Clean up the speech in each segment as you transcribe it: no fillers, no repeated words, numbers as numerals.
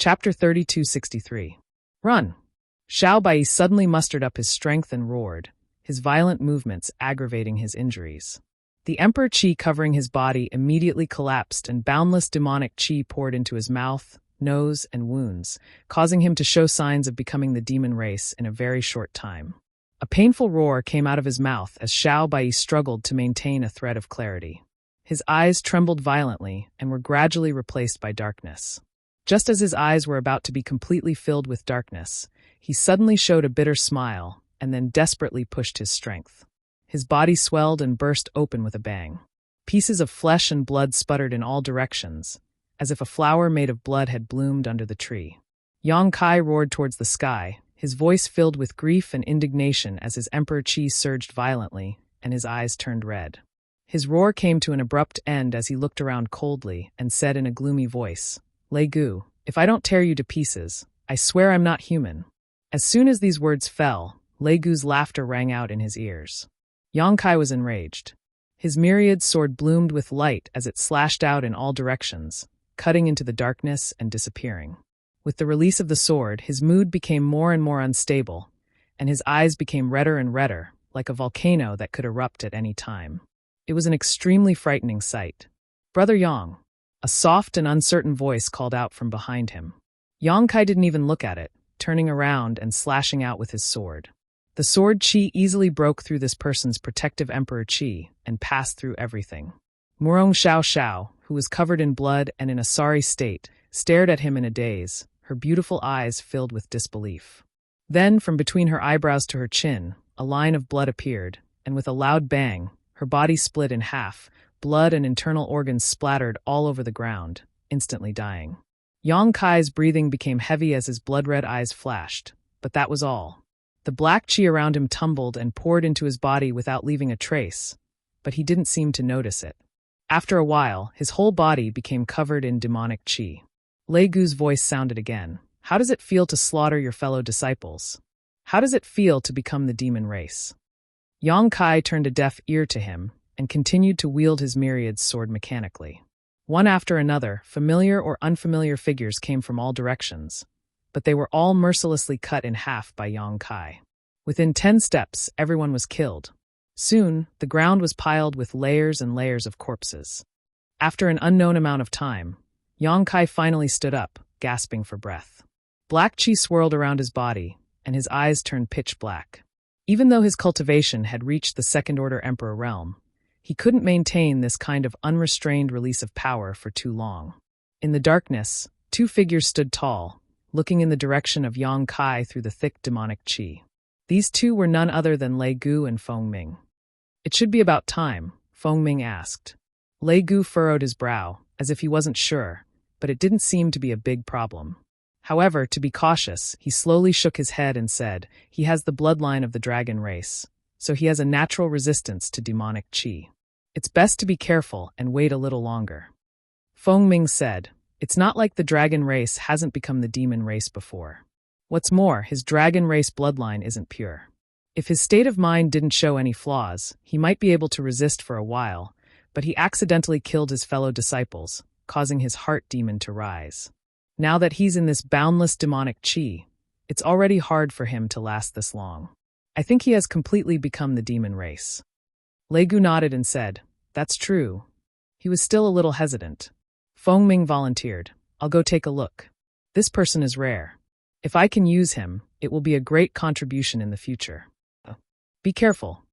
Chapter 3263. Run! Xiao Bai suddenly mustered up his strength and roared, his violent movements aggravating his injuries. The Emperor Qi covering his body immediately collapsed and boundless demonic qi poured into his mouth, nose, and wounds, causing him to show signs of becoming the demon race in a very short time. A painful roar came out of his mouth as Xiao Bai struggled to maintain a thread of clarity. His eyes trembled violently and were gradually replaced by darkness. Just as his eyes were about to be completely filled with darkness, he suddenly showed a bitter smile and then desperately pushed his strength. His body swelled and burst open with a bang. Pieces of flesh and blood sputtered in all directions, as if a flower made of blood had bloomed under the tree. Yang Kai roared towards the sky, his voice filled with grief and indignation as his Emperor Qi surged violently and his eyes turned red. His roar came to an abrupt end as he looked around coldly and said in a gloomy voice, "Lei Gu, if I don't tear you to pieces, I swear I'm not human." As soon as these words fell, Lei Gu's laughter rang out in his ears. Yang Kai was enraged. His myriad sword bloomed with light as it slashed out in all directions, cutting into the darkness and disappearing. With the release of the sword, his mood became more and more unstable, and his eyes became redder and redder, like a volcano that could erupt at any time. It was an extremely frightening sight. "Brother Yang," a soft and uncertain voice called out from behind him. Yang Kai didn't even look at it, turning around and slashing out with his sword. The sword qi easily broke through this person's protective Emperor Qi and passed through everything. Murong Xiao Xiao, who was covered in blood and in a sorry state, stared at him in a daze, her beautiful eyes filled with disbelief. Then, from between her eyebrows to her chin, a line of blood appeared, and with a loud bang, her body split in half, blood and internal organs splattered all over the ground, instantly dying. Yang Kai's breathing became heavy as his blood-red eyes flashed, but that was all. The black qi around him tumbled and poured into his body without leaving a trace, but he didn't seem to notice it. After a while, his whole body became covered in demonic qi. Lei Gu's voice sounded again. "How does it feel to slaughter your fellow disciples? How does it feel to become the demon race?" Yang Kai turned a deaf ear to him and continued to wield his myriad sword mechanically. One after another, familiar or unfamiliar figures came from all directions, but they were all mercilessly cut in half by Yang Kai. Within 10 steps, everyone was killed. Soon, the ground was piled with layers and layers of corpses. After an unknown amount of time, Yang Kai finally stood up, gasping for breath. Black qi swirled around his body, and his eyes turned pitch black. Even though his cultivation had reached the second-order emperor realm, he couldn't maintain this kind of unrestrained release of power for too long. In the darkness, two figures stood tall, looking in the direction of Yang Kai through the thick demonic qi. These two were none other than Lei Gu and Feng Ming. "It should be about time," Feng Ming asked. Lei Gu furrowed his brow, as if he wasn't sure, but it didn't seem to be a big problem. However, to be cautious, he slowly shook his head and said, "He has the bloodline of the dragon race, so he has a natural resistance to demonic qi. It's best to be careful and wait a little longer." Feng Ming said, "It's not like the dragon race hasn't become the demon race before. What's more, his dragon race bloodline isn't pure. If his state of mind didn't show any flaws, he might be able to resist for a while, but he accidentally killed his fellow disciples, causing his heart demon to rise. Now that he's in this boundless demonic qi, it's already hard for him to last this long. I think he has completely become the demon race." Lei Gu nodded and said, "That's true." He was still a little hesitant. Feng Ming volunteered, "I'll go take a look. This person is rare. If I can use him, it will be a great contribution in the future." "Be careful,"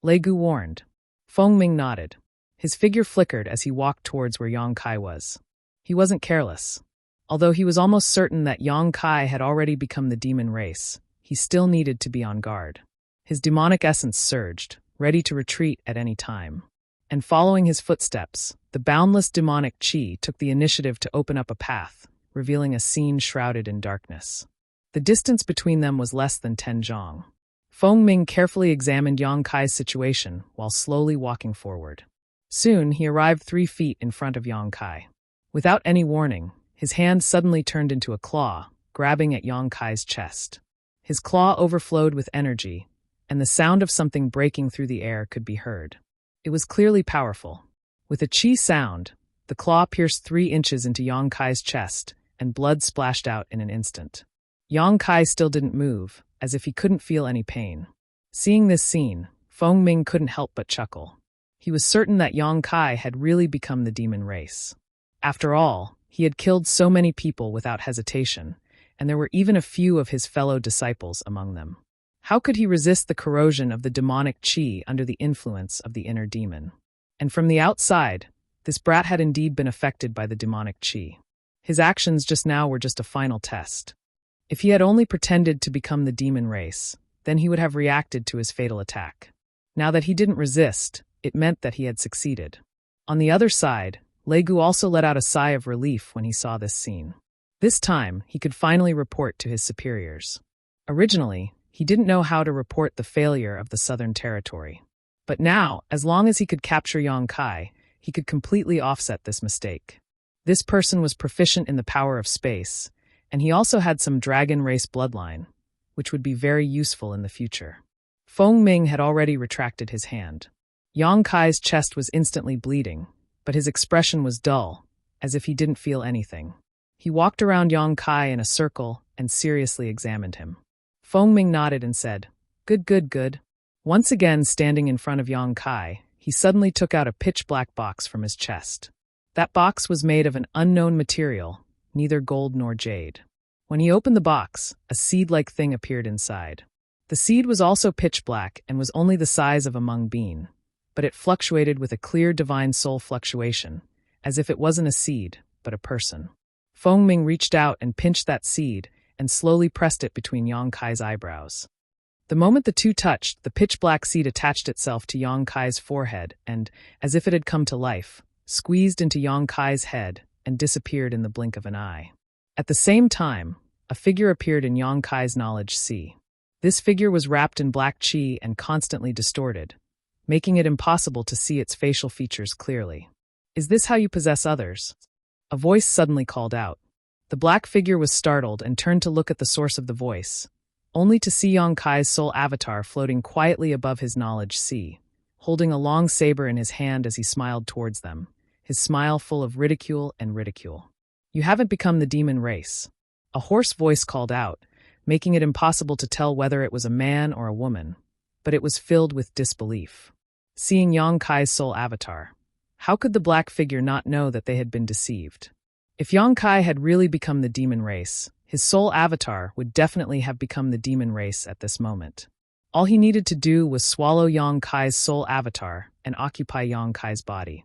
Lei Gu warned. Feng Ming nodded. His figure flickered as he walked towards where Yang Kai was. He wasn't careless. Although he was almost certain that Yang Kai had already become the demon race, he still needed to be on guard. His demonic essence surged, ready to retreat at any time. And following his footsteps, the boundless demonic qi took the initiative to open up a path, revealing a scene shrouded in darkness. The distance between them was less than 10 zhang. Feng Ming carefully examined Yang Kai's situation while slowly walking forward. Soon, he arrived 3 feet in front of Yang Kai. Without any warning, his hand suddenly turned into a claw, grabbing at Yang Kai's chest. His claw overflowed with energy, and the sound of something breaking through the air could be heard. It was clearly powerful. With a qi sound, the claw pierced 3 inches into Yang Kai's chest and blood splashed out in an instant. Yang Kai still didn't move, as if he couldn't feel any pain. Seeing this scene, Feng Ming couldn't help but chuckle. He was certain that Yang Kai had really become the demon race. After all, he had killed so many people without hesitation, and there were even a few of his fellow disciples among them. How could he resist the corrosion of the demonic qi under the influence of the inner demon? And from the outside, this brat had indeed been affected by the demonic qi. His actions just now were just a final test. If he had only pretended to become the demon race, then he would have reacted to his fatal attack. Now that he didn't resist, it meant that he had succeeded. On the other side, Lei Gu also let out a sigh of relief when he saw this scene. This time, he could finally report to his superiors. Originally, he didn't know how to report the failure of the Southern Territory. But now, as long as he could capture Yang Kai, he could completely offset this mistake. This person was proficient in the power of space, and he also had some dragon race bloodline, which would be very useful in the future. Feng Ming had already retracted his hand. Yang Kai's chest was instantly bleeding, but his expression was dull, as if he didn't feel anything. He walked around Yang Kai in a circle and seriously examined him. Feng Ming nodded and said, "Good, good, good." Once again standing in front of Yang Kai, he suddenly took out a pitch-black box from his chest. That box was made of an unknown material, neither gold nor jade. When he opened the box, a seed-like thing appeared inside. The seed was also pitch-black and was only the size of a mung bean, but it fluctuated with a clear divine soul fluctuation, as if it wasn't a seed, but a person. Feng Ming reached out and pinched that seed and slowly pressed it between Yang Kai's eyebrows. The moment the two touched, the pitch-black seed attached itself to Yang Kai's forehead and, as if it had come to life, squeezed into Yang Kai's head and disappeared in the blink of an eye. At the same time, a figure appeared in Yang Kai's knowledge sea. This figure was wrapped in black qi and constantly distorted, making it impossible to see its facial features clearly. "Is this how you possess others?" A voice suddenly called out. The black figure was startled and turned to look at the source of the voice, only to see Yang Kai's soul avatar floating quietly above his knowledge sea, holding a long saber in his hand as he smiled towards them, his smile full of ridicule and ridicule. "You haven't become the demon race." A hoarse voice called out, making it impossible to tell whether it was a man or a woman, but it was filled with disbelief. Seeing Yang Kai's soul avatar, how could the black figure not know that they had been deceived? If Yang Kai had really become the demon race, his soul avatar would definitely have become the demon race at this moment. All he needed to do was swallow Yang Kai's soul avatar and occupy Yang Kai's body.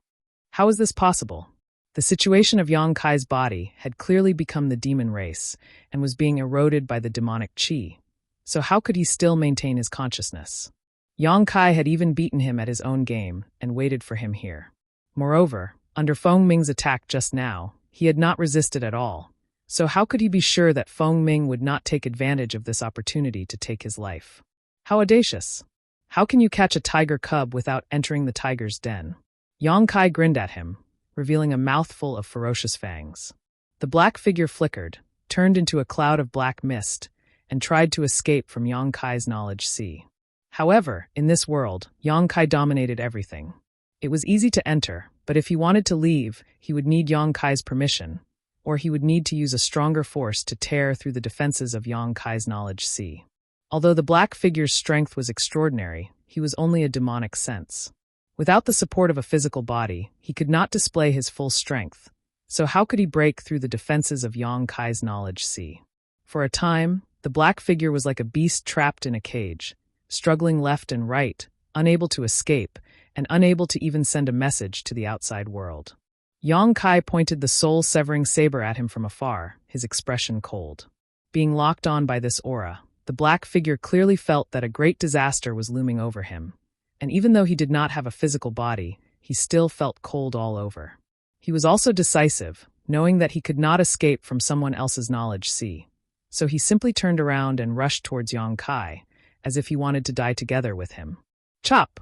How is this possible? The situation of Yang Kai's body had clearly become the demon race and was being eroded by the demonic qi, so how could he still maintain his consciousness? Yang Kai had even beaten him at his own game and waited for him here. Moreover, under Feng Ming's attack just now, he had not resisted at all, so how could he be sure that Feng Ming would not take advantage of this opportunity to take his life? How audacious! How can you catch a tiger cub without entering the tiger's den? Yang Kai grinned at him, revealing a mouthful of ferocious fangs. The black figure flickered, turned into a cloud of black mist, and tried to escape from Yang Kai's knowledge sea. However, in this world, Yang Kai dominated everything. It was easy to enter, but if he wanted to leave, he would need Yang Kai's permission, or he would need to use a stronger force to tear through the defenses of Yang Kai's knowledge sea. Although the black figure's strength was extraordinary, he was only a demonic sense. Without the support of a physical body, he could not display his full strength, so how could he break through the defenses of Yang Kai's knowledge sea? For a time, the black figure was like a beast trapped in a cage, struggling left and right, unable to escape, and unable to even send a message to the outside world. Yang Kai pointed the soul-severing saber at him from afar, his expression cold. Being locked on by this aura, the black figure clearly felt that a great disaster was looming over him, and even though he did not have a physical body, he still felt cold all over. He was also decisive, knowing that he could not escape from someone else's knowledge sea, so he simply turned around and rushed towards Yang Kai, as if he wanted to die together with him. Chop!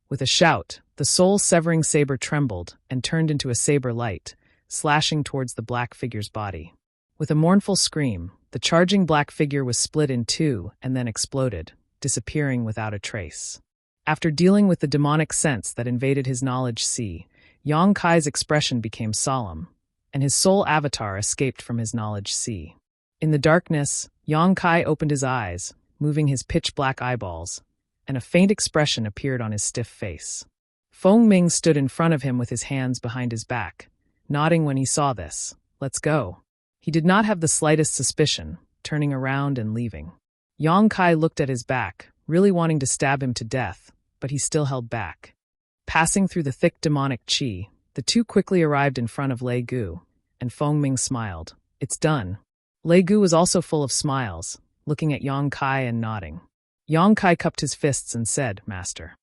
With a shout, the soul-severing saber trembled and turned into a saber light, slashing towards the black figure's body. With a mournful scream, the charging black figure was split in two and then exploded, disappearing without a trace. After dealing with the demonic sense that invaded his knowledge sea, Yang Kai's expression became solemn, and his soul avatar escaped from his knowledge sea. In the darkness, Yang Kai opened his eyes, moving his pitch-black eyeballs, and a faint expression appeared on his stiff face. Feng Ming stood in front of him with his hands behind his back, nodding when he saw this. "Let's go." He did not have the slightest suspicion, turning around and leaving. Yang Kai looked at his back, really wanting to stab him to death, but he still held back. Passing through the thick demonic qi, the two quickly arrived in front of Lei Gu, and Feng Ming smiled. "It's done." Lei Gu was also full of smiles, looking at Yang Kai and nodding. Yang Kai cupped his fists and said, "Master."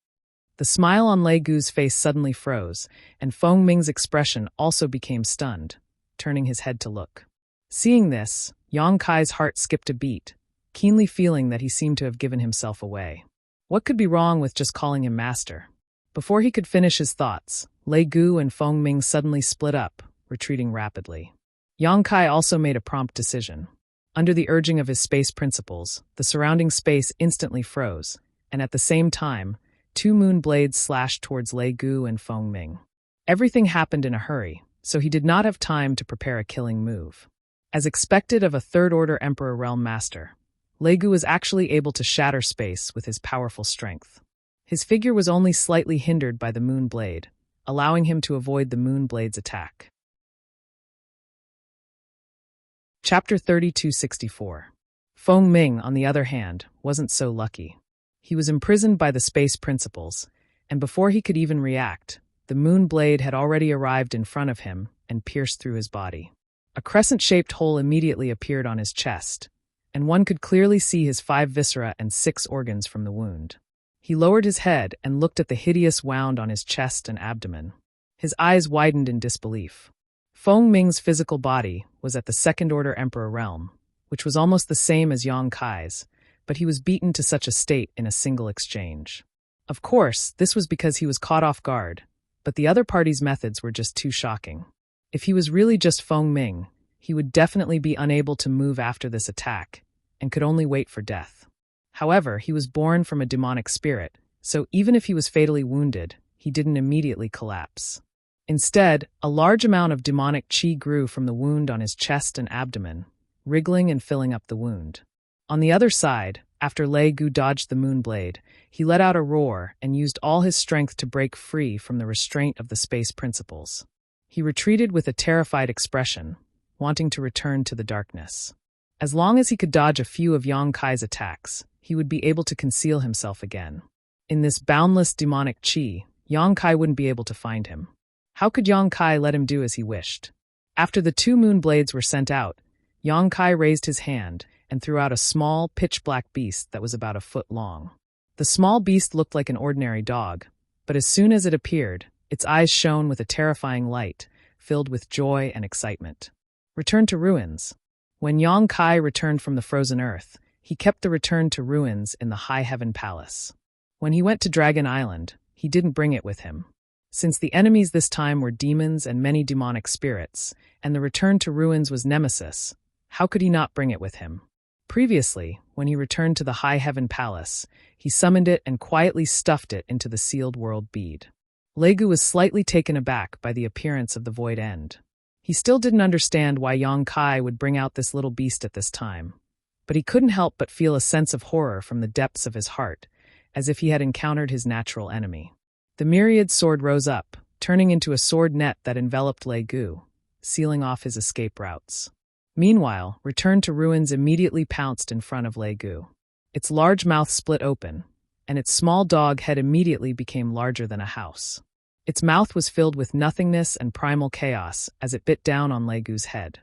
The smile on Lei Gu's face suddenly froze, and Feng Ming's expression also became stunned, turning his head to look. Seeing this, Yang Kai's heart skipped a beat, keenly feeling that he seemed to have given himself away. What could be wrong with just calling him master? Before he could finish his thoughts, Lei Gu and Feng Ming suddenly split up, retreating rapidly. Yang Kai also made a prompt decision. Under the urging of his space principles, the surrounding space instantly froze, and at the same time, two moon blades slashed towards Lei Gu and Feng Ming. Everything happened in a hurry, so he did not have time to prepare a killing move. As expected of a third-order Emperor Realm Master, Lei Gu was actually able to shatter space with his powerful strength. His figure was only slightly hindered by the moon blade, allowing him to avoid the moon blade's attack. Chapter 3264. Feng Ming, on the other hand, wasn't so lucky. He was imprisoned by the space principles, and before he could even react, the moon blade had already arrived in front of him and pierced through his body. A crescent-shaped hole immediately appeared on his chest, and one could clearly see his 5 viscera and 6 organs from the wound. He lowered his head and looked at the hideous wound on his chest and abdomen. His eyes widened in disbelief. Feng Ming's physical body was at the second-order Emperor realm, which was almost the same as Yang Kai's, but he was beaten to such a state in a single exchange. Of course, this was because he was caught off guard, but the other party's methods were just too shocking. If he was really just Feng Ming, he would definitely be unable to move after this attack, and could only wait for death. However, he was born from a demonic spirit, so even if he was fatally wounded, he didn't immediately collapse. Instead, a large amount of demonic qi grew from the wound on his chest and abdomen, wriggling and filling up the wound. On the other side, after Lei Gu dodged the moon blade, he let out a roar and used all his strength to break free from the restraint of the space principles. He retreated with a terrified expression, wanting to return to the darkness. As long as he could dodge a few of Yang Kai's attacks, he would be able to conceal himself again. In this boundless demonic qi, Yang Kai wouldn't be able to find him. How could Yang Kai let him do as he wished? After the 2 moon blades were sent out, Yang Kai raised his hand and threw out a small, pitch-black beast that was about a foot long. The small beast looked like an ordinary dog, but as soon as it appeared, its eyes shone with a terrifying light, filled with joy and excitement. Return to ruins. When Yang Kai returned from the frozen earth, he kept the return to ruins in the High Heaven Palace. When he went to Dragon Island, he didn't bring it with him. Since the enemies this time were demons and many demonic spirits, and the return to ruins was Nemesis, how could he not bring it with him? Previously, when he returned to the High Heaven Palace, he summoned it and quietly stuffed it into the sealed world bead. Lei Gu was slightly taken aback by the appearance of the void end. He still didn't understand why Yang Kai would bring out this little beast at this time, but he couldn't help but feel a sense of horror from the depths of his heart, as if he had encountered his natural enemy. The myriad sword rose up, turning into a sword net that enveloped Lei Gu, sealing off his escape routes. Meanwhile, Return to Ruins immediately pounced in front of Lei Gu. Its large mouth split open, and its small dog head immediately became larger than a house. Its mouth was filled with nothingness and primal chaos as it bit down on Lei Gu's head.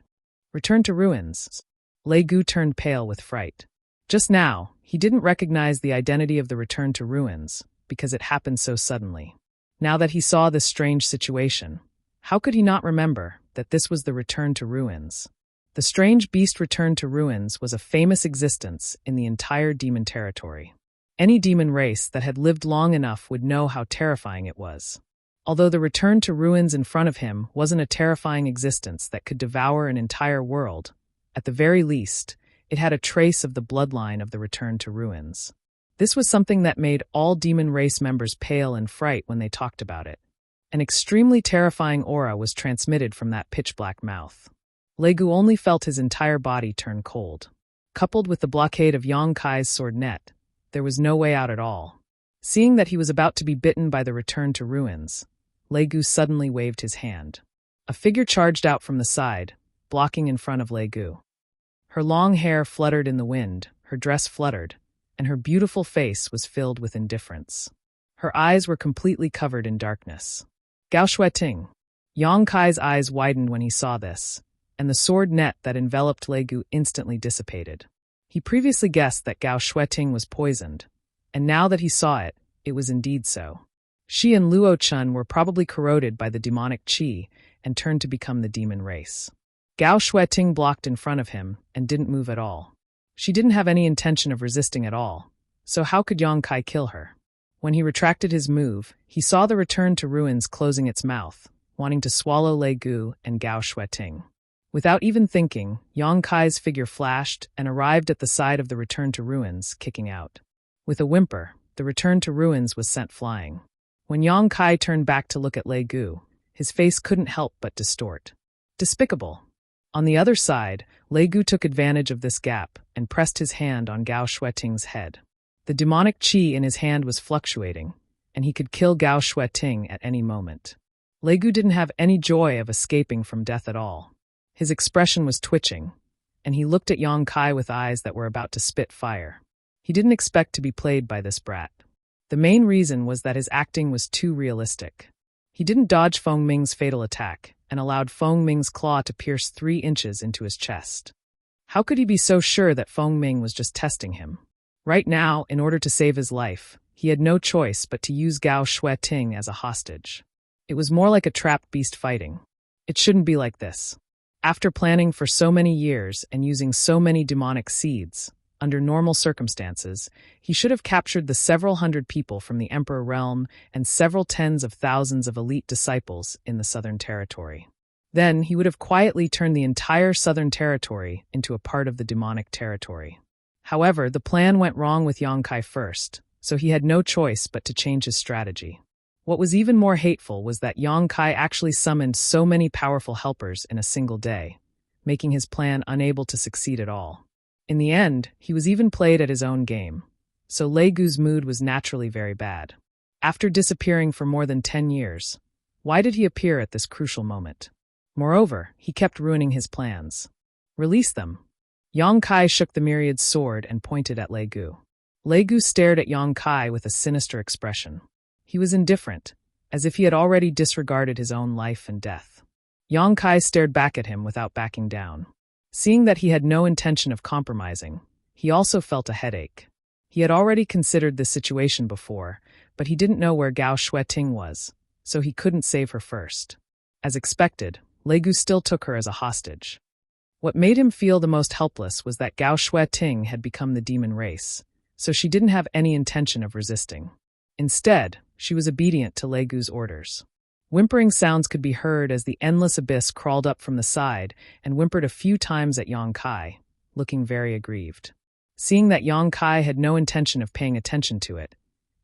Return to Ruins. Lei Gu turned pale with fright. Just now, he didn't recognize the identity of the Return to Ruins, because it happened so suddenly. Now that he saw this strange situation, how could he not remember that this was the Return to Ruins? The strange beast Return to Ruins was a famous existence in the entire demon territory. Any demon race that had lived long enough would know how terrifying it was. Although the Return to Ruins in front of him wasn't a terrifying existence that could devour an entire world, at the very least, it had a trace of the bloodline of the Return to Ruins. This was something that made all demon race members pale in fright when they talked about it. An extremely terrifying aura was transmitted from that pitch-black mouth. Legu only felt his entire body turn cold. Coupled with the blockade of Yang Kai's sword net, there was no way out at all. Seeing that he was about to be bitten by the return to ruins, Legu suddenly waved his hand. A figure charged out from the side, blocking in front of Legu. Her long hair fluttered in the wind, her dress fluttered, and her beautiful face was filled with indifference. Her eyes were completely covered in darkness. Gao Shueting. Yang Kai's eyes widened when he saw this, and the sword net that enveloped Legu instantly dissipated. He previously guessed that Gao Shueting was poisoned, and now that he saw it, it was indeed so. She and Luo Chun were probably corroded by the demonic qi and turned to become the demon race. Gao Shueting blocked in front of him and didn't move at all. She didn't have any intention of resisting at all, so how could Yang Kai kill her? When he retracted his move, he saw the return to ruins closing its mouth, wanting to swallow Legu and Gao Shueting. Without even thinking, Yang Kai's figure flashed and arrived at the side of the return to ruins, kicking out. With a whimper, the return to ruins was sent flying. When Yang Kai turned back to look at Legu, his face couldn't help but distort. Despicable. On the other side, Legu took advantage of this gap and pressed his hand on Gao Shueting's head. The demonic qi in his hand was fluctuating, and he could kill Gao Shueting at any moment. Legu didn't have any joy of escaping from death at all. His expression was twitching, and he looked at Yang Kai with eyes that were about to spit fire. He didn't expect to be played by this brat. The main reason was that his acting was too realistic. He didn't dodge Feng Ming's fatal attack and allowed Feng Ming's claw to pierce 3 inches into his chest. How could he be so sure that Feng Ming was just testing him? Right now, in order to save his life, he had no choice but to use Gao Shueting as a hostage. It was more like a trapped beast fighting. It shouldn't be like this. After planning for so many years and using so many demonic seeds, under normal circumstances, he should have captured the several hundred people from the Emperor realm and several tens of thousands of elite disciples in the Southern Territory. Then he would have quietly turned the entire Southern Territory into a part of the demonic territory. However, the plan went wrong with Yang Kai first, so he had no choice but to change his strategy. What was even more hateful was that Yang Kai actually summoned so many powerful helpers in a single day, making his plan unable to succeed at all. In the end, he was even played at his own game, so Legu's mood was naturally very bad. After disappearing for more than 10 years, why did he appear at this crucial moment? Moreover, he kept ruining his plans. Release them. Yang Kai shook the myriad sword and pointed at Legu. Legu stared at Yang Kai with a sinister expression. He was indifferent, as if he had already disregarded his own life and death. Yang Kai stared back at him without backing down. Seeing that he had no intention of compromising, he also felt a headache. He had already considered this situation before, but he didn't know where Gao Shueting was, so he couldn't save her first. As expected, Legu still took her as a hostage. What made him feel the most helpless was that Gao Shueting had become the demon race, so she didn't have any intention of resisting. Instead, she was obedient to Legu's orders. Whimpering sounds could be heard as the endless abyss crawled up from the side and whimpered a few times at Yang Kai, looking very aggrieved. Seeing that Yang Kai had no intention of paying attention to it,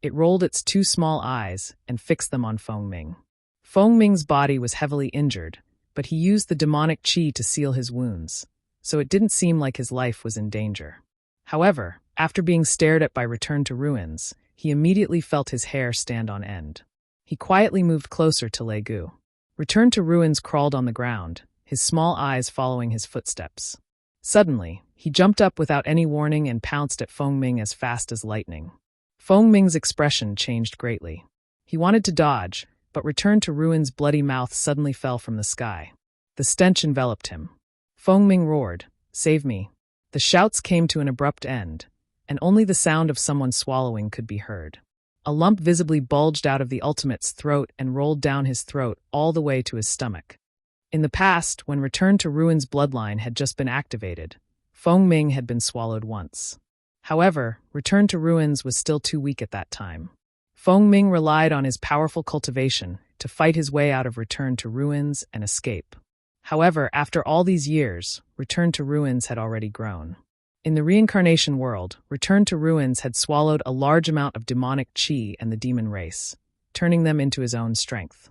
it rolled its 2 small eyes and fixed them on Feng Ming. Feng Ming's body was heavily injured, but he used the demonic qi to seal his wounds, so it didn't seem like his life was in danger. However, after being stared at by Return to Ruins, he immediately felt his hair stand on end. He quietly moved closer to Legu. Return to Ruins crawled on the ground, his small eyes following his footsteps. Suddenly, he jumped up without any warning and pounced at Feng Ming as fast as lightning. Feng Ming's expression changed greatly. He wanted to dodge, but Return to Ruins' bloody mouth suddenly fell from the sky. The stench enveloped him. Feng Ming roared, "Save me." The shouts came to an abrupt end, and only the sound of someone swallowing could be heard. A lump visibly bulged out of the ultimate's throat and rolled down his throat all the way to his stomach. In the past, when Return to Ruins' bloodline had just been activated, Feng Ming had been swallowed once. However, Return to Ruins was still too weak at that time. Feng Ming relied on his powerful cultivation to fight his way out of Return to Ruins and escape. However, after all these years, Return to Ruins had already grown. In the reincarnation world, Return to Ruins had swallowed a large amount of demonic qi and the demon race, turning them into his own strength.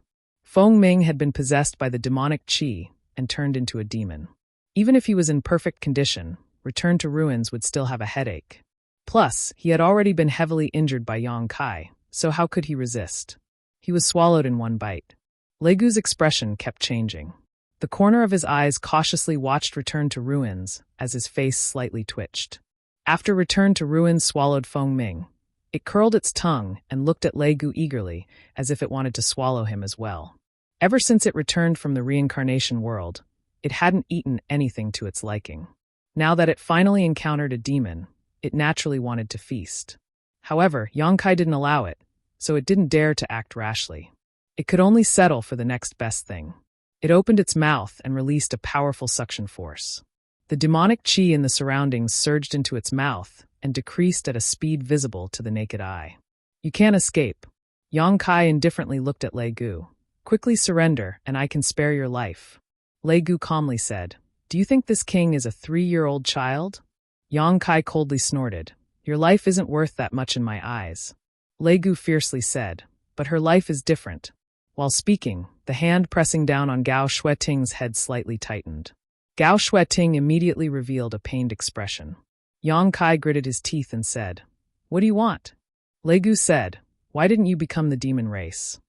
Feng Ming had been possessed by the demonic qi and turned into a demon. Even if he was in perfect condition, return to ruins would still have a headache. Plus, he had already been heavily injured by Yang Kai, so how could he resist? He was swallowed in one bite. Lei Gu's expression kept changing. The corner of his eyes cautiously watched Return to Ruins as his face slightly twitched. After Return to Ruins swallowed Feng Ming, it curled its tongue and looked at Lei Gu eagerly, as if it wanted to swallow him as well. Ever since it returned from the reincarnation world, it hadn't eaten anything to its liking. Now that it finally encountered a demon, it naturally wanted to feast. However, Yang Kai didn't allow it, so it didn't dare to act rashly. It could only settle for the next best thing. It opened its mouth and released a powerful suction force. The demonic qi in the surroundings surged into its mouth and decreased at a speed visible to the naked eye. You can't escape. Yang Kai indifferently looked at Lei Gu. Quickly surrender, and I can spare your life. Lei Gu calmly said, Do you think this king is a 3-year-old child? Yang Kai coldly snorted. Your life isn't worth that much in my eyes. Lei Gu fiercely said, But her life is different. While speaking, the hand pressing down on Gao Shueting's head slightly tightened. Gao Shueting immediately revealed a pained expression. Yang Kai gritted his teeth and said, What do you want? Lei Gu said, Why didn't you become the demon race?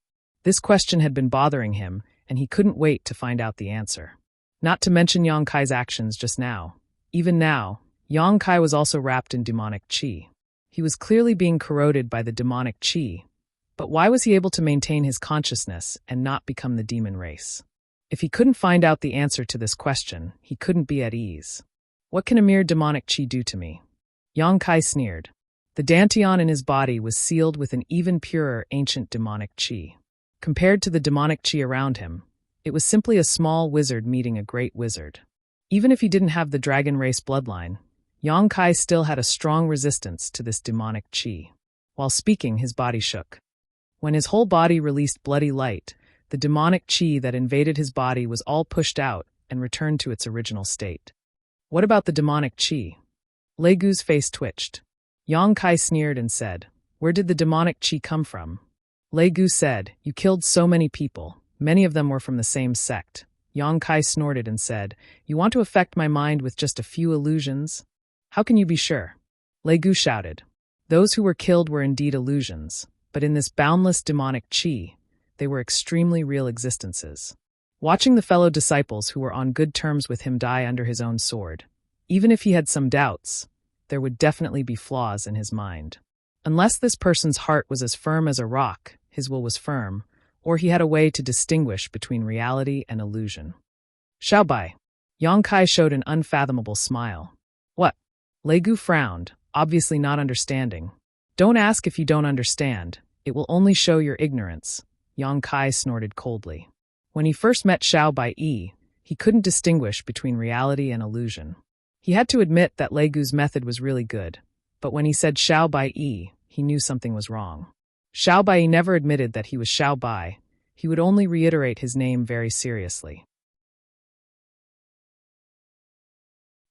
This question had been bothering him, and he couldn't wait to find out the answer. Not to mention Yang Kai's actions just now. Even now, Yang Kai was also wrapped in demonic qi. He was clearly being corroded by the demonic qi. But why was he able to maintain his consciousness and not become the demon race? If he couldn't find out the answer to this question, he couldn't be at ease. What can a mere demonic qi do to me? Yang Kai sneered. The dantian in his body was sealed with an even purer ancient demonic qi. Compared to the demonic qi around him, it was simply a small wizard meeting a great wizard. Even if he didn't have the dragon race bloodline, Yang Kai still had a strong resistance to this demonic qi. While speaking, his body shook. When his whole body released bloody light, the demonic qi that invaded his body was all pushed out and returned to its original state. What about the demonic qi? Lei Gu's face twitched. Yang Kai sneered and said, Where did the demonic qi come from? Lei Gu said, You killed so many people. Many of them were from the same sect. Yang Kai snorted and said, You want to affect my mind with just a few illusions? How can you be sure? Lei Gu shouted. Those who were killed were indeed illusions, but in this boundless demonic qi, they were extremely real existences. Watching the fellow disciples who were on good terms with him die under his own sword, even if he had some doubts, there would definitely be flaws in his mind. Unless this person's heart was as firm as a rock, his will was firm, or he had a way to distinguish between reality and illusion. Xiaobai. Yang Kai showed an unfathomable smile. What? Lei Gu frowned, obviously not understanding. Don't ask if you don't understand. It will only show your ignorance. Yang Kai snorted coldly. When he first met Xiaobai, he couldn't distinguish between reality and illusion. He had to admit that Lei Gu's method was really good, but when he said Xiaobai, he knew something was wrong. Xiaobai never admitted that he was Xiaobai. He would only reiterate his name very seriously.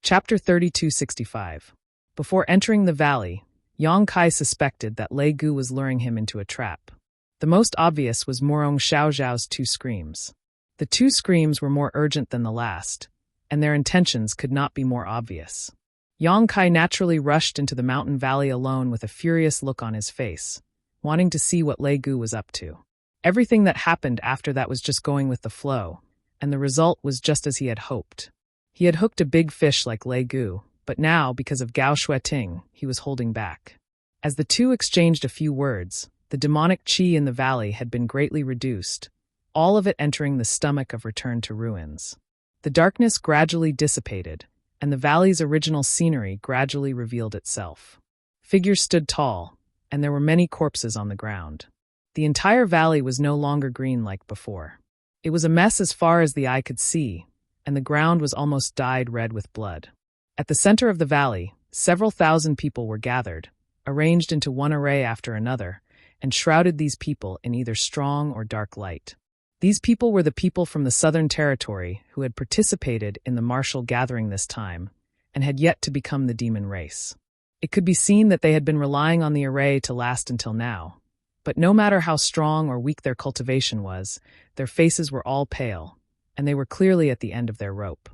Chapter 3265. Before entering the valley, Yang Kai suspected that Lei Gu was luring him into a trap. The most obvious was Morong Xiaozhao's 2 screams. The 2 screams were more urgent than the last, and their intentions could not be more obvious. Yang Kai naturally rushed into the mountain valley alone with a furious look on his face, wanting to see what Lei Gu was up to. Everything that happened after that was just going with the flow, and the result was just as he had hoped. He had hooked a big fish like Lei Gu, but now, because of Gao Shueting, he was holding back. As the two exchanged a few words, the demonic qi in the valley had been greatly reduced, all of it entering the stomach of Return to Ruins. The darkness gradually dissipated, and the valley's original scenery gradually revealed itself. Figures stood tall, and there were many corpses on the ground. The entire valley was no longer green like before. It was a mess as far as the eye could see, and the ground was almost dyed red with blood. At the center of the valley, several thousand people were gathered, arranged into one array after another, and shrouded these people in either strong or dark light. These people were the people from the Southern Territory who had participated in the martial gathering this time, and had yet to become the demon race. It could be seen that they had been relying on the array to last until now, But no matter how strong or weak their cultivation was, their faces were all pale, and they were clearly at the end of their rope.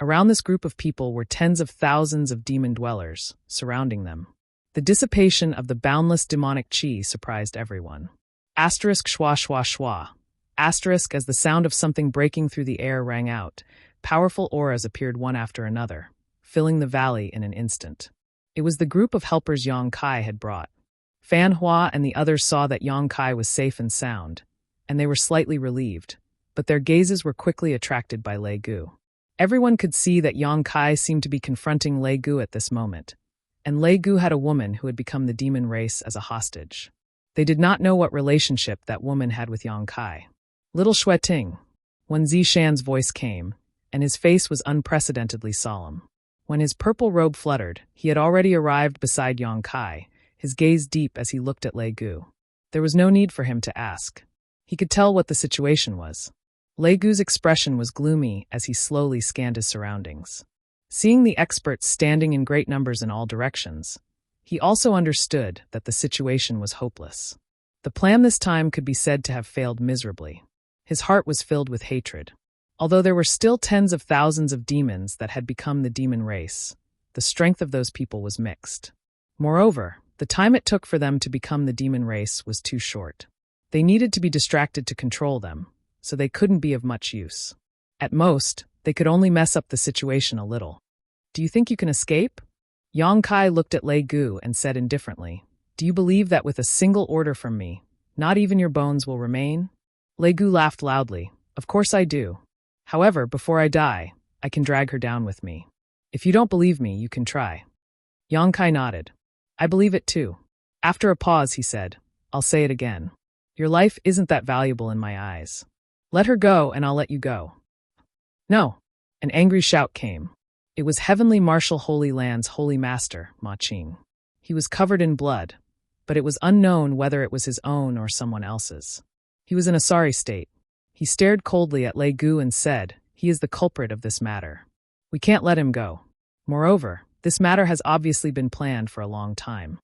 Around this group of people were tens of thousands of demon dwellers, surrounding them. The dissipation of the boundless demonic chi surprised everyone. Asterisk schwa schwa schwa. Asterisk as the sound of something breaking through the air rang out, powerful auras appeared one after another, filling the valley in an instant. It was the group of helpers Yang Kai had brought. Fan Hua and the others saw that Yang Kai was safe and sound, and they were slightly relieved, but their gazes were quickly attracted by Lei Gu. Everyone could see that Yang Kai seemed to be confronting Lei Gu at this moment, and Lei Gu had a woman who had become the demon race as a hostage. They did not know what relationship that woman had with Yang Kai. Little Xueting, Wen Zishan's voice came, and his face was unprecedentedly solemn. When his purple robe fluttered, he had already arrived beside Yang Kai, his gaze deep as he looked at Lei Gu. There was no need for him to ask. He could tell what the situation was. Lei Gu's expression was gloomy as he slowly scanned his surroundings. Seeing the experts standing in great numbers in all directions, he also understood that the situation was hopeless. The plan this time could be said to have failed miserably. His heart was filled with hatred. Although there were still tens of thousands of demons that had become the demon race, the strength of those people was mixed. Moreover, the time it took for them to become the demon race was too short. They needed to be distracted to control them, so they couldn't be of much use. At most, they could only mess up the situation a little. Do you think you can escape? Yang Kai looked at Lei Gu and said indifferently, "Do you believe that with a single order from me, not even your bones will remain?" Lei Gu laughed loudly. "Of course I do. However, before I die, I can drag her down with me. If you don't believe me, you can try." Yang Kai nodded. "I believe it too." After a pause, he said, "I'll say it again. Your life isn't that valuable in my eyes. Let her go and I'll let you go." "No!" An angry shout came. It was Heavenly Marshal Holy Land's Holy Master, Ma Qing. He was covered in blood, but it was unknown whether it was his own or someone else's. He was in a sorry state. He stared coldly at Lei Gu and said, "He is the culprit of this matter. We can't let him go. Moreover, this matter has obviously been planned for a long time.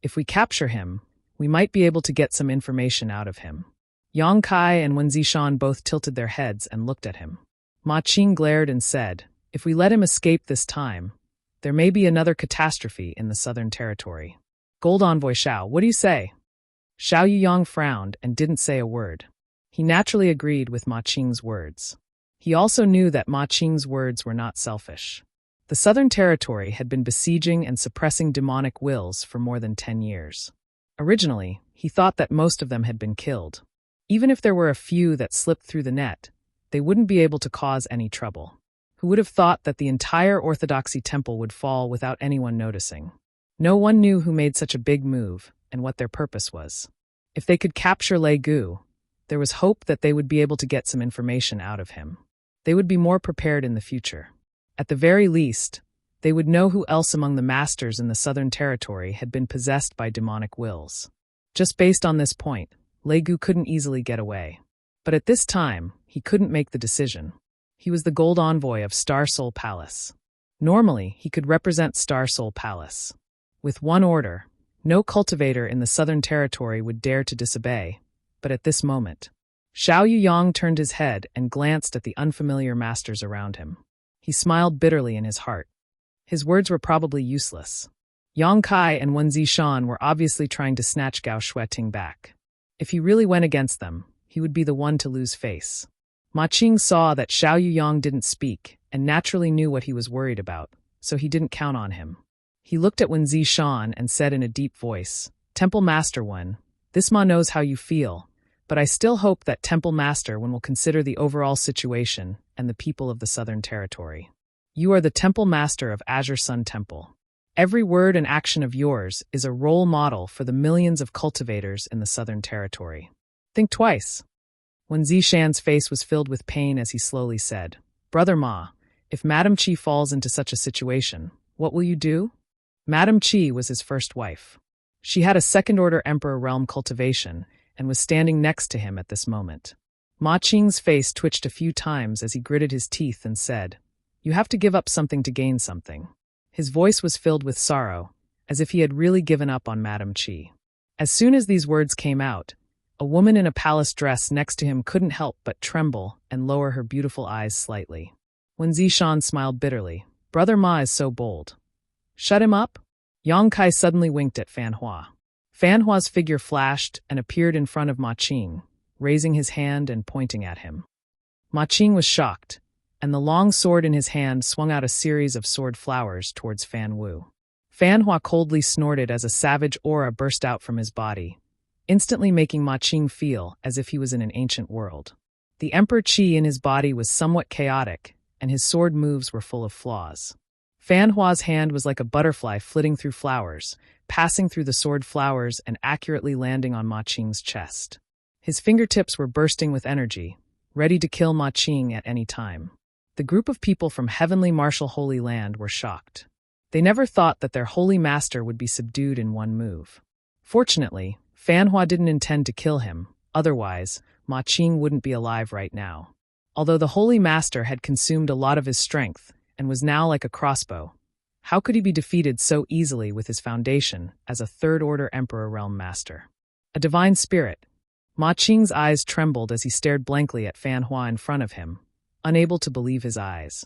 If we capture him, we might be able to get some information out of him." Yang Kai and Wen Zishan both tilted their heads and looked at him. Ma Qing glared and said, "If we let him escape this time, there may be another catastrophe in the Southern Territory. Gold Envoy Xiao, what do you say?" Xiao Yuyang frowned and didn't say a word. He naturally agreed with Ma Qing's words. He also knew that Ma Qing's words were not selfish. The Southern Territory had been besieging and suppressing demonic wills for more than 10 years. Originally, he thought that most of them had been killed. Even if there were a few that slipped through the net, they wouldn't be able to cause any trouble. Who would have thought that the entire Orthodoxy temple would fall without anyone noticing? No one knew who made such a big move and what their purpose was. If they could capture Lei Gu, there was hope that they would be able to get some information out of him. They would be more prepared in the future. At the very least, they would know who else among the masters in the Southern Territory had been possessed by demonic wills. Just based on this point, Lei Gu couldn't easily get away. But at this time, he couldn't make the decision. He was the Gold Envoy of Star Soul Palace. Normally, he could represent Star Soul Palace. With one order, no cultivator in the Southern Territory would dare to disobey, but at this moment, Xiao Yuyang turned his head and glanced at the unfamiliar masters around him. He smiled bitterly in his heart. His words were probably useless. Yang Kai and Wen Zishan were obviously trying to snatch Gao Xueting back. If he really went against them, he would be the one to lose face. Ma Qing saw that Xiao Yuyang didn't speak and naturally knew what he was worried about, so he didn't count on him. He looked at Wen Zishan and said in a deep voice, "Temple Master Wen, this ma knows how you feel, but I still hope that Temple Master Wen will consider the overall situation and the people of the Southern Territory. You are the Temple Master of Azure Sun Temple. Every word and action of yours is a role model for the millions of cultivators in the Southern Territory. Think twice." Wen Zishan's face was filled with pain as he slowly said, "Brother Ma, if Madam Qi falls into such a situation, what will you do?" Madam Qi was his first wife. She had a second-order Emperor realm cultivation and was standing next to him at this moment. Ma Qing's face twitched a few times as he gritted his teeth and said, "You have to give up something to gain something." His voice was filled with sorrow, as if he had really given up on Madam Qi. As soon as these words came out, a woman in a palace dress next to him couldn't help but tremble and lower her beautiful eyes slightly. When Zishan smiled bitterly, "Brother Ma is so bold. Shut him up?" Yang Kai suddenly winked at Fan Hua. Fan Hua's figure flashed and appeared in front of Ma Qing, raising his hand and pointing at him. Ma Qing was shocked, and the long sword in his hand swung out a series of sword flowers towards Fan Wu. Fan Hua coldly snorted as a savage aura burst out from his body, instantly making Ma Qing feel as if he was in an ancient world. The Emperor Qi in his body was somewhat chaotic, and his sword moves were full of flaws. Fan Hua's hand was like a butterfly flitting through flowers, passing through the sword flowers and accurately landing on Ma Qing's chest. His fingertips were bursting with energy, ready to kill Ma Qing at any time. The group of people from Heavenly Martial Holy Land were shocked. They never thought that their holy master would be subdued in one move. Fortunately, Fan Hua didn't intend to kill him, otherwise, Ma Qing wouldn't be alive right now. Although the holy master had consumed a lot of his strength and was now like a crossbow, how could he be defeated so easily with his foundation as a third-order Emperor Realm Master? A divine spirit. Ma Qing's eyes trembled as he stared blankly at Fan Hua in front of him, unable to believe his eyes.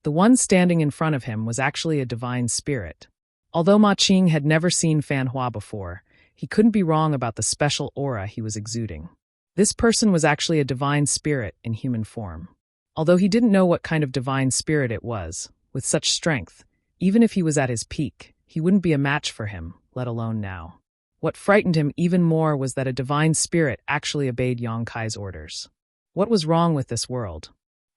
The one standing in front of him was actually a divine spirit. Although Ma Qing had never seen Fan Hua before, he couldn't be wrong about the special aura he was exuding. This person was actually a divine spirit in human form. Although he didn't know what kind of divine spirit it was, with such strength, even if he was at his peak, he wouldn't be a match for him, let alone now. What frightened him even more was that a divine spirit actually obeyed Yang Kai's orders. What was wrong with this world?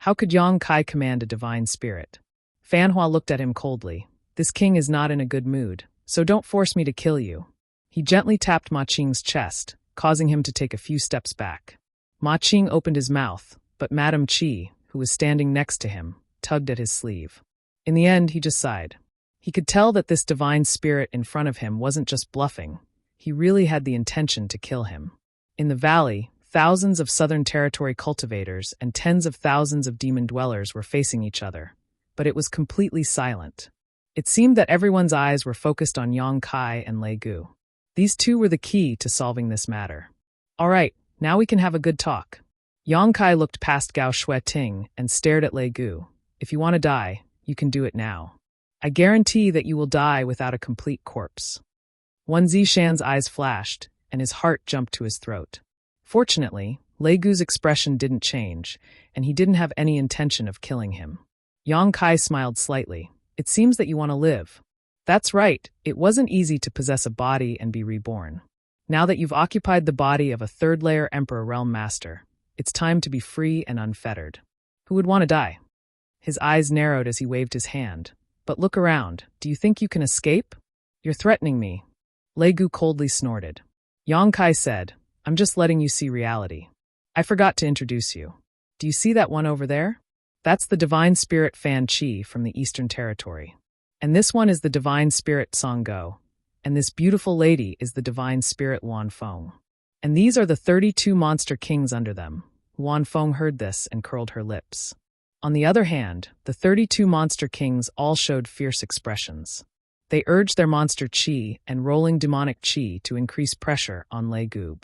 How could Yang Kai command a divine spirit? Fan Hua looked at him coldly. "This king is not in a good mood, so don't force me to kill you." He gently tapped Ma Qing's chest, causing him to take a few steps back. Ma Qing opened his mouth, but Madame Qi, who was standing next to him, tugged at his sleeve. In the end, he just sighed. He could tell that this divine spirit in front of him wasn't just bluffing. He really had the intention to kill him. In the valley, thousands of Southern Territory cultivators and tens of thousands of demon dwellers were facing each other, but it was completely silent. It seemed that everyone's eyes were focused on Yang Kai and Lei Gu. These two were the key to solving this matter. "All right, now we can have a good talk." Yang Kai looked past Gao Shueting and stared at Lei Gu. "If you want to die, you can do it now. I guarantee that you will die without a complete corpse." Wan Zishan's eyes flashed, and his heart jumped to his throat. Fortunately, Lei Gu's expression didn't change, and he didn't have any intention of killing him. Yang Kai smiled slightly. "It seems that you want to live." "That's right, it wasn't easy to possess a body and be reborn. Now that you've occupied the body of a third-layer Emperor Realm Master, it's time to be free and unfettered. Who would want to die?" His eyes narrowed as he waved his hand. "But look around, do you think you can escape? You're threatening me." Lei Gu coldly snorted. Yang Kai said, "I'm just letting you see reality. I forgot to introduce you. Do you see that one over there? That's the divine spirit Fan Qi from the Eastern Territory. And this one is the divine spirit Song Go. And this beautiful lady is the divine spirit Wan Feng. And these are the 32 monster kings under them." Wan Feng heard this and curled her lips. On the other hand, the 32 monster kings all showed fierce expressions. They urged their monster qi and rolling demonic qi to increase pressure on Lei Gu.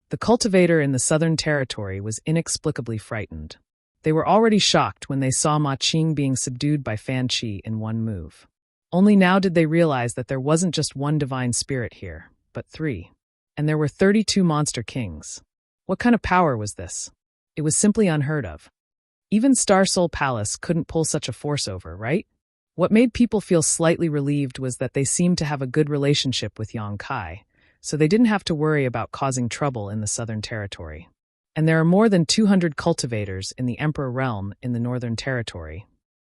The cultivator in the Southern Territory was inexplicably frightened. They were already shocked when they saw Ma Qing being subdued by Fan Qi in one move. Only now did they realize that there wasn't just one divine spirit here, but 3. And there were 32 monster kings. What kind of power was this? It was simply unheard of. Even Star Soul Palace couldn't pull such a force over, right? What made people feel slightly relieved was that they seemed to have a good relationship with Yang Kai, so they didn't have to worry about causing trouble in the Southern Territory. And there are more than 200 cultivators in the Emperor Realm in the Northern Territory.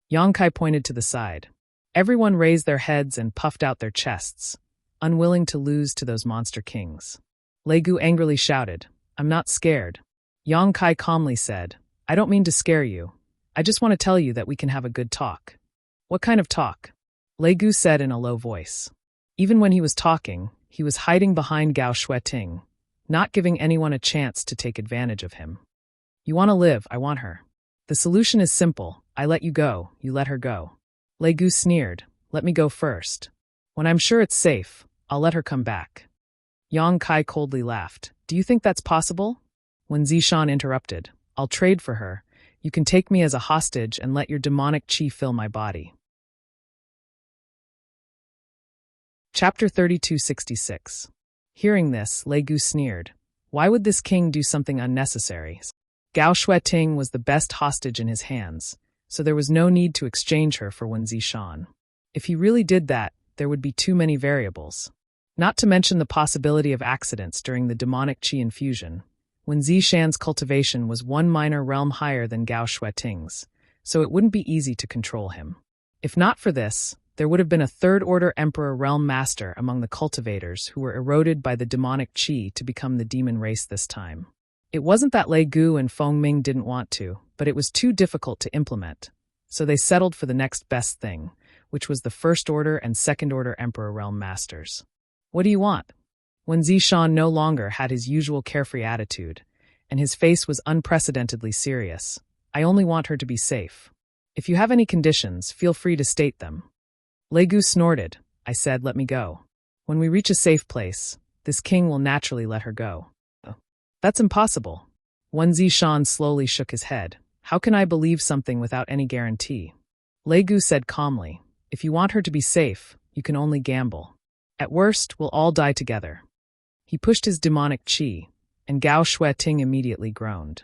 Yang Kai pointed to the side. Everyone raised their heads and puffed out their chests, unwilling to lose to those monster kings. Lei Gu angrily shouted, "I'm not scared." Yang Kai calmly said, "I don't mean to scare you. I just want to tell you that we can have a good talk." "What kind of talk?" Lei Gu said in a low voice. Even when he was talking, he was hiding behind Gao Shueting, not giving anyone a chance to take advantage of him. "You want to live, I want her. The solution is simple. I let you go, you let her go." Lei Gu sneered, "Let me go first. When I'm sure it's safe, I'll let her come back." Yang Kai coldly laughed. Do you think that's possible? When Zishan interrupted, I'll trade for her. You can take me as a hostage and let your demonic qi fill my body. Chapter 3266. Hearing this, Lei Gu sneered. Why would this king do something unnecessary? Gao Shueting was the best hostage in his hands, so there was no need to exchange her for Wen Zishan. If he really did that, there would be too many variables. Not to mention the possibility of accidents during the demonic qi infusion. Wen Zishan's cultivation was one minor realm higher than Gao Shueting's, so it wouldn't be easy to control him. If not for this, there would have been a third-order Emperor Realm Master among the cultivators who were eroded by the demonic qi to become the demon race this time. It wasn't that Lei Gu and Feng Ming didn't want to, but it was too difficult to implement, so they settled for the next best thing, which was the First-Order and Second-Order Emperor Realm Masters. What do you want? When Zishan no longer had his usual carefree attitude, and his face was unprecedentedly serious. I only want her to be safe. If you have any conditions, feel free to state them. Lei Gu snorted. I said, let me go. When we reach a safe place, this king will naturally let her go. That's impossible. Wen Zishan slowly shook his head. How can I believe something without any guarantee? Lei Gu said calmly, if you want her to be safe, you can only gamble. At worst, we'll all die together. He pushed his demonic qi, and Gao Shueting immediately groaned.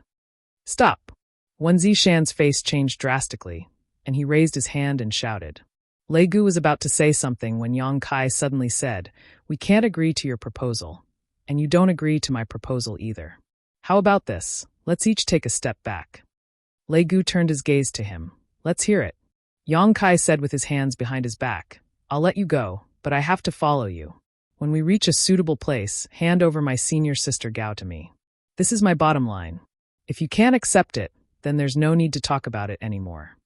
Stop! Wen Zishan's face changed drastically, and he raised his hand and shouted. Lei Gu was about to say something when Yang Kai suddenly said, we can't agree to your proposal, and you don't agree to my proposal either. How about this? Let's each take a step back. Lei Gu turned his gaze to him. Let's hear it. Yang Kai said with his hands behind his back, I'll let you go, but I have to follow you. When we reach a suitable place, hand over my senior sister Gao to me. This is my bottom line. If you can't accept it, then there's no need to talk about it anymore.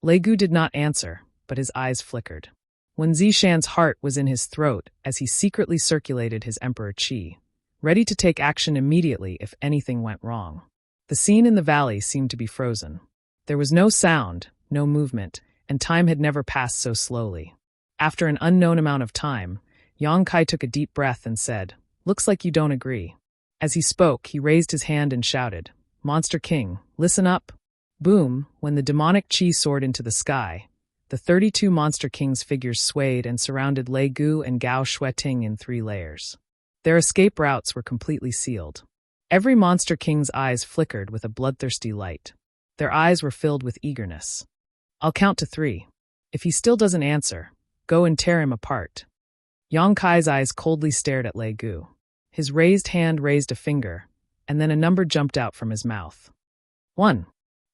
Lei Gu did not answer, but his eyes flickered. Wen Zishan's heart was in his throat as he secretly circulated his emperor qi, ready to take action immediately if anything went wrong. The scene in the valley seemed to be frozen. There was no sound, no movement, and time had never passed so slowly. After an unknown amount of time, Yang Kai took a deep breath and said, looks like you don't agree. As he spoke, he raised his hand and shouted, Monster King, listen up. Boom, when the demonic qi soared into the sky, the 32 Monster Kings' figures swayed and surrounded Lei Gu and Gao Shueting in 3 layers. Their escape routes were completely sealed. Every Monster King's eyes flickered with a bloodthirsty light. Their eyes were filled with eagerness. I'll count to 3. If he still doesn't answer, go and tear him apart. Yang Kai's eyes coldly stared at Lei Gu. His raised hand raised a finger, and then a number jumped out from his mouth. 1.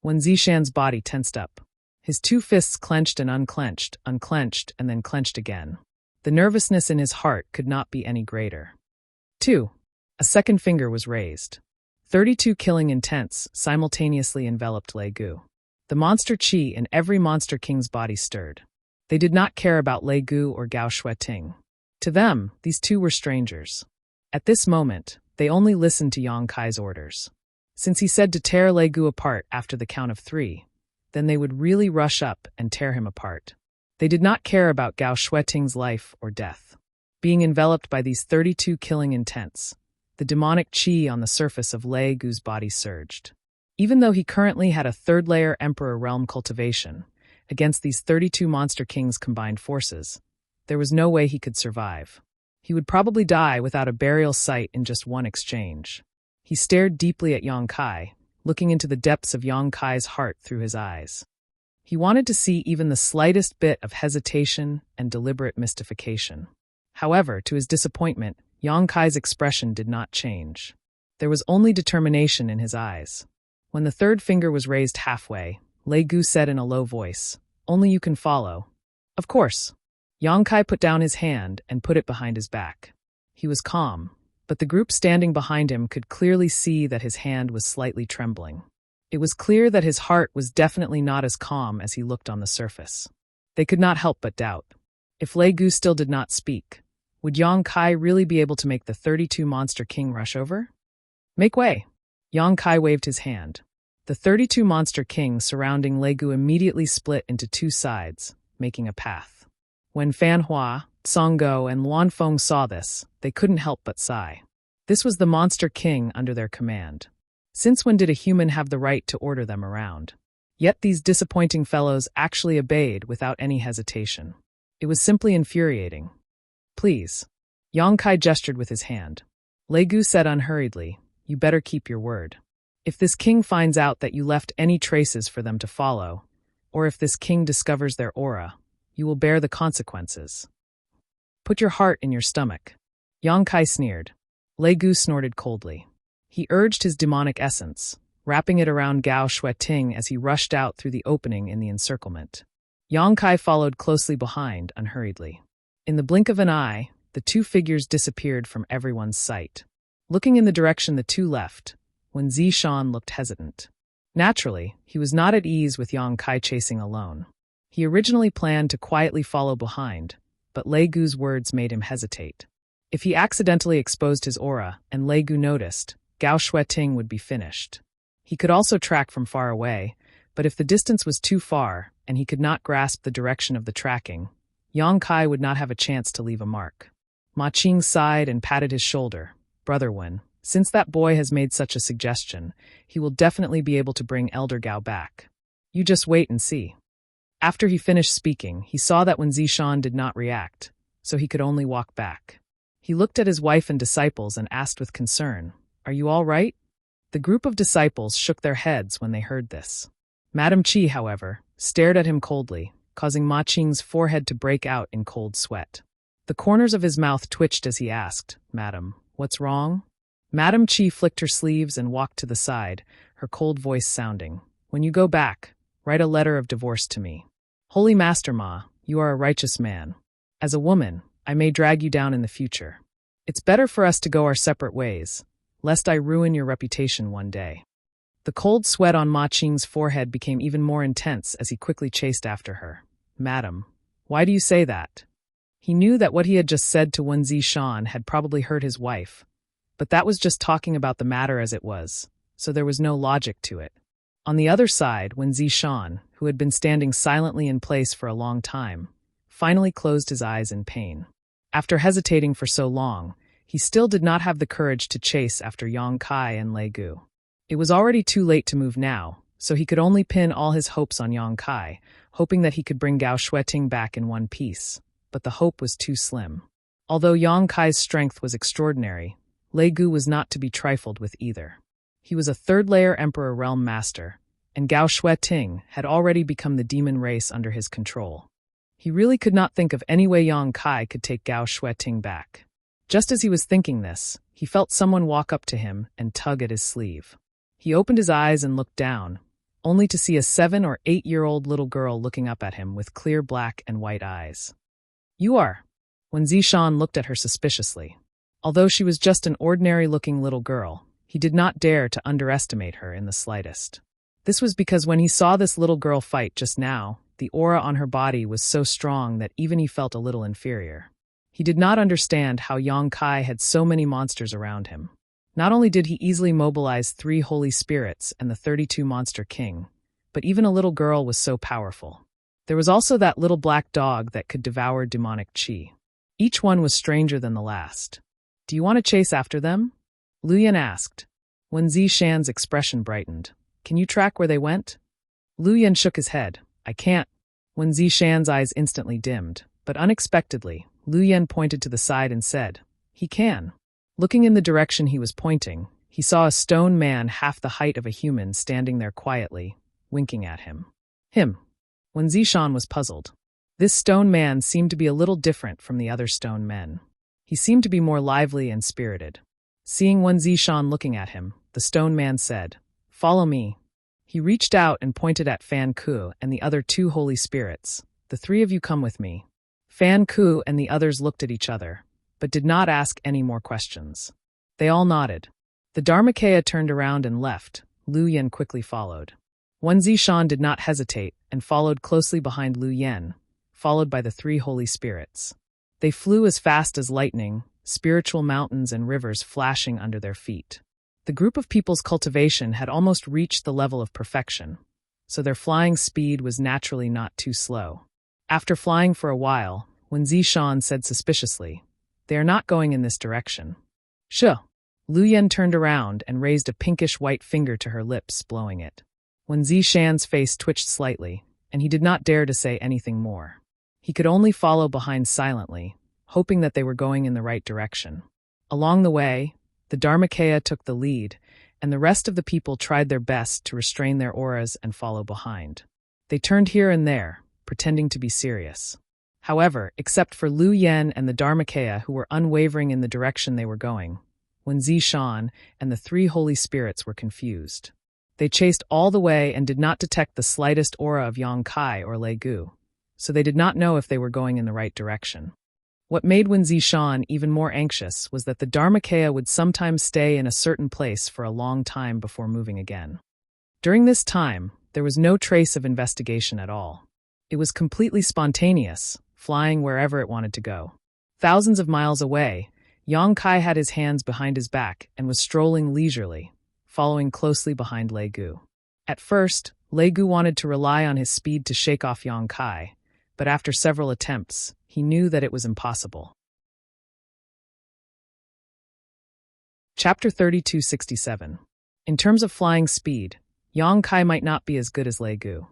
Wen Zishan's body tensed up. His 2 fists clenched and unclenched, and then clenched again. The nervousness in his heart could not be any greater. 2. A second finger was raised. 32 killing intents simultaneously enveloped Lei Gu. The monster qi in every Monster King's body stirred. They did not care about Lei Gu or Gao Shueting. To them, these 2 were strangers. At this moment, they only listened to Yang Kai's orders. Since he said to tear Lei Gu apart after the count of 3, then they would really rush up and tear him apart. They did not care about Gao Shueting's life or death. Being enveloped by these 32 killing intents, the demonic qi on the surface of Lei Gu's body surged. Even though he currently had a 3rd-layer Emperor Realm cultivation, against these 32 Monster Kings' combined forces, there was no way he could survive. He would probably die without a burial site in just one exchange. He stared deeply at Yang Kai, looking into the depths of Yang Kai's heart through his eyes. He wanted to see even the slightest bit of hesitation and deliberate mystification. However, to his disappointment, Yang Kai's expression did not change. There was only determination in his eyes. When the 3rd finger was raised halfway, Lei Gu said in a low voice, only you can follow. Of course. Yang Kai put down his hand and put it behind his back. He was calm, but the group standing behind him could clearly see that his hand was slightly trembling. It was clear that his heart was definitely not as calm as he looked on the surface. They could not help but doubt. If Lei Gu still did not speak, would Yang Kai really be able to make the 32 Monster King rush over? Make way! Yang Kai waved his hand. The 32 Monster Kings surrounding Lei Gu immediately split into 2 sides, making a path. When Fan Hua, Songgo and Luanfeng saw this, they couldn't help but sigh. This was the monster king under their command. Since when did a human have the right to order them around? Yet these disappointing fellows actually obeyed without any hesitation. It was simply infuriating. Please. Yang Kai gestured with his hand. Lei Gu said unhurriedly, you better keep your word. If this king finds out that you left any traces for them to follow, or if this king discovers their aura, you will bear the consequences. Put your heart in your stomach. Yang Kai sneered. Lei Gu snorted coldly. He urged his demonic essence, wrapping it around Gao Shueting as he rushed out through the opening in the encirclement. Yang Kai followed closely behind, unhurriedly. In the blink of an eye, the two figures disappeared from everyone's sight. Looking in the direction the two left, Wen Zishan looked hesitant. Naturally, he was not at ease with Yang Kai chasing alone. He originally planned to quietly follow behind, but Lei Gu's words made him hesitate. If he accidentally exposed his aura and Lei Gu noticed, Gao Shueting would be finished. He could also track from far away, but if the distance was too far and he could not grasp the direction of the tracking, Yang Kai would not have a chance to leave a mark. Ma Qing sighed and patted his shoulder. Brother Wen, since that boy has made such a suggestion, he will definitely be able to bring Elder Gao back. You just wait and see. After he finished speaking, he saw that Wen Zishan did not react, so he could only walk back. He looked at his wife and disciples and asked with concern, Are you all right? The group of disciples shook their heads when they heard this. Madame Qi, however, stared at him coldly, causing Ma Qing's forehead to break out in cold sweat. The corners of his mouth twitched as he asked, Madam, what's wrong? Madame Qi flicked her sleeves and walked to the side, her cold voice sounding, When you go back, write a letter of divorce to me. Holy Master Ma, you are a righteous man. As a woman, I may drag you down in the future. It's better for us to go our separate ways, lest I ruin your reputation one day. The cold sweat on Ma Qing's forehead became even more intense as he quickly chased after her. Madam, why do you say that? He knew that what he had just said to Wen Zishan had probably hurt his wife, but that was just talking about the matter as it was, so there was no logic to it. On the other side, Wen Zishan, who had been standing silently in place for a long time, finally closed his eyes in pain. After hesitating for so long, he still did not have the courage to chase after Yang Kai and Lei Gu. It was already too late to move now, so he could only pin all his hopes on Yang Kai, hoping that he could bring Gao Shueting back in one piece. But the hope was too slim. Although Yang Kai's strength was extraordinary, Lei Gu was not to be trifled with either. He was a third-layer Emperor Realm Master, and Gao Shueting had already become the demon race under his control. He really could not think of any way Yang Kai could take Gao Shueting back. Just as he was thinking this, he felt someone walk up to him and tug at his sleeve. He opened his eyes and looked down, only to see a 7- or 8-year-old little girl looking up at him with clear black and white eyes. You are. When Zishan looked at her suspiciously. Although she was just an ordinary-looking little girl, he did not dare to underestimate her in the slightest. This was because when he saw this little girl fight just now, the aura on her body was so strong that even he felt a little inferior. He did not understand how Yang Kai had so many monsters around him. Not only did he easily mobilize 3 holy spirits and the 32 monster king, but even a little girl was so powerful. There was also that little black dog that could devour demonic qi. Each one was stranger than the last. Do you want to chase after them? Lu Yan asked. Wen Zishan's expression brightened. Can you track where they went? Lu Yan shook his head. I can't. Wen Zishan's eyes instantly dimmed, but unexpectedly, Lu Yan pointed to the side and said, He can. Looking in the direction he was pointing, he saw a stone man half the height of a human standing there quietly, winking at him. Him. Wen Zishan was puzzled. This stone man seemed to be a little different from the other stone men. He seemed to be more lively and spirited. Seeing Wen Zishan looking at him, the stone man said, Follow me. He reached out and pointed at Fan Ku and the other 2 holy spirits. The 3 of you come with me. Fan Ku and the others looked at each other, but did not ask any more questions. They all nodded. The Dharmakaya turned around and left. Lu Yan quickly followed. Wen Zishan did not hesitate and followed closely behind Lu Yan, followed by the 3 holy spirits. They flew as fast as lightning, spiritual mountains and rivers flashing under their feet. The group of people's cultivation had almost reached the level of perfection, so their flying speed was naturally not too slow. After flying for a while, when Zishan said suspiciously, "They are not going in this direction." "Shuh." Lu Yan turned around and raised a pinkish-white finger to her lips, blowing it. When Zishan's face twitched slightly, and he did not dare to say anything more. He could only follow behind silently, hoping that they were going in the right direction. Along the way, the Dharmakaya took the lead, and the rest of the people tried their best to restrain their auras and follow behind. They turned here and there, pretending to be serious. However, except for Lu Yan and the Dharmakaya, who were unwavering in the direction they were going, when Zishan and the three holy spirits were confused. They chased all the way and did not detect the slightest aura of Yang Kai or Lei Gu, so they did not know if they were going in the right direction. What made Wen Zishan even more anxious was that the Dharmakaya would sometimes stay in a certain place for a long time before moving again. During this time, there was no trace of investigation at all. It was completely spontaneous, flying wherever it wanted to go. Thousands of miles away, Yang Kai had his hands behind his back and was strolling leisurely, following closely behind Lei Gu. At first, Lei Gu wanted to rely on his speed to shake off Yang Kai, but after several attempts, he knew that it was impossible. Chapter 3267. In terms of flying speed, Yang Kai might not be as good as Lei Gu.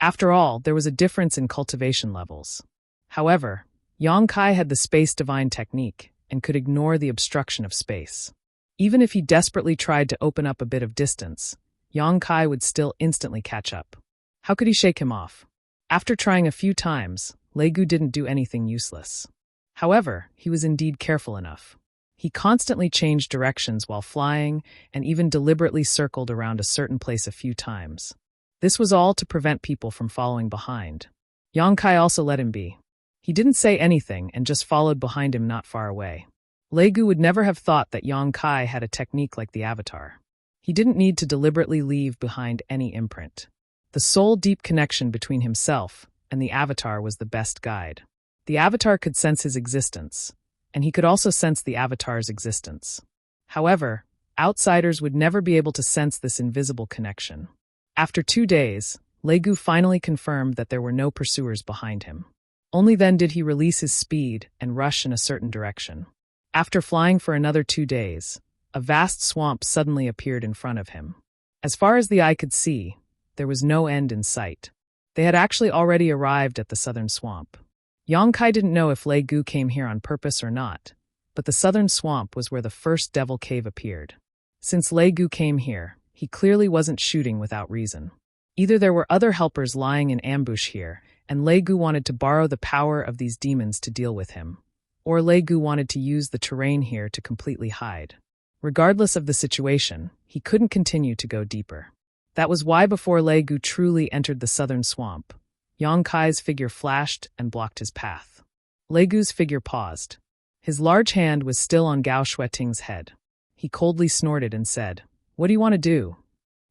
After all, there was a difference in cultivation levels. However, Yang Kai had the space divine technique and could ignore the obstruction of space. Even if he desperately tried to open up a bit of distance, Yang Kai would still instantly catch up. How could he shake him off? After trying a few times, Lei Gu didn't do anything useless. However, he was indeed careful enough. He constantly changed directions while flying and even deliberately circled around a certain place a few times. This was all to prevent people from following behind. Yang Kai also let him be. He didn't say anything and just followed behind him not far away. Lei Gu would never have thought that Yang Kai had a technique like the Avatar. He didn't need to deliberately leave behind any imprint. The sole deep connection between himself and the Avatar was the best guide. The Avatar could sense his existence, and he could also sense the Avatar's existence. However, outsiders would never be able to sense this invisible connection. After 2 days, Lei Gu finally confirmed that there were no pursuers behind him. Only then did he release his speed and rush in a certain direction. After flying for another 2 days, a vast swamp suddenly appeared in front of him. As far as the eye could see, there was no end in sight. They had actually already arrived at the southern swamp. Yang Kai didn't know if Lei Gu came here on purpose or not, but the southern swamp was where the first devil cave appeared. Since Lei Gu came here, he clearly wasn't shooting without reason. Either there were other helpers lying in ambush here, and Lei Gu wanted to borrow the power of these demons to deal with him, or Lei Gu wanted to use the terrain here to completely hide. Regardless of the situation, he couldn't continue to go deeper. That was why before Lei Gu truly entered the southern swamp, Yang Kai's figure flashed and blocked his path. Lei Gu's figure paused. His large hand was still on Gao Shueting's head. He coldly snorted and said, "What do you want to do?"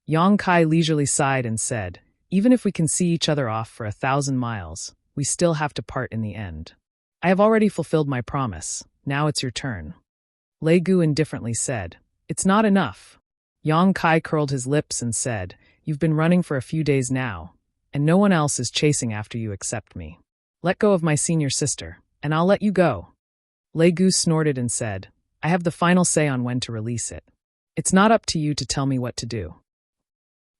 Yang Kai leisurely sighed and said, "Even if we can see each other off for 1,000 miles, we still have to part in the end. I have already fulfilled my promise. Now it's your turn." Lei Gu indifferently said, "It's not enough." Yang Kai curled his lips and said, "You've been running for a few days now, and no one else is chasing after you except me. Let go of my senior sister, and I'll let you go." Lei Gu snorted and said, "I have the final say on when to release it. It's not up to you to tell me what to do."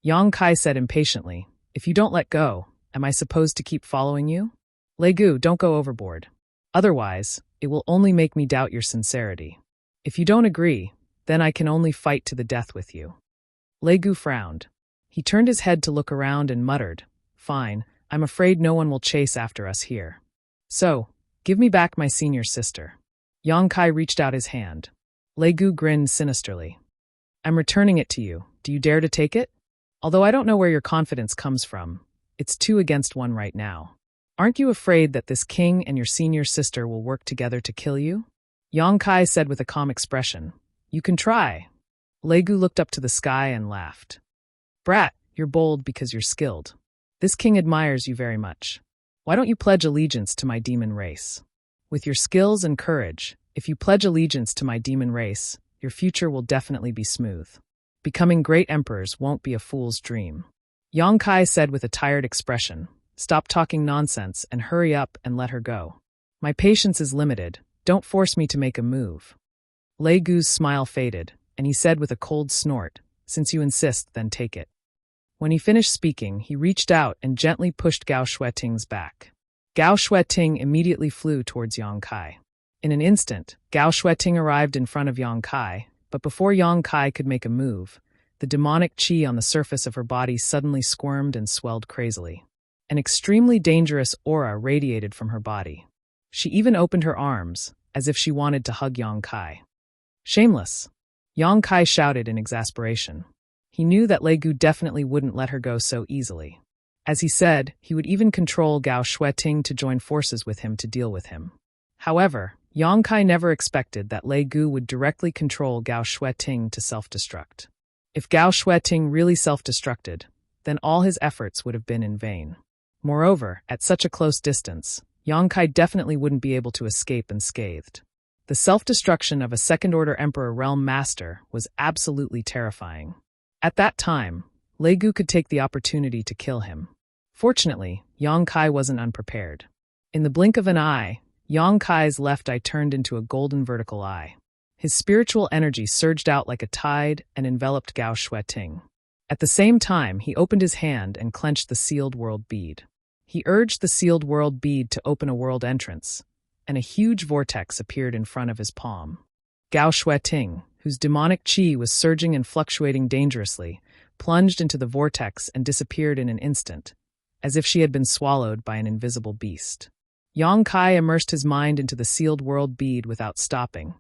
Yang Kai said impatiently, "If you don't let go, am I supposed to keep following you? Lei Gu, don't go overboard. Otherwise, it will only make me doubt your sincerity. If you don't agree, then I can only fight to the death with you." Lei Gu frowned. He turned his head to look around and muttered, "Fine, I'm afraid no one will chase after us here. So, give me back my senior sister." Yang Kai reached out his hand. Lei Gu grinned sinisterly. "I'm returning it to you. Do you dare to take it? Although I don't know where your confidence comes from, it's 2 against 1 right now. Aren't you afraid that this king and your senior sister will work together to kill you?" Yang Kai said with a calm expression, "You can try." Lei Gu looked up to the sky and laughed. "Brat, you're bold because you're skilled. This king admires you very much. Why don't you pledge allegiance to my demon race? With your skills and courage, if you pledge allegiance to my demon race, your future will definitely be smooth. Becoming great emperors won't be a fool's dream." Yang Kai said with a tired expression, "Stop talking nonsense and hurry up and let her go." My patience is limited. Don't force me to make a move. Lei Gu's smile faded, and he said with a cold snort, "Since you insist, then take it." When he finished speaking, he reached out and gently pushed Gao Shueting's back. Gao Shueting immediately flew towards Yang Kai. In an instant, Gao Shueting arrived in front of Yang Kai, but before Yang Kai could make a move, the demonic qi on the surface of her body suddenly squirmed and swelled crazily. An extremely dangerous aura radiated from her body. She even opened her arms, as if she wanted to hug Yang Kai. "Shameless!" Yang Kai shouted in exasperation. He knew that Lei Gu definitely wouldn't let her go so easily. As he said, he would even control Gao Shueting to join forces with him to deal with him. However, Yang Kai never expected that Lei Gu would directly control Gao Shueting to self-destruct. If Gao Shueting really self-destructed, then all his efforts would have been in vain. Moreover, at such a close distance, Yang Kai definitely wouldn't be able to escape unscathed. The self-destruction of a second-order Emperor Realm Master was absolutely terrifying. At that time, Lei Gu could take the opportunity to kill him. Fortunately, Yang Kai wasn't unprepared. In the blink of an eye, Yang Kai's left eye turned into a golden vertical eye. His spiritual energy surged out like a tide and enveloped Gao Shueting. At the same time, he opened his hand and clenched the sealed world bead. He urged the sealed world bead to open a world entrance, and a huge vortex appeared in front of his palm. Gao Shueting, whose demonic qi was surging and fluctuating dangerously, plunged into the vortex and disappeared in an instant, as if she had been swallowed by an invisible beast. Yang Kai immersed his mind into the sealed world bead without stopping,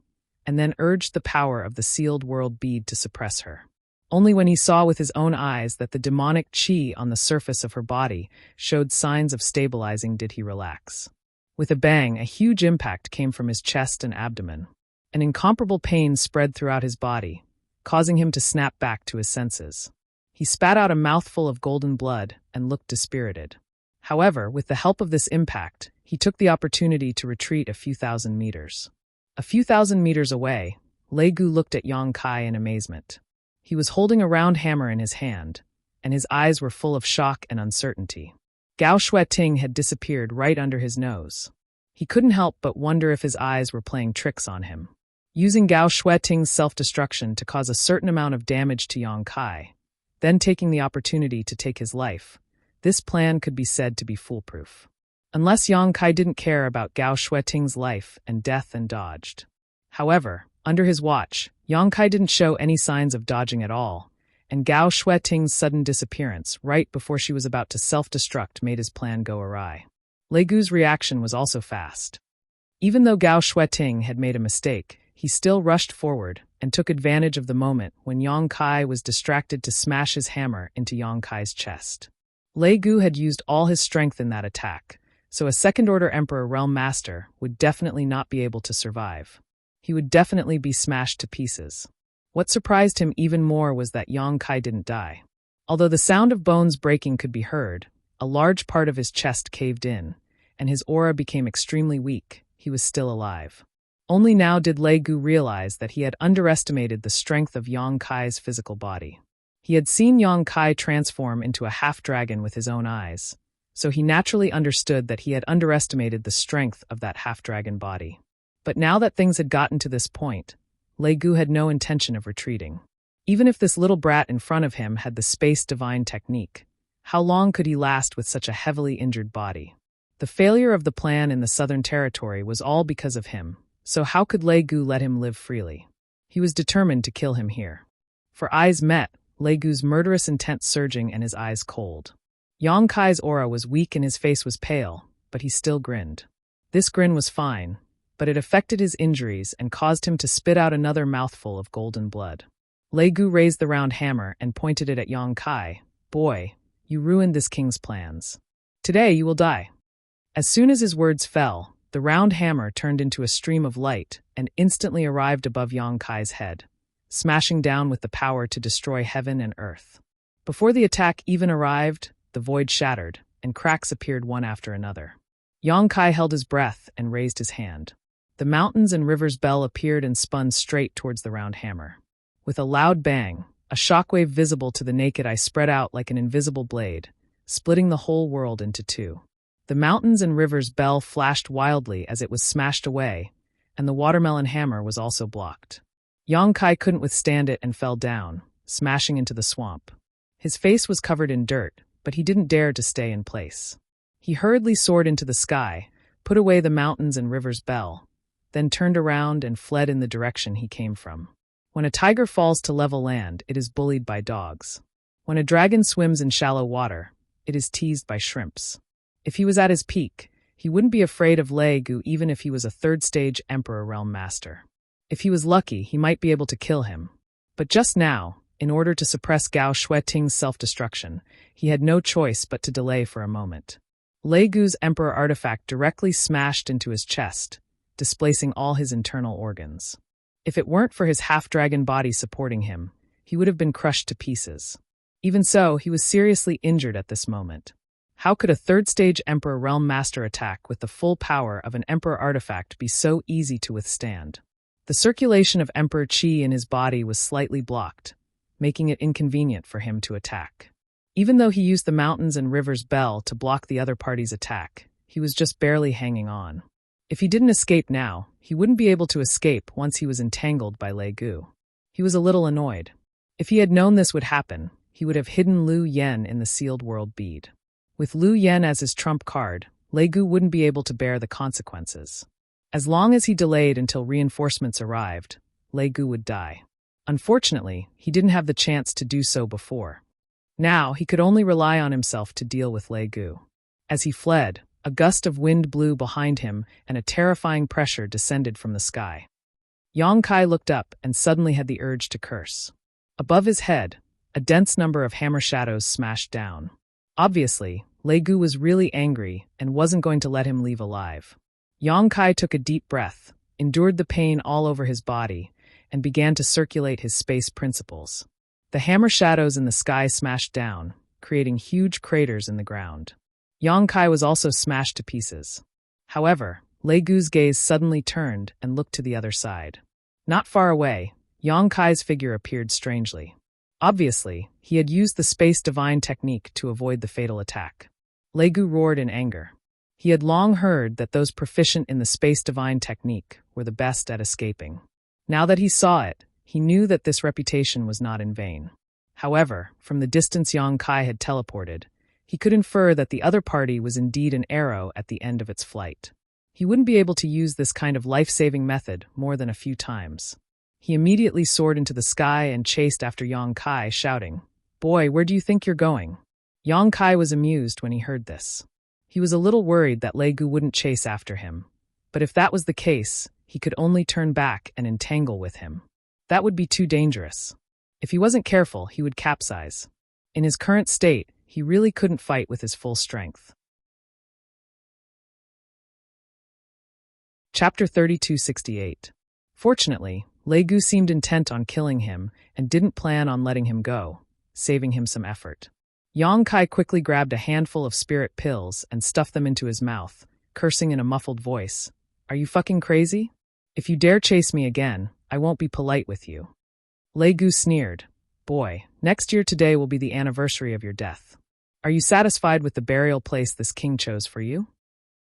and then urged the power of the sealed world bead to suppress her. Only when he saw with his own eyes that the demonic qi on the surface of her body showed signs of stabilizing did he relax. With a bang, a huge impact came from his chest and abdomen. An incomparable pain spread throughout his body, causing him to snap back to his senses. He spat out a mouthful of golden blood and looked dispirited. However, with the help of this impact, he took the opportunity to retreat a few thousand meters. A few thousand meters away, Lei Gu looked at Yang Kai in amazement. He was holding a round hammer in his hand, and his eyes were full of shock and uncertainty. Gao Shueting had disappeared right under his nose. He couldn't help but wonder if his eyes were playing tricks on him. Using Gao Shueting's self-destruction to cause a certain amount of damage to Yang Kai, then taking the opportunity to take his life, this plan could be said to be foolproof. Unless Yang Kai didn't care about Gao Shueting's life and death and dodged. However, under his watch, Yang Kai didn't show any signs of dodging at all, and Gao Shueting's sudden disappearance right before she was about to self-destruct made his plan go awry. Lei Gu's reaction was also fast. Even though Gao Shueting had made a mistake, he still rushed forward and took advantage of the moment when Yang Kai was distracted to smash his hammer into Yang Kai's chest. Lei Gu had used all his strength in that attack, so a second-order Emperor Realm Master would definitely not be able to survive. He would definitely be smashed to pieces. What surprised him even more was that Yang Kai didn't die. Although the sound of bones breaking could be heard, a large part of his chest caved in, and his aura became extremely weak. He was still alive. Only now did Lei Gu realize that he had underestimated the strength of Yang Kai's physical body. He had seen Yang Kai transform into a half-dragon with his own eyes, so he naturally understood that he had underestimated the strength of that half-dragon body. But now that things had gotten to this point, Lei Gu had no intention of retreating. Even if this little brat in front of him had the space divine technique, how long could he last with such a heavily injured body? The failure of the plan in the Southern Territory was all because of him, so how could Lei Gu let him live freely? He was determined to kill him here. For eyes met, Lei Gu's murderous intent surging and his eyes cold. Yang Kai's aura was weak and his face was pale, but he still grinned. This grin was fine, but it affected his injuries and caused him to spit out another mouthful of golden blood. Lei Gu raised the round hammer and pointed it at Yang Kai. "Boy, you ruined this king's plans. Today you will die." As soon as his words fell, the round hammer turned into a stream of light and instantly arrived above Yang Kai's head, smashing down with the power to destroy heaven and earth. Before the attack even arrived, the void shattered, and cracks appeared one after another. Yang Kai held his breath and raised his hand. The mountains and rivers bell appeared and spun straight towards the round hammer. With a loud bang, a shockwave visible to the naked eye spread out like an invisible blade, splitting the whole world into two. The mountains and rivers bell flashed wildly as it was smashed away, and the watermelon hammer was also blocked. Yong-kai couldn't withstand it and fell down, smashing into the swamp. His face was covered in dirt, but he didn't dare to stay in place. He hurriedly soared into the sky, put away the mountains and rivers bell, then turned around and fled in the direction he came from. When a tiger falls to level land, it is bullied by dogs. When a dragon swims in shallow water, it is teased by shrimps. If he was at his peak, he wouldn't be afraid of Lei Gu even if he was a third-stage Emperor Realm Master. If he was lucky, he might be able to kill him. But just now, in order to suppress Gao Shuiting's self-destruction, he had no choice but to delay for a moment. Lei Gu's Emperor artifact directly smashed into his chest, displacing all his internal organs. If it weren't for his half-dragon body supporting him, he would have been crushed to pieces. Even so, he was seriously injured at this moment. How could a third-stage Emperor Realm Master attack with the full power of an Emperor artifact be so easy to withstand? The circulation of Emperor Qi in his body was slightly blocked, making it inconvenient for him to attack. Even though he used the mountains and rivers bell to block the other party's attack, he was just barely hanging on. If he didn't escape now, he wouldn't be able to escape once he was entangled by Lei Gu. He was a little annoyed. If he had known this would happen, he would have hidden Liu Yan in the sealed world bead. With Liu Yan as his trump card, Lei Gu wouldn't be able to bear the consequences. As long as he delayed until reinforcements arrived, Lei Gu would die. Unfortunately, he didn't have the chance to do so before. Now, he could only rely on himself to deal with Lei Gu. As he fled, a gust of wind blew behind him and a terrifying pressure descended from the sky. Yong-kai looked up and suddenly had the urge to curse. Above his head, a dense number of hammer shadows smashed down. Obviously, Lei Gu was really angry and wasn't going to let him leave alive. Yong-kai took a deep breath, endured the pain all over his body, and began to circulate his space principles. The hammer shadows in the sky smashed down, creating huge craters in the ground. Yong-kai was also smashed to pieces. However, Lei Gu's gaze suddenly turned and looked to the other side. Not far away, Yong-kai's figure appeared strangely. Obviously, he had used the Space Divine technique to avoid the fatal attack. Lei Gu roared in anger. He had long heard that those proficient in the Space Divine technique were the best at escaping. Now that he saw it, he knew that this reputation was not in vain. However, from the distance Yong-kai had teleported, he could infer that the other party was indeed an arrow at the end of its flight. He wouldn't be able to use this kind of life-saving method more than a few times. He immediately soared into the sky and chased after Yong-kai, shouting, "Boy, where do you think you're going?" Yong-kai was amused when he heard this. He was a little worried that Lei Gu wouldn't chase after him, but if that was the case, he could only turn back and entangle with him. That would be too dangerous. If he wasn't careful, he would capsize. In his current state, he really couldn't fight with his full strength. Chapter 3268. Fortunately, Lei Gu seemed intent on killing him and didn't plan on letting him go, saving him some effort. Yong-kai quickly grabbed a handful of spirit pills and stuffed them into his mouth, cursing in a muffled voice, "Are you fucking crazy? If you dare chase me again, I won't be polite with you." Lei Gu sneered, "Boy, next year today will be the anniversary of your death. Are you satisfied with the burial place this king chose for you?"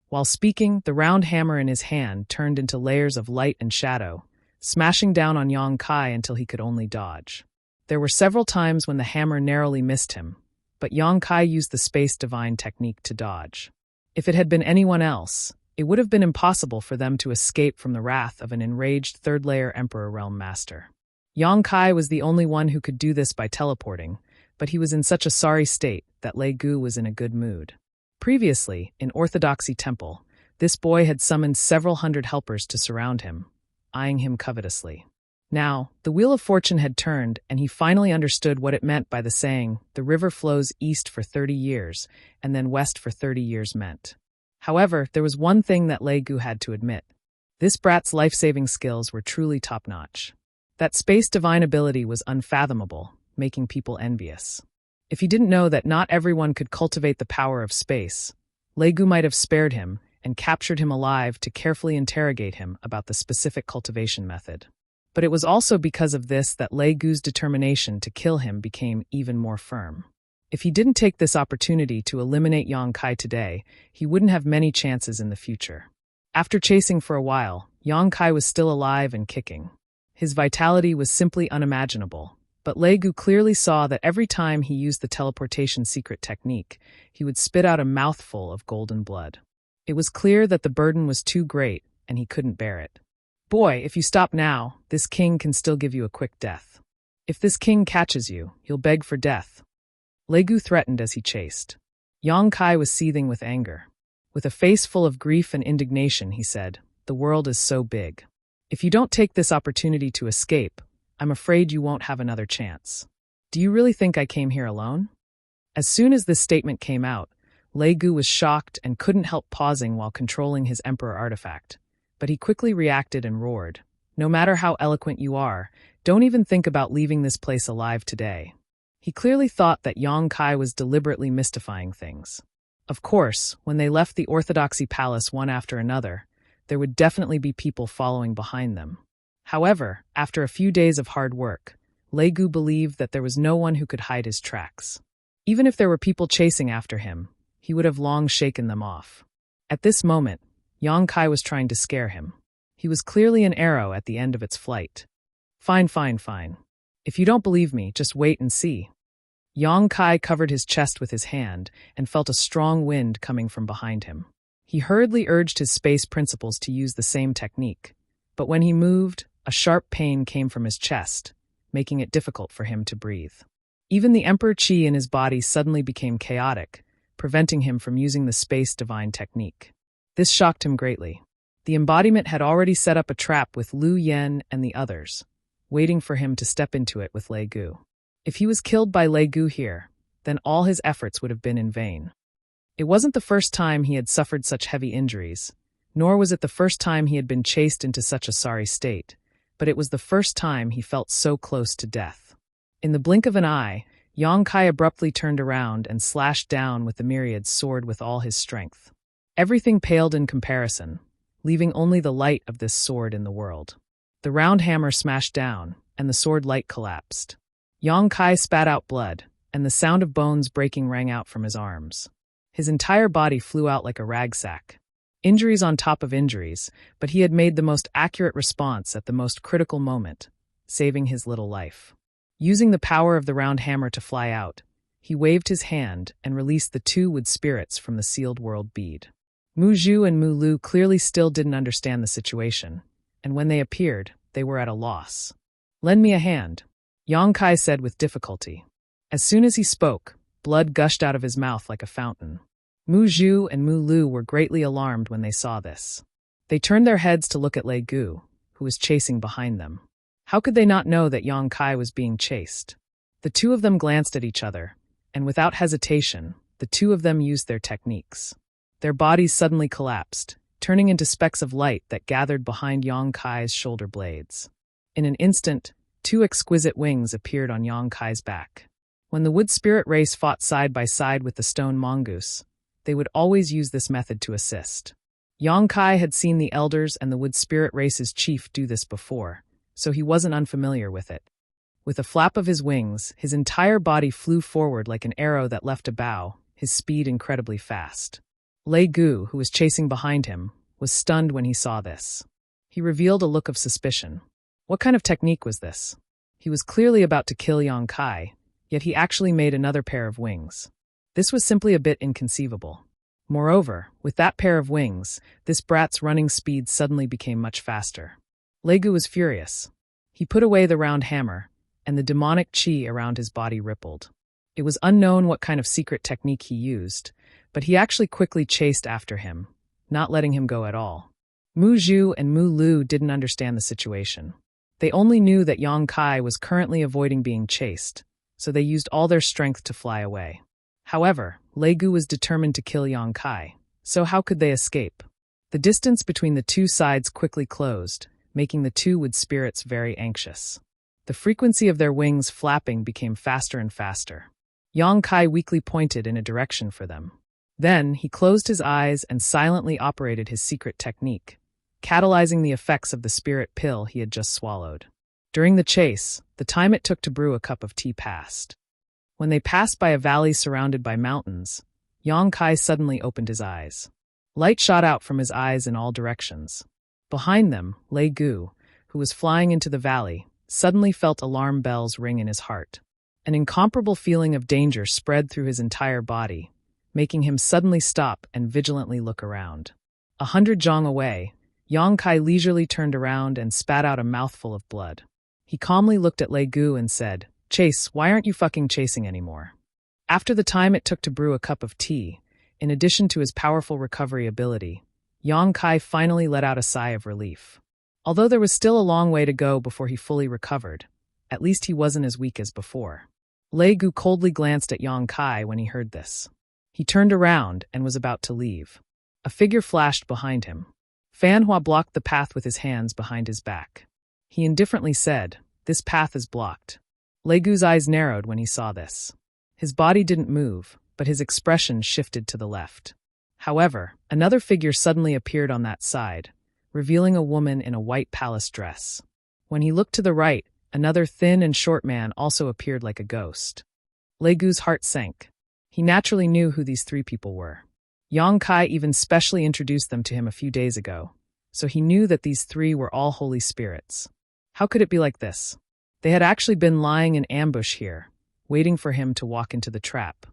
While speaking, the round hammer in his hand turned into layers of light and shadow, smashing down on Yong-kai until he could only dodge. There were several times when the hammer narrowly missed him, but Yong-kai used the Space Divine technique to dodge. If it had been anyone else, it would have been impossible for them to escape from the wrath of an enraged third-layer Emperor Realm Master. Yong-kai was the only one who could do this by teleporting, but he was in such a sorry state that Lei Gu was in a good mood. Previously, in Orthodoxy Temple, this boy had summoned several hundred helpers to surround him, eyeing him covetously. Now, the wheel of fortune had turned, and he finally understood what it meant by the saying, "The river flows east for 30 years, and then west for 30 years" meant. However, there was one thing that Lei Gu had to admit. This brat's life-saving skills were truly top-notch. That Space Divine ability was unfathomable, making people envious. If he didn't know that not everyone could cultivate the power of space, Lei Gu might have spared him and captured him alive to carefully interrogate him about the specific cultivation method. But it was also because of this that Lei Gu's determination to kill him became even more firm. If he didn't take this opportunity to eliminate Yang Kai today, he wouldn't have many chances in the future. After chasing for a while, Yang Kai was still alive and kicking. His vitality was simply unimaginable, but Lei Gu clearly saw that every time he used the teleportation secret technique, he would spit out a mouthful of golden blood. It was clear that the burden was too great, and he couldn't bear it. Boy, if you stop now, this king can still give you a quick death. If this king catches you, you'll beg for death. Lei Gu threatened as he chased. Yang Kai was seething with anger. With a face full of grief and indignation, he said, "The world is so big. If you don't take this opportunity to escape, I'm afraid you won't have another chance. Do you really think I came here alone?" As soon as this statement came out, Lei Gu was shocked and couldn't help pausing while controlling his emperor artifact. But he quickly reacted and roared, "No matter how eloquent you are, don't even think about leaving this place alive today." He clearly thought that Yang Kai was deliberately mystifying things. Of course, when they left the Orthodoxy Palace one after another, there would definitely be people following behind them. However, after a few days of hard work, Lei Gu believed that there was no one who could hide his tracks. Even if there were people chasing after him, he would have long shaken them off. At this moment, Yang Kai was trying to scare him. He was clearly an arrow at the end of its flight. Fine. If you don't believe me, just wait and see." Yang Kai covered his chest with his hand and felt a strong wind coming from behind him. He hurriedly urged his space principles to use the same technique, but when he moved, a sharp pain came from his chest, making it difficult for him to breathe. Even the Emperor Qi in his body suddenly became chaotic, preventing him from using the space divine technique. This shocked him greatly. The embodiment had already set up a trap with Lu Yen and the others, waiting for him to step into it with Lei Gu. If he was killed by Lei Gu here, then all his efforts would have been in vain. It wasn't the first time he had suffered such heavy injuries, nor was it the first time he had been chased into such a sorry state, but it was the first time he felt so close to death. In the blink of an eye, Yang Kai abruptly turned around and slashed down with the myriad's sword with all his strength. Everything paled in comparison, leaving only the light of this sword in the world. The round hammer smashed down, and the sword light collapsed. Yang Kai spat out blood, and the sound of bones breaking rang out from his arms. His entire body flew out like a rag sack. Injuries on top of injuries, but he had made the most accurate response at the most critical moment, saving his little life. Using the power of the round hammer to fly out, he waved his hand and released the two wood spirits from the sealed world bead. Mu Zhu and Mu Lu clearly still didn't understand the situation, and when they appeared, they were at a loss. "Lend me a hand," Yang Kai said with difficulty. As soon as he spoke, blood gushed out of his mouth like a fountain. Mu Zhu and Mu Lu were greatly alarmed when they saw this. They turned their heads to look at Lei Gu, who was chasing behind them. How could they not know that Yang Kai was being chased? The two of them glanced at each other, and without hesitation, the two of them used their techniques. Their bodies suddenly collapsed, turning into specks of light that gathered behind Yang Kai's shoulder blades. In an instant, two exquisite wings appeared on Yang Kai's back. When the wood spirit race fought side by side with the stone mongoose, they would always use this method to assist. Yang Kai had seen the elders and the wood spirit race's chief do this before, so he wasn't unfamiliar with it. With a flap of his wings, his entire body flew forward like an arrow that left a bow, his speed incredibly fast. Lei Gu, who was chasing behind him, was stunned when he saw this. He revealed a look of suspicion. What kind of technique was this? He was clearly about to kill Yang Kai, yet he actually made another pair of wings. This was simply a bit inconceivable. Moreover, with that pair of wings, this brat's running speed suddenly became much faster. Lei Gu was furious. He put away the round hammer, and the demonic qi around his body rippled. It was unknown what kind of secret technique he used, but he actually quickly chased after him, not letting him go at all. Mu Zhu and Mu Lu didn't understand the situation. They only knew that Yang Kai was currently avoiding being chased, so they used all their strength to fly away. However, Lei Gu was determined to kill Yang Kai, so how could they escape? The distance between the two sides quickly closed, making the two wood spirits very anxious. The frequency of their wings flapping became faster and faster. Yang Kai weakly pointed in a direction for them. Then, he closed his eyes and silently operated his secret technique, catalyzing the effects of the spirit pill he had just swallowed. During the chase, the time it took to brew a cup of tea passed. When they passed by a valley surrounded by mountains, Yang Kai suddenly opened his eyes. Light shot out from his eyes in all directions. Behind them, Lei Gu, who was flying into the valley, suddenly felt alarm bells ring in his heart. An incomparable feeling of danger spread through his entire body, making him suddenly stop and vigilantly look around. 100 zhang away, Yang Kai leisurely turned around and spat out a mouthful of blood. He calmly looked at Lei Gu and said, "Chase, why aren't you fucking chasing anymore?" After the time it took to brew a cup of tea, in addition to his powerful recovery ability, Yang Kai finally let out a sigh of relief. Although there was still a long way to go before he fully recovered, at least he wasn't as weak as before. Lei Gu coldly glanced at Yang Kai when he heard this. He turned around and was about to leave. A figure flashed behind him. Fan Hua blocked the path with his hands behind his back. He indifferently said, "This path is blocked." Lei Gu's eyes narrowed when he saw this. His body didn't move, but his expression shifted to the left. However, another figure suddenly appeared on that side, revealing a woman in a white palace dress. When he looked to the right, another thin and short man also appeared like a ghost. Lei Gu's heart sank. He naturally knew who these three people were. Yang Kai even specially introduced them to him a few days ago, so he knew that these three were all holy spirits. How could it be like this? They had actually been lying in ambush here, waiting for him to walk into the trap.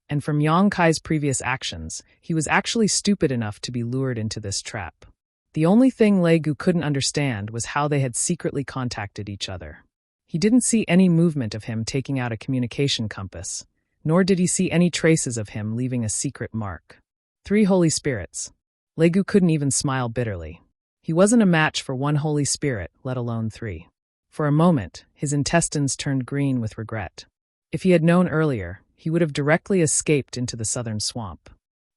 And from Yang Kai's previous actions, he was actually stupid enough to be lured into this trap. The only thing Lei Gu couldn't understand was how they had secretly contacted each other. He didn't see any movement of him taking out a communication compass, nor did he see any traces of him leaving a secret mark. 3 holy spirits. Lei Gu couldn't even smile bitterly. He wasn't a match for 1 holy spirit, let alone 3. For a moment, his intestines turned green with regret. If he had known earlier, he would have directly escaped into the southern swamp.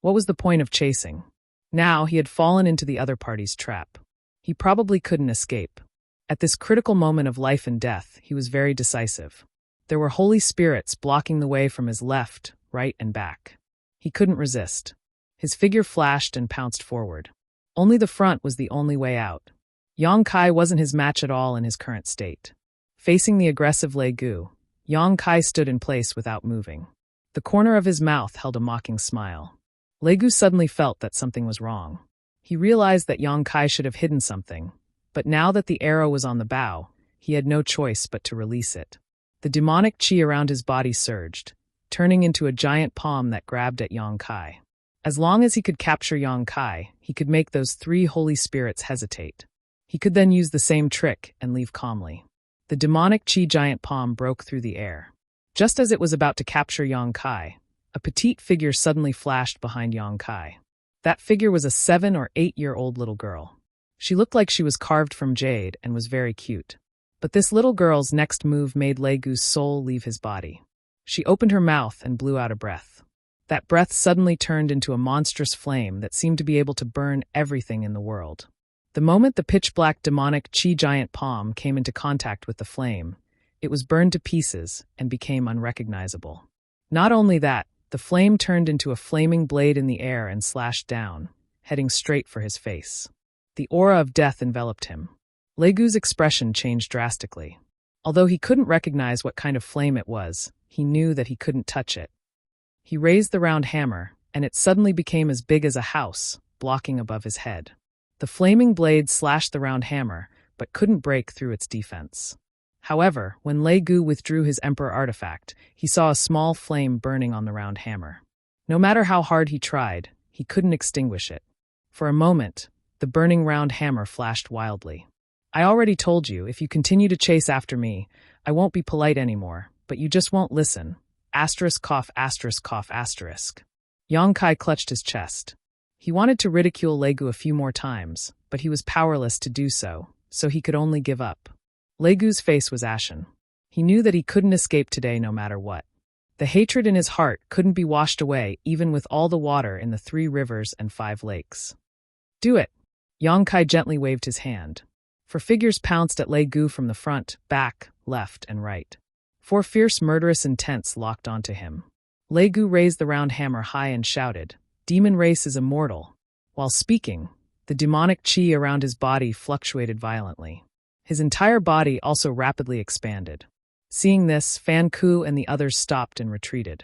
What was the point of chasing? Now he had fallen into the other party's trap. He probably couldn't escape. At this critical moment of life and death, he was very decisive. There were holy spirits blocking the way from his left, right, and back. He couldn't resist. His figure flashed and pounced forward. Only the front was the only way out. Yang Kai wasn't his match at all in his current state. Facing the aggressive Lei Gu, Yang Kai stood in place without moving. The corner of his mouth held a mocking smile. Lei Gu suddenly felt that something was wrong. He realized that Yang Kai should have hidden something, but now that the arrow was on the bow, he had no choice but to release it. The demonic qi around his body surged, turning into a giant palm that grabbed at Yang Kai. As long as he could capture Yang Kai, he could make those 3 holy spirits hesitate. He could then use the same trick and leave calmly. The demonic qi giant palm broke through the air. Just as it was about to capture Yang Kai, a petite figure suddenly flashed behind Yang Kai. That figure was a 7 or 8-year-old little girl. She looked like she was carved from jade and was very cute. But this little girl's next move made Lei Gu's soul leave his body. She opened her mouth and blew out a breath. That breath suddenly turned into a monstrous flame that seemed to be able to burn everything in the world. The moment the pitch-black demonic qi giant palm came into contact with the flame, it was burned to pieces and became unrecognizable. Not only that, the flame turned into a flaming blade in the air and slashed down, heading straight for his face. The aura of death enveloped him. Lei Gu's expression changed drastically. Although he couldn't recognize what kind of flame it was, he knew that he couldn't touch it. He raised the round hammer, and it suddenly became as big as a house, blocking above his head. The flaming blade slashed the round hammer, but couldn't break through its defense. However, when Lei Gu withdrew his Emperor artifact, he saw a small flame burning on the round hammer. No matter how hard he tried, he couldn't extinguish it. For a moment, the burning round hammer flashed wildly. "I already told you, if you continue to chase after me, I won't be polite anymore, but you just won't listen. Asterisk cough, asterisk cough, asterisk." Yang Kai clutched his chest. He wanted to ridicule Lei Gu a few more times, but he was powerless to do so he could only give up. Lei Gu's face was ashen. He knew that he couldn't escape today no matter what. The hatred in his heart couldn't be washed away even with all the water in the 3 rivers and 5 lakes. "Do it!" Yang Kai gently waved his hand. 4 figures pounced at Lei Gu from the front, back, left, and right. 4 fierce murderous intents locked onto him. Lei Gu raised the round hammer high and shouted, "Demon race is immortal." While speaking, the demonic qi around his body fluctuated violently. His entire body also rapidly expanded. Seeing this, Fan Ku and the others stopped and retreated.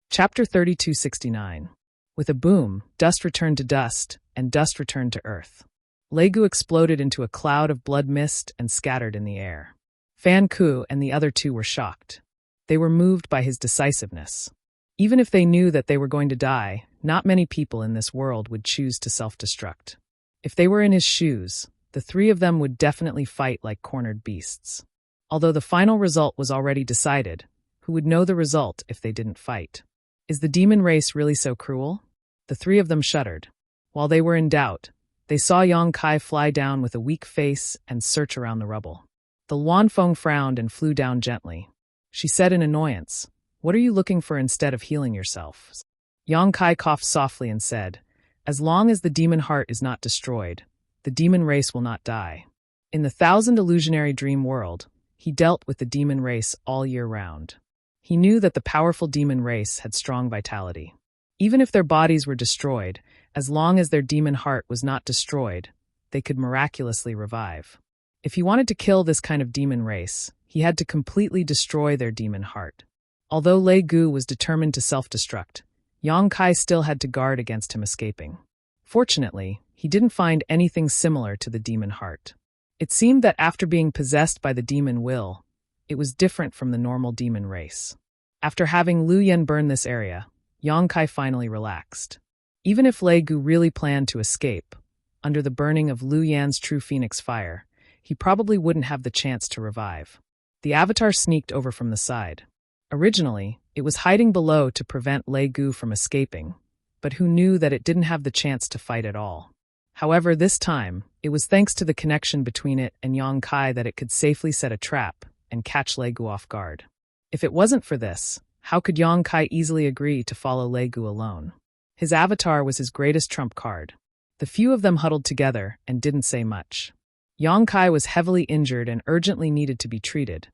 Chapter 3269. With a boom, dust returned to dust, and dust returned to earth. Legu exploded into a cloud of blood mist and scattered in the air. Fan Ku and the other two were shocked. They were moved by his decisiveness. Even if they knew that they were going to die, not many people in this world would choose to self-destruct. If they were in his shoes, the three of them would definitely fight like cornered beasts. Although the final result was already decided, who would know the result if they didn't fight? Is the demon race really so cruel? The three of them shuddered. While they were in doubt, they saw Yang Kai fly down with a weak face and search around the rubble. The Luanfeng frowned and flew down gently. She said in annoyance, "What are you looking for instead of healing yourself?" Yang Kai coughed softly and said, "As long as the demon heart is not destroyed, the demon race will not die." In the 1,000 illusionary dream world, he dealt with the demon race all year round. He knew that the powerful demon race had strong vitality. Even if their bodies were destroyed, as long as their demon heart was not destroyed, they could miraculously revive. If he wanted to kill this kind of demon race, he had to completely destroy their demon heart. Although Lei Gu was determined to self-destruct, Yang Kai still had to guard against him escaping. Fortunately, he didn't find anything similar to the demon heart. It seemed that after being possessed by the demon will, it was different from the normal demon race. After having Lu Yen burn this area, Yang Kai finally relaxed. Even if Lei Gu really planned to escape, under the burning of Lu Yan's true phoenix fire, he probably wouldn't have the chance to revive. The avatar sneaked over from the side. Originally, it was hiding below to prevent Lei Gu from escaping, but who knew that it didn't have the chance to fight at all. However, this time, it was thanks to the connection between it and Yang Kai that it could safely set a trap and catch Lei Gu off guard. If it wasn't for this, how could Yang Kai easily agree to follow Lei Gu alone? His avatar was his greatest trump card. The few of them huddled together and didn't say much. Yang Kai was heavily injured and urgently needed to be treated,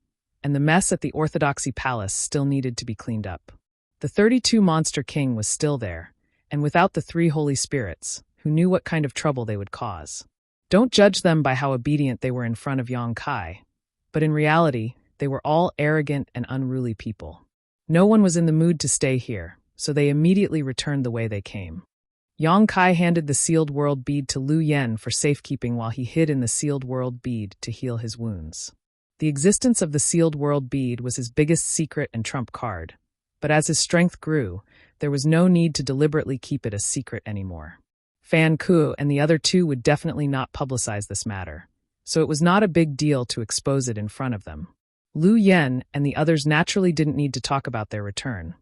and the mess at the Orthodoxy Palace still needed to be cleaned up. The 32 Monster King was still there, and without the 3 Holy Spirits, who knew what kind of trouble they would cause. Don't judge them by how obedient they were in front of Yang Kai, but in reality, they were all arrogant and unruly people. No one was in the mood to stay here, so they immediately returned the way they came. Yang Kai handed the sealed world bead to Lu Yen for safekeeping while he hid in the sealed world bead to heal his wounds. The existence of the sealed world bead was his biggest secret and trump card, but as his strength grew, there was no need to deliberately keep it a secret anymore. Fan Ku and the other two would definitely not publicize this matter, so it was not a big deal to expose it in front of them. Lu Yen and the others naturally didn't need to talk about their return,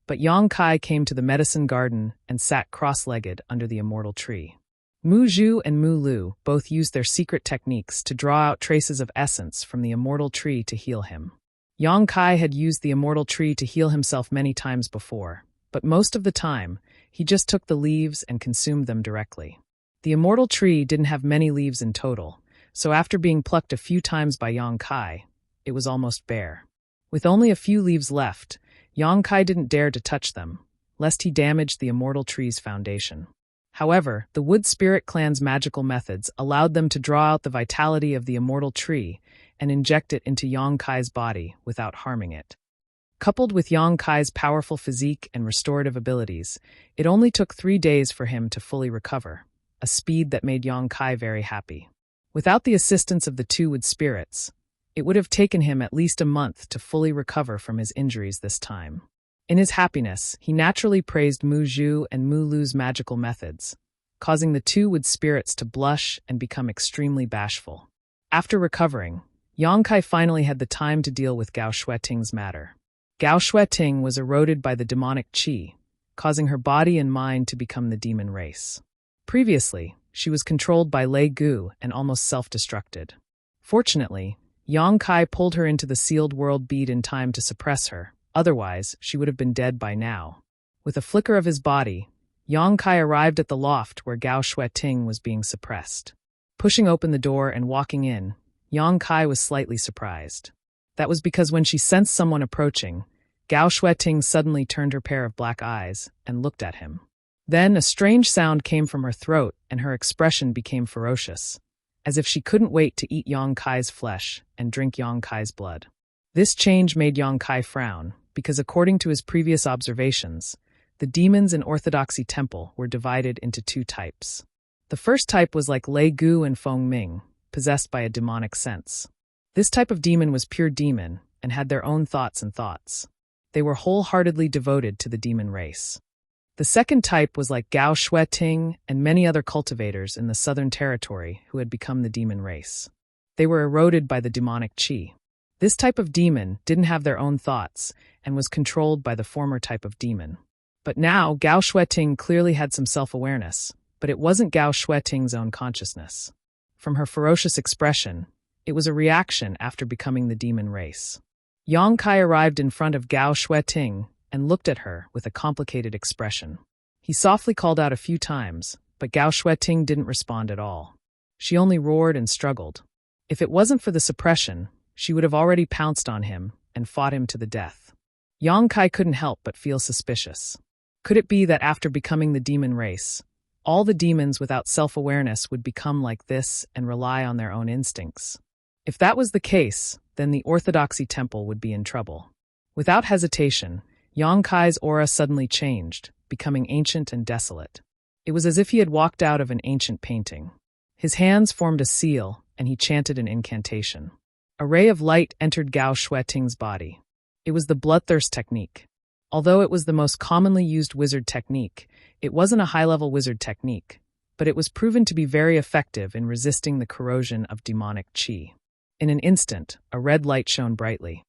but Yang Kai came to the medicine garden and sat cross-legged under the immortal tree. Mu Zhu and Mu Lu both used their secret techniques to draw out traces of essence from the immortal tree to heal him. Yang Kai had used the immortal tree to heal himself many times before, but most of the time, he just took the leaves and consumed them directly. The immortal tree didn't have many leaves in total, so after being plucked a few times by Yang Kai, it was almost bare. With only a few leaves left, Yang Kai didn't dare to touch them, lest he damaged the immortal tree's foundation. However, the Wood Spirit Clan's magical methods allowed them to draw out the vitality of the immortal tree and inject it into Yang Kai's body without harming it. Coupled with Yang Kai's powerful physique and restorative abilities, it only took 3 days for him to fully recover, a speed that made Yang Kai very happy. Without the assistance of the 2 Wood Spirits, it would have taken him at least a month to fully recover from his injuries this time. In his happiness, he naturally praised Mu Zhu and Mu Lu's magical methods, causing the 2 Wood Spirits to blush and become extremely bashful. After recovering, Yang Kai finally had the time to deal with Gao Shueting's matter. Gao Shueting was eroded by the demonic qi, causing her body and mind to become the demon race. Previously, she was controlled by Lei Gu and almost self-destructed. Fortunately, Yang Kai pulled her into the sealed world bead in time to suppress her, otherwise she would have been dead by now. With a flicker of his body, Yang Kai arrived at the loft where Gao Shueting was being suppressed. Pushing open the door and walking in, Yang Kai was slightly surprised. That was because when she sensed someone approaching, Gao Shueting suddenly turned her pair of black eyes and looked at him. Then a strange sound came from her throat and her expression became ferocious. as if she couldn't wait to eat Yang Kai's flesh and drink Yang Kai's blood. This change made Yang Kai frown, because according to his previous observations, the demons in Orthodoxy Temple were divided into two types. The first type was like Lei Gu and Feng Ming, possessed by a demonic sense. This type of demon was pure demon and had their own thoughts and thoughts. They were wholeheartedly devoted to the demon race. The second type was like Gao Shueting and many other cultivators in the Southern Territory who had become the demon race. They were eroded by the demonic qi. This type of demon didn't have their own thoughts and was controlled by the former type of demon. But now, Gao Shueting clearly had some self-awareness, but it wasn't Gao Shueting's own consciousness. From her ferocious expression, it was a reaction after becoming the demon race. Yang Kai arrived in front of Gao Shueting and looked at her with a complicated expression. He softly called out a few times, but Gao Shueting didn't respond at all. She only roared and struggled. If it wasn't for the suppression, she would have already pounced on him and fought him to the death. Yang Kai couldn't help but feel suspicious. Could it be that after becoming the demon race, all the demons without self-awareness would become like this and rely on their own instincts? If that was the case, then the Orthodoxy Temple would be in trouble. Without hesitation, Yang Kai's aura suddenly changed, becoming ancient and desolate. It was as if he had walked out of an ancient painting. His hands formed a seal, and he chanted an incantation. A ray of light entered Gao Shueting's body. It was the bloodthirst technique. Although it was the most commonly used wizard technique, it wasn't a high-level wizard technique, but it was proven to be very effective in resisting the corrosion of demonic qi. In an instant, a red light shone brightly.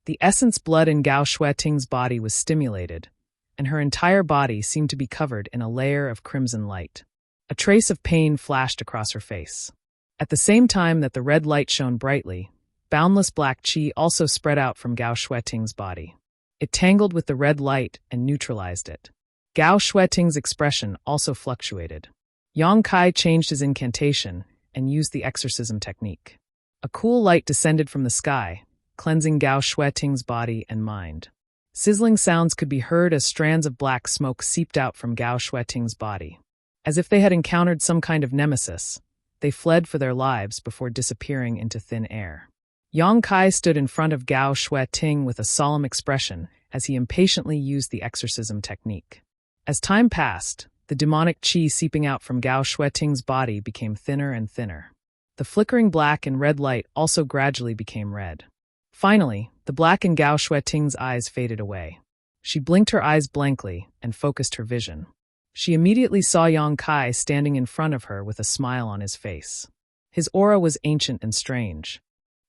The essence blood in Gao Shueting's body was stimulated, and her entire body seemed to be covered in a layer of crimson light. A trace of pain flashed across her face. At the same time that the red light shone brightly, boundless black qi also spread out from Gao Shueting's body. It tangled with the red light and neutralized it. Gao Shueting's expression also fluctuated. Yang Kai changed his incantation and used the exorcism technique. A cool light descended from the sky, cleansing Gao Shueting's body and mind. Sizzling sounds could be heard as strands of black smoke seeped out from Gao Shueting's body. As if they had encountered some kind of nemesis, they fled for their lives before disappearing into thin air. Yang Kai stood in front of Gao Shueting with a solemn expression as he impatiently used the exorcism technique. As time passed, the demonic qi seeping out from Gao Shueting's body became thinner and thinner. The flickering black and red light also gradually became red. Finally, the black in Gao Shueting's eyes faded away. She blinked her eyes blankly and focused her vision. She immediately saw Yang Kai standing in front of her with a smile on his face. His aura was ancient and strange.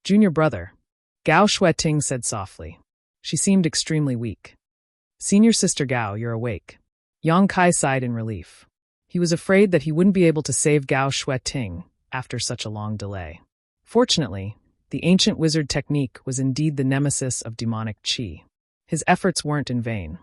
"Junior brother," Gao Shueting said softly. She seemed extremely weak. "Senior sister Gao, you're awake." Yang Kai sighed in relief. He was afraid that he wouldn't be able to save Gao Shueting after such a long delay. Fortunately, the ancient wizard technique was indeed the nemesis of demonic qi. His efforts weren't in vain.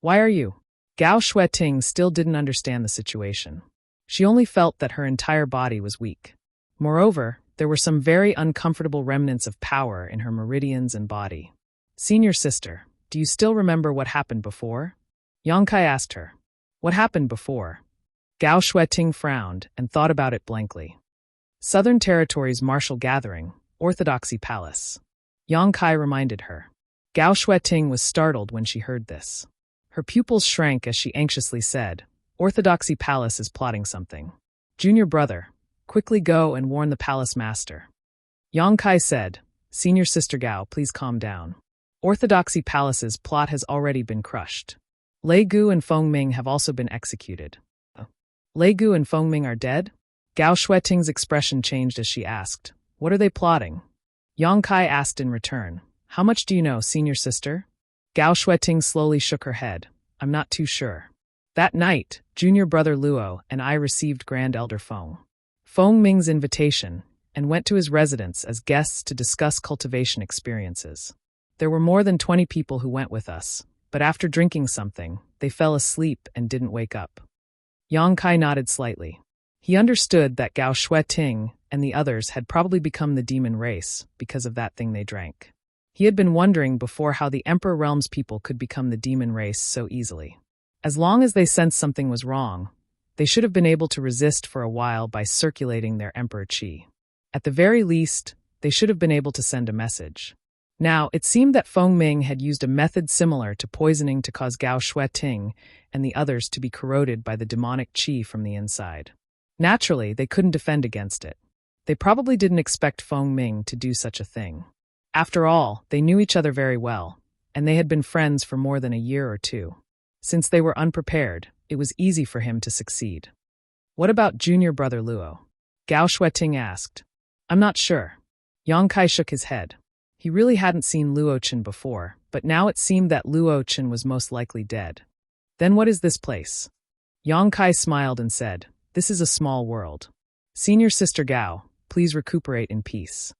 "Why are you?" Gao Shueting still didn't understand the situation. She only felt that her entire body was weak. Moreover, there were some very uncomfortable remnants of power in her meridians and body. "Senior sister, do you still remember what happened before?" Yang Kai asked her. "What happened before?" Gao Shueting frowned and thought about it blankly. "Southern Territory's martial gathering, Orthodoxy Palace." Yang Kai reminded her. Gao Shueting was startled when she heard this. Her pupils shrank as she anxiously said, "Orthodoxy Palace is plotting something. Junior brother, quickly go and warn the palace master." Yang Kai said, "Senior sister Gao, please calm down. Orthodoxy Palace's plot has already been crushed. Lei Gu and Feng Ming have also been executed." "Lei Gu and Feng Ming are dead?" Gao Shueting's expression changed as she asked, "What are they plotting?" Yang Kai asked in return, "How much do you know, senior sister?" Gao Shueting slowly shook her head. "I'm not too sure." That night, junior brother Luo and I received Grand Elder Feng Ming's invitation and went to his residence as guests to discuss cultivation experiences. There were more than 20 people who went with us, but after drinking something, they fell asleep and didn't wake up. Yang Kai nodded slightly. He understood that Gao Shueting and the others had probably become the demon race because of that thing they drank. He had been wondering before how the Emperor Realm's people could become the demon race so easily. As long as they sensed something was wrong, They should have been able to resist for a while by circulating their emperor qi. At the very least, they should have been able to send a message. Now, it seemed that Feng Ming had used a method similar to poisoning to cause Gao Shueting and the others to be corroded by the demonic qi from the inside. Naturally, they couldn't defend against it. They probably didn't expect Feng Ming to do such a thing. After all, they knew each other very well, and they had been friends for more than a year or two. Since they were unprepared, it was easy for him to succeed. What about junior brother Luo? Gao Shueting asked. I'm not sure. Yang Kai shook his head. He really hadn't seen Luo Chen before, but now it seemed that Luo Chen was most likely dead. Then what is this place? Yang Kai smiled and said, This is a small world. Senior Sister Gao, please recuperate in peace.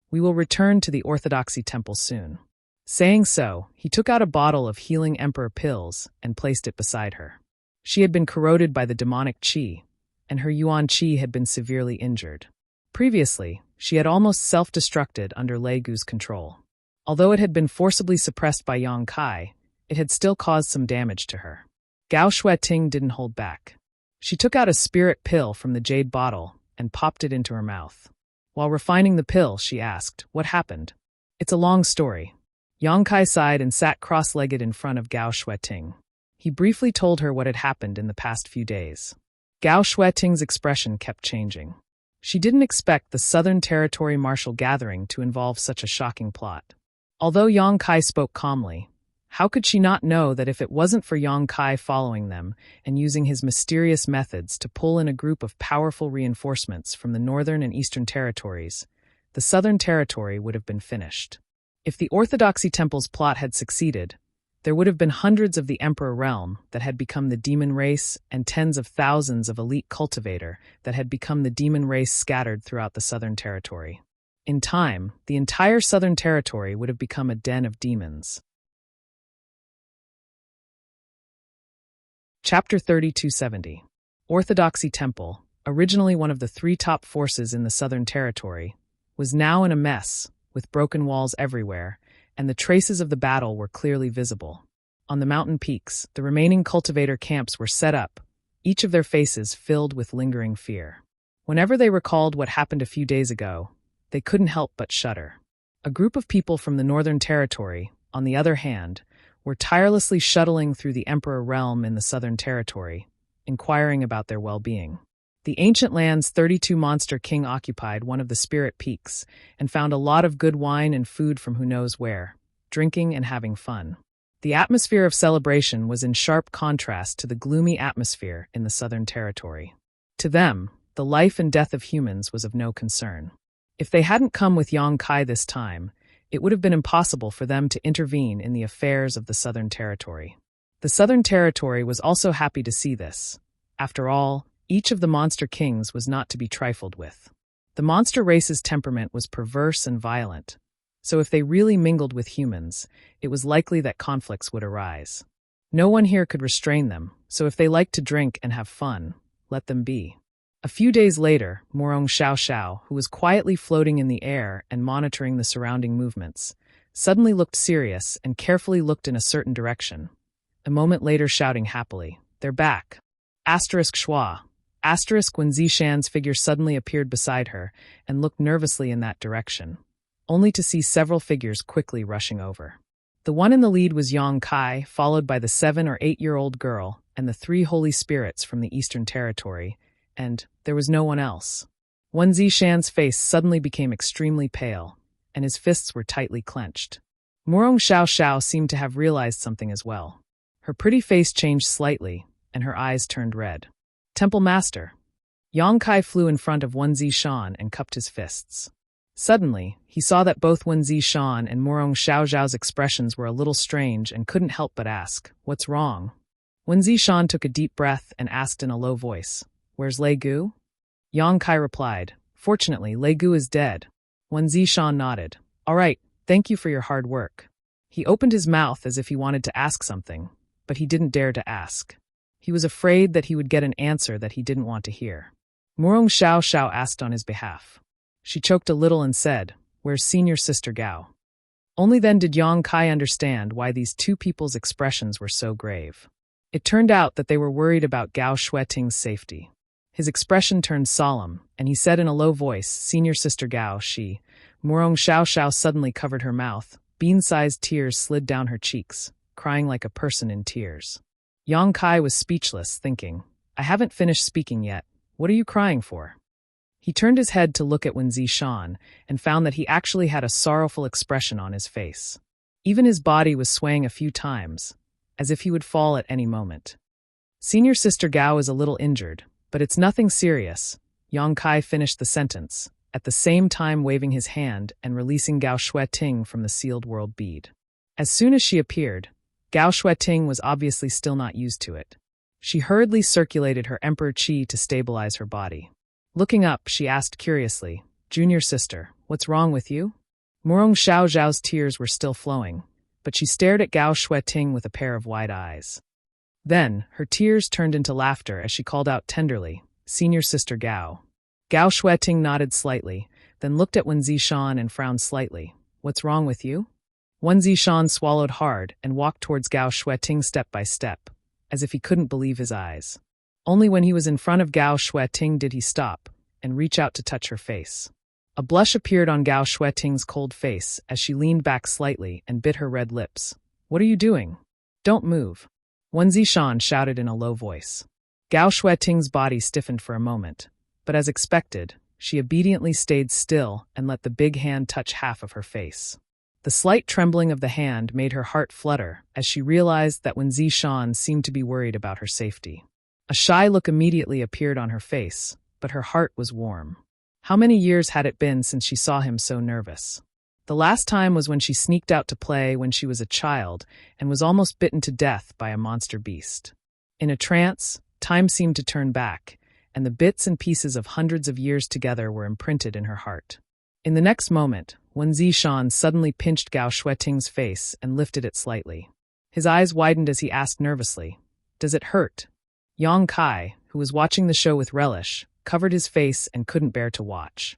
We will return to the Orthodoxy temple soon. Saying so, he took out a bottle of healing emperor pills and placed it beside her. She had been corroded by the demonic qi, and her yuan qi had been severely injured. Previously, she had almost self-destructed under Lei Gu's control. Although it had been forcibly suppressed by Yang Kai, it had still caused some damage to her. Gao Shueting didn't hold back. She took out a spirit pill from the jade bottle and popped it into her mouth. While refining the pill, she asked, What happened? It's a long story. Yang Kai sighed and sat cross-legged in front of Gao Shueting. He briefly told her what had happened in the past few days. Gao Shueting's expression kept changing. She didn't expect the Southern Territory martial gathering to involve such a shocking plot. Although Yang Kai spoke calmly, how could she not know that if it wasn't for Yang Kai following them and using his mysterious methods to pull in a group of powerful reinforcements from the Northern and Eastern Territories, the Southern Territory would have been finished. If the Orthodoxy Temple's plot had succeeded, there would have been hundreds of the Emperor realm that had become the demon race and tens of thousands of elite cultivator that had become the demon race scattered throughout the Southern Territory. In time, the entire Southern Territory would have become a den of demons. Chapter 3270. Orthodoxy Temple, originally one of the 3 top forces in the Southern Territory, was now in a mess, with broken walls everywhere, and the traces of the battle were clearly visible. On the mountain peaks, the remaining cultivator camps were set up, each of their faces filled with lingering fear. Whenever they recalled what happened a few days ago, they couldn't help but shudder. A group of people from the Northern Territory, on the other hand, were tirelessly shuttling through the Emperor realm in the Southern Territory, inquiring about their well-being. The ancient land's 32 monster king occupied one of the spirit peaks and found a lot of good wine and food from who knows where, drinking and having fun. The atmosphere of celebration was in sharp contrast to the gloomy atmosphere in the Southern Territory. To them, the life and death of humans was of no concern. If they hadn't come with Yang Kai this time, it would have been impossible for them to intervene in the affairs of the Southern Territory. The Southern Territory was also happy to see this. After all, each of the monster kings was not to be trifled with. The monster race's temperament was perverse and violent, so if they really mingled with humans, it was likely that conflicts would arise. No one here could restrain them, so if they liked to drink and have fun, let them be. A few days later, Morong Xiao, who was quietly floating in the air and monitoring the surrounding movements, suddenly looked serious and carefully looked in a certain direction. A moment later shouting happily, "They're back!" *Schwa. When Zishan's figure suddenly appeared beside her and looked nervously in that direction, only to see several figures quickly rushing over. The one in the lead was Yang Kai, followed by the 7 or 8-year-old girl and the 3 holy spirits from the Eastern Territory, and there was no one else. Wen Zishan's face suddenly became extremely pale, and his fists were tightly clenched. Morong Xiao seemed to have realized something as well. Her pretty face changed slightly, and her eyes turned red. "Temple Master." Yang Kai flew in front of Wen Zishan and cupped his fists. Suddenly, he saw that both Wen Zishan and Morong Xiao's expressions were a little strange and couldn't help but ask, "What's wrong?" Wen Zishan took a deep breath and asked in a low voice, "Where's Lei Gu?" Yang Kai replied, "Fortunately, Lei Gu is dead." Wen Zishan nodded. "All right, thank you for your hard work." He opened his mouth as if he wanted to ask something, but he didn't dare to ask. He was afraid that he would get an answer that he didn't want to hear. Morong Xiao asked on his behalf. She choked a little and said, "Where's Senior Sister Gao?" Only then did Yang Kai understand why these two people's expressions were so grave. It turned out that they were worried about Gao Shueting's safety. His expression turned solemn, and he said in a low voice, "Senior Sister Gao, she..." Murong Xiao suddenly covered her mouth. Bean-sized tears slid down her cheeks, crying like a person in tears. Yang Kai was speechless, thinking, "I haven't finished speaking yet. What are you crying for?" He turned his head to look at Wen Zishan and found that he actually had a sorrowful expression on his face. Even his body was swaying a few times, as if he would fall at any moment. "Senior Sister Gao is a little injured, but it's nothing serious." Yang Kai finished the sentence, at the same time waving his hand and releasing Gao Shueting from the sealed world bead. As soon as she appeared, Gao Shueting was obviously still not used to it. She hurriedly circulated her emperor qi to stabilize her body. Looking up, she asked curiously, "Junior sister, what's wrong with you?" Murong Xiao's tears were still flowing, but she stared at Gao Shueting with a pair of wide eyes. Then, her tears turned into laughter as she called out tenderly, "Senior Sister Gao." Gao Shueting nodded slightly, then looked at Wen Zishan and frowned slightly. "What's wrong with you?" Wen Zishan swallowed hard and walked towards Gao Shueting step by step, as if he couldn't believe his eyes. Only when he was in front of Gao Shueting did he stop and reach out to touch her face. A blush appeared on Gao Shueting's cold face as she leaned back slightly and bit her red lips. "What are you doing? Don't move," Wen Zishan shouted in a low voice. Gao Shueting's body stiffened for a moment, but as expected, she obediently stayed still and let the big hand touch half of her face. The slight trembling of the hand made her heart flutter as she realized that Wen Zishan seemed to be worried about her safety. A shy look immediately appeared on her face, but her heart was warm. How many years had it been since she saw him so nervous? The last time was when she sneaked out to play when she was a child and was almost bitten to death by a monster beast. In a trance, time seemed to turn back, and the bits and pieces of hundreds of years together were imprinted in her heart. In the next moment, Wen Zishan suddenly pinched Gao Shueting's face and lifted it slightly. His eyes widened as he asked nervously, "Does it hurt?" Yang Kai, who was watching the show with relish, covered his face and couldn't bear to watch.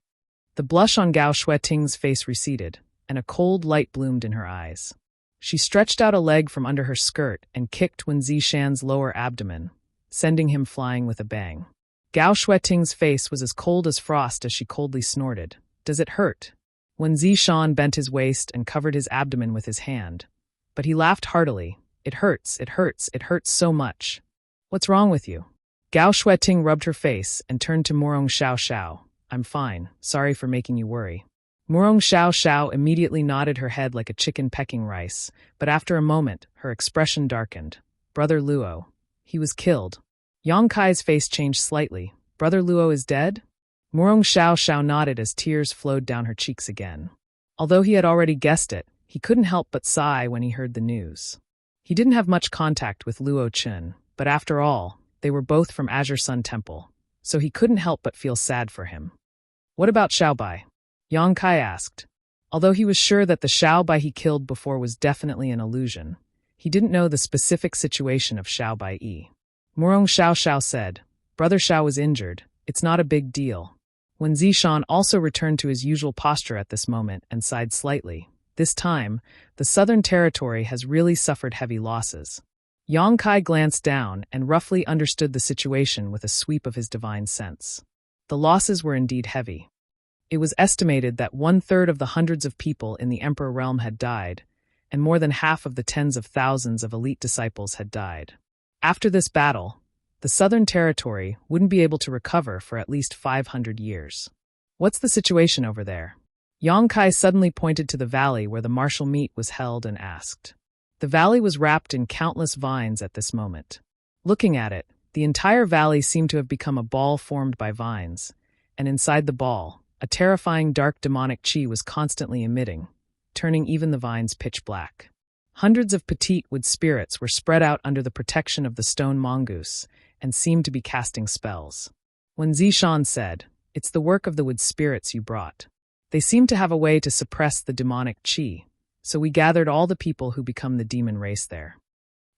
The blush on Gao Shueting's face receded, and a cold light bloomed in her eyes. She stretched out a leg from under her skirt and kicked Wen Zishan's lower abdomen, sending him flying with a bang. Gao Shueting's face was as cold as frost as she coldly snorted, "Does it hurt?" Wen Zishan bent his waist and covered his abdomen with his hand, but he laughed heartily. "It hurts, it hurts, it hurts so much. What's wrong with you?" Gao Shueting rubbed her face and turned to Murong Xiao. "I'm fine, sorry for making you worry." Murong Xiao immediately nodded her head like a chicken pecking rice, but after a moment, her expression darkened. "Brother Luo. He was killed." Yang Kai's face changed slightly. "Brother Luo is dead?" Murong Xiao nodded as tears flowed down her cheeks again. Although he had already guessed it, he couldn't help but sigh when he heard the news. He didn't have much contact with Luo Chun, but after all, they were both from Azure Sun Temple, so he couldn't help but feel sad for him. "What about Xiaobai?" Yang Kai asked. Although he was sure that the Xiaobai he killed before was definitely an illusion, he didn't know the specific situation of Xiaobai Yi. Murong Xiao said, "Brother Xiao was injured. It's not a big deal." Wen Zishan also returned to his usual posture at this moment and sighed slightly. This time, the Southern Territory has really suffered heavy losses. Yang Kai glanced down and roughly understood the situation with a sweep of his divine sense. The losses were indeed heavy. It was estimated that 1/3 of the hundreds of people in the Emperor realm had died, and more than half of the tens of thousands of elite disciples had died. After this battle, the Southern Territory wouldn't be able to recover for at least 500 years. "What's the situation over there?" Yang Kai suddenly pointed to the valley where the martial meet was held and asked. The valley was wrapped in countless vines at this moment. Looking at it, the entire valley seemed to have become a ball formed by vines, and inside the ball, a terrifying dark demonic chi was constantly emitting, turning even the vines pitch black. Hundreds of petite wood spirits were spread out under the protection of the stone mongoose and seemed to be casting spells. When Zishan said, "It's the work of the wood spirits you brought. They seem to have a way to suppress the demonic chi, so we gathered all the people who become the demon race there."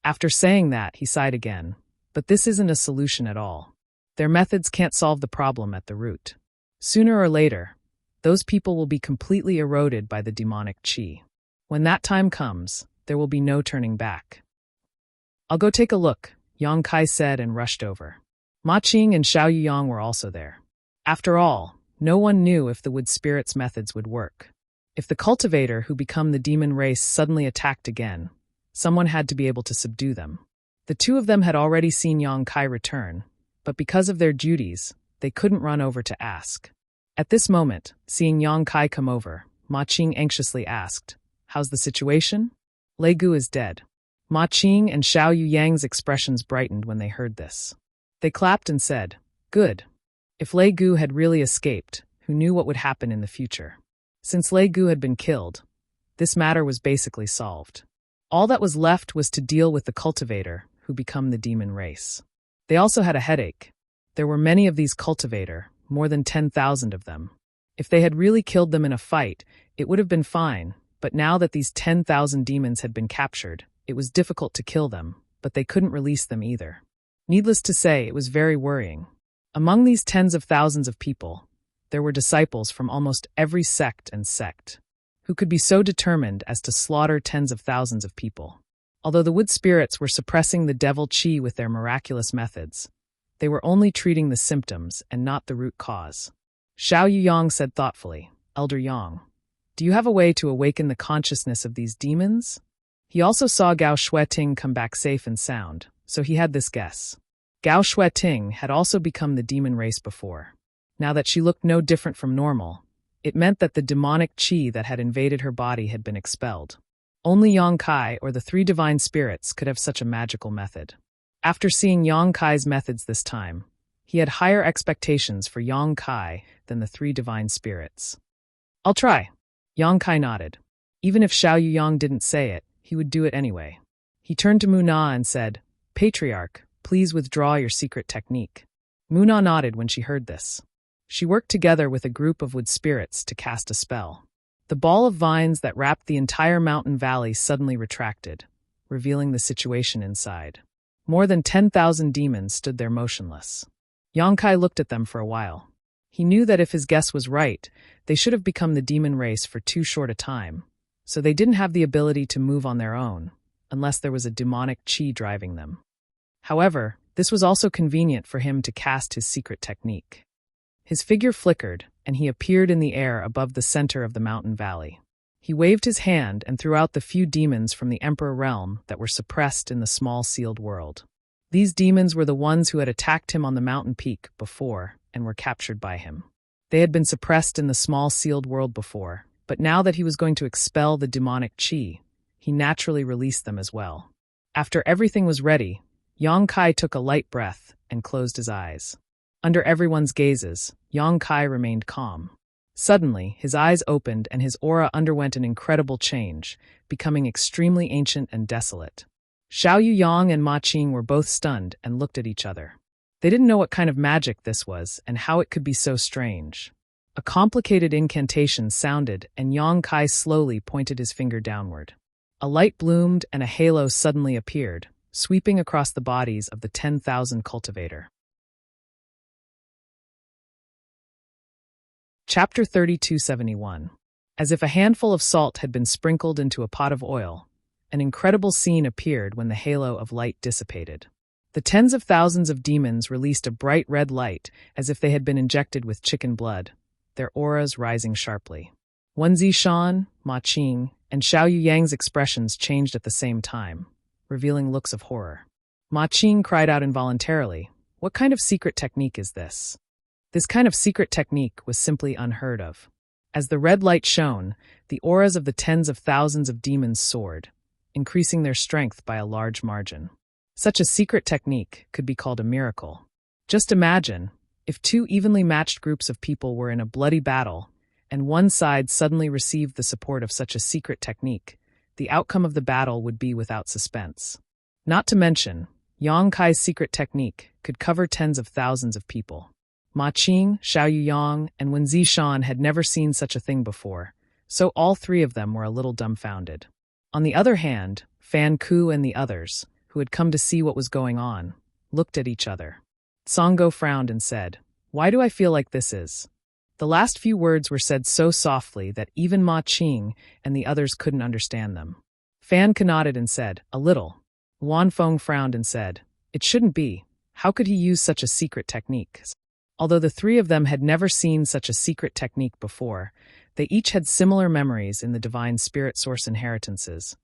After saying that, he sighed again. "But this isn't a solution at all. Their methods can't solve the problem at the root. Sooner or later, those people will be completely eroded by the demonic chi. When that time comes, there will be no turning back." "I'll go take a look," Yang Kai said and rushed over. Ma Qing and Xiao Yuyang were also there. After all, no one knew if the wood spirit's methods would work. If the cultivator who become the demon race suddenly attacked again, someone had to be able to subdue them. The two of them had already seen Yang Kai return, but because of their duties, they couldn't run over to ask. At this moment, seeing Yang Kai come over, Ma Qing anxiously asked, "How's the situation?" "Lei Gu is dead." Ma Qing and Xiao Yuyang's expressions brightened when they heard this. They clapped and said, "Good." If Lei Gu had really escaped, who knew what would happen in the future? Since Lei Gu had been killed, this matter was basically solved. All that was left was to deal with the cultivator, who become the demon race. They also had a headache. There were many of these cultivator, more than 10,000 of them. If they had really killed them in a fight, it would have been fine, but now that these 10,000 demons had been captured, it was difficult to kill them, but they couldn't release them either. Needless to say, it was very worrying. Among these tens of thousands of people, there were disciples from almost every sect and sect, who could be so determined as to slaughter tens of thousands of people. Although the wood spirits were suppressing the devil chi with their miraculous methods, they were only treating the symptoms and not the root cause. Xiao Yuyang said thoughtfully, "Elder Yang, do you have a way to awaken the consciousness of these demons?" He also saw Gao Shueting come back safe and sound, so he had this guess. Gao Shueting had also become the demon race before. Now that she looked no different from normal, it meant that the demonic qi that had invaded her body had been expelled. Only Yang Kai or the three divine spirits could have such a magical method. After seeing Yang Kai's methods this time, he had higher expectations for Yang Kai than the three divine spirits. "I'll try." Yang Kai nodded. Even if Xiao Yuyang didn't say it, he would do it anyway. He turned to Mu Na and said, "Patriarch, please withdraw your secret technique." Mu Na nodded when she heard this. She worked together with a group of wood spirits to cast a spell. The ball of vines that wrapped the entire mountain valley suddenly retracted, revealing the situation inside. More than 10,000 demons stood there motionless. Yang Kai looked at them for a while. He knew that if his guess was right, they should have become the demon race for too short a time, so they didn't have the ability to move on their own, unless there was a demonic qi driving them. However, this was also convenient for him to cast his secret technique. His figure flickered, and he appeared in the air above the center of the mountain valley. He waved his hand and threw out the few demons from the Emperor realm that were suppressed in the small sealed world. These demons were the ones who had attacked him on the mountain peak before and were captured by him. They had been suppressed in the small sealed world before, but now that he was going to expel the demonic qi, he naturally released them as well. After everything was ready, Yang Kai took a light breath and closed his eyes. Under everyone's gazes, Yang Kai remained calm. Suddenly, his eyes opened and his aura underwent an incredible change, becoming extremely ancient and desolate. Xiao Yuyang and Ma Qing were both stunned and looked at each other. They didn't know what kind of magic this was and how it could be so strange. A complicated incantation sounded and Yang Kai slowly pointed his finger downward. A light bloomed and a halo suddenly appeared, sweeping across the bodies of the 10,000 cultivator. Chapter 3271. As if a handful of salt had been sprinkled into a pot of oil, an incredible scene appeared when the halo of light dissipated. The tens of thousands of demons released a bright red light as if they had been injected with chicken blood, their auras rising sharply. Wen Zishan, Ma Qing, and Xiao Yuyang's expressions changed at the same time, revealing looks of horror. Ma Qing cried out involuntarily, "What kind of secret technique is this?" This kind of secret technique was simply unheard of. As the red light shone, the auras of the tens of thousands of demons soared, increasing their strength by a large margin. Such a secret technique could be called a miracle. Just imagine, if two evenly matched groups of people were in a bloody battle, and one side suddenly received the support of such a secret technique, the outcome of the battle would be without suspense. Not to mention, Yang Kai's secret technique could cover tens of thousands of people. Ma Qing, Xiao Yuyang, and Wen Zishan had never seen such a thing before, so all three of them were a little dumbfounded. On the other hand, Fan Ku and the others, who had come to see what was going on, looked at each other. Songo frowned and said, "Why do I feel like this is?" The last few words were said so softly that even Ma Qing and the others couldn't understand them. Fan Ku nodded and said, "A little." Wan Feng frowned and said, It shouldn't be. How could he use such a secret technique? Although the three of them had never seen such a secret technique before, they each had similar memories in the divine spirit source inheritances.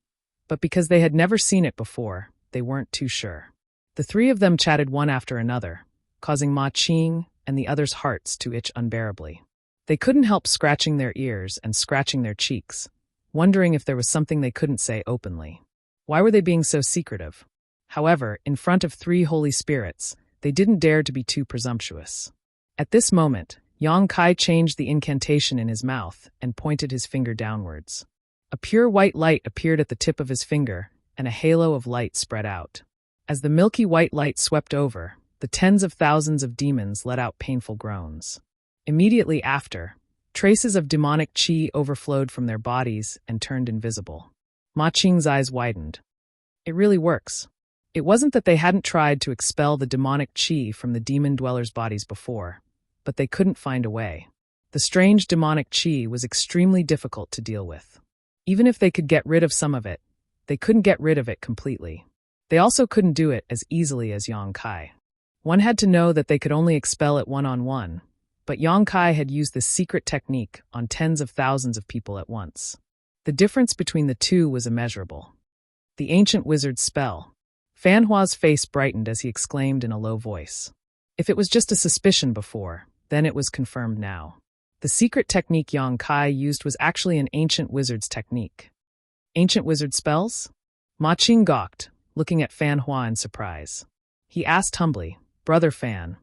But because they had never seen it before, they weren't too sure. The three of them chatted one after another, causing Ma Qing and the others' hearts to itch unbearably. They couldn't help scratching their ears and scratching their cheeks, wondering if there was something they couldn't say openly. Why were they being so secretive? However, in front of three holy spirits, they didn't dare to be too presumptuous. At this moment, Yang Kai changed the incantation in his mouth and pointed his finger downwards. A pure white light appeared at the tip of his finger, and a halo of light spread out. As the milky white light swept over, the tens of thousands of demons let out painful groans. Immediately after, traces of demonic qi overflowed from their bodies and turned invisible. Ma Qing's eyes widened. It really works. It wasn't that they hadn't tried to expel the demonic qi from the demon dwellers' bodies before, but they couldn't find a way. The strange demonic qi was extremely difficult to deal with. Even if they could get rid of some of it, they couldn't get rid of it completely. They also couldn't do it as easily as Yang Kai. One had to know that they could only expel it one-on-one, but Yang Kai had used this secret technique on tens of thousands of people at once. The difference between the two was immeasurable. The ancient wizard's spell. Fan Hua's face brightened as he exclaimed in a low voice. If it was just a suspicion before, then it was confirmed now. The secret technique Yang Kai used was actually an ancient wizard's technique. Ancient wizard spells? Ma Qing gawked, looking at Fan Hua in surprise. He asked humbly, "Brother Fan,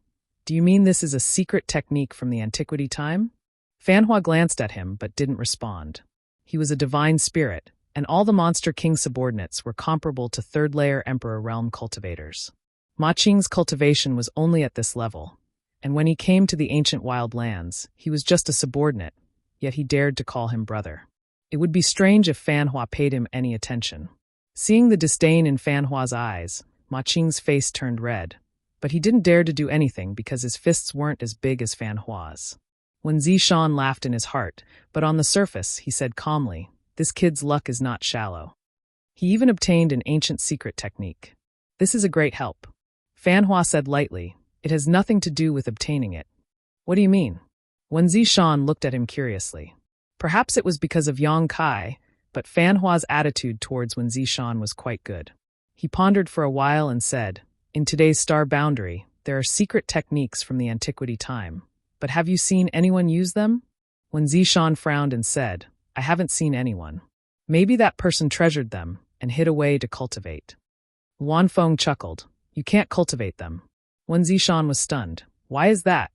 do you mean this is a secret technique from the antiquity time?" Fan Hua glanced at him but didn't respond. He was a divine spirit, and all the Monster King subordinates were comparable to third-layer Emperor Realm cultivators. Ma Qing's cultivation was only at this level, and when he came to the ancient wild lands, he was just a subordinate, yet he dared to call him brother. It would be strange if Fan Hua paid him any attention. Seeing the disdain in Fan Hua's eyes, Ma Qing's face turned red, but he didn't dare to do anything because his fists weren't as big as Fan Hua's. Wen Zishan laughed in his heart, but on the surface, he said calmly, "This kid's luck is not shallow." He even obtained an ancient secret technique. "This is a great help." Fan Hua said lightly, "It has nothing to do with obtaining it." "What do you mean?" Wen Zishan looked at him curiously. Perhaps it was because of Yang Kai, but Fan Hua's attitude towards Wen Zishan was quite good. He pondered for a while and said, "In today's star boundary, there are secret techniques from the antiquity time. But have you seen anyone use them?" Wen Zishan frowned and said, "I haven't seen anyone. Maybe that person treasured them and hid away to cultivate." Wan Feng chuckled. "You can't cultivate them." Wen Zishan was stunned. "Why is that?"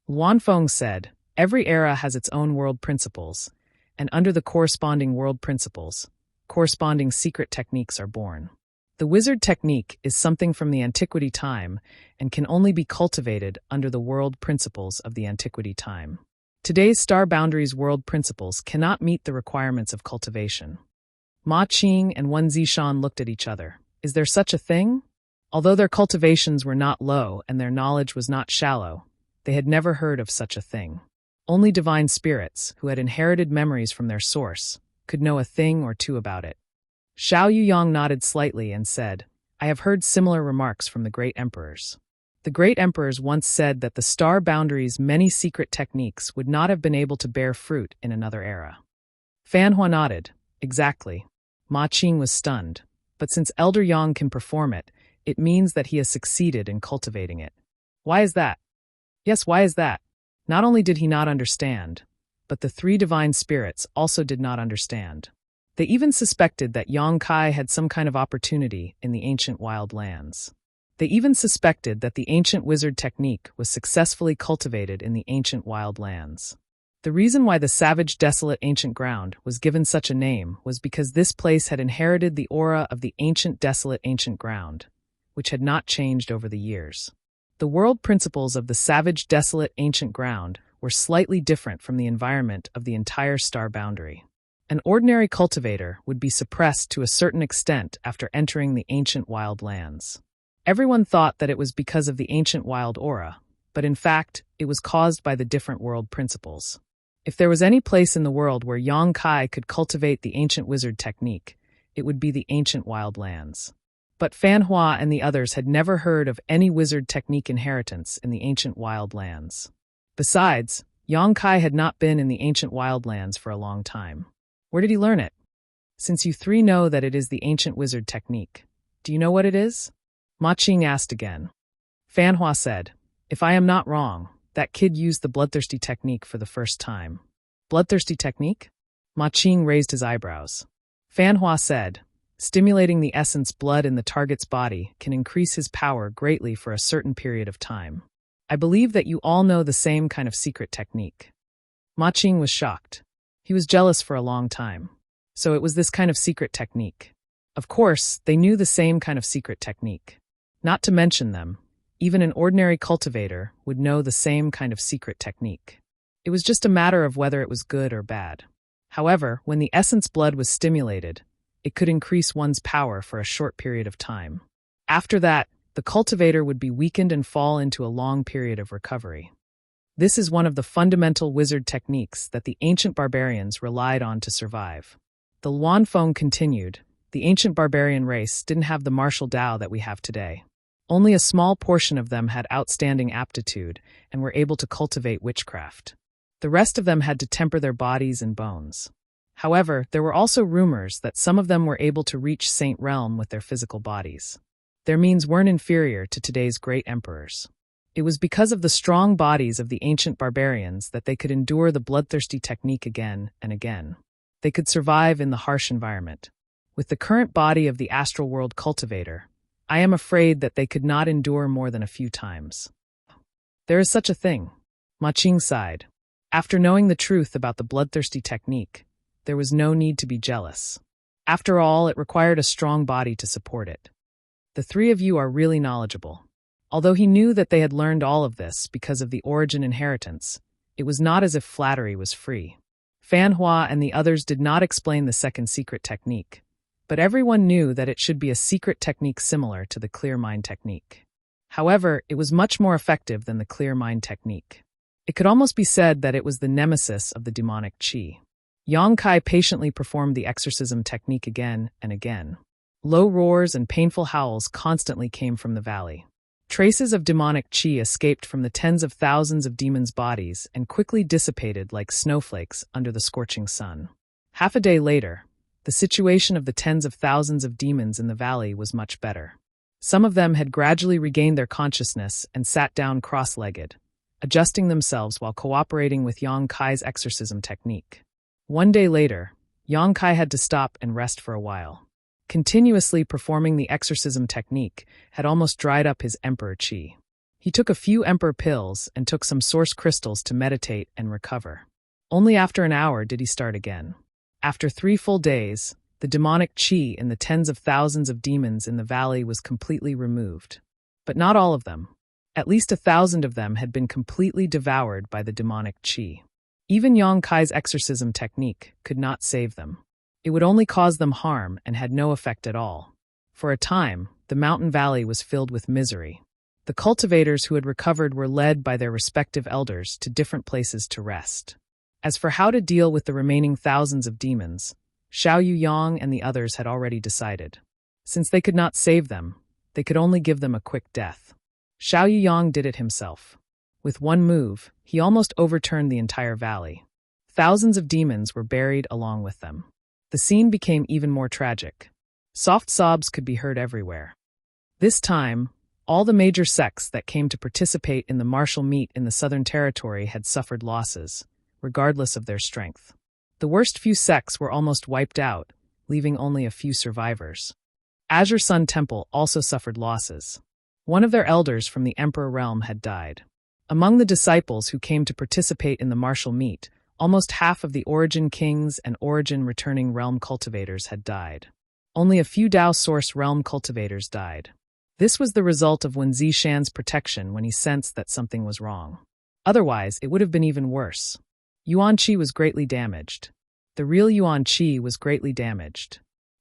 Wan Feng said, "Every era has its own world principles, and under the corresponding world principles, corresponding secret techniques are born. The wizard technique is something from the antiquity time and can only be cultivated under the world principles of the antiquity time. Today's star boundaries world principles cannot meet the requirements of cultivation." Ma Qing and Wen Zishan looked at each other. Is there such a thing? Although their cultivations were not low and their knowledge was not shallow, they had never heard of such a thing. Only divine spirits, who had inherited memories from their source, could know a thing or two about it. Xiao Yuyang nodded slightly and said, "I have heard similar remarks from the great emperors. The great emperors once said that the star boundaries' many secret techniques would not have been able to bear fruit in another era." Fan Hua nodded. "Exactly." Ma Qing was stunned. "But since Elder Yang can perform it, it means that he has succeeded in cultivating it. Why is that?" Yes, why is that? Not only did he not understand, but the three divine spirits also did not understand. They even suspected that Yang Kai had some kind of opportunity in the ancient wild lands. They even suspected that the ancient wizard technique was successfully cultivated in the ancient wild lands. The reason why the savage, desolate ancient ground was given such a name was because this place had inherited the aura of the ancient, desolate ancient ground, which had not changed over the years. The world principles of the savage, desolate ancient ground were slightly different from the environment of the entire star boundary. An ordinary cultivator would be suppressed to a certain extent after entering the ancient wild lands. Everyone thought that it was because of the ancient wild aura, but in fact, it was caused by the different world principles. If there was any place in the world where Yang Kai could cultivate the ancient wizard technique, it would be the ancient wild lands. But Fan Hua and the others had never heard of any wizard technique inheritance in the ancient wildlands. Besides, Yang Kai had not been in the ancient wildlands for a long time. Where did he learn it? Since you three know that it is the ancient wizard technique, do you know what it is? Ma Qing asked again. Fan Hua said, if I am not wrong, that kid used the bloodthirsty technique for the first time. Bloodthirsty technique? Ma Qing raised his eyebrows. Fan Hua said, stimulating the essence blood in the target's body can increase his power greatly for a certain period of time. I believe that you all know the same kind of secret technique. Ma Qing was shocked. He was jealous for a long time. So it was this kind of secret technique. Of course, they knew the same kind of secret technique. Not to mention them, even an ordinary cultivator would know the same kind of secret technique. It was just a matter of whether it was good or bad. However, when the essence blood was stimulated, it could increase one's power for a short period of time. After that, the cultivator would be weakened and fall into a long period of recovery. This is one of the fundamental wizard techniques that the ancient barbarians relied on to survive. The Luanfeng continued, the ancient barbarian race didn't have the martial Dao that we have today. Only a small portion of them had outstanding aptitude and were able to cultivate witchcraft. The rest of them had to temper their bodies and bones. However, there were also rumors that some of them were able to reach Saint Realm with their physical bodies. Their means weren't inferior to today's great emperors. It was because of the strong bodies of the ancient barbarians that they could endure the bloodthirsty technique again and again. They could survive in the harsh environment. With the current body of the astral world cultivator, I am afraid that they could not endure more than a few times. There is such a thing. Ma Qing sighed. After knowing the truth about the bloodthirsty technique, there was no need to be jealous. After all, it required a strong body to support it. The three of you are really knowledgeable. Although he knew that they had learned all of this because of the origin inheritance, it was not as if flattery was free. Fan Hua and the others did not explain the second secret technique, but everyone knew that it should be a secret technique similar to the clear mind technique. However, it was much more effective than the clear mind technique. It could almost be said that it was the nemesis of the demonic qi. Yang Kai patiently performed the exorcism technique again and again. Low roars and painful howls constantly came from the valley. Traces of demonic qi escaped from the tens of thousands of demons' bodies and quickly dissipated like snowflakes under the scorching sun. Half a day later, the situation of the tens of thousands of demons in the valley was much better. Some of them had gradually regained their consciousness and sat down cross-legged, adjusting themselves while cooperating with Yang Kai's exorcism technique. One day later, Yang Kai had to stop and rest for a while. Continuously performing the exorcism technique had almost dried up his emperor qi. He took a few emperor pills and took some source crystals to meditate and recover. Only after an hour did he start again. After 3 full days, the demonic qi in the tens of thousands of demons in the valley was completely removed. But not all of them. At least 1,000 of them had been completely devoured by the demonic qi. Even Yang Kai's exorcism technique could not save them. It would only cause them harm and had no effect at all. For a time, the mountain valley was filled with misery. The cultivators who had recovered were led by their respective elders to different places to rest. As for how to deal with the remaining thousands of demons, Xiao Yuyang and the others had already decided. Since they could not save them, they could only give them a quick death. Xiao Yuyang did it himself. With one move, he almost overturned the entire valley. Thousands of demons were buried along with them. The scene became even more tragic. Soft sobs could be heard everywhere. This time, all the major sects that came to participate in the martial meet in the Southern Territory had suffered losses, regardless of their strength. The worst few sects were almost wiped out, leaving only a few survivors. Azure Sun Temple also suffered losses. One of their elders from the Emperor Realm had died. Among the disciples who came to participate in the martial meet, almost half of the Origin Kings and Origin Returning Realm Cultivators had died. Only a few Dao Source Realm Cultivators died. This was the result of Wen Zishan's protection when he sensed that something was wrong. Otherwise, it would have been even worse. Yuan Qi was greatly damaged. The real Yuan Qi was greatly damaged.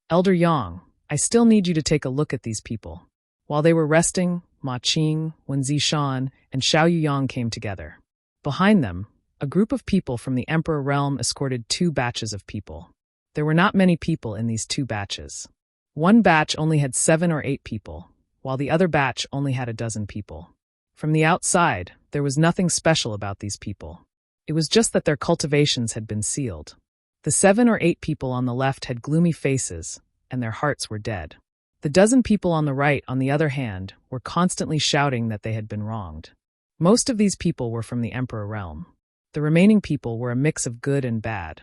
Elder Yang, I still need you to take a look at these people. While they were resting, Ma Qing, Wen Zishan, and Xiao Yuyang came together. Behind them, a group of people from the Emperor Realm escorted 2 batches of people. There were not many people in these 2 batches. One batch only had 7 or 8 people, while the other batch only had a dozen people. From the outside, there was nothing special about these people. It was just that their cultivations had been sealed. The 7 or 8 people on the left had gloomy faces, and their hearts were dead. The dozen people on the right, on the other hand, were constantly shouting that they had been wronged. Most of these people were from the Emperor realm. The remaining people were a mix of good and bad.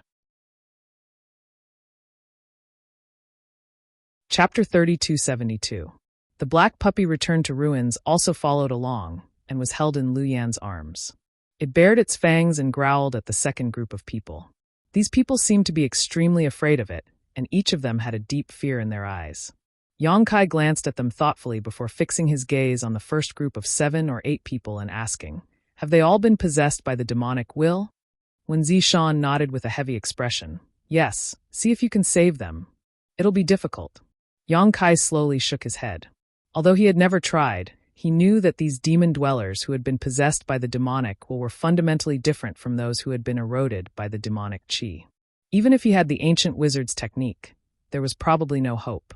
Chapter 3272. The black puppy returned to ruins also followed along, and was held in Lu Yan's arms. It bared its fangs and growled at the second group of people. These people seemed to be extremely afraid of it, and each of them had a deep fear in their eyes. Yang Kai glanced at them thoughtfully before fixing his gaze on the first group of 7 or 8 people and asking, "Have they all been possessed by the demonic will?" When Zishan nodded with a heavy expression, "Yes, see if you can save them. It'll be difficult." Yang Kai slowly shook his head. Although he had never tried, he knew that these demon dwellers who had been possessed by the demonic were fundamentally different from those who had been eroded by the demonic qi. Even if he had the ancient wizard's technique, there was probably no hope.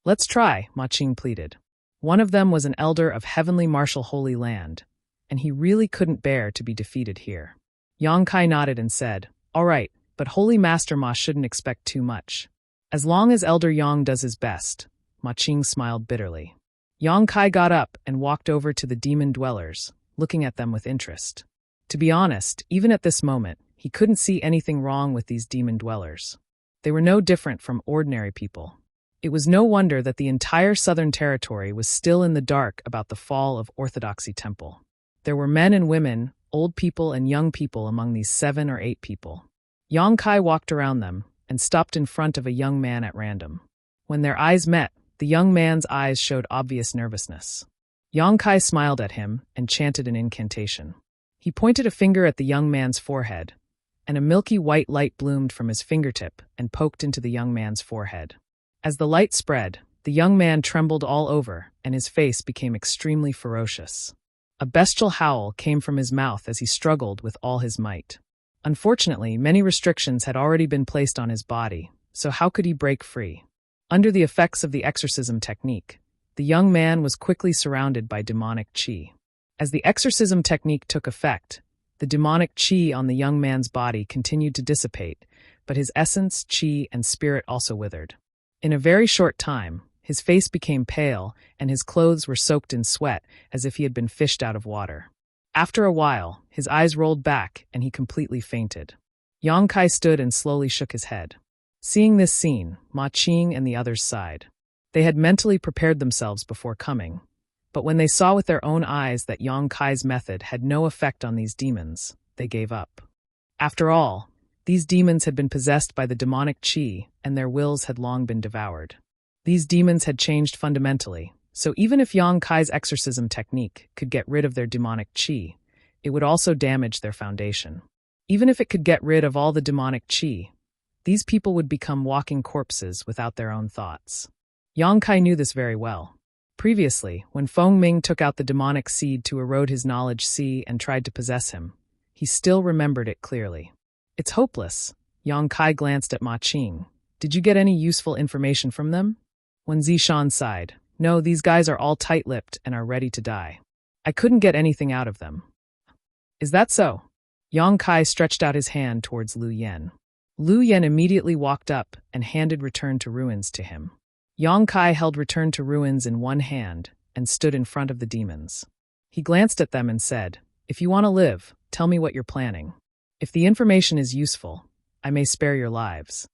"Let's try," Ma Qing pleaded. One of them was an elder of heavenly martial holy land, and he really couldn't bear to be defeated here. Yang Kai nodded and said, "All right, but Holy Master Ma shouldn't expect too much. As long as Elder Yang does his best." Ma Qing smiled bitterly. Yang Kai got up and walked over to the demon dwellers, looking at them with interest. To be honest, even at this moment, he couldn't see anything wrong with these demon dwellers. They were no different from ordinary people. It was no wonder that the entire southern territory was still in the dark about the fall of Orthodoxy Temple. There were men and women, old people and young people among these 7 or 8 people. Yang Kai walked around them and stopped in front of a young man at random. When their eyes met, the young man's eyes showed obvious nervousness. Yang Kai smiled at him and chanted an incantation. He pointed a finger at the young man's forehead, and a milky white light bloomed from his fingertip and poked into the young man's forehead. As the light spread, the young man trembled all over, and his face became extremely ferocious. A bestial howl came from his mouth as he struggled with all his might. Unfortunately, many restrictions had already been placed on his body, so how could he break free? Under the effects of the exorcism technique, the young man was quickly surrounded by demonic qi. As the exorcism technique took effect, the demonic qi on the young man's body continued to dissipate, but his essence, qi, and spirit also withered. In a very short time, his face became pale, and his clothes were soaked in sweat as if he had been fished out of water. After a while, his eyes rolled back, and he completely fainted. Yang Kai stood and slowly shook his head. Seeing this scene, Ma Qing and the others sighed. They had mentally prepared themselves before coming, but when they saw with their own eyes that Yang Kai's method had no effect on these demons, they gave up. After all, these demons had been possessed by the demonic qi, and their wills had long been devoured. These demons had changed fundamentally, so even if Yang Kai's exorcism technique could get rid of their demonic qi, it would also damage their foundation. Even if it could get rid of all the demonic qi, these people would become walking corpses without their own thoughts. Yang Kai knew this very well. Previously, when Feng Ming took out the demonic seed to erode his knowledge si and tried to possess him, he still remembered it clearly. "It's hopeless." Yang Kai glanced at Ma Qing. "Did you get any useful information from them?" When Zishan sighed, "No, these guys are all tight-lipped and are ready to die. I couldn't get anything out of them." "Is that so?" Yang Kai stretched out his hand towards Lu Yan. Lu Yan immediately walked up and handed Return to Ruins to him. Yang Kai held Return to Ruins in one hand and stood in front of the demons. He glanced at them and said, "If you want to live, tell me what you're planning. If the information is useful, I may spare your lives."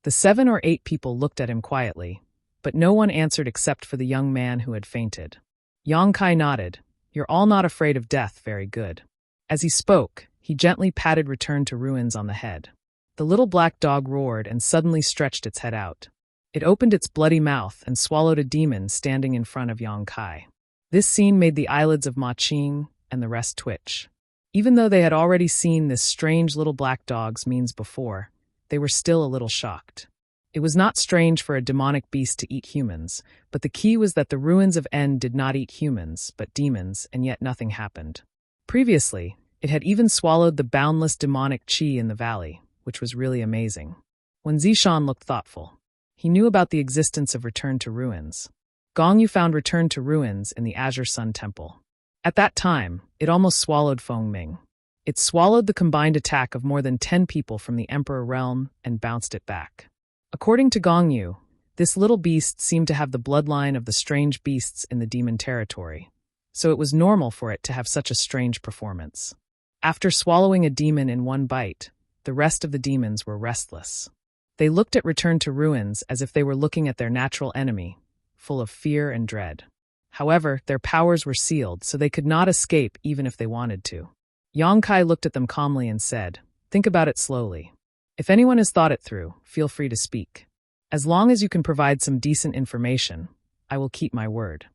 The 7 or 8 people looked at him quietly, but no one answered except for the young man who had fainted. Yang Kai nodded. "You're all not afraid of death, very good." As he spoke, he gently patted Return to Ruins on the head. The little black dog roared and suddenly stretched its head out. It opened its bloody mouth and swallowed a demon standing in front of Yang Kai. This scene made the eyelids of Ma Qing and the rest twitch. Even though they had already seen this strange little black dog's means before, they were still a little shocked. It was not strange for a demonic beast to eat humans, but the key was that the ruins of N did not eat humans, but demons, and yet nothing happened. Previously, it had even swallowed the boundless demonic qi in the valley, which was really amazing. When Zishan looked thoughtful, He knew about the existence of Return to Ruins. Gong Yu found Return to Ruins in the Azure Sun Temple. At that time, it almost swallowed Feng Ming. It swallowed the combined attack of more than 10 people from the Emperor realm and bounced it back. According to Gong Yu, this little beast seemed to have the bloodline of the strange beasts in the demon territory, so it was normal for it to have such a strange performance. After swallowing a demon in one bite, the rest of the demons were restless. They looked at Return to Ruins as if they were looking at their natural enemy, full of fear and dread. However, their powers were sealed, so they could not escape even if they wanted to. Yang Kai looked at them calmly and said, "Think about it slowly. If anyone has thought it through, feel free to speak. As long as you can provide some decent information, I will keep my word."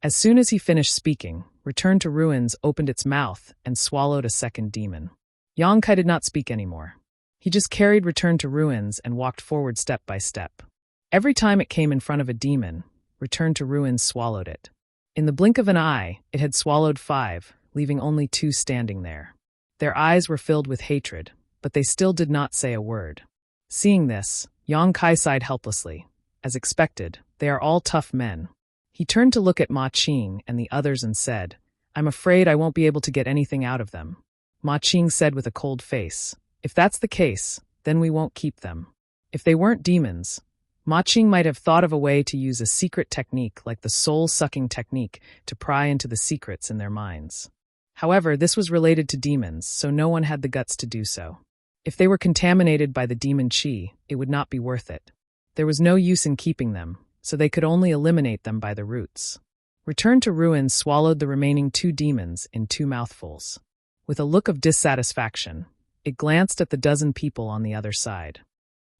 As soon as he finished speaking, Return to Ruins opened its mouth and swallowed a second demon. Yang Kai did not speak anymore. He just carried Return to Ruins and walked forward step by step. Every time it came in front of a demon, Return to Ruins swallowed it. In the blink of an eye, it had swallowed 5, leaving only 2 standing there. Their eyes were filled with hatred, but they still did not say a word. Seeing this, Yang Kai sighed helplessly. As expected, they are all tough men. He turned to look at Ma Qing and the others and said, "I'm afraid I won't be able to get anything out of them." Ma Qing said with a cold face, "If that's the case, then we won't keep them." If they weren't demons, Ma Qing might have thought of a way to use a secret technique like the soul-sucking technique to pry into the secrets in their minds. However, this was related to demons, so no one had the guts to do so. If they were contaminated by the demon qi, it would not be worth it. There was no use in keeping them, so they could only eliminate them by the roots. Return to Ruins swallowed the remaining 2 demons in 2 mouthfuls. With a look of dissatisfaction, it glanced at the dozen people on the other side.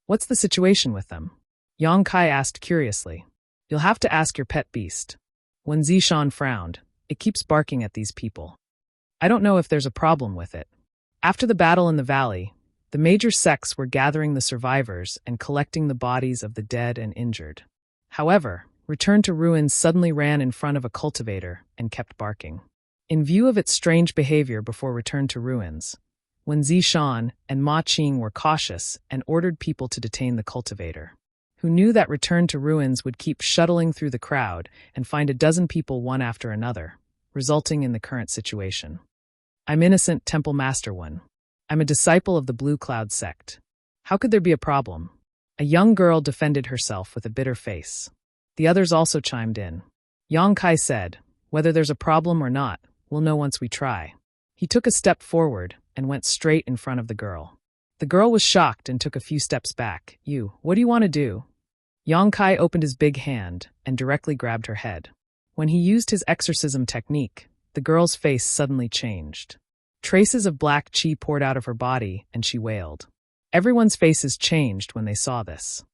"What's the situation with them?" Yang Kai asked curiously. "You'll have to ask your pet beast." When Zishan frowned, "It keeps barking at these people. I don't know if there's a problem with it." After the battle in the valley, the major sects were gathering the survivors and collecting the bodies of the dead and injured. However, Return to Ruins suddenly ran in front of a cultivator and kept barking. In view of its strange behavior before Return to Ruins, Wen Zishan and Ma Qing were cautious and ordered people to detain the cultivator, who knew that Return to Ruins would keep shuttling through the crowd and find a dozen people one after another, resulting in the current situation. "I'm innocent, Temple Master One. I'm a disciple of the Blue Cloud sect. How could there be a problem?" A young girl defended herself with a bitter face. The others also chimed in. Yang Kai said, "Whether there's a problem or not, we'll know once we try." He took a step forward and went straight in front of the girl. The girl was shocked and took a few steps back. What do you want to do?" Yang Kai opened his big hand and directly grabbed her head. When he used his exorcism technique, the girl's face suddenly changed. Traces of black qi poured out of her body, and she wailed. Everyone's faces changed when they saw this.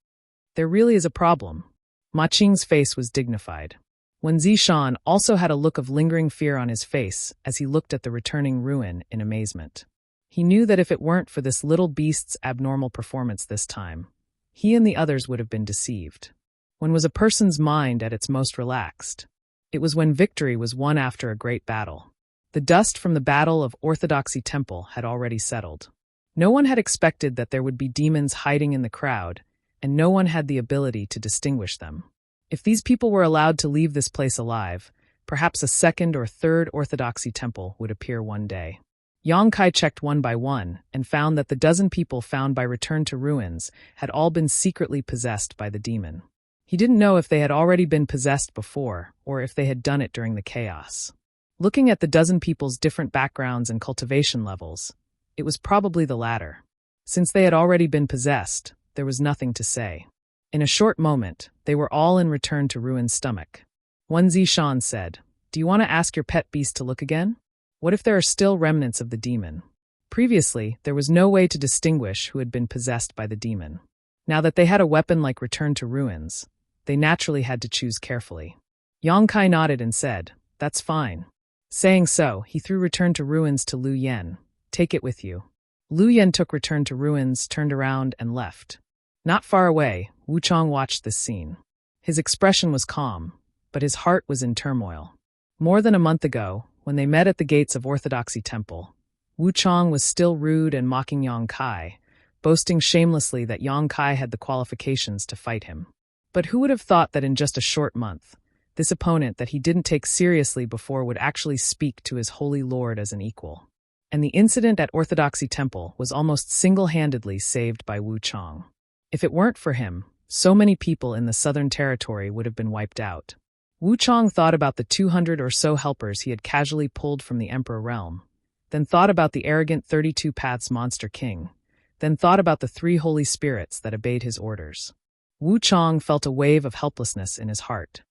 There really is a problem. Ma Qing's face was dignified. Wen Zishan also had a look of lingering fear on his face as he looked at the returning ruin in amazement. He knew that if it weren't for this little beast's abnormal performance this time, he and the others would have been deceived. When was a person's mind at its most relaxed? It was when victory was won after a great battle. The dust from the Battle of Orthodoxy Temple had already settled. No one had expected that there would be demons hiding in the crowd, and no one had the ability to distinguish them. If these people were allowed to leave this place alive, perhaps a 2nd or 3rd Orthodoxy Temple would appear one day. Yang Kai checked one by one and found that the dozen people found by Return to Ruins had all been secretly possessed by the demon. He didn't know if they had already been possessed before or if they had done it during the chaos. Looking at the dozen people's different backgrounds and cultivation levels, it was probably the latter. Since they had already been possessed, there was nothing to say. In a short moment, they were all in Return to Ruin's stomach. Wen Zishan said, "Do you want to ask your pet beast to look again? What if there are still remnants of the demon?" Previously, there was no way to distinguish who had been possessed by the demon. Now that they had a weapon like Return to Ruins, they naturally had to choose carefully. Yang Kai nodded and said, "That's fine." Saying so, he threw Return to Ruins to Lu Yen. "Take it with you." Lu Yen took Return to Ruins, turned around, and left. Not far away, Wu Chong watched this scene. His expression was calm, but his heart was in turmoil. More than a month ago, when they met at the gates of Orthodoxy Temple, Wu Chong was still rude and mocking Yang Kai, boasting shamelessly that Yang Kai had the qualifications to fight him. But who would have thought that in just a short month, this opponent that he didn't take seriously before would actually speak to his holy lord as an equal? And the incident at Orthodoxy Temple was almost single-handedly saved by Wu Chong. If it weren't for him, so many people in the Southern Territory would have been wiped out. Wu Chong thought about the 200 or so helpers he had casually pulled from the Emperor realm, then thought about the arrogant 32 Paths Monster King, then thought about the 3 holy spirits that obeyed his orders. Wu Chong felt a wave of helplessness in his heart.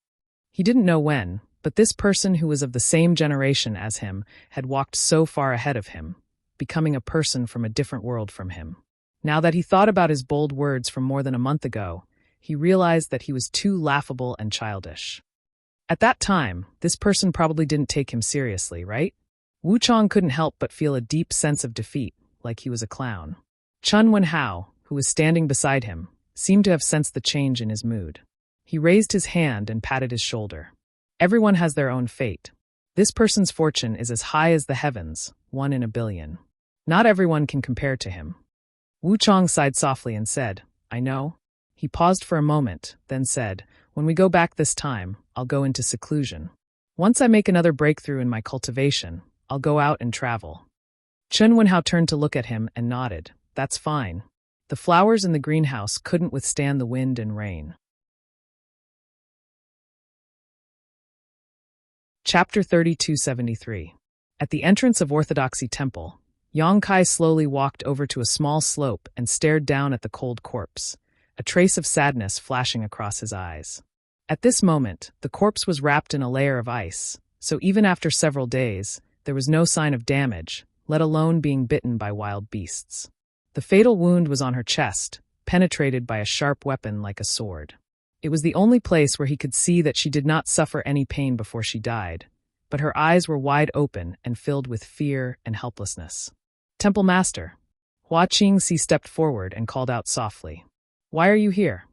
He didn't know when, but this person who was of the same generation as him had walked so far ahead of him, becoming a person from a different world from him. Now that he thought about his bold words from more than a month ago, he realized that he was too laughable and childish. At that time, this person probably didn't take him seriously, right? Wu Chong couldn't help but feel a deep sense of defeat, like he was a clown. Chun Wenhao, who was standing beside him, seemed to have sensed the change in his mood. He raised his hand and patted his shoulder. Everyone has their own fate. This person's fortune is as high as the heavens, 1 in a billion. Not everyone can compare to him. Wu Chong sighed softly and said, I know. He paused for a moment, then said, when we go back this time, I'll go into seclusion. Once I make another breakthrough in my cultivation, I'll go out and travel. Chun Wenhao turned to look at him and nodded. That's fine. The flowers in the greenhouse couldn't withstand the wind and rain. Chapter 3273. At the entrance of Orthodoxy Temple, Yang Kai slowly walked over to a small slope and stared down at the cold corpse, a trace of sadness flashing across his eyes. At this moment, the corpse was wrapped in a layer of ice, so even after several days, there was no sign of damage, let alone being bitten by wild beasts. The fatal wound was on her chest, penetrated by a sharp weapon like a sword. It was the only place where he could see that she did not suffer any pain before she died, but her eyes were wide open and filled with fear and helplessness. Temple Master. Hua Qingxi stepped forward and called out softly. Why are you here?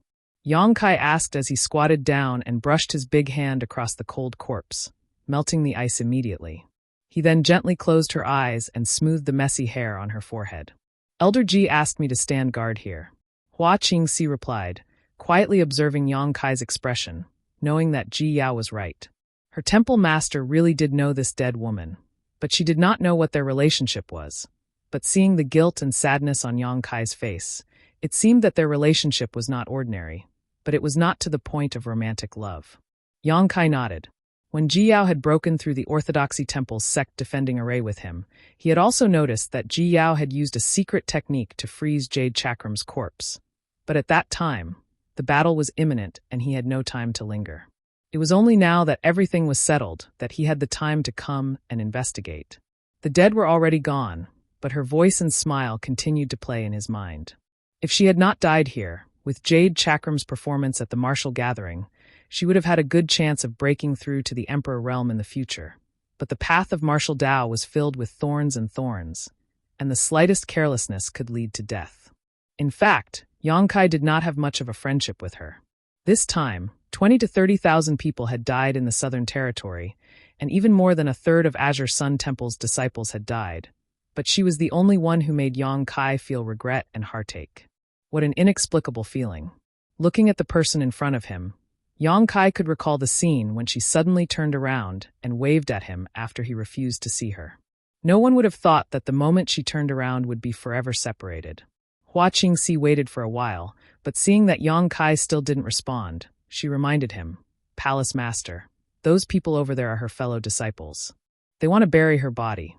Yang Kai asked as he squatted down and brushed his big hand across the cold corpse, melting the ice immediately. He then gently closed her eyes and smoothed the messy hair on her forehead. Elder Ji asked me to stand guard here. Hua Qingxi replied, quietly observing Yang Kai's expression, knowing that Ji Yao was right. Her temple master really did know this dead woman, but she did not know what their relationship was. But seeing the guilt and sadness on Yang Kai's face, it seemed that their relationship was not ordinary, but it was not to the point of romantic love. Yang Kai nodded. When Ji Yao had broken through the Orthodoxy Temple's sect-defending array with him, he had also noticed that Ji Yao had used a secret technique to freeze Jade Chakram's corpse. But at that time, the battle was imminent and he had no time to linger. It was only now that everything was settled that he had the time to come and investigate. The dead were already gone, but her voice and smile continued to play in his mind. If she had not died here, with Jade Chakram's performance at the martial gathering, she would have had a good chance of breaking through to the Emperor realm in the future. But the path of martial Tao was filled with thorns, and the slightest carelessness could lead to death. In fact, Yang Kai did not have much of a friendship with her. This time, 20 to 30,000 people had died in the Southern Territory, and even more than a third of Azure Sun Temple's disciples had died. But she was the only one who made Yang Kai feel regret and heartache. What an inexplicable feeling. Looking at the person in front of him, Yang Kai could recall the scene when she suddenly turned around and waved at him after he refused to see her. No one would have thought that the moment she turned around would be forever separated. Hua Qingxi waited for a while, but seeing that Yang Kai still didn't respond, she reminded him, Palace Master, those people over there are her fellow disciples. They want to bury her body.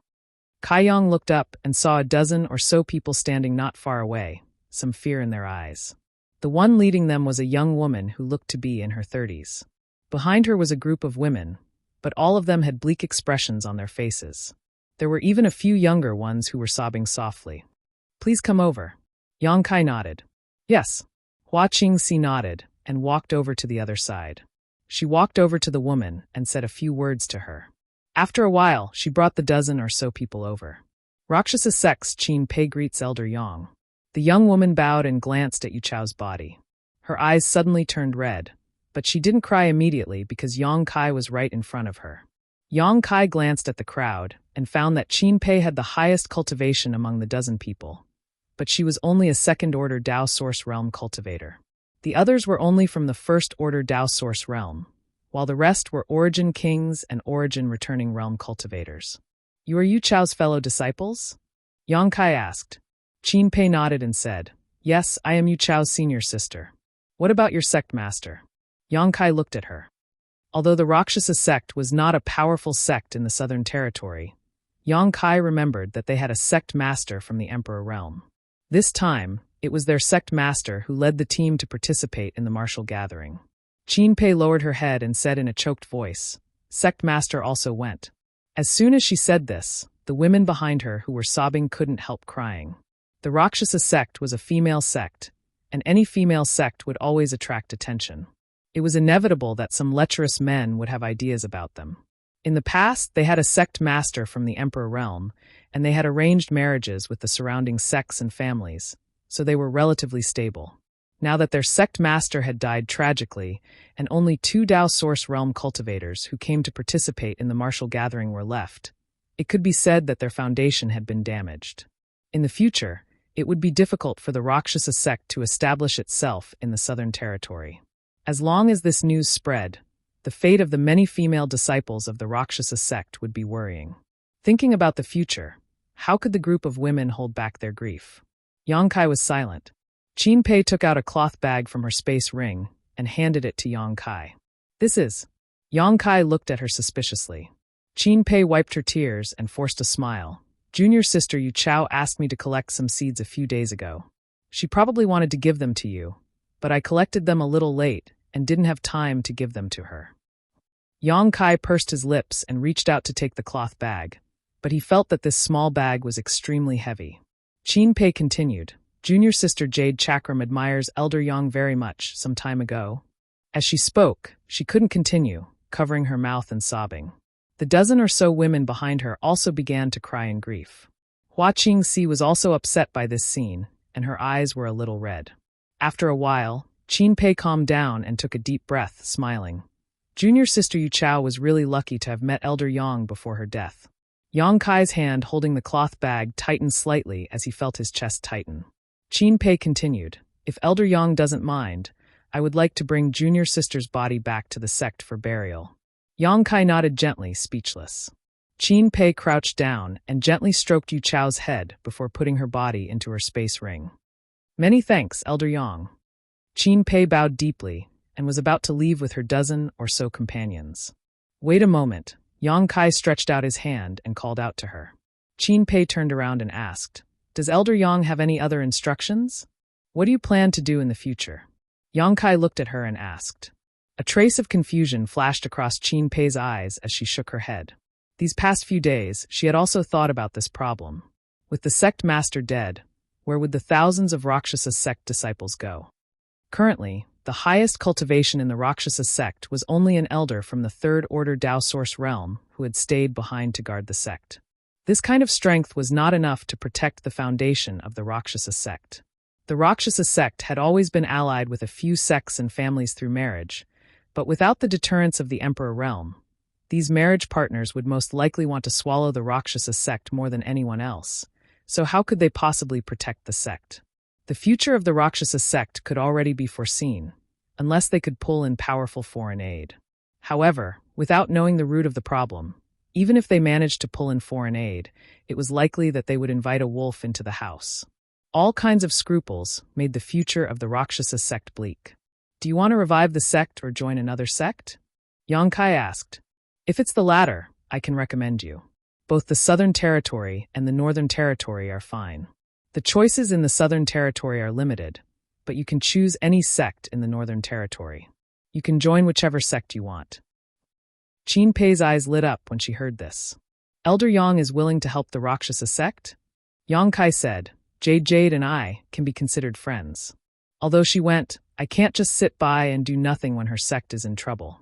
Kai Yang looked up and saw a dozen or so people standing not far away, some fear in their eyes. The one leading them was a young woman who looked to be in her 30s. Behind her was a group of women, but all of them had bleak expressions on their faces. There were even a few younger ones who were sobbing softly. Please come over. Yang Kai nodded. Yes. Hua Qingxi nodded and walked over to the other side. She walked over to the woman and said a few words to her. After a while, she brought the dozen or so people over. Rakshasa Sex Qin Pei greets Elder Yang. The young woman bowed and glanced at Yu Chao's body. Her eyes suddenly turned red, but she didn't cry immediately because Yang Kai was right in front of her. Yang Kai glanced at the crowd and found that Qin Pei had the highest cultivation among the dozen people. but she was only a second-order Tao Source Realm cultivator. The others were only from the first-order Tao Source Realm, while the rest were Origin Kings and Origin Returning Realm cultivators. "You are Yu Chao's fellow disciples?" Yang Kai asked. Qin Pei nodded and said, "Yes, I am Yu Chao's senior sister." "What about your sect master?" Yang Kai looked at her. Although the Rakshasa sect was not a powerful sect in the Southern Territory, Yang Kai remembered that they had a sect master from the Emperor Realm. This time, it was their sect master who led the team to participate in the martial gathering. Qin Pei lowered her head and said in a choked voice, "Sect master also went." As soon as she said this, the women behind her who were sobbing couldn't help crying. The Rakshasa sect was a female sect, and any female sect would always attract attention. It was inevitable that some lecherous men would have ideas about them. In the past, they had a sect master from the Emperor Realm, and they had arranged marriages with the surrounding sects and families, so they were relatively stable. Now that their sect master had died tragically, and only 2 Tao Source Realm cultivators who came to participate in the martial gathering were left, it could be said that their foundation had been damaged. In the future, it would be difficult for the Rakshasa sect to establish itself in the Southern Territory. As long as this news spread, the fate of the many female disciples of the Rakshasa sect would be worrying. Thinking about the future, how could the group of women hold back their grief? Yang Kai was silent. Qin Pei took out a cloth bag from her space ring and handed it to Yang Kai. "This is..." Yang Kai looked at her suspiciously. Qin Pei wiped her tears and forced a smile. "Junior sister Yu Chao asked me to collect some seeds a few days ago. She probably wanted to give them to you, but I collected them a little late and didn't have time to give them to her." Yang Kai pursed his lips and reached out to take the cloth bag, but he felt that this small bag was extremely heavy. Qin Pei continued, "Junior sister Jade Chakram admires Elder Yang very much some time ago." As she spoke, she couldn't continue, covering her mouth and sobbing. The dozen or so women behind her also began to cry in grief. Hua Qingxi was also upset by this scene, and her eyes were a little red. After a while, Qin Pei calmed down and took a deep breath, smiling. Junior sister Yu Chao was really lucky to have met Elder Yang before her death. Yang Kai's hand holding the cloth bag tightened slightly as he felt his chest tighten. Qin Pei continued, "If Elder Yang doesn't mind, I would like to bring junior sister's body back to the sect for burial." Yang Kai nodded gently, speechless. Qin Pei crouched down and gently stroked Yu Chao's head before putting her body into her space ring. "Many thanks, Elder Yang." Qin Pei bowed deeply and was about to leave with her dozen or so companions. "Wait a moment." Yang Kai stretched out his hand and called out to her. Qin Pei turned around and asked, "Does Elder Yang have any other instructions? What do you plan to do in the future?" Yang Kai looked at her and asked. A trace of confusion flashed across Qin Pei's eyes as she shook her head. These past few days, she had also thought about this problem. With the sect master dead, where would the thousands of Rakshasa sect disciples go? Currently, the highest cultivation in the Rakshasa sect was only an elder from the Third Order Tao Source Realm who had stayed behind to guard the sect. This kind of strength was not enough to protect the foundation of the Rakshasa sect. The Rakshasa sect had always been allied with a few sects and families through marriage, but without the deterrence of the Emperor Realm, these marriage partners would most likely want to swallow the Rakshasa sect more than anyone else, so how could they possibly protect the sect? The future of the Rakshasa sect could already be foreseen, unless they could pull in powerful foreign aid. However, without knowing the root of the problem, even if they managed to pull in foreign aid, it was likely that they would invite a wolf into the house. All kinds of scruples made the future of the Rakshasa sect bleak. "Do you want to revive the sect or join another sect?" Yang Kai asked. "If it's the latter, I can recommend you. Both the Southern Territory and the Northern Territory are fine. The choices in the Southern Territory are limited, but you can choose any sect in the Northern Territory. You can join whichever sect you want." Qin Pei's eyes lit up when she heard this. "Elder Yang is willing to help the Rakshasa sect?" Yang Kai said, Jade and I can be considered friends." Although she went, "I can't just sit by and do nothing when her sect is in trouble."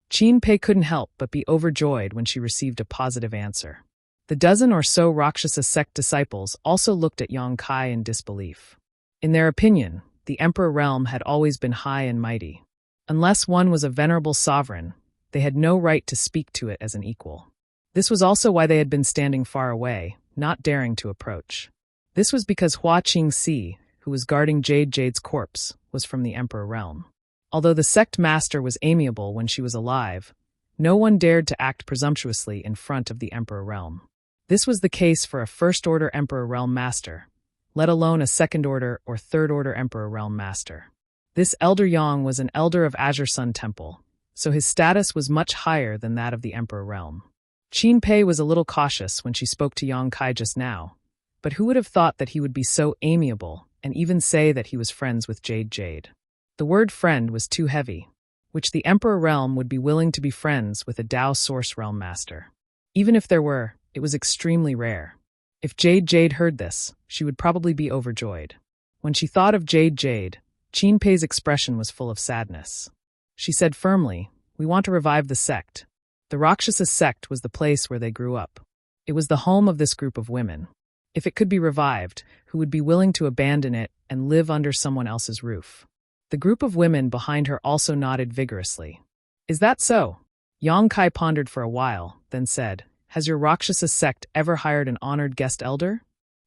Qin Pei couldn't help but be overjoyed when she received a positive answer. The dozen or so Rakshasa sect disciples also looked at Yang Kai in disbelief. In their opinion, the Emperor Realm had always been high and mighty. Unless one was a venerable sovereign, they had no right to speak to it as an equal. This was also why they had been standing far away, not daring to approach. This was because Hua Qingxi, who was guarding Jade's corpse, was from the Emperor realm. Although the sect master was amiable when she was alive, no one dared to act presumptuously in front of the Emperor realm. This was the case for a first-order Emperor realm master, let alone a second-order or third-order Emperor realm master. This Elder Yang was an elder of Azure Sun Temple, so his status was much higher than that of the Emperor realm. Qin Pei was a little cautious when she spoke to Yang Kai just now, but who would have thought that he would be so amiable and even say that he was friends with Jade? The word friend was too heavy, which the Emperor realm would be willing to be friends with a Dao Source realm master. Even if there were, it was extremely rare. If Jade heard this, she would probably be overjoyed. When she thought of Jade, Qin Pei's expression was full of sadness. She said firmly, "We want to revive the sect." The Rakshasa sect was the place where they grew up. It was the home of this group of women. If it could be revived, who would be willing to abandon it and live under someone else's roof? The group of women behind her also nodded vigorously. "Is that so?" Yang Kai pondered for a while, then said, "Has your Rakshasa sect ever hired an honored guest elder?"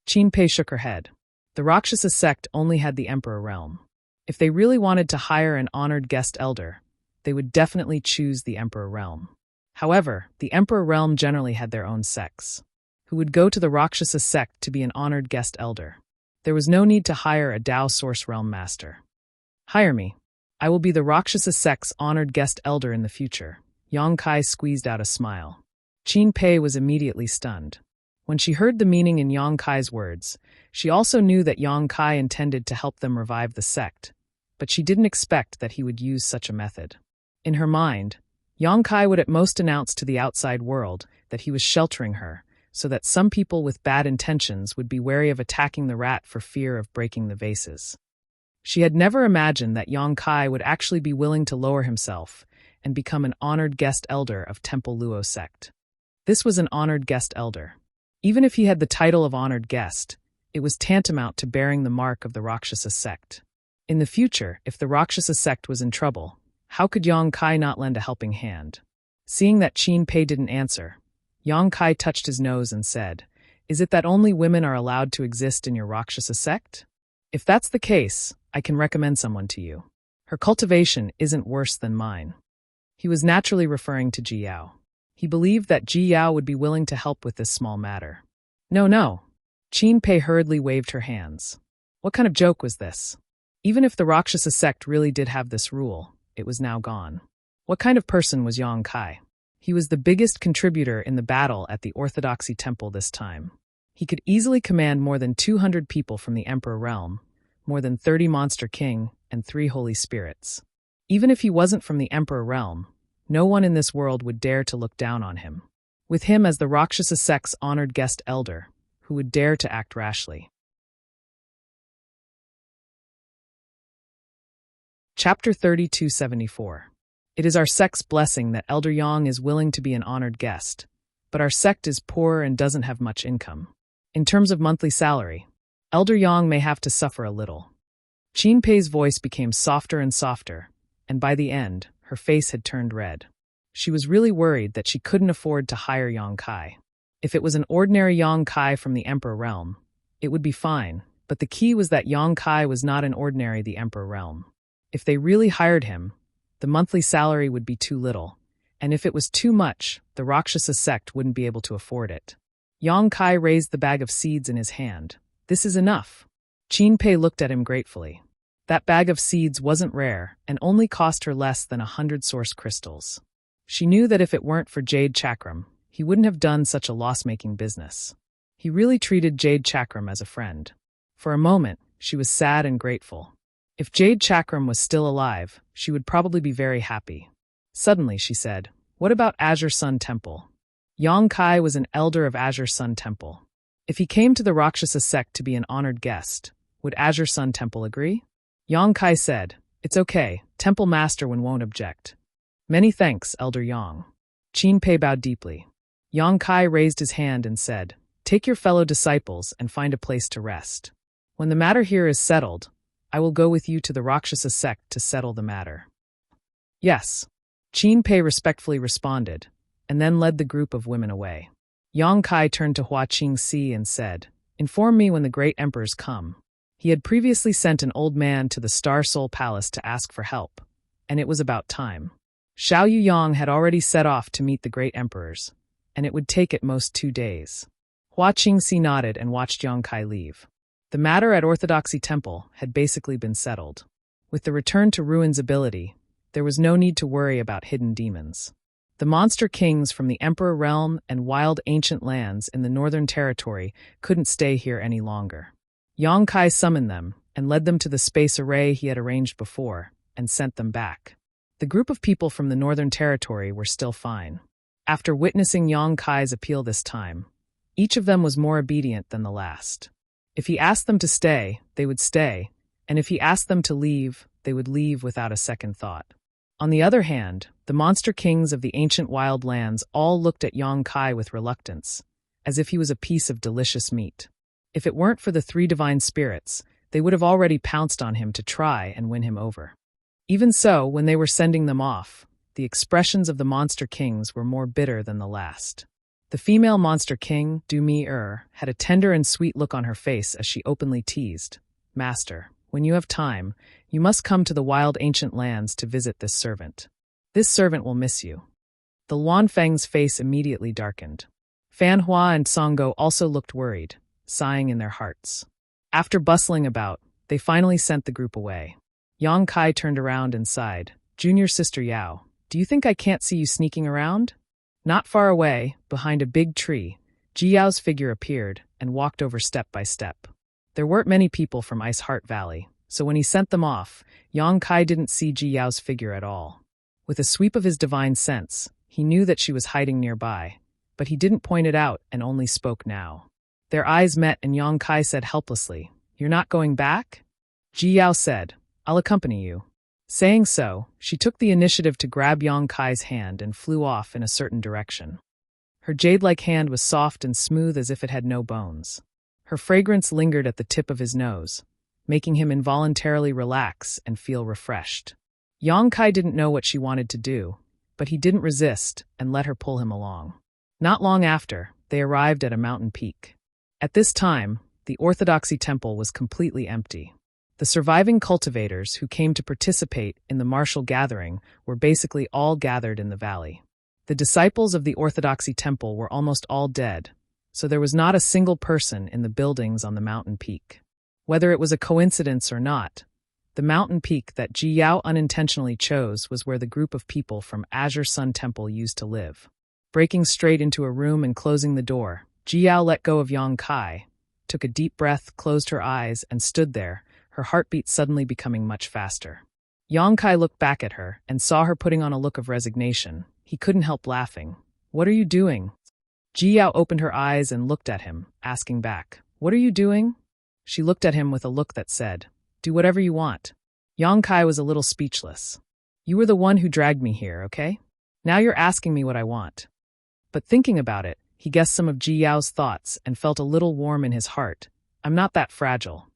Qin Pei shook her head. The Rakshasa sect only had the Emperor realm. If they really wanted to hire an honored guest elder, they would definitely choose the Emperor realm. However, the Emperor realm generally had their own sects, who would go to the Rakshasa sect to be an honored guest elder. There was no need to hire a Dao Source realm master. "Hire me. I will be the Rakshasa sect's honored guest elder in the future." Yang Kai squeezed out a smile. Qin Pei was immediately stunned. When she heard the meaning in Yang Kai's words, she also knew that Yang Kai intended to help them revive the sect, but she didn't expect that he would use such a method. In her mind, Yang Kai would at most announce to the outside world that he was sheltering her, so that some people with bad intentions would be wary of attacking the rat for fear of breaking the vases. She had never imagined that Yang Kai would actually be willing to lower himself and become an honored guest elder of Temple Luo sect. This was an honored guest elder. Even if he had the title of honored guest, it was tantamount to bearing the mark of the Rakshasa sect. In the future, if the Rakshasa sect was in trouble, how could Yang Kai not lend a helping hand? Seeing that Qin Pei didn't answer, Yang Kai touched his nose and said, "Is it that only women are allowed to exist in your Rakshasa sect? If that's the case, I can recommend someone to you. Her cultivation isn't worse than mine." He was naturally referring to Ji Yao. He believed that Ji Yao would be willing to help with this small matter. No. Qin Pei hurriedly waved her hands. What kind of joke was this? Even if the Rakshasa sect really did have this rule, it was now gone. What kind of person was Yang Kai? He was the biggest contributor in the battle at the Orthodoxy Temple this time. He could easily command more than 200 people from the Emperor realm, more than 30 Monster King, and 3 Holy Spirits. Even if he wasn't from the Emperor realm, no one in this world would dare to look down on him. With him as the Rakshasa sect's honored guest elder, who would dare to act rashly? Chapter 3274. It is our sect's blessing that Elder Yang is willing to be an honored guest, but our sect is poor and doesn't have much income. In terms of monthly salary, Elder Yang may have to suffer a little. Qin Pei's voice became softer and softer, and by the end, her face had turned red. She was really worried that she couldn't afford to hire Yang Kai. If it was an ordinary Yang Kai from the Emperor realm, it would be fine, but the key was that Yang Kai was not an ordinary the Emperor realm. If they really hired him, the monthly salary would be too little, and if it was too much, the Rakshasa sect wouldn't be able to afford it. Yang Kai raised the bag of seeds in his hand. "This is enough." Qin Pei looked at him gratefully. That bag of seeds wasn't rare and only cost her less than 100 source crystals. She knew that if it weren't for Jade Chakram, he wouldn't have done such a loss-making business. He really treated Jade Chakram as a friend. For a moment, she was sad and grateful. If Jade Chakram was still alive, she would probably be very happy. Suddenly, she said, "What about Azure Sun Temple?" Yang Kai was an elder of Azure Sun Temple. If he came to the Rakshasa sect to be an honored guest, would Azure Sun Temple agree? Yang Kai said, "It's okay, Temple Master won't object." "Many thanks, Elder Yang." Qin Pei bowed deeply. Yang Kai raised his hand and said, "Take your fellow disciples and find a place to rest. When the matter here is settled, I will go with you to the Rakshasa sect to settle the matter." "Yes." Qin Pei respectfully responded, and then led the group of women away. Yang Kai turned to Hua Qingxi and said, Inform me when the great emperors come. He had previously sent an old man to the Star Soul Palace to ask for help, and it was about time. Xiao Yuyang had already set off to meet the great emperors, and it would take at most 2 days. Hua Qingxi nodded and watched Yang Kai leave. The matter at Orthodoxy Temple had basically been settled. With the return to Ruin's ability, there was no need to worry about hidden demons. The monster kings from the Emperor Realm and wild ancient lands in the Northern Territory couldn't stay here any longer. Yang Kai summoned them and led them to the space array he had arranged before and sent them back. The group of people from the Northern Territory were still fine. After witnessing Yang Kai's appeal this time, each of them was more obedient than the last. If he asked them to stay, they would stay, and if he asked them to leave, they would leave without a second thought. On the other hand, the monster kings of the ancient wild lands all looked at Yang Kai with reluctance, as if he was a piece of delicious meat. If it weren't for the 3 divine spirits, they would have already pounced on him to try and win him over. Even so, when they were sending them off, the expressions of the monster kings were more bitter than the last. The female monster king, Du Mi-er, had a tender and sweet look on her face as she openly teased, "Master, when you have time, you must come to the wild ancient lands to visit this servant. This servant will miss you." The Luan Feng's face immediately darkened. Fan Hua and Songo also looked worried, sighing in their hearts. After bustling about, they finally sent the group away. Yang Kai turned around and sighed, "Junior sister Yao, do you think I can't see you sneaking around?" Not far away, behind a big tree, Ji Yao's figure appeared and walked over step by step. There weren't many people from Ice Heart Valley, so when he sent them off, Yang Kai didn't see Ji Yao's figure at all. With a sweep of his divine sense, he knew that she was hiding nearby, but he didn't point it out and only spoke now. Their eyes met and Yang Kai said helplessly, "You're not going back?" Ji Yao said, "I'll accompany you." Saying so, she took the initiative to grab Yang Kai's hand and flew off in a certain direction. Her jade-like hand was soft and smooth as if it had no bones. Her fragrance lingered at the tip of his nose, making him involuntarily relax and feel refreshed. Yang Kai didn't know what she wanted to do, but he didn't resist and let her pull him along. Not long after, they arrived at a mountain peak. At this time, the Orthodoxy Temple was completely empty. The surviving cultivators who came to participate in the martial gathering were basically all gathered in the valley. The disciples of the Orthodoxy Temple were almost all dead, so there was not a single person in the buildings on the mountain peak. Whether it was a coincidence or not, the mountain peak that Ji Yao unintentionally chose was where the group of people from Azure Sun Temple used to live. Breaking straight into a room and closing the door, Ji Yao let go of Yang Kai, took a deep breath, closed her eyes, and stood there, her heartbeat suddenly becoming much faster. Yang Kai looked back at her and saw her putting on a look of resignation. He couldn't help laughing. "What are you doing?" Ji Yao opened her eyes and looked at him, asking back, "What are you doing?" She looked at him with a look that said, "Do whatever you want." Yang Kai was a little speechless. "You were the one who dragged me here, okay? Now you're asking me what I want." But thinking about it, he guessed some of Ji Yao's thoughts and felt a little warm in his heart. "I'm not that fragile."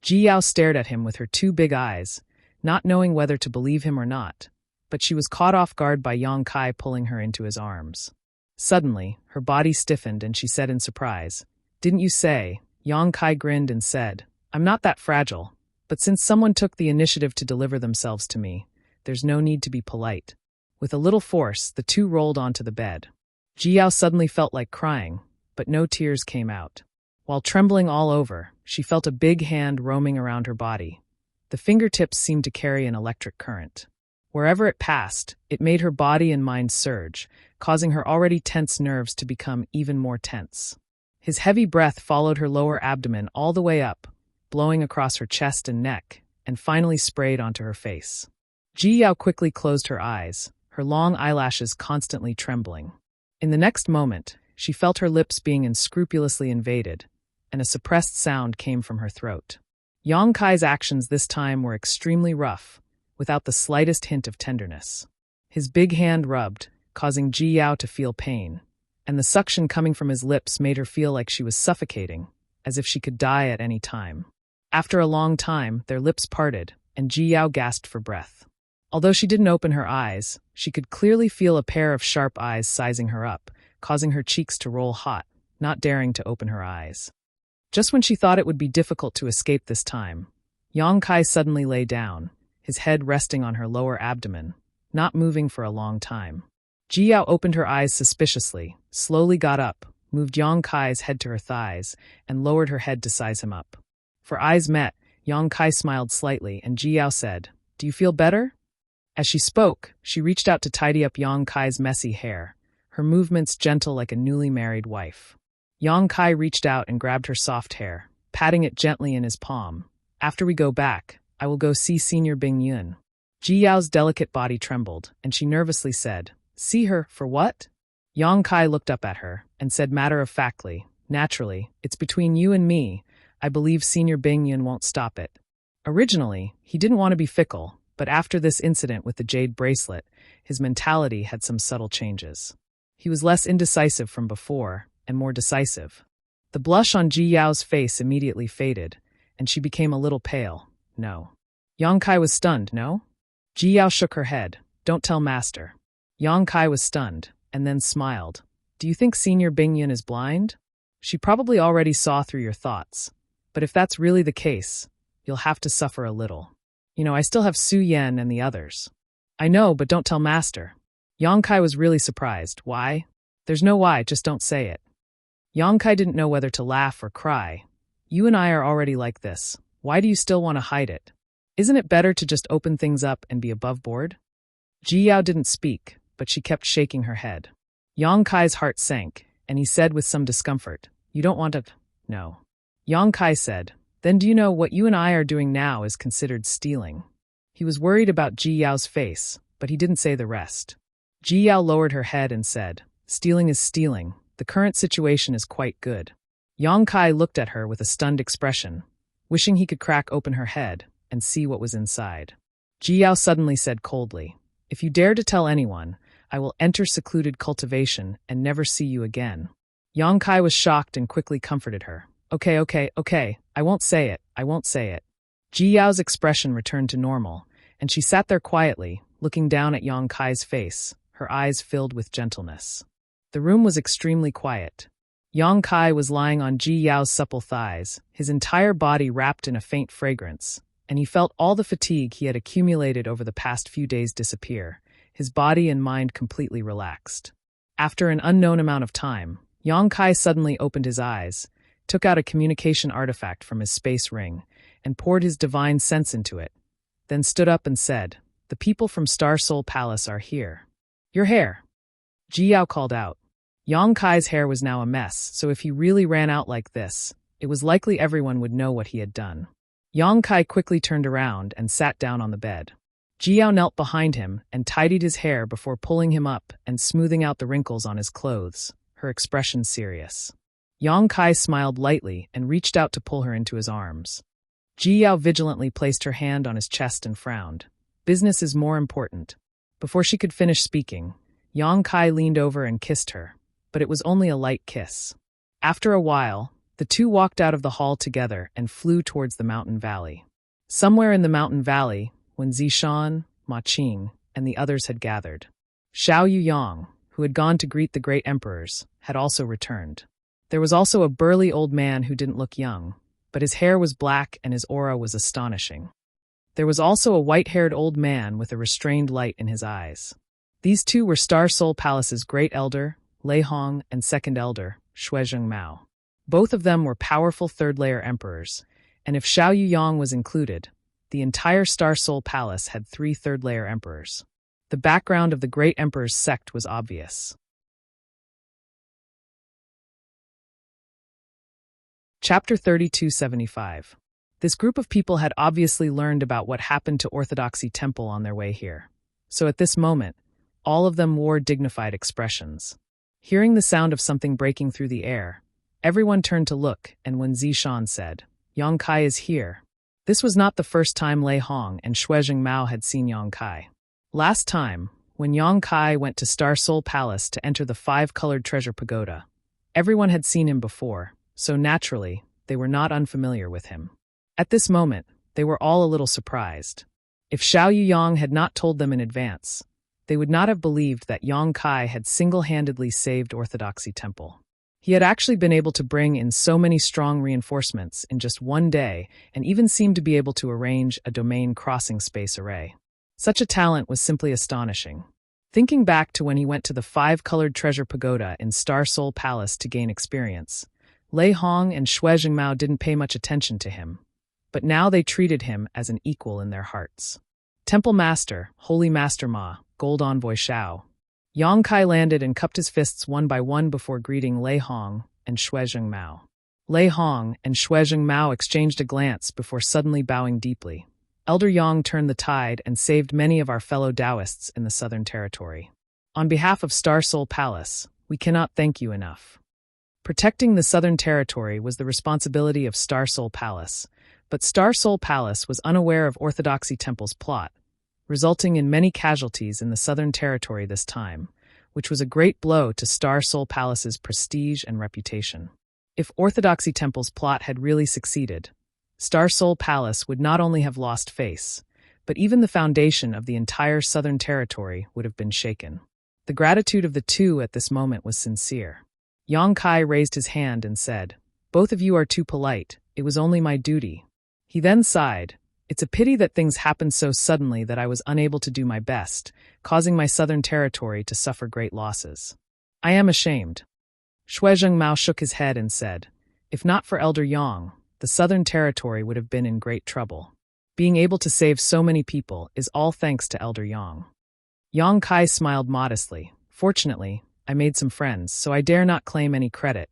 Ji Yao stared at him with her 2 big eyes, not knowing whether to believe him or not, but she was caught off guard by Yang Kai pulling her into his arms. Suddenly, her body stiffened and she said in surprise, "Didn't you say?" Yang Kai grinned and said, "I'm not that fragile, but since someone took the initiative to deliver themselves to me, there's no need to be polite." With a little force, the 2 rolled onto the bed. Ji Yao suddenly felt like crying, but no tears came out. While trembling all over, she felt a big hand roaming around her body. The fingertips seemed to carry an electric current. Wherever it passed, it made her body and mind surge, causing her already tense nerves to become even more tense. His heavy breath followed her lower abdomen all the way up, blowing across her chest and neck, and finally sprayed onto her face. Ji Yao quickly closed her eyes, her long eyelashes constantly trembling. In the next moment, she felt her lips being unscrupulously invaded, and a suppressed sound came from her throat. Yang Kai's actions this time were extremely rough, without the slightest hint of tenderness. His big hand rubbed, causing Ji Yao to feel pain, and the suction coming from his lips made her feel like she was suffocating, as if she could die at any time. After a long time, their lips parted, and Ji Yao gasped for breath. Although she didn't open her eyes, she could clearly feel a pair of sharp eyes sizing her up, causing her cheeks to roll hot, not daring to open her eyes. Just when she thought it would be difficult to escape this time, Yang Kai suddenly lay down, his head resting on her lower abdomen, not moving for a long time. Ji Yao opened her eyes suspiciously, slowly got up, moved Yang Kai's head to her thighs, and lowered her head to size him up. For eyes met, Yang Kai smiled slightly, and Ji Yao said, "Do you feel better?" As she spoke, she reached out to tidy up Yang Kai's messy hair, her movements gentle like a newly married wife. Yang Kai reached out and grabbed her soft hair, patting it gently in his palm. "After we go back, I will go see Senior Bing Yun." Ji Yao's delicate body trembled, and she nervously said, "See her, for what?" Yang Kai looked up at her and said matter-of-factly, "Naturally, it's between you and me. I believe Senior Bing Yun won't stop it." Originally, he didn't want to be fickle, but after this incident with the jade bracelet, his mentality had some subtle changes. He was less indecisive from before, and more decisive. The blush on Ji Yao's face immediately faded, and she became a little pale. "No." Yang Kai was stunned, "No?" Ji Yao shook her head. "Don't tell Master." Yang Kai was stunned, and then smiled. "Do you think Senior Bing Yun is blind? She probably already saw through your thoughts. But if that's really the case, you'll have to suffer a little. I still have Su Yan and the others." "I know, but don't tell Master." Yang Kai was really surprised. "Why?" "There's no why, just don't say it." Yang Kai didn't know whether to laugh or cry. "You and I are already like this. Why do you still want to hide it? Isn't it better to just open things up and be above board?" Ji Yao didn't speak, but she kept shaking her head. Yang Kai's heart sank, and he said with some discomfort, "You don't want to?" "No." Yang Kai said, "Then do you know what you and I are doing now is considered stealing?" He was worried about Ji Yao's face, but he didn't say the rest. Ji Yao lowered her head and said, "Stealing is stealing. The current situation is quite good." Yang Kai looked at her with a stunned expression, wishing he could crack open her head and see what was inside. Ji Yao suddenly said coldly, "If you dare to tell anyone, I will enter secluded cultivation and never see you again." Yang Kai was shocked and quickly comforted her. Okay, I won't say it." Ji Yao's expression returned to normal, and she sat there quietly, looking down at Yang Kai's face, her eyes filled with gentleness. The room was extremely quiet. Yang Kai was lying on Ji Yao's supple thighs, his entire body wrapped in a faint fragrance, and he felt all the fatigue he had accumulated over the past few days disappear, his body and mind completely relaxed. After an unknown amount of time, Yang Kai suddenly opened his eyes, took out a communication artifact from his space ring, and poured his divine sense into it, then stood up and said, "The people from Star Soul Palace are here." "Your hair," Ji Yao called out. Yang Kai's hair was now a mess, so if he really ran out like this, it was likely everyone would know what he had done. Yang Kai quickly turned around and sat down on the bed. Ji Yao knelt behind him and tidied his hair before pulling him up and smoothing out the wrinkles on his clothes, her expression serious. Yang Kai smiled lightly and reached out to pull her into his arms. Ji Yao vigilantly placed her hand on his chest and frowned. "Business is more important." Before she could finish speaking, Yang Kai leaned over and kissed her, but it was only a light kiss. After a while, the two walked out of the hall together and flew towards the mountain valley. Somewhere in the mountain valley, when Zishan, Ma Qing, and the others had gathered, Xiao Yuyang, who had gone to greet the great emperors, had also returned. There was also a burly old man who didn't look young, but his hair was black and his aura was astonishing. There was also a white-haired old man with a restrained light in his eyes. These two were Star Soul Palace's great elder, Lei Hong, and second elder, Shuizheng Mao. Both of them were powerful third-layer emperors, and if Xiao Yuyang was included, the entire Star Soul Palace had 3 third-layer emperors. The background of the great emperor's sect was obvious. Chapter 3275. This group of people had obviously learned about what happened to Orthodoxy Temple on their way here. So at this moment, all of them wore dignified expressions. Hearing the sound of something breaking through the air, everyone turned to look, and when Zishan said, "Yang Kai is here," this was not the first time Lei Hong and Shuizheng Mao had seen Yang Kai. Last time, when Yang Kai went to Star Soul Palace to enter the 5-colored treasure pagoda, everyone had seen him before, so naturally, they were not unfamiliar with him. At this moment, they were all a little surprised. If Xiao Yuyang had not told them in advance, they would not have believed that Yang Kai had single-handedly saved Orthodoxy Temple. He had actually been able to bring in so many strong reinforcements in just one day and even seemed to be able to arrange a domain crossing space array. Such a talent was simply astonishing. Thinking back to when he went to the five-colored treasure pagoda in Star Soul Palace to gain experience, Lei Hong and Xue Jingmao didn't pay much attention to him, but now they treated him as an equal in their hearts. Temple Master, Holy Master Ma, Gold Envoy Shao. Yang Kai landed and cupped his fists one by one before greeting Lei Hong and Xue Jingmao. Lei Hong and Xue Jingmao exchanged a glance before suddenly bowing deeply. Elder Yang turned the tide and saved many of our fellow Taoists in the Southern Territory. On behalf of Star Soul Palace, we cannot thank you enough. Protecting the Southern Territory was the responsibility of Star Soul Palace, but Star Soul Palace was unaware of Orthodoxy Temple's plot, resulting in many casualties in the Southern Territory this time, which was a great blow to Star Soul Palace's prestige and reputation. If Orthodoxy Temple's plot had really succeeded, Star Soul Palace would not only have lost face, but even the foundation of the entire Southern Territory would have been shaken. The gratitude of the two at this moment was sincere. Yang Kai raised his hand and said, "Both of you are too polite. It was only my duty." He then sighed. "It's a pity that things happened so suddenly that I was unable to do my best, causing my Southern Territory to suffer great losses. I am ashamed." Xue Zhengmao shook his head and said, "If not for Elder Yang, the Southern Territory would have been in great trouble. Being able to save so many people is all thanks to Elder Yang." Yang Kai smiled modestly. "Fortunately, I made some friends, so I dare not claim any credit."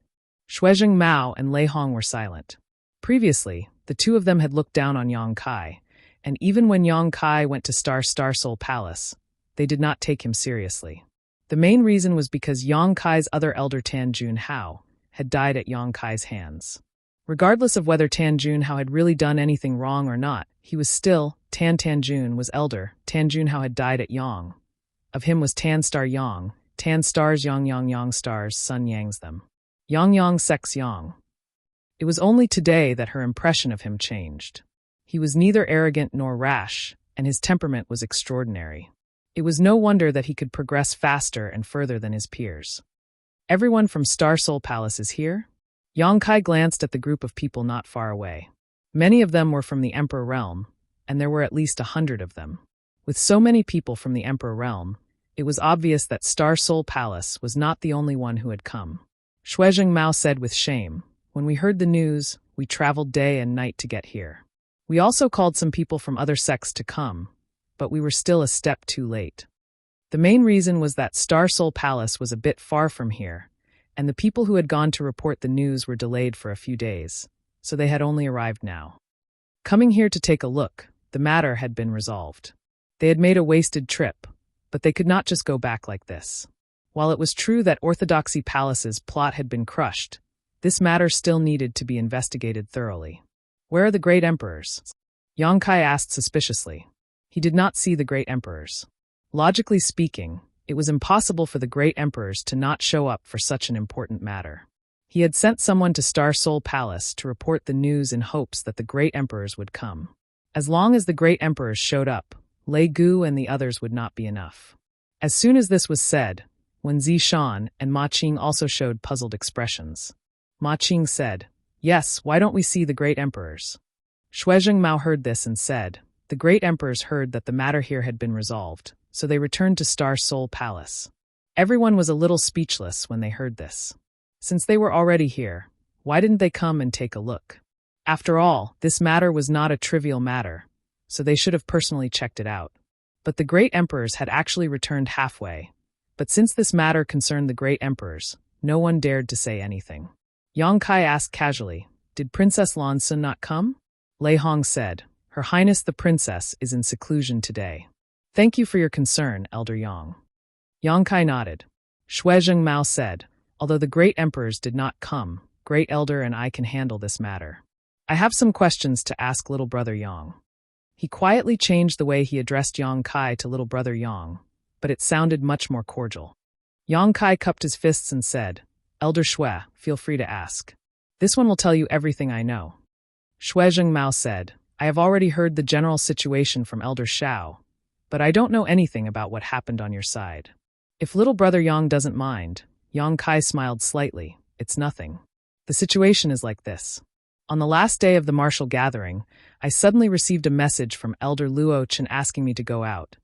Xue Zhengmao and Lei Hong were silent. Previously, the two of them had looked down on Yang Kai, and even when Yang Kai went to Star Soul Palace, they did not take him seriously. The main reason was because Yang Kai's other elder Tan Junhao had died at Yang Kai's hands. Regardless of whether Tan Junhao had really done anything wrong or not, he was still, Tan Jun was elder, Tan Junhao had died at Yang. Of him was Tan Star Yang, Tan Stars Yang Stars Sun Yang's them. Yang Sex Yang. It was only today that her impression of him changed. He was neither arrogant nor rash, and his temperament was extraordinary. It was no wonder that he could progress faster and further than his peers. "Everyone from Star Soul Palace is here?" Yang Kai glanced at the group of people not far away. Many of them were from the Emperor Realm, and there were at least 100 of them. With so many people from the Emperor Realm, it was obvious that Star Soul Palace was not the only one who had come. Xue Zhengmao said with shame, "When we heard the news, we traveled day and night to get here. We also called some people from other sects to come, but we were still a step too late. The main reason was that Star Soul Palace was a bit far from here, and the people who had gone to report the news were delayed for a few days, so they had only arrived now. Coming here to take a look, the matter had been resolved. They had made a wasted trip, but they could not just go back like this. While it was true that Orthodoxy Palace's plot had been crushed, this matter still needed to be investigated thoroughly. "Where are the great emperors?" Yang Kai asked suspiciously. He did not see the great emperors. Logically speaking, it was impossible for the great emperors to not show up for such an important matter. He had sent someone to Star Soul Palace to report the news in hopes that the great emperors would come. As long as the great emperors showed up, Lei Gu and the others would not be enough. As soon as this was said, Wen Zishan and Ma Qing also showed puzzled expressions. Ma Qing said, "Yes, why don't we see the great emperors?" Xue Zhengmao heard this and said, "The great emperors heard that the matter here had been resolved, so they returned to Star Soul Palace." Everyone was a little speechless when they heard this. Since they were already here, why didn't they come and take a look? After all, this matter was not a trivial matter, so they should have personally checked it out. But the great emperors had actually returned halfway. But since this matter concerned the great emperors, no one dared to say anything. Yang Kai asked casually, "Did Princess Lan Sun not come?" Lei Hong said, "Her Highness the Princess is in seclusion today." "Thank you for your concern, Elder Yang." Yang Kai nodded. Xue Zhengmao said, "Although the great emperors did not come, Great Elder and I can handle this matter. I have some questions to ask Little Brother Yang." He quietly changed the way he addressed Yang Kai to Little Brother Yang, but it sounded much more cordial. Yang Kai cupped his fists and said, "Elder Xue, feel free to ask. This one will tell you everything I know." Xue Zhengmao said, "I have already heard the general situation from Elder Shao, but I don't know anything about what happened on your side. If Little Brother Yang doesn't mind." Yang Kai smiled slightly. it's nothing. The situation is like this. On the last day of the martial gathering, I suddenly received a message from Elder Luo Chun asking me to go out.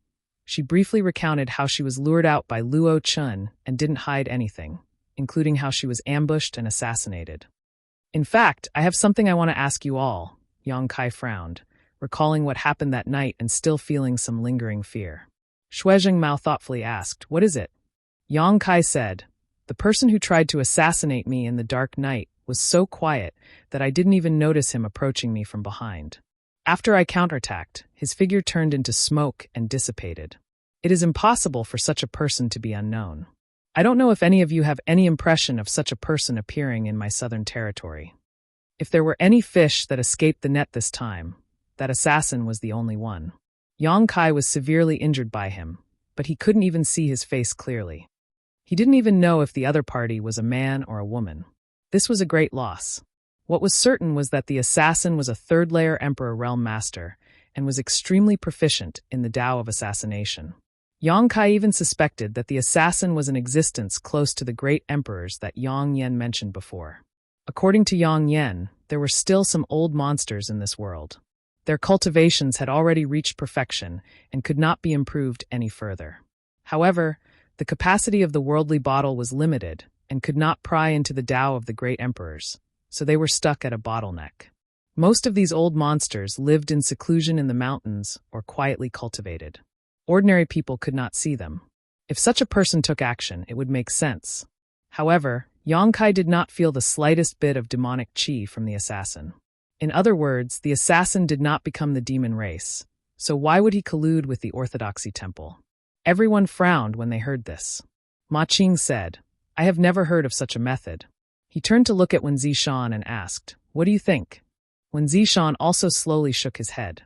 She briefly recounted how she was lured out by Luo Chun and didn't hide anything, including how she was ambushed and assassinated. In fact, I have something I want to ask you all, Yang Kai frowned, recalling what happened that night and still feeling some lingering fear. Shui Mao thoughtfully asked, "What is it?" Yang Kai said, "The person who tried to assassinate me in the dark night was so quiet that I didn't even notice him approaching me from behind. After I counterattacked, his figure turned into smoke and dissipated. It is impossible for such a person to be unknown. I don't know if any of you have any impression of such a person appearing in my southern territory. If there were any fish that escaped the net this time, that assassin was the only one." Yang Kai was severely injured by him, but he couldn't even see his face clearly. He didn't even know if the other party was a man or a woman. This was a great loss. What was certain was that the assassin was a third-layer Emperor Realm Master and was extremely proficient in the Tao of assassination. Yang Kai even suspected that the assassin was in existence close to the great emperors that Yang Yen mentioned before. According to Yang Yen, there were still some old monsters in this world. Their cultivations had already reached perfection and could not be improved any further. However, the capacity of the worldly bottle was limited and could not pry into the Tao of the great emperors, so they were stuck at a bottleneck. Most of these old monsters lived in seclusion in the mountains or quietly cultivated. Ordinary people could not see them. If such a person took action, it would make sense. However, Yang Kai did not feel the slightest bit of demonic qi from the assassin. In other words, the assassin did not become the demon race, so why would he collude with the Orthodoxy Temple? Everyone frowned when they heard this. Ma Qing said, "I have never heard of such a method." He turned to look at Wen Zishan and asked, "What do you think?" Wen Zishan also slowly shook his head.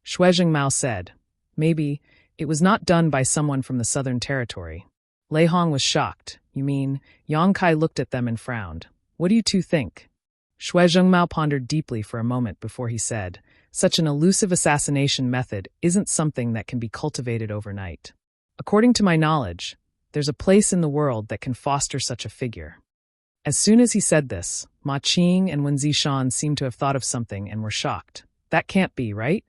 Shui Mao said, "Maybe it was not done by someone from the Southern Territory." Lei Hong was shocked. "You mean?" Yang Kai looked at them and frowned. "What do you two think?" Shui Mao pondered deeply for a moment before he said, "Such an elusive assassination method isn't something that can be cultivated overnight. According to my knowledge, there's a place in the world that can foster such a figure." As soon as he said this, Ma Qing and Wen Zishan seemed to have thought of something and were shocked. "That can't be, right?"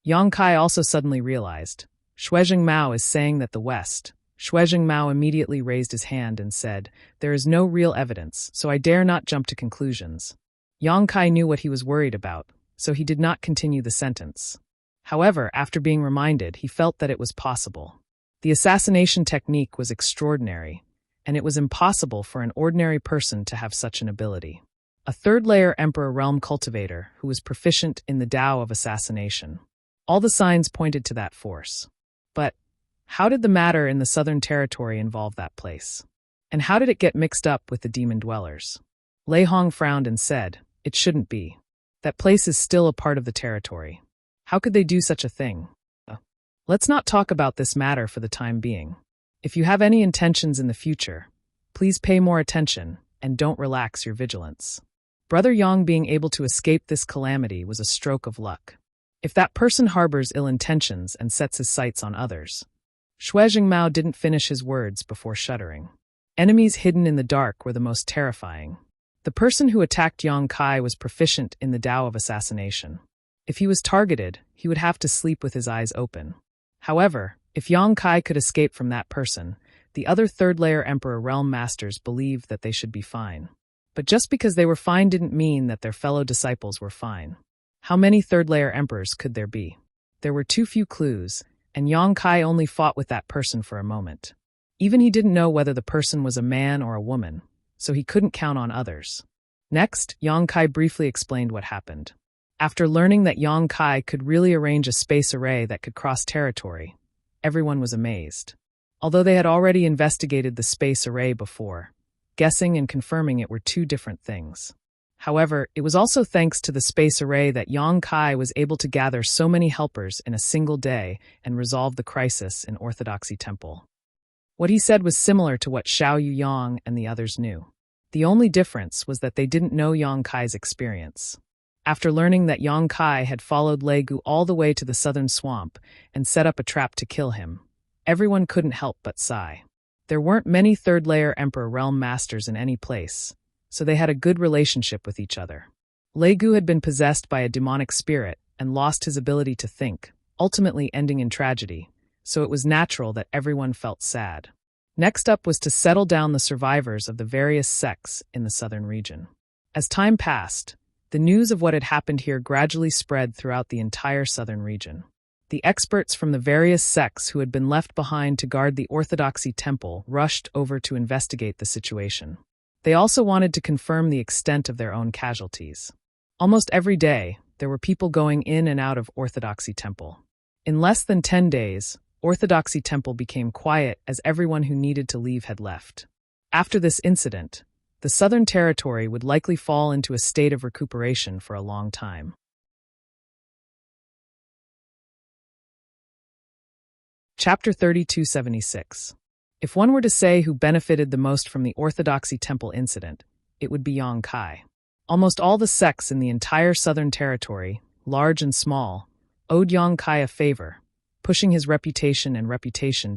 Yang Kai also suddenly realized. Shui Mao is saying that the West. Shui Mao immediately raised his hand and said, "There is no real evidence, so I dare not jump to conclusions." Yang Kai knew what he was worried about, so he did not continue the sentence. However, after being reminded, he felt that it was possible. The assassination technique was extraordinary, and it was impossible for an ordinary person to have such an ability. A third-layer Emperor Realm cultivator who was proficient in the Tao of assassination. All the signs pointed to that force. But how did the matter in the Southern Territory involve that place? And how did it get mixed up with the demon dwellers? Lei Hong frowned and said, "It shouldn't be. That place is still a part of the territory. How could they do such a thing? Let's not talk about this matter for the time being. If you have any intentions in the future, please pay more attention and don't relax your vigilance." Brother Yang being able to escape this calamity was a stroke of luck. If that person harbors ill intentions and sets his sights on others. Shui Mao didn't finish his words before shuddering. Enemies hidden in the dark were the most terrifying. The person who attacked Yang Kai was proficient in the Tao of assassination. If he was targeted, he would have to sleep with his eyes open. However, if Yang Kai could escape from that person, the other third-layer Emperor Realm Masters believed that they should be fine. But just because they were fine didn't mean that their fellow disciples were fine. How many third-layer emperors could there be? There were too few clues, and Yang Kai only fought with that person for a moment. Even he didn't know whether the person was a man or a woman, so he couldn't count on others. Next, Yang Kai briefly explained what happened. After learning that Yang Kai could really arrange a space array that could cross territory, everyone was amazed. Although they had already investigated the space array before, guessing and confirming it were two different things. However, it was also thanks to the space array that Yang Kai was able to gather so many helpers in a single day and resolve the crisis in Orthodoxy Temple. What he said was similar to what Xiao Yuyang and the others knew. The only difference was that they didn't know Yang Kai's experience. After learning that Yang Kai had followed Lei Gu all the way to the southern swamp and set up a trap to kill him, everyone couldn't help but sigh. There weren't many third-layer Emperor Realm Masters in any place, so they had a good relationship with each other. Legu had been possessed by a demonic spirit and lost his ability to think, ultimately ending in tragedy, so it was natural that everyone felt sad. Next up was to settle down the survivors of the various sects in the southern region. As time passed, the news of what had happened here gradually spread throughout the entire southern region. The experts from the various sects who had been left behind to guard the Orthodoxy temple rushed over to investigate the situation. They also wanted to confirm the extent of their own casualties. Almost every day, there were people going in and out of Orthodoxy temple. In less than 10 days, Orthodoxy temple became quiet as everyone who needed to leave had left. After this incident, the Southern Territory would likely fall into a state of recuperation for a long time. Chapter 3276. If one were to say who benefited the most from the Orthodoxy temple incident, it would be Yang Kai. Almost all the sects in the entire Southern Territory, large and small, owed Yang Kai a favor, pushing his reputation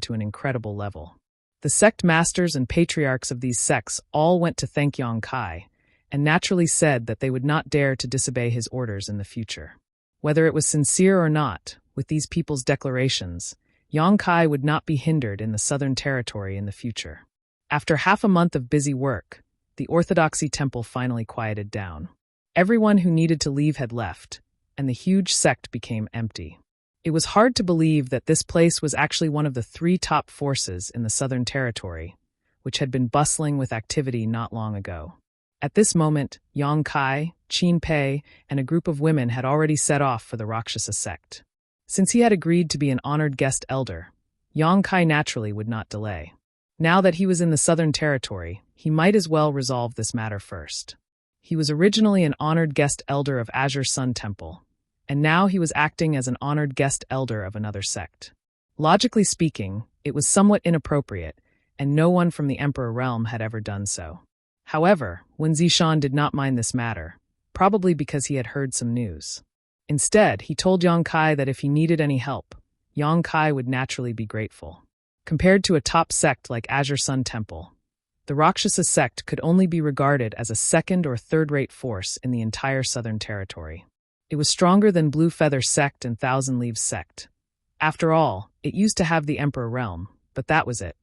to an incredible level. The sect masters and patriarchs of these sects all went to thank Yang Kai, and naturally said that they would not dare to disobey his orders in the future. Whether it was sincere or not, with these people's declarations, Yang Kai would not be hindered in the Southern Territory in the future. After half a month of busy work, the Orthodoxy temple finally quieted down. Everyone who needed to leave had left, and the huge sect became empty. It was hard to believe that this place was actually one of the 3 top forces in the Southern Territory, which had been bustling with activity not long ago. At this moment, Yang Kai, Qin Pei, and a group of women had already set off for the Rakshasa sect. Since he had agreed to be an honored guest elder, Yang Kai naturally would not delay. Now that he was in the Southern Territory, he might as well resolve this matter first. He was originally an honored guest elder of Azure Sun Temple, and now he was acting as an honored guest elder of another sect. Logically speaking, it was somewhat inappropriate, and no one from the Emperor realm had ever done so. However, Wen Zishan did not mind this matter, probably because he had heard some news. Instead, he told Yang Kai that if he needed any help, Yang Kai would naturally be grateful. Compared to a top sect like Azure Sun Temple, the Rakshasa sect could only be regarded as a second or third-rate force in the entire Southern Territory. It was stronger than Blue Feather sect and Thousand Leaves sect. After all, it used to have the Emperor realm, but that was it.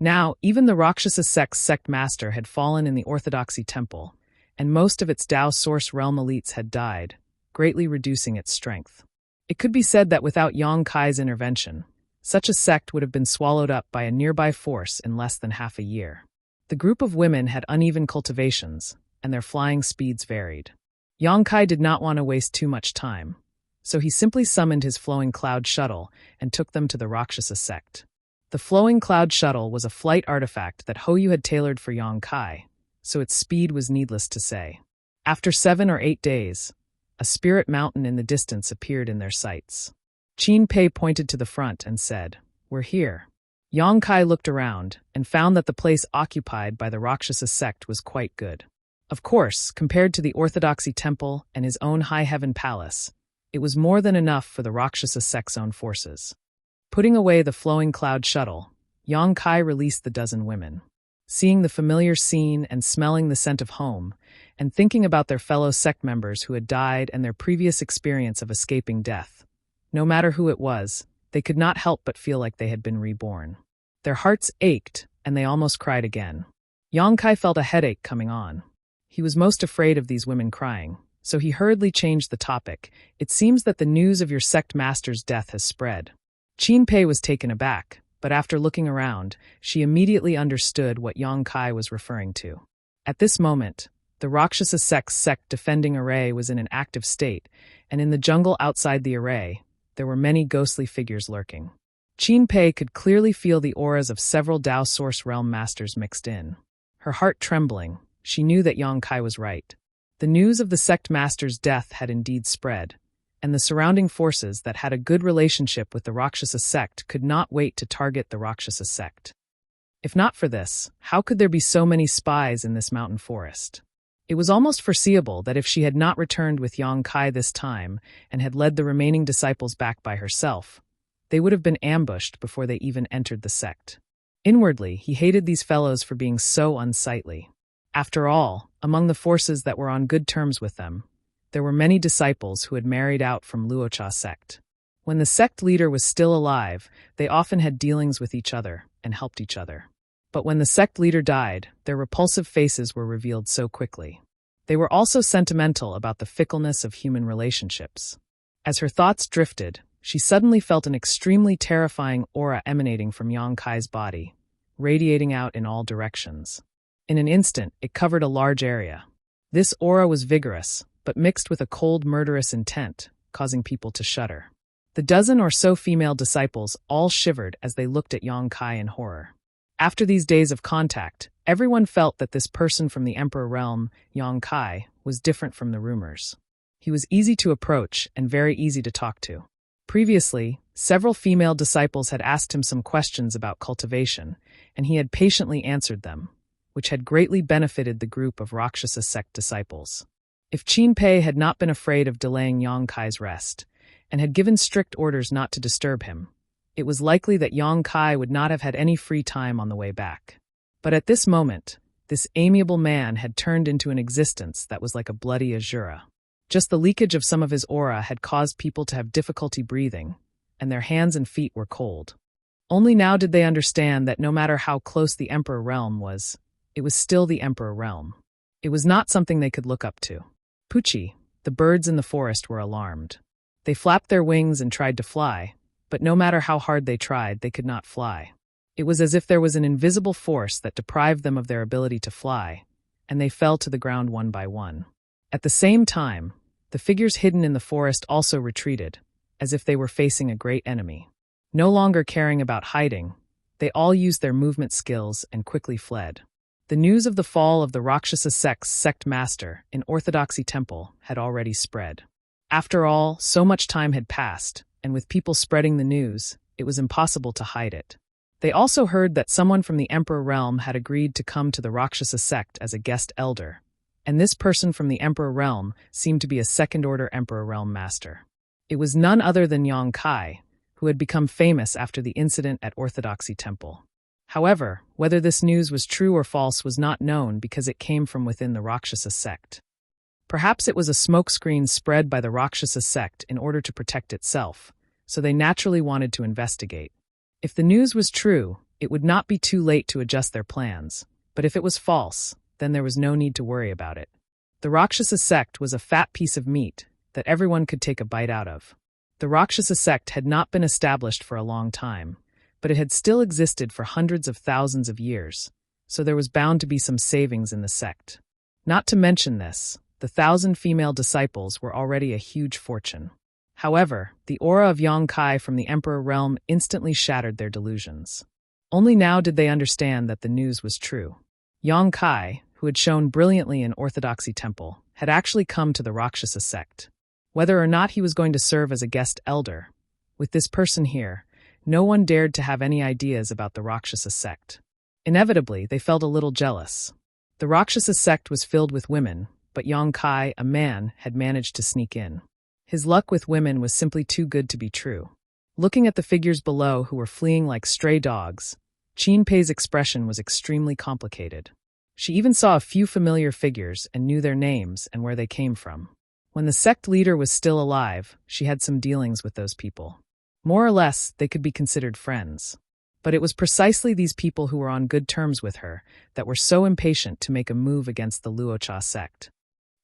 Now, even the Rakshasa sect's sect master had fallen in the Orthodoxy temple, and most of its Tao Source realm elites had died, greatly reducing its strength. It could be said that without Yang Kai's intervention, such a sect would have been swallowed up by a nearby force in less than half a year. The group of women had uneven cultivations, and their flying speeds varied. Yang Kai did not want to waste too much time, so he simply summoned his flowing cloud shuttle and took them to the Rakshasa sect. The flowing cloud shuttle was a flight artifact that Hoyu had tailored for Yang Kai, so its speed was needless to say. After 7 or 8 days, a spirit mountain in the distance appeared in their sights. Qin Pei pointed to the front and said, "We're here." Yang Kai looked around and found that the place occupied by the Rakshasa sect was quite good. Of course, compared to the Orthodoxy temple and his own high heaven palace, it was more than enough for the Rakshasa sect's own forces. Putting away the flowing cloud shuttle, Yang Kai released the dozen women. Seeing the familiar scene and smelling the scent of home, and thinking about their fellow sect members who had died and their previous experience of escaping death, no matter who it was, they could not help but feel like they had been reborn. Their hearts ached, and they almost cried again. Yang Kai felt a headache coming on. He was most afraid of these women crying, so he hurriedly changed the topic. "It seems that the news of your sect master's death has spread." Qin Pei was taken aback, but after looking around, she immediately understood what Yang Kai was referring to. At this moment, the Rakshasa sect's sect defending array was in an active state, and in the jungle outside the array, there were many ghostly figures lurking. Qin Pei could clearly feel the auras of several Tao Source realm masters mixed in. Her heart trembling, she knew that Yang Kai was right. The news of the sect master's death had indeed spread, and the surrounding forces that had a good relationship with the Rakshasa sect could not wait to target the Rakshasa sect. If not for this, how could there be so many spies in this mountain forest? It was almost foreseeable that if she had not returned with Yang Kai this time and had led the remaining disciples back by herself, they would have been ambushed before they even entered the sect. Inwardly, he hated these fellows for being so unsightly. After all, among the forces that were on good terms with them, there were many disciples who had married out from Luocha sect. When the sect leader was still alive, they often had dealings with each other and helped each other. But when the sect leader died, their repulsive faces were revealed so quickly. They were also sentimental about the fickleness of human relationships. As her thoughts drifted, she suddenly felt an extremely terrifying aura emanating from Yang Kai's body, radiating out in all directions. In an instant, it covered a large area. This aura was vigorous, but mixed with a cold, murderous intent, causing people to shudder. The dozen or so female disciples all shivered as they looked at Yang Kai in horror. After these days of contact, everyone felt that this person from the Emperor realm, Yang Kai, was different from the rumors. He was easy to approach and very easy to talk to. Previously, several female disciples had asked him some questions about cultivation, and he had patiently answered them, which had greatly benefited the group of Rakshasa sect disciples. If Qin Pei had not been afraid of delaying Yang Kai's rest, and had given strict orders not to disturb him, it was likely that Yang Kai would not have had any free time on the way back. But at this moment, this amiable man had turned into an existence that was like a bloody Azura. Just the leakage of some of his aura had caused people to have difficulty breathing, and their hands and feet were cold. Only now did they understand that no matter how close the Emperor realm was, it was still the Emperor realm. It was not something they could look up to. Pucci, the birds in the forest, were alarmed. They flapped their wings and tried to fly, but no matter how hard they tried, they could not fly. It was as if there was an invisible force that deprived them of their ability to fly, and they fell to the ground one by one. At the same time, the figures hidden in the forest also retreated, as if they were facing a great enemy. No longer caring about hiding, they all used their movement skills and quickly fled. The news of the fall of the Rakshasa sect's sect master in Orthodoxy Temple had already spread. After all, so much time had passed, and with people spreading the news, it was impossible to hide it. They also heard that someone from the Emperor realm had agreed to come to the Rakshasa sect as a guest elder, and this person from the Emperor realm seemed to be a second-order Emperor realm master. It was none other than Yang Kai, who had become famous after the incident at Orthodoxy Temple. However, whether this news was true or false was not known because it came from within the Rakshasa sect. Perhaps it was a smokescreen spread by the Rakshasa sect in order to protect itself, so they naturally wanted to investigate. If the news was true, it would not be too late to adjust their plans, but if it was false, then there was no need to worry about it. The Rakshasa sect was a fat piece of meat that everyone could take a bite out of. The Rakshasa sect had not been established for a long time, but it had still existed for hundreds of thousands of years, so there was bound to be some savings in the sect. Not to mention this, the 1,000 female disciples were already a huge fortune. However, the aura of Yang Kai from the Emperor realm instantly shattered their delusions. Only now did they understand that the news was true. Yang Kai, who had shone brilliantly in Orthodoxy Temple, had actually come to the Rakshasa sect. Whether or not he was going to serve as a guest elder, with this person here, no one dared to have any ideas about the Rakshasa sect. Inevitably, they felt a little jealous. The Rakshasa sect was filled with women, but Yang Kai, a man, had managed to sneak in. His luck with women was simply too good to be true. Looking at the figures below who were fleeing like stray dogs, Qin Pei's expression was extremely complicated. She even saw a few familiar figures and knew their names and where they came from. When the sect leader was still alive, she had some dealings with those people. More or less, they could be considered friends. But it was precisely these people who were on good terms with her that were so impatient to make a move against the Luocha sect.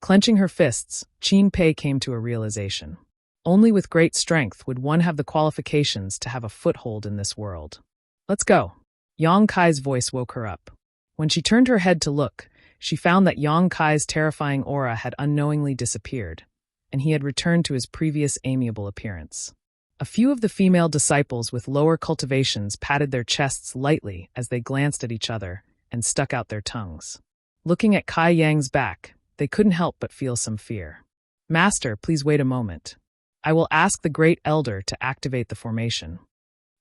Clenching her fists, Qin Pei came to a realization. Only with great strength would one have the qualifications to have a foothold in this world. Let's go. Yang Kai's voice woke her up. When she turned her head to look, she found that Yang Kai's terrifying aura had unknowingly disappeared, and he had returned to his previous amiable appearance. A few of the female disciples with lower cultivations patted their chests lightly as they glanced at each other and stuck out their tongues. Looking at Kai Yang's back, they couldn't help but feel some fear. "Master, please wait a moment. I will ask the Great Elder to activate the formation,"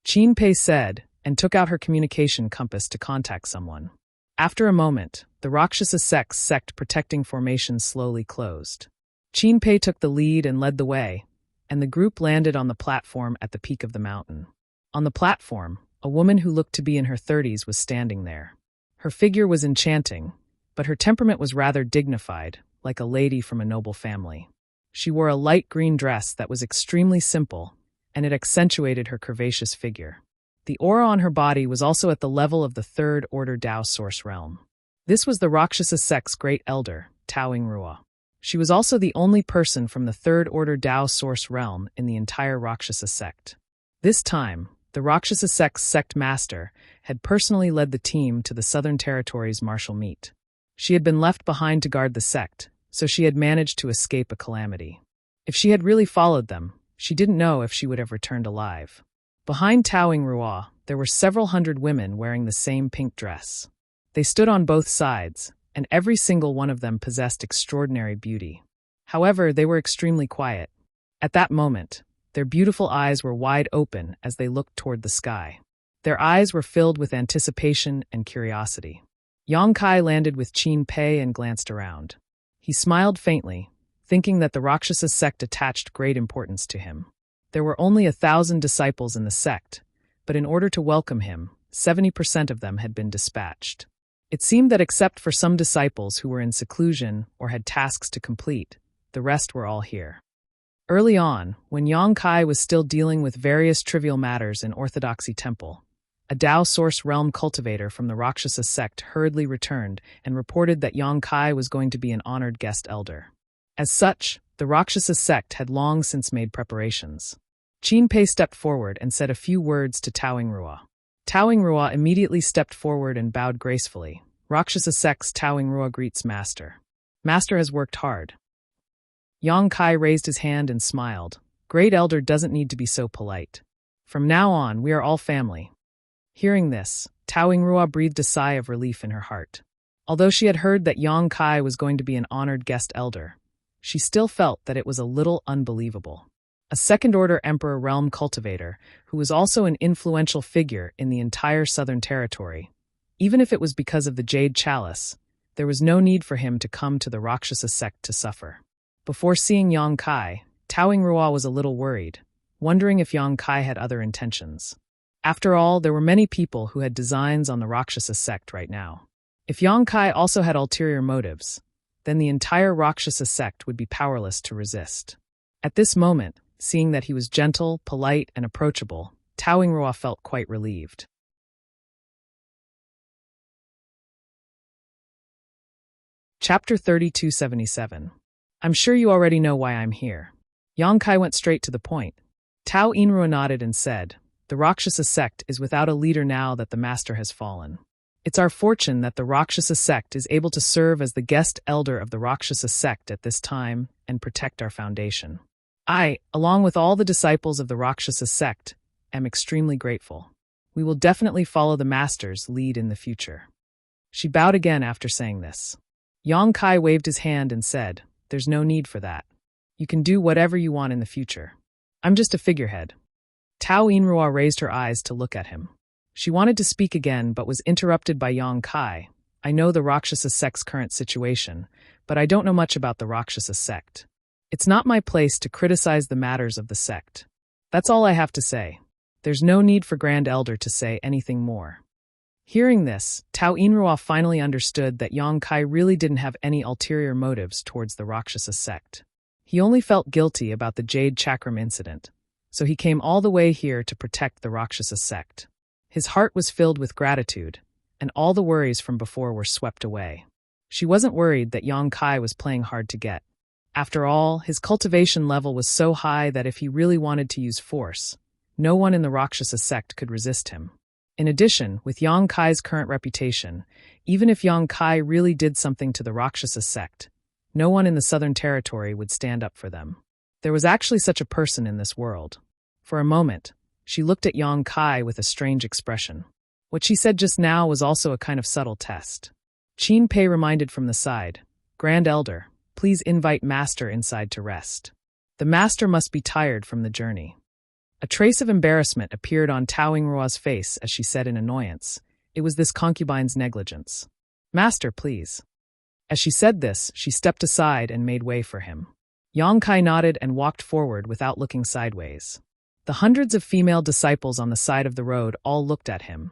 Qin Pei said, and took out her communication compass to contact someone. After a moment, the Rakshasa sect's sect protecting formation slowly closed. Qin Pei took the lead and led the way, and the group landed on the platform at the peak of the mountain. On the platform, a woman who looked to be in her 30s was standing there. Her figure was enchanting, but her temperament was rather dignified, like a lady from a noble family. She wore a light green dress that was extremely simple, and it accentuated her curvaceous figure. The aura on her body was also at the level of the third order Tao source realm. This was the Rakshasa sect's great elder, Soaring. She was also the only person from the third order Tao source realm in the entire Rakshasa sect. This time, the Rakshasa sect's sect master had personally led the team to the Southern Territories martial meet. She had been left behind to guard the sect, so she had managed to escape a calamity. If she had really followed them, she didn't know if she would have returned alive. Behind Soaring, there were several hundred women wearing the same pink dress. They stood on both sides, and every single one of them possessed extraordinary beauty. However, they were extremely quiet. At that moment, their beautiful eyes were wide open as they looked toward the sky. Their eyes were filled with anticipation and curiosity. Yang Kai landed with Qin Pei and glanced around. He smiled faintly, thinking that the Rakshasa sect attached great importance to him. There were only 1,000 disciples in the sect, but in order to welcome him, 70% of them had been dispatched. It seemed that except for some disciples who were in seclusion or had tasks to complete, the rest were all here. Early on, when Yang Kai was still dealing with various trivial matters in Orthodoxy Temple, a Tao Source Realm cultivator from the Rakshasa sect hurriedly returned and reported that Yang Kai was going to be an honored guest elder. As such, the Rakshasa sect had long since made preparations. Qin Pei stepped forward and said a few words to Soaring. Soaring immediately stepped forward and bowed gracefully. Rakshasa sect's Soaring greets Master. Master has worked hard. Yang Kai raised his hand and smiled. Great elder doesn't need to be so polite. From now on, we are all family. Hearing this, Soaring breathed a sigh of relief in her heart. Although she had heard that Yang Kai was going to be an honored guest elder, she still felt that it was a little unbelievable. A second-order Emperor realm cultivator, who was also an influential figure in the entire Southern Territory. Even if it was because of the Jade Chalice, there was no need for him to come to the Rakshasa sect to suffer. Before seeing Yang Kai, Soaring was a little worried, wondering if Yang Kai had other intentions. After all, there were many people who had designs on the Rakshasa sect right now. If Yang Kai also had ulterior motives, then the entire Rakshasa sect would be powerless to resist. At this moment, seeing that he was gentle, polite, and approachable, Soaring felt quite relieved. Chapter 3277. I'm sure you already know why I'm here. Yang Kai went straight to the point. Soaring nodded and said, the Rakshasa sect is without a leader now that the master has fallen. It's our fortune that the Rakshasa sect is able to serve as the guest elder of the Rakshasa sect at this time and protect our foundation. I, along with all the disciples of the Rakshasa sect, am extremely grateful. We will definitely follow the master's lead in the future. She bowed again after saying this. Yang Kai waved his hand and said, there's no need for that. You can do whatever you want in the future. I'm just a figurehead. Soaring raised her eyes to look at him. She wanted to speak again but was interrupted by Yang Kai. I know the Rakshasa sect's current situation, but I don't know much about the Rakshasa sect. It's not my place to criticize the matters of the sect. That's all I have to say. There's no need for Grand Elder to say anything more. Hearing this, Soaring finally understood that Yang Kai really didn't have any ulterior motives towards the Rakshasa sect. He only felt guilty about the Jade Chakram incident, so he came all the way here to protect the Rakshasa sect. His heart was filled with gratitude, and all the worries from before were swept away. She wasn't worried that Yang Kai was playing hard to get. After all, his cultivation level was so high that if he really wanted to use force, no one in the Rakshasa sect could resist him. In addition, with Yang Kai's current reputation, even if Yang Kai really did something to the Rakshasa sect, no one in the Southern Territory would stand up for them. There was actually such a person in this world. For a moment, she looked at Yang Kai with a strange expression. What she said just now was also a kind of subtle test. Qin Pei reminded from the side, Grand Elder, please invite Master inside to rest. The Master must be tired from the journey. A trace of embarrassment appeared on Soaring's face as she said in annoyance, it was this concubine's negligence. Master, please. As she said this, she stepped aside and made way for him. Yang Kai nodded and walked forward without looking sideways. The hundreds of female disciples on the side of the road all looked at him,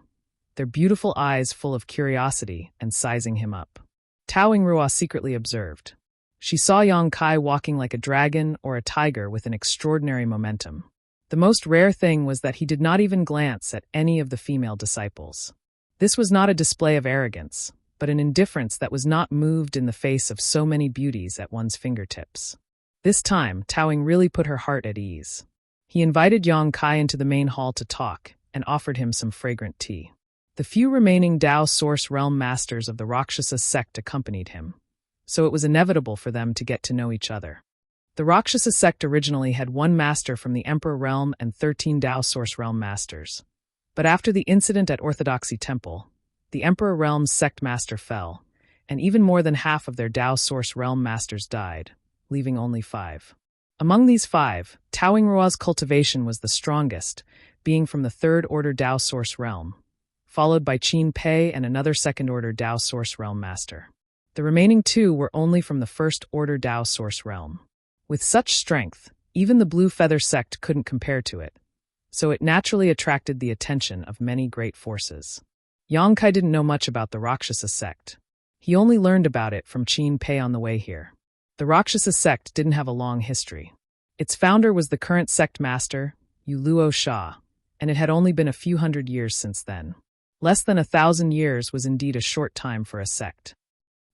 their beautiful eyes full of curiosity and sizing him up. Tao Rua secretly observed. She saw Yang Kai walking like a dragon or a tiger with an extraordinary momentum. The most rare thing was that he did not even glance at any of the female disciples. This was not a display of arrogance, but an indifference that was not moved in the face of so many beauties at one's fingertips. This time, Taoing really put her heart at ease. He invited Yang Kai into the main hall to talk and offered him some fragrant tea. The few remaining Tao Source Realm masters of the Rakshasa sect accompanied him, so it was inevitable for them to get to know each other. The Rakshasa sect originally had one master from the Emperor Realm and 13 Tao Source Realm masters. But after the incident at Orthodoxy Temple, the Emperor Realm's sect master fell, and even more than half of their Tao Source Realm masters died, leaving only 5. Among these 5, Taoing Rua's cultivation was the strongest, being from the 3rd Order Tao Source Realm, followed by Qin Pei and another 2nd Order Tao Source Realm master. The remaining 2 were only from the 1st Order Tao Source Realm. With such strength, even the Blue Feather sect couldn't compare to it, so it naturally attracted the attention of many great forces. Yang Kai didn't know much about the Rakshasa sect. He only learned about it from Qin Pei on the way here. The Rakshasa sect didn't have a long history. Its founder was the current sect master, Yuluo Sha, and it had only been a few hundred years since then. Less than 1,000 years was indeed a short time for a sect.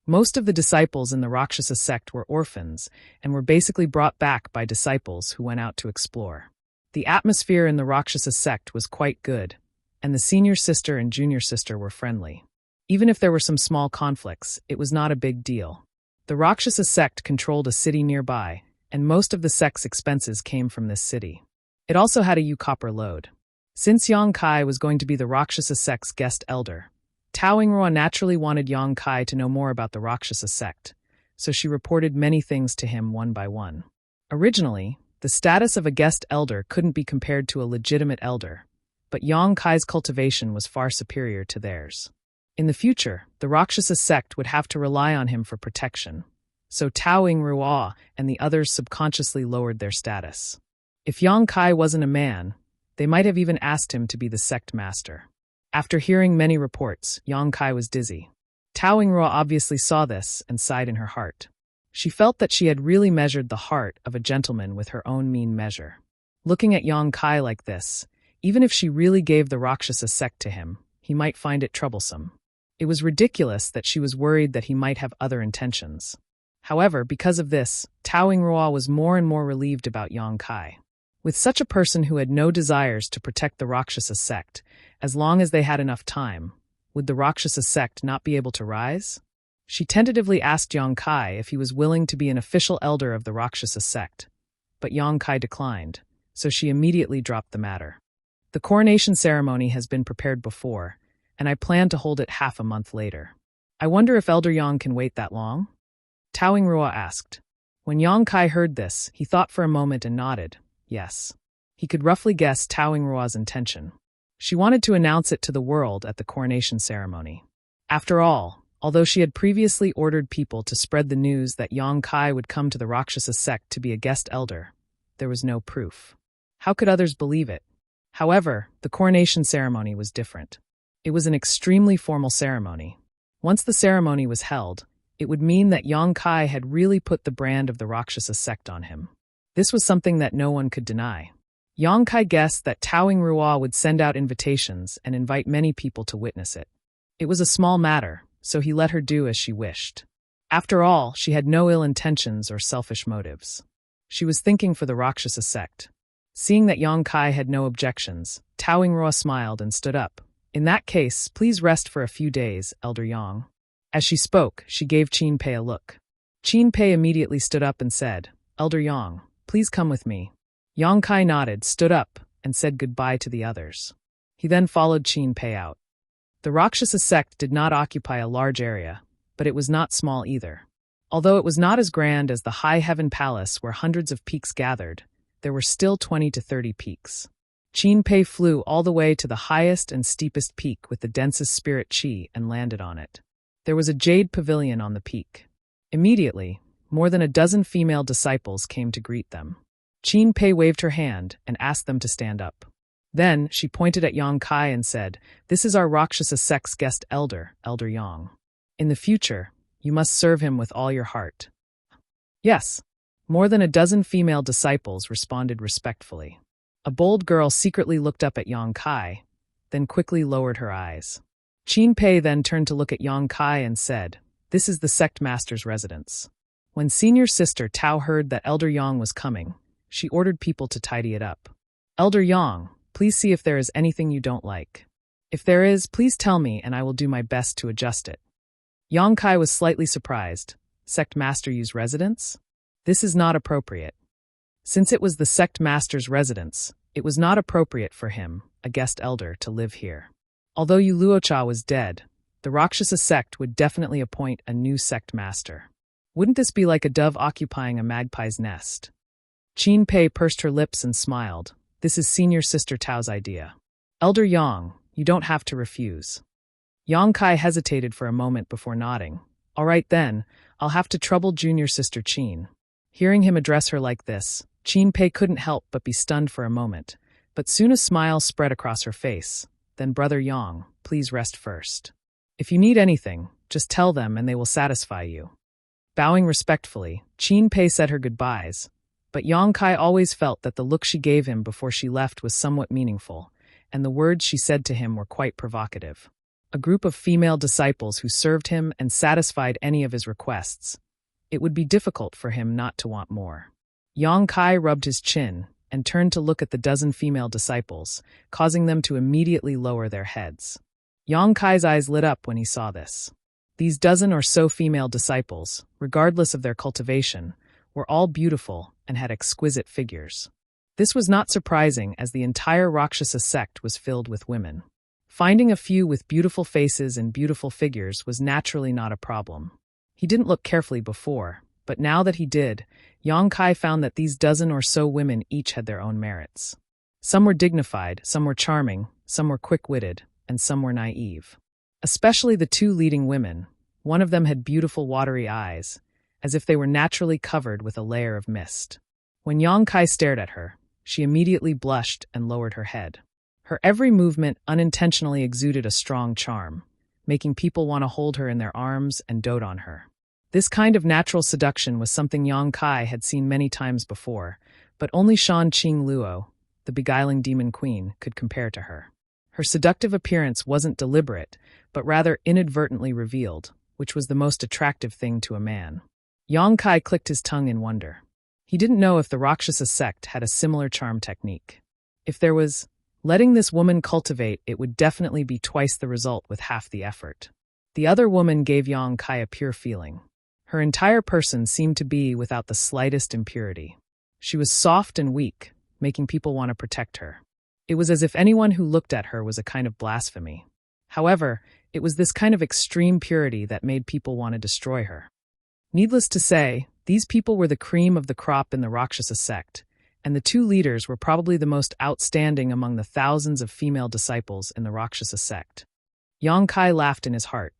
Most of the disciples in the Rakshasa sect were orphans and were basically brought back by disciples who went out to explore. The atmosphere in the Rakshasa sect was quite good, and the senior sister and junior sister were friendly. Even if there were some small conflicts, it was not a big deal. The Rakshasa sect controlled a city nearby, and most of the sect's expenses came from this city. It also had a copper lode. Since Yang Kai was going to be the Rakshasa sect's guest elder, Taoing Rua naturally wanted Yang Kai to know more about the Rakshasa sect, so she reported many things to him one by one. Originally, the status of a guest elder couldn't be compared to a legitimate elder, but Yang Kai's cultivation was far superior to theirs. In the future, the Rakshasa sect would have to rely on him for protection, so Taoing Rua and the others subconsciously lowered their status. If Yang Kai wasn't a man, they might have even asked him to be the sect master. After hearing many reports, Yang Kai was dizzy. Taoing Rua obviously saw this and sighed in her heart. She felt that she had really measured the heart of a gentleman with her own mean measure. Looking at Yang Kai like this, even if she really gave the Rakshasa sect to him, he might find it troublesome. It was ridiculous that she was worried that he might have other intentions. However, because of this, Taoing Rua was more and more relieved about Yang Kai. With such a person who had no desires to protect the Rakshasa sect, as long as they had enough time, would the Rakshasa sect not be able to rise? She tentatively asked Yang Kai if he was willing to be an official elder of the Rakshasa sect, but Yang Kai declined, so she immediately dropped the matter. The coronation ceremony has been prepared before, and I plan to hold it half a month later. I wonder if Elder Yang can wait that long? Taoing Rua asked. When Yang Kai heard this, he thought for a moment and nodded. Yes. He could roughly guess Taoing Rua's intention. She wanted to announce it to the world at the coronation ceremony. After all, although she had previously ordered people to spread the news that Yang Kai would come to the Rakshasa sect to be a guest elder, there was no proof. How could others believe it? However, the coronation ceremony was different. It was an extremely formal ceremony. Once the ceremony was held, it would mean that Yang Kai had really put the brand of the Rakshasa sect on him. This was something that no one could deny. Yang Kai guessed that Taoing Rua would send out invitations and invite many people to witness it. It was a small matter, so he let her do as she wished. After all, she had no ill intentions or selfish motives. She was thinking for the Rakshasa sect. Seeing that Yang Kai had no objections, Taoing Rua smiled and stood up. In that case, please rest for a few days, Elder Yang. As she spoke, she gave Qin Pei a look. Qin Pei immediately stood up and said, Elder Yang, please come with me. Yang Kai nodded, stood up, and said goodbye to the others. He then followed Qin Pei out. The Rakshasa sect did not occupy a large area, but it was not small either. Although it was not as grand as the High Heaven Palace where hundreds of peaks gathered, there were still 20 to 30 peaks. Qin Pei flew all the way to the highest and steepest peak with the densest spirit chi and landed on it. There was a jade pavilion on the peak. Immediately, more than a dozen female disciples came to greet them. Qin Pei waved her hand and asked them to stand up. Then, she pointed at Yang Kai and said, This is our Rakshasa sect's guest elder, Elder Yang. In the future, You must serve him with all your heart." "Yes." More than a dozen female disciples responded respectfully. A bold girl secretly looked up at Yang Kai, then quickly lowered her eyes. Qin Pei then turned to look at Yang Kai and said, "This is the sect master's residence." When senior sister Tao heard that Elder Yang was coming, she ordered people to tidy it up. "Elder Yang, please see if there is anything you don't like. If there is, please tell me and I will do my best to adjust it." Yang Kai was slightly surprised. Sect master use residence? This is not appropriate. Since it was the sect master's residence, it was not appropriate for him, a guest elder, to live here. Although Yu Luocha was dead, the Rakshasa sect would definitely appoint a new sect master. Wouldn't this be like a dove occupying a magpie's nest? Qin Pei pursed her lips and smiled. This is senior sister Tao's idea. Elder Yang, you don't have to refuse. Yang Kai hesitated for a moment before nodding. All right then, I'll have to trouble junior sister Qin. Hearing him address her like this, Qin Pei couldn't help but be stunned for a moment, but soon a smile spread across her face. Then Brother Yang, please rest first. If you need anything, just tell them and they will satisfy you. Bowing respectfully, Qin Pei said her goodbyes, but Yang Kai always felt that the look she gave him before she left was somewhat meaningful, and the words she said to him were quite provocative. A group of female disciples who served him and satisfied any of his requests. It would be difficult for him not to want more. Yang Kai rubbed his chin and turned to look at the dozen female disciples, causing them to immediately lower their heads. Yang Kai's eyes lit up when he saw this. These dozen or so female disciples, regardless of their cultivation, were all beautiful and had exquisite figures. This was not surprising as the entire Rakshasa sect was filled with women. Finding a few with beautiful faces and beautiful figures was naturally not a problem. He didn't look carefully before, but now that he did, Yang Kai found that these dozen or so women each had their own merits. Some were dignified, some were charming, some were quick-witted, and some were naive. Especially the two leading women. One of them had beautiful watery eyes, as if they were naturally covered with a layer of mist. When Yang Kai stared at her, she immediately blushed and lowered her head. Her every movement unintentionally exuded a strong charm, making people want to hold her in their arms and dote on her. This kind of natural seduction was something Yang Kai had seen many times before, but only Shan Qing Luo, the beguiling demon queen, could compare to her. Her seductive appearance wasn't deliberate, but rather inadvertently revealed, which was the most attractive thing to a man. Yang Kai clicked his tongue in wonder. He didn't know if the Rakshasa sect had a similar charm technique. If there was, letting this woman cultivate, it would definitely be twice the result with half the effort. The other woman gave Yang Kai a pure feeling. Her entire person seemed to be without the slightest impurity. She was soft and weak, making people want to protect her. It was as if anyone who looked at her was a kind of blasphemy. However, it was this kind of extreme purity that made people want to destroy her. Needless to say, these people were the cream of the crop in the Rakshasa sect, and the two leaders were probably the most outstanding among the thousands of female disciples in the Rakshasa sect. Yang Kai laughed in his heart.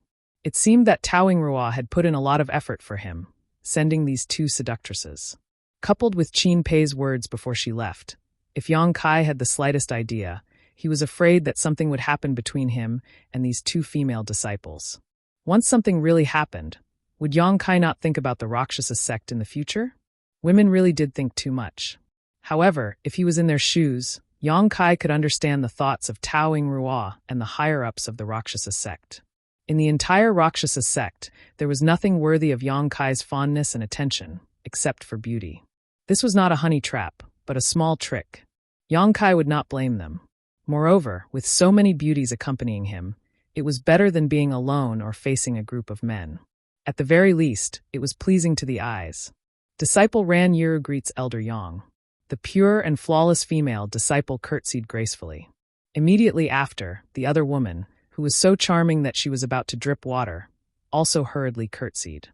It seemed that Taoing Rua had put in a lot of effort for him, sending these two seductresses. Coupled with Qin Pei's words before she left, if Yang Kai had the slightest idea, he was afraid that something would happen between him and these two female disciples. Once something really happened, would Yang Kai not think about the Rakshasa sect in the future? Women really did think too much. However, if he was in their shoes, Yang Kai could understand the thoughts of Taoing Rua and the higher-ups of the Rakshasa sect. In the entire Rakshasa sect, there was nothing worthy of Yang Kai's fondness and attention, except for beauty. This was not a honey trap, but a small trick. Yang Kai would not blame them. Moreover, with so many beauties accompanying him, it was better than being alone or facing a group of men. At the very least, it was pleasing to the eyes. Disciple Ran Yiru greets Elder Yang. The pure and flawless female disciple curtsied gracefully. Immediately after, the other woman, who was so charming that she was about to drip water, also hurriedly curtsied.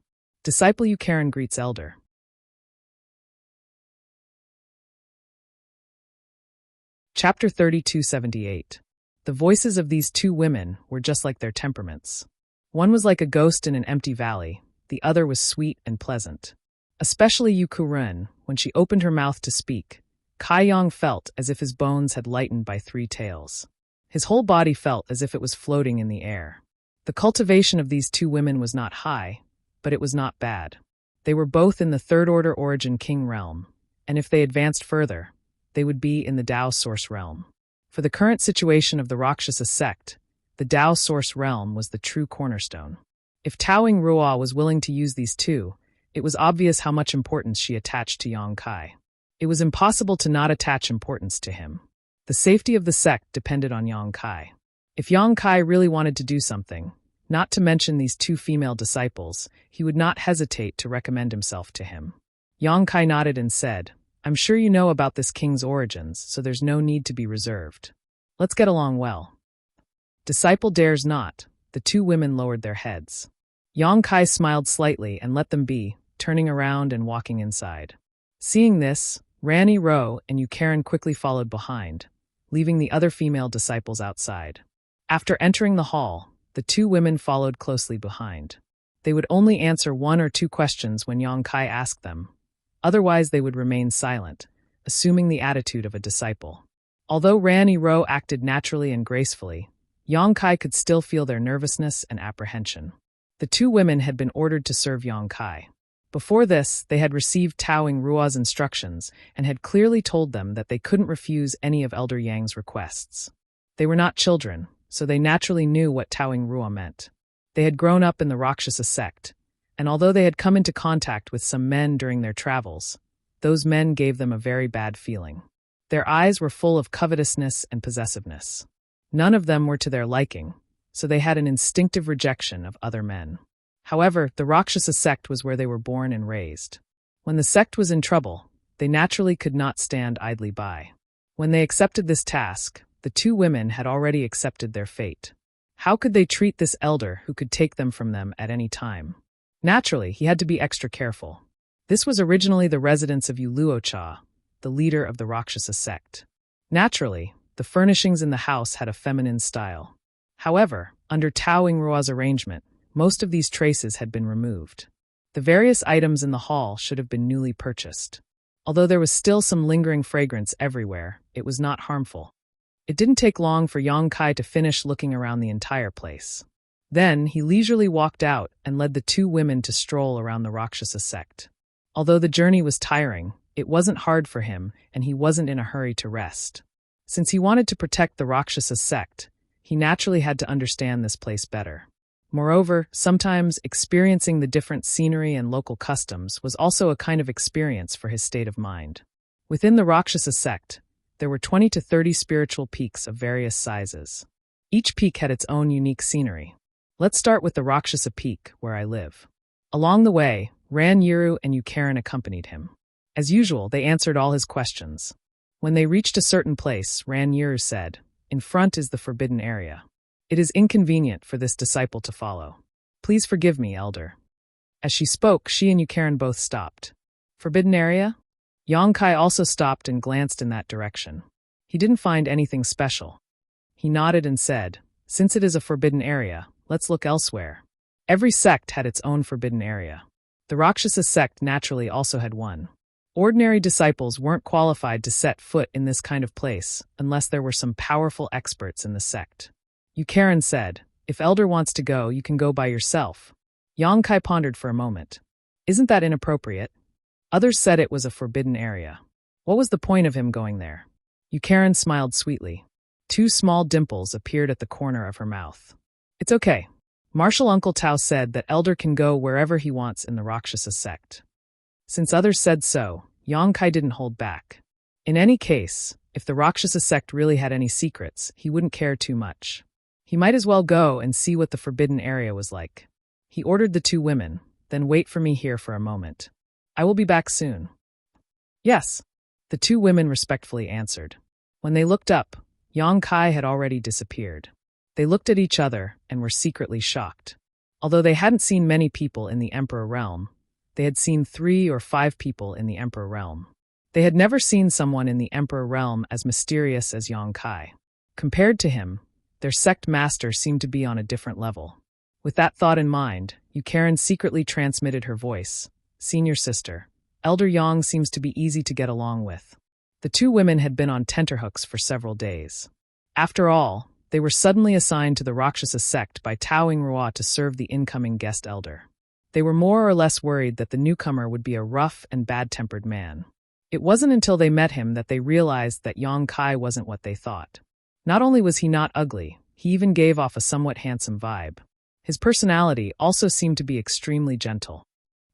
Disciple Yu Karen greets Elder. Chapter 3278. The voices of these two women were just like their temperaments. One was like a ghost in an empty valley, the other was sweet and pleasant. Especially Yu Kuren, when she opened her mouth to speak, Kai Yang felt as if his bones had lightened by 3 tails. His whole body felt as if it was floating in the air. The cultivation of these two women was not high, but it was not bad. They were both in the third-order origin king realm, and if they advanced further, they would be in the Tao source realm. For the current situation of the Rakshasa sect, the Tao source realm was the true cornerstone. If Taoing Ruo was willing to use these two, it was obvious how much importance she attached to Yang Kai. It was impossible to not attach importance to him. The safety of the sect depended on Yang Kai. If Yang Kai really wanted to do something, not to mention these two female disciples, he would not hesitate to recommend himself to him. Yang Kai nodded and said, "I'm sure you know about this king's origins, so there's no need to be reserved. Let's get along well." "Disciple dares not." The two women lowered their heads. Yang Kai smiled slightly and let them be, turning around and walking inside. Seeing this, Rani Ro and Yukaran quickly followed behind, leaving the other female disciples outside. After entering the hall, the two women followed closely behind. They would only answer one or two questions when Yang Kai asked them. Otherwise, they would remain silent, assuming the attitude of a disciple. Although Rani Ro acted naturally and gracefully, Yang Kai could still feel their nervousness and apprehension. The two women had been ordered to serve Yang Kai. Before this, they had received Taoing Ruo's instructions and had clearly told them that they couldn't refuse any of Elder Yang's requests. They were not children, so they naturally knew what Taoing Ruo meant. They had grown up in the Rakshasa sect, and although they had come into contact with some men during their travels, those men gave them a very bad feeling. Their eyes were full of covetousness and possessiveness. None of them were to their liking, so they had an instinctive rejection of other men. However, the Rakshasa sect was where they were born and raised. When the sect was in trouble, they naturally could not stand idly by. When they accepted this task, the two women had already accepted their fate. How could they treat this elder who could take them from them at any time? Naturally, he had to be extra careful. This was originally the residence of Yuluocha, the leader of the Rakshasa sect. Naturally, the furnishings in the house had a feminine style. However, under Taoing Ruo's arrangement, most of these traces had been removed. The various items in the hall should have been newly purchased. Although there was still some lingering fragrance everywhere, it was not harmful. It didn't take long for Yang Kai to finish looking around the entire place. Then, he leisurely walked out and led the two women to stroll around the Rakshasa sect. Although the journey was tiring, it wasn't hard for him, and he wasn't in a hurry to rest. Since he wanted to protect the Rakshasa sect, he naturally had to understand this place better. Moreover, sometimes experiencing the different scenery and local customs was also a kind of experience for his state of mind. Within the Rakshasa sect, there were 20 to 30 spiritual peaks of various sizes. Each peak had its own unique scenery. Let's start with the Rakshasa peak, where I live. Along the way, Ran Yiru and Yukaran accompanied him. As usual, they answered all his questions. When they reached a certain place, Ran Yiru said, "In front is the forbidden area. It is inconvenient for this disciple to follow. Please forgive me, elder." As she spoke, she and Yukaran both stopped. Forbidden area? Yang Kai also stopped and glanced in that direction. He didn't find anything special. He nodded and said, "Since it is a forbidden area, let's look elsewhere." Every sect had its own forbidden area. The Rakshasa sect naturally also had one. Ordinary disciples weren't qualified to set foot in this kind of place unless there were some powerful experts in the sect. Yukaran said, "If Elder wants to go, you can go by yourself." Yang Kai pondered for a moment. "Isn't that inappropriate?" Others said it was a forbidden area. What was the point of him going there? Yukaran smiled sweetly. Two small dimples appeared at the corner of her mouth. "It's okay. Martial Uncle Tao said that Elder can go wherever he wants in the Rakshasa sect." Since others said so, Yang Kai didn't hold back. In any case, if the Rakshasa sect really had any secrets, he wouldn't care too much. He might as well go and see what the forbidden area was like. He ordered the two women, "Then wait for me here for a moment. I will be back soon." "Yes," the two women respectfully answered. When they looked up, Yang Kai had already disappeared. They looked at each other and were secretly shocked. Although they hadn't seen many people in the Emperor realm, they had seen 3 or 5 people in the Emperor realm. They had never seen someone in the Emperor realm as mysterious as Yang Kai. Compared to him, their sect master seemed to be on a different level. With that thought in mind, Yukaran secretly transmitted her voice. "Senior sister, Elder Yang seems to be easy to get along with." The two women had been on tenterhooks for several days. After all, they were suddenly assigned to the Rakshasa sect by Taoing Ruo to serve the incoming guest elder. They were more or less worried that the newcomer would be a rough and bad-tempered man. It wasn't until they met him that they realized that Yang Kai wasn't what they thought. Not only was he not ugly, he even gave off a somewhat handsome vibe. His personality also seemed to be extremely gentle.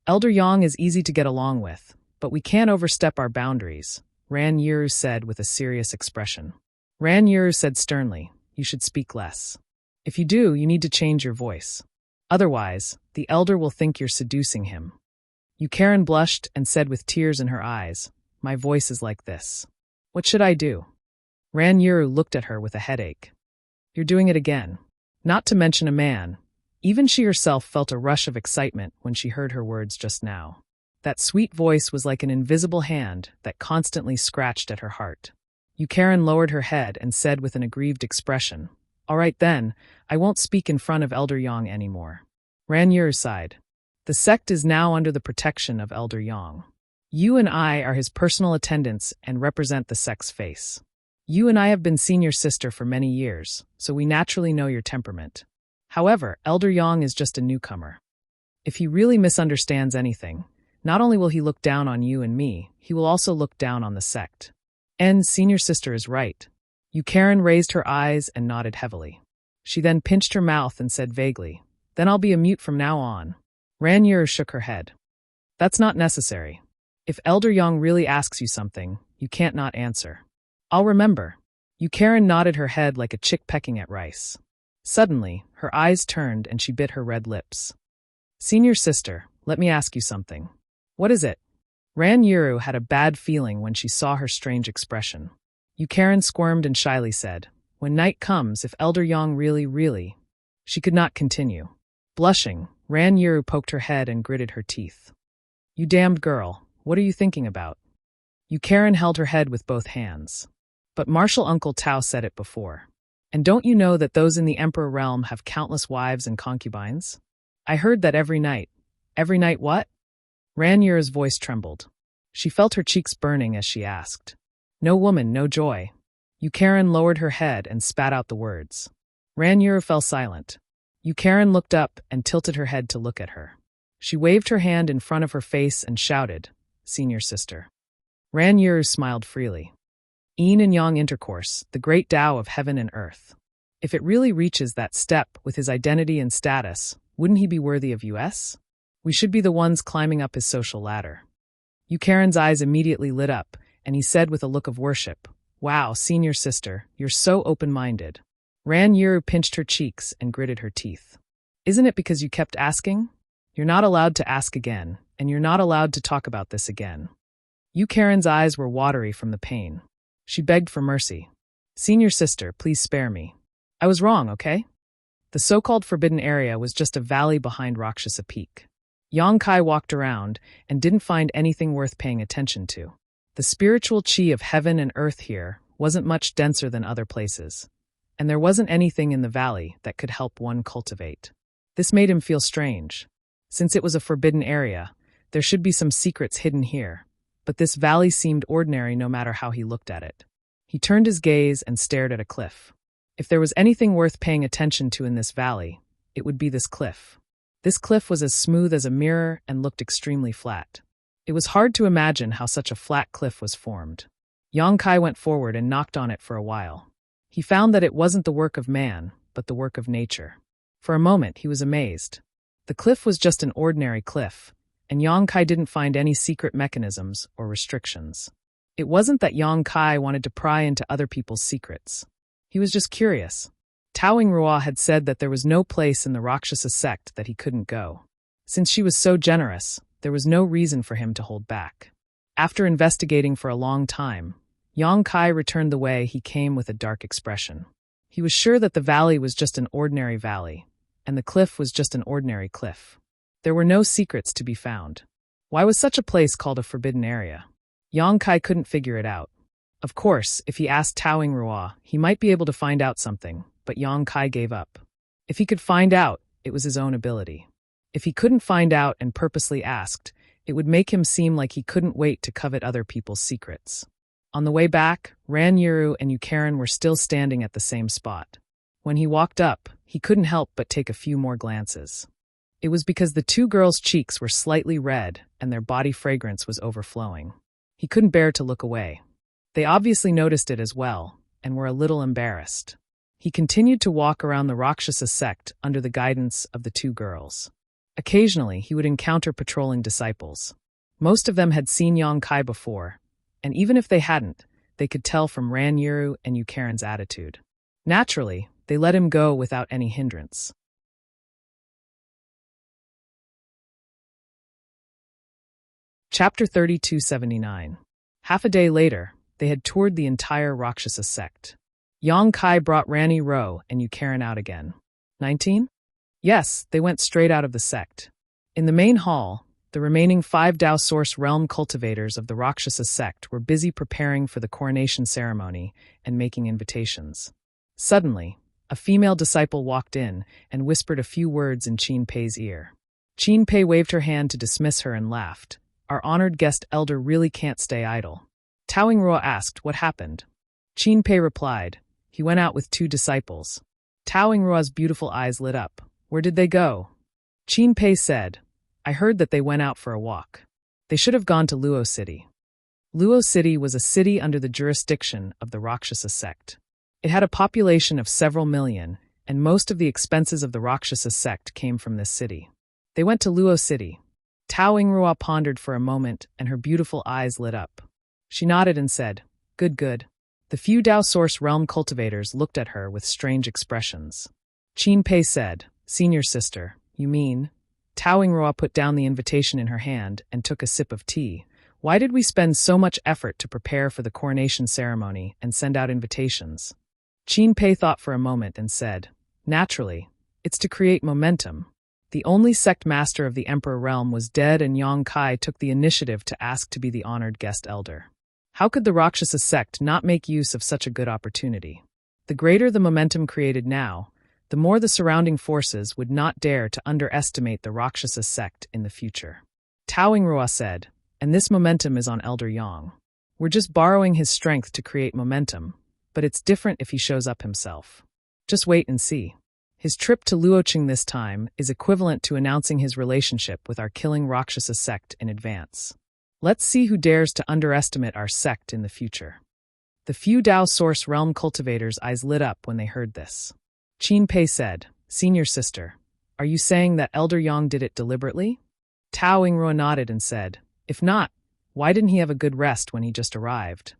Elder Yang is easy to get along with, but we can't overstep our boundaries, Ran Yiru said with a serious expression. Ran Yiru said sternly, "You should speak less. If you do, you need to change your voice. Otherwise, the elder will think you're seducing him." Karen blushed and said with tears in her eyes, "My voice is like this. What should I do?" Ran Yiru looked at her with a headache. "You're doing it again." Not to mention a man. Even she herself felt a rush of excitement when she heard her words just now. That sweet voice was like an invisible hand that constantly scratched at her heart. Karen lowered her head and said with an aggrieved expression, "All right then, I won't speak in front of Elder Yang anymore." Ran Yiru sighed. The sect is now under the protection of Elder Yang. You and I are his personal attendants and represent the sect's face. You and I have been senior sister for many years, so we naturally know your temperament. However, Elder Yang is just a newcomer. If he really misunderstands anything, not only will he look down on you and me, he will also look down on the sect. And senior sister is right. Karen raised her eyes and nodded heavily. She then pinched her mouth and said vaguely, "Then I'll be a mute from now on." Ran Yiru shook her head. "That's not necessary. If Elder Yang really asks you something, you can't not answer." "I'll remember." Karen nodded her head like a chick pecking at rice. Suddenly, her eyes turned and she bit her red lips. "Senior sister, let me ask you something." "What is it?" Ran Yiru had a bad feeling when she saw her strange expression. Karen squirmed and shyly said, "When night comes, if Elder Yang really... She could not continue. Blushing, Ran Yiru poked her head and gritted her teeth. "You damned girl, what are you thinking about?" Karen held her head with both hands. "But Martial Uncle Tao said it before. And don't you know that those in the Emperor realm have countless wives and concubines? I heard that every night." "Every night what?" Ran Yiru's voice trembled. She felt her cheeks burning as she asked. "No woman, no joy." Karen lowered her head and spat out the words. Ran Yiru fell silent. Karen looked up and tilted her head to look at her. She waved her hand in front of her face and shouted, "Senior sister." Ran Yiru smiled freely. Yin and Yang intercourse, the great Tao of heaven and earth. If it really reaches that step with his identity and status, wouldn't he be worthy of us? We should be the ones climbing up his social ladder. Karen's eyes immediately lit up, and he said with a look of worship, "Wow, senior sister, you're so open-minded." Ran Yiru pinched her cheeks and gritted her teeth. "Isn't it because you kept asking? You're not allowed to ask again, and you're not allowed to talk about this again." Karen's eyes were watery from the pain. She begged for mercy. "Senior sister, please spare me. I was wrong, okay?" The so-called forbidden area was just a valley behind Rakshasa Peak. Yang Kai walked around and didn't find anything worth paying attention to. The spiritual chi of heaven and earth here wasn't much denser than other places, and there wasn't anything in the valley that could help one cultivate. This made him feel strange. Since it was a forbidden area, there should be some secrets hidden here, but this valley seemed ordinary no matter how he looked at it. He turned his gaze and stared at a cliff. If there was anything worth paying attention to in this valley, it would be this cliff. This cliff was as smooth as a mirror and looked extremely flat. It was hard to imagine how such a flat cliff was formed. Yang Kai went forward and knocked on it for a while. He found that it wasn't the work of man, but the work of nature. For a moment, he was amazed. The cliff was just an ordinary cliff, and Yang Kai didn't find any secret mechanisms or restrictions. It wasn't that Yang Kai wanted to pry into other people's secrets. He was just curious. Taoing Rua had said that there was no place in the Rakshasa sect that he couldn't go. Since she was so generous, there was no reason for him to hold back. After investigating for a long time, Yang Kai returned the way he came with a dark expression. He was sure that the valley was just an ordinary valley, and the cliff was just an ordinary cliff. There were no secrets to be found. Why was such a place called a forbidden area? Yang Kai couldn't figure it out. Of course, if he asked Taoing Rua, he might be able to find out something, but Yang Kai gave up. If he could find out, it was his own ability. If he couldn't find out and purposely asked, it would make him seem like he couldn't wait to covet other people's secrets. On the way back, Ran Yiru and Karen were still standing at the same spot. When he walked up, he couldn't help but take a few more glances. It was because the two girls' cheeks were slightly red and their body fragrance was overflowing. He couldn't bear to look away. They obviously noticed it as well and were a little embarrassed. He continued to walk around the Rakshasa sect under the guidance of the two girls. Occasionally, he would encounter patrolling disciples. Most of them had seen Yang Kai before, and even if they hadn't, they could tell from Ranyiru and Yukarin's attitude. Naturally, they let him go without any hindrance. Chapter 3279. Half a day later, they had toured the entire Rakshasa sect. Yang Kai brought Rani Ro and Yukarin out again. 19? Yes, they went straight out of the sect. In the main hall, the remaining 5 Dao Source realm cultivators of the Rakshasa sect were busy preparing for the coronation ceremony and making invitations. Suddenly, a female disciple walked in and whispered a few words in Qin Pei's ear. Qin Pei waved her hand to dismiss her and laughed. Our honored guest elder really can't stay idle. Taoing Ruo asked what happened. Qin Pei replied, he went out with 2 disciples. Taoing Ruo's beautiful eyes lit up. Where did they go? Qin Pei said, I heard that they went out for a walk. They should have gone to Luo City. Luo City was a city under the jurisdiction of the Rakshasa sect. It had a population of several million, and most of the expenses of the Rakshasa sect came from this city. They went to Luo City. Taoing Ruo pondered for a moment, and her beautiful eyes lit up. She nodded and said, Good, good. The few Dao Source realm cultivators looked at her with strange expressions. Qin Pei said, Senior sister, you mean? Taoing Ruo put down the invitation in her hand and took a sip of tea. Why did we spend so much effort to prepare for the coronation ceremony and send out invitations? Qin Pei thought for a moment and said, Naturally, it's to create momentum. The only sect master of the Emperor realm was dead and Yang Kai took the initiative to ask to be the honored guest elder. How could the Rakshasa sect not make use of such a good opportunity? The greater the momentum created now, the more the surrounding forces would not dare to underestimate the Rakshasa sect in the future. Taoing Ruo said, and this momentum is on Elder Yang. We're just borrowing his strength to create momentum, but it's different if he shows up himself. Just wait and see. His trip to Luoqing this time is equivalent to announcing his relationship with our killing Rakshasa sect in advance. Let's see who dares to underestimate our sect in the future. The few Dao Source realm cultivators' eyes lit up when they heard this. Qin Pei said, Senior sister, are you saying that Elder Yang did it deliberately? Taoing Ruo nodded and said, If not, why didn't he have a good rest when he just arrived?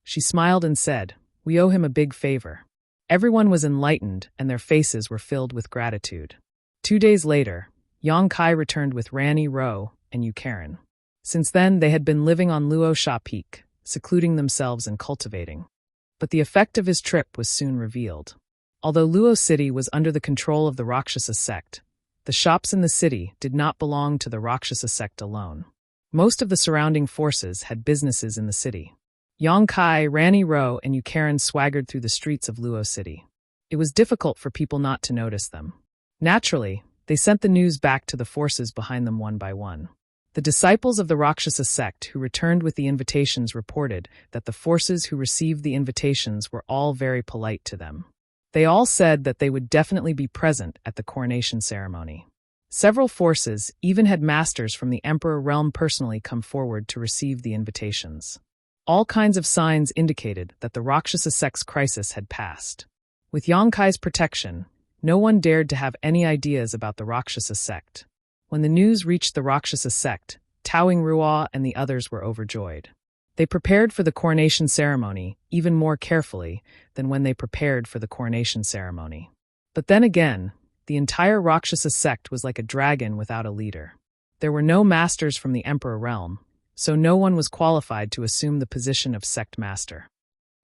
She smiled and said, We owe him a big favor. Everyone was enlightened and their faces were filled with gratitude. 2 days later, Yang Kai returned with Rani Ro and Yukarin. Since then, they had been living on Luo Sha Peak, secluding themselves and cultivating. But the effect of his trip was soon revealed. Although Luo City was under the control of the Rakshasa sect, the shops in the city did not belong to the Rakshasa sect alone. Most of the surrounding forces had businesses in the city. Yang Kai, Rani Ro, and Yukarin swaggered through the streets of Luo City. It was difficult for people not to notice them. Naturally, they sent the news back to the forces behind them one by one. The disciples of the Rakshasa sect who returned with the invitations reported that the forces who received the invitations were all very polite to them. They all said that they would definitely be present at the coronation ceremony. Several forces even had masters from the Emperor realm personally come forward to receive the invitations. All kinds of signs indicated that the Rakshasa sect's crisis had passed. With Yang Kai's protection, no one dared to have any ideas about the Rakshasa sect. When the news reached the Rakshasa sect, Taoing Ruo and the others were overjoyed. They prepared for the coronation ceremony even more carefully than when they prepared for the coronation ceremony. But then again, the entire Rakshasa sect was like a dragon without a leader. There were no masters from the Emperor realm, so no one was qualified to assume the position of sect master.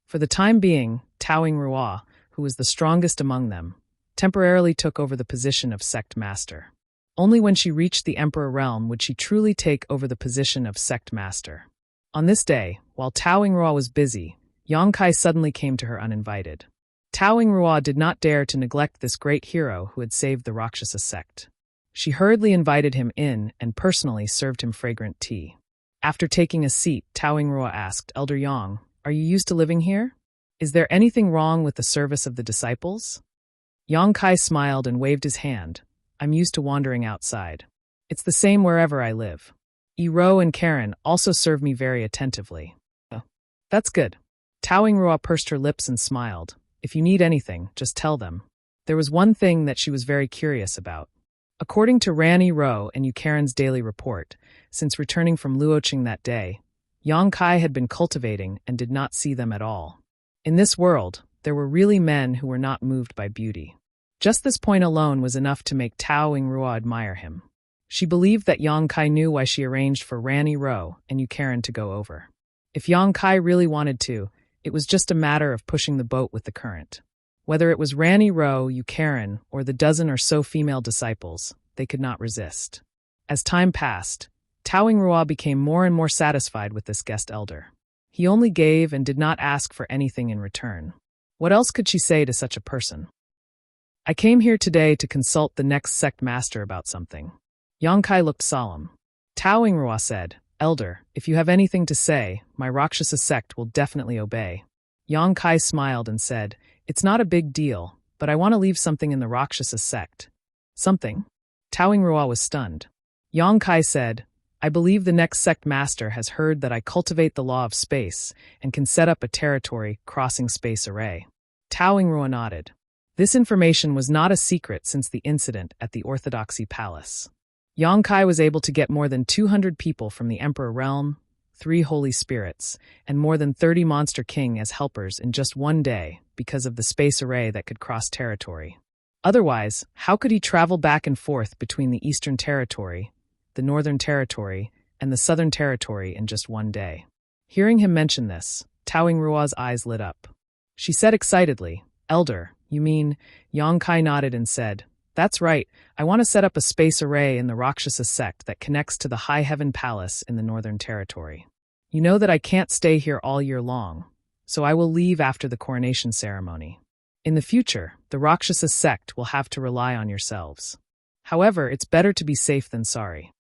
For the time being, Taoing Ruo, who was the strongest among them, temporarily took over the position of sect master. Only when she reached the Emperor realm would she truly take over the position of sect master. On this day, while Taoing Ruo was busy, Yang Kai suddenly came to her uninvited. Taoing Ruo did not dare to neglect this great hero who had saved the Rakshasa sect. She hurriedly invited him in and personally served him fragrant tea. After taking a seat, Taoing Ruo asked, Elder Yang, are you used to living here? Is there anything wrong with the service of the disciples? Yang Kai smiled and waved his hand. I'm used to wandering outside. It's the same wherever I live. Ero and Karen also serve me very attentively. Oh, that's good. Towing Rua pursed her lips and smiled. If you need anything, just tell them. There was one thing that she was very curious about. According to Rani Ro and Karen's daily report, since returning from Luoqing that day, Yang Kai had been cultivating and did not see them at all. In this world, there were really men who were not moved by beauty. Just this point alone was enough to make Tao Yingrua admire him. She believed that Yang Kai knew why she arranged for Rani Ro and Karen to go over. If Yang Kai really wanted to, it was just a matter of pushing the boat with the current. Whether it was Rani Ro, Karen, or the dozen or so female disciples, they could not resist. As time passed, Tao Yingrua became more and more satisfied with this guest elder. He only gave and did not ask for anything in return. What else could she say to such a person? I came here today to consult the next sect master about something. Yang Kai looked solemn. Tao Yingrua said, Elder, if you have anything to say, my Rakshasa sect will definitely obey. Yang Kai smiled and said, It's not a big deal, but I want to leave something in the Rakshasa sect. Something? Tao Yingrua was stunned. Yang Kai said, I believe the next sect master has heard that I cultivate the law of space and can set up a territory crossing space array. Tao Yingrua nodded. This information was not a secret since the incident at the Orthodoxy Palace. Yang Kai was able to get more than 200 people from the Emperor Realm, 3 Holy Spirits, and more than 30 Monster King as helpers in just one day because of the space array that could cross territory. Otherwise, how could he travel back and forth between the Eastern Territory, the Northern Territory, and the Southern Territory in just one day? Hearing him mention this, Tao Yingrua's eyes lit up. She said excitedly, Elder, you mean? Yang Kai nodded and said, That's right, I want to set up a space array in the Rakshasa sect that connects to the High Heaven Palace in the Northern Territory. You know that I can't stay here all year long, so I will leave after the coronation ceremony. In the future, the Rakshasa sect will have to rely on yourselves. However, it's better to be safe than sorry.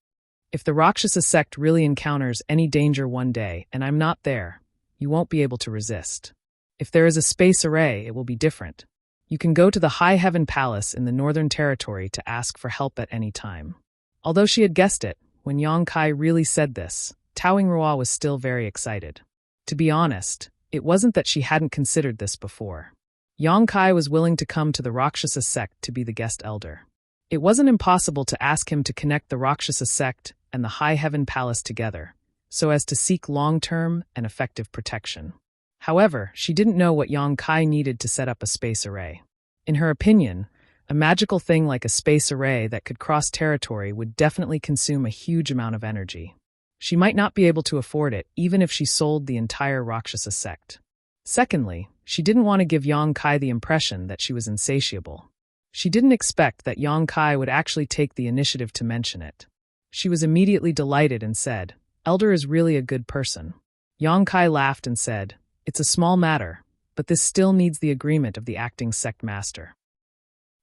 If the Rakshasa sect really encounters any danger one day and I'm not there, you won't be able to resist. If there is a space array, it will be different. You can go to the High Heaven Palace in the Northern Territory to ask for help at any time. Although she had guessed it, when Yang Kai really said this, Tao Yingrua was still very excited. To be honest, it wasn't that she hadn't considered this before. Yang Kai was willing to come to the Rakshasa sect to be the guest elder. It wasn't impossible to ask him to connect the Rakshasa sect and the High Heaven Palace together, so as to seek long-term and effective protection. However, she didn't know what Yang Kai needed to set up a space array. In her opinion, a magical thing like a space array that could cross territory would definitely consume a huge amount of energy. She might not be able to afford it even if she sold the entire Rakshasa sect. Secondly, she didn't want to give Yang Kai the impression that she was insatiable. She didn't expect that Yang Kai would actually take the initiative to mention it. She was immediately delighted and said, Elder is really a good person. Yang Kai laughed and said, It's a small matter, but this still needs the agreement of the acting sect master.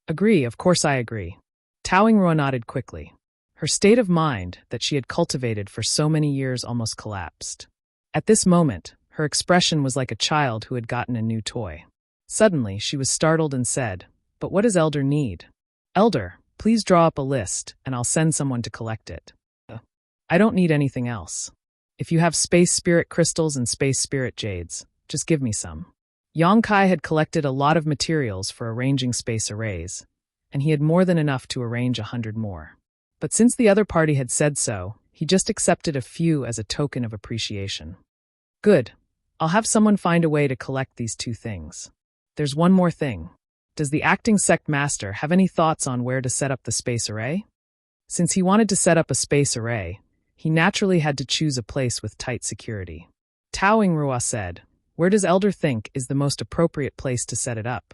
Agree, of course I agree. Tao Yingrua nodded quickly. Her state of mind, that she had cultivated for so many years, almost collapsed. At this moment, her expression was like a child who had gotten a new toy. Suddenly, she was startled and said, But what does Elder need? Elder, please draw up a list, and I'll send someone to collect it. I don't need anything else. If you have space spirit crystals and space spirit jades, just give me some. Yang Kai had collected a lot of materials for arranging space arrays, and he had more than enough to arrange 100 more. But since the other party had said so, he just accepted a few as a token of appreciation. Good. I'll have someone find a way to collect these 2 things. There's one more thing. Does the acting sect master have any thoughts on where to set up the space array? Since he wanted to set up a space array, he naturally had to choose a place with tight security. Tao Yingrua said, Where does Elder think is the most appropriate place to set it up?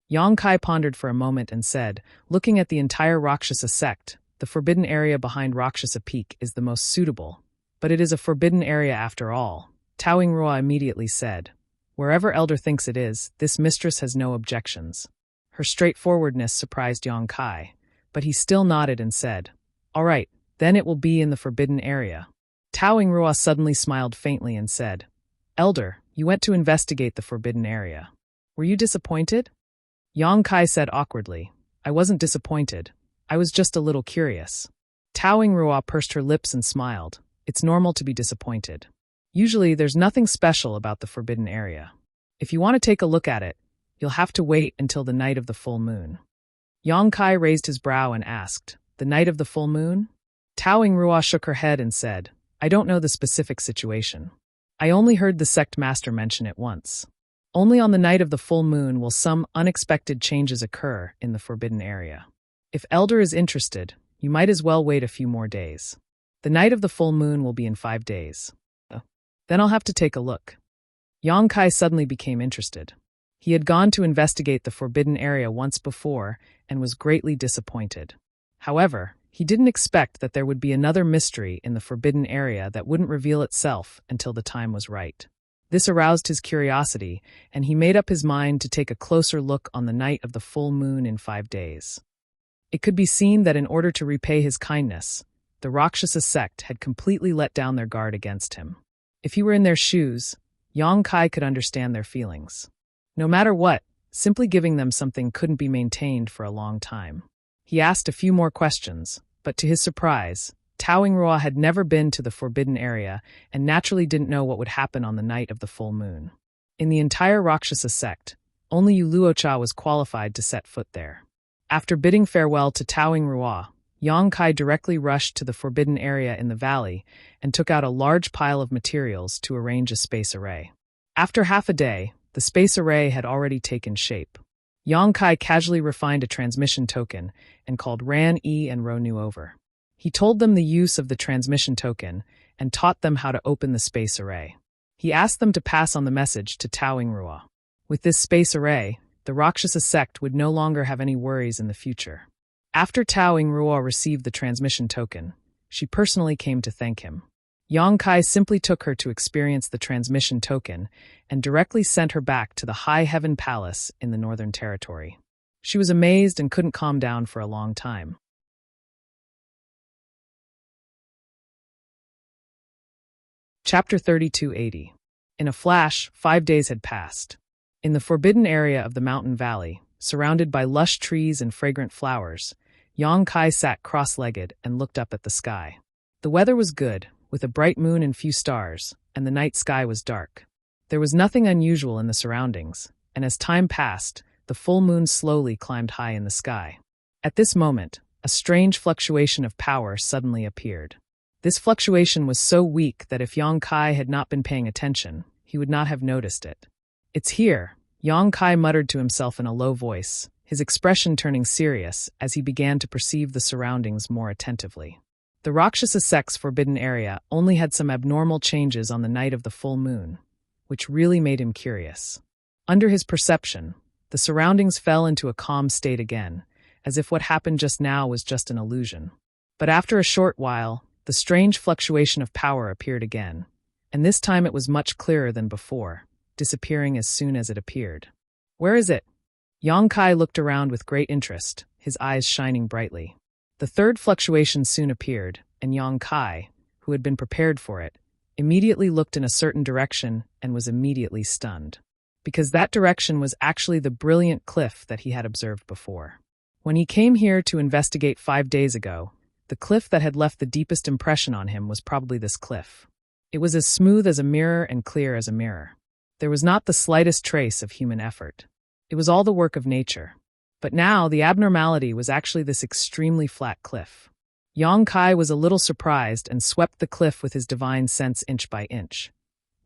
Yang Kai pondered for a moment and said, Looking at the entire Rakshasa sect, the forbidden area behind Rakshasa Peak is the most suitable. But it is a forbidden area after all. Tao Yingrua immediately said, Wherever Elder thinks it is, this mistress has no objections. Her straightforwardness surprised Yang Kai, but he still nodded and said, All right, then it will be in the forbidden area. Tao Yingrua suddenly smiled faintly and said, Elder, you went to investigate the forbidden area. Were you disappointed? Yang Kai said awkwardly, I wasn't disappointed. I was just a little curious. Towing Rua pursed her lips and smiled. It's normal to be disappointed. Usually, there's nothing special about the forbidden area. If you want to take a look at it, you'll have to wait until the night of the full moon. Yang Kai raised his brow and asked, the night of the full moon? Towing Rua shook her head and said, I don't know the specific situation. I only heard the sect master mention it once. Only on the night of the full moon will some unexpected changes occur in the forbidden area. If Elder is interested, you might as well wait a few more days. The night of the full moon will be in 5 days. Then I'll have to take a look. Yang Kai suddenly became interested. He had gone to investigate the forbidden area once before and was greatly disappointed. However, he didn't expect that there would be another mystery in the forbidden area that wouldn't reveal itself until the time was right. This aroused his curiosity, and he made up his mind to take a closer look on the night of the full moon in 5 days. It could be seen that in order to repay his kindness, the Rakshasa sect had completely let down their guard against him. If he were in their shoes, Yang Kai could understand their feelings. No matter what, simply giving them something couldn't be maintained for a long time. He asked a few more questions, but to his surprise, Towing Rua had never been to the forbidden area and naturally didn't know what would happen on the night of the full moon. In the entire Rakshasa sect, only Yuluocha was qualified to set foot there. After bidding farewell to Towing Rua, Yang Kai directly rushed to the forbidden area in the valley and took out a large pile of materials to arrange a space array. After half a day, the space array had already taken shape. Yang Kai casually refined a transmission token and called Ran E and Ro Nu over. He told them the use of the transmission token and taught them how to open the space array. He asked them to pass on the message to Towing Rua. With this space array, the Rakshasa sect would no longer have any worries in the future. After Towing Rua received the transmission token, she personally came to thank him. Yang Kai simply took her to experience the transmission token and directly sent her back to the High Heaven Palace in the Northern Territory. She was amazed and couldn't calm down for a long time. Chapter 3280. In a flash, 5 days had passed. In the forbidden area of the mountain valley, surrounded by lush trees and fragrant flowers, Yang Kai sat cross-legged and looked up at the sky. The weather was good, with a bright moon and few stars, and the night sky was dark. There was nothing unusual in the surroundings, and as time passed, the full moon slowly climbed high in the sky. At this moment, a strange fluctuation of power suddenly appeared. This fluctuation was so weak that if Yang Kai had not been paying attention, he would not have noticed it. It's here, Yang Kai muttered to himself in a low voice, his expression turning serious as he began to perceive the surroundings more attentively. The Rakshasa sect's forbidden area only had some abnormal changes on the night of the full moon, which really made him curious. Under his perception, the surroundings fell into a calm state again, as if what happened just now was just an illusion. But after a short while, the strange fluctuation of power appeared again, and this time it was much clearer than before, disappearing as soon as it appeared. Where is it? Yang Kai looked around with great interest, his eyes shining brightly. The third fluctuation soon appeared, and Yang Kai, who had been prepared for it, immediately looked in a certain direction and was immediately stunned. Because that direction was actually the brilliant cliff that he had observed before. When he came here to investigate 5 days ago, the cliff that had left the deepest impression on him was probably this cliff. It was as smooth as a mirror and clear as a mirror. There was not the slightest trace of human effort. It was all the work of nature. But now the abnormality was actually this extremely flat cliff. Yang Kai was a little surprised and swept the cliff with his divine sense inch by inch,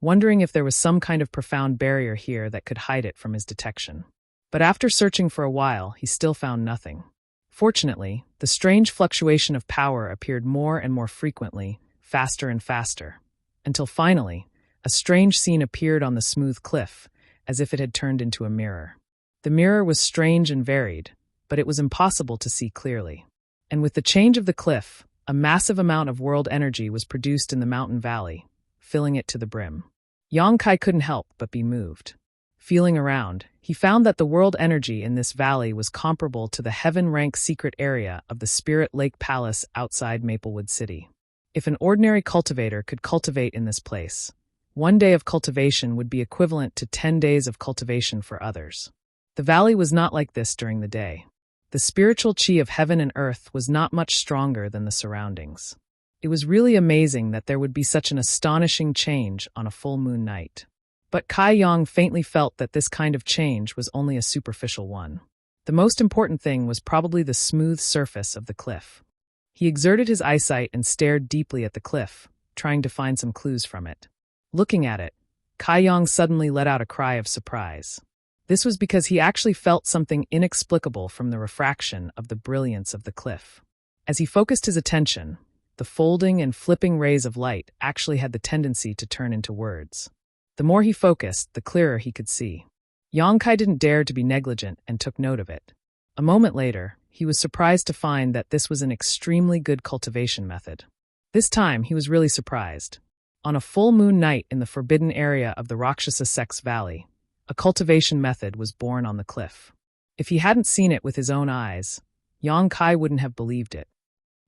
wondering if there was some kind of profound barrier here that could hide it from his detection. But after searching for a while, he still found nothing. Fortunately, the strange fluctuation of power appeared more and more frequently, faster and faster, until finally, a strange scene appeared on the smooth cliff, as if it had turned into a mirror. The mirror was strange and varied, but it was impossible to see clearly. And with the change of the cliff, a massive amount of world energy was produced in the mountain valley, filling it to the brim. Yang Kai couldn't help but be moved. Feeling around, he found that the world energy in this valley was comparable to the heaven-rank secret area of the Spirit Lake Palace outside Maplewood City. If an ordinary cultivator could cultivate in this place, 1 day of cultivation would be equivalent to 10 days of cultivation for others. The valley was not like this during the day. The spiritual chi of heaven and earth was not much stronger than the surroundings. It was really amazing that there would be such an astonishing change on a full moon night. But Kai Yang faintly felt that this kind of change was only a superficial one. The most important thing was probably the smooth surface of the cliff. He exerted his eyesight and stared deeply at the cliff, trying to find some clues from it. Looking at it, Kai Yang suddenly let out a cry of surprise. This was because he actually felt something inexplicable from the refraction of the brilliance of the cliff. As he focused his attention, the folding and flipping rays of light actually had the tendency to turn into words. The more he focused, the clearer he could see. Yang Kai didn't dare to be negligent and took note of it. A moment later, he was surprised to find that this was an extremely good cultivation method. This time, he was really surprised. On a full moon night in the forbidden area of the Rakshasa Sex Valley, a cultivation method was born on the cliff. If he hadn't seen it with his own eyes, Yang Kai wouldn't have believed it.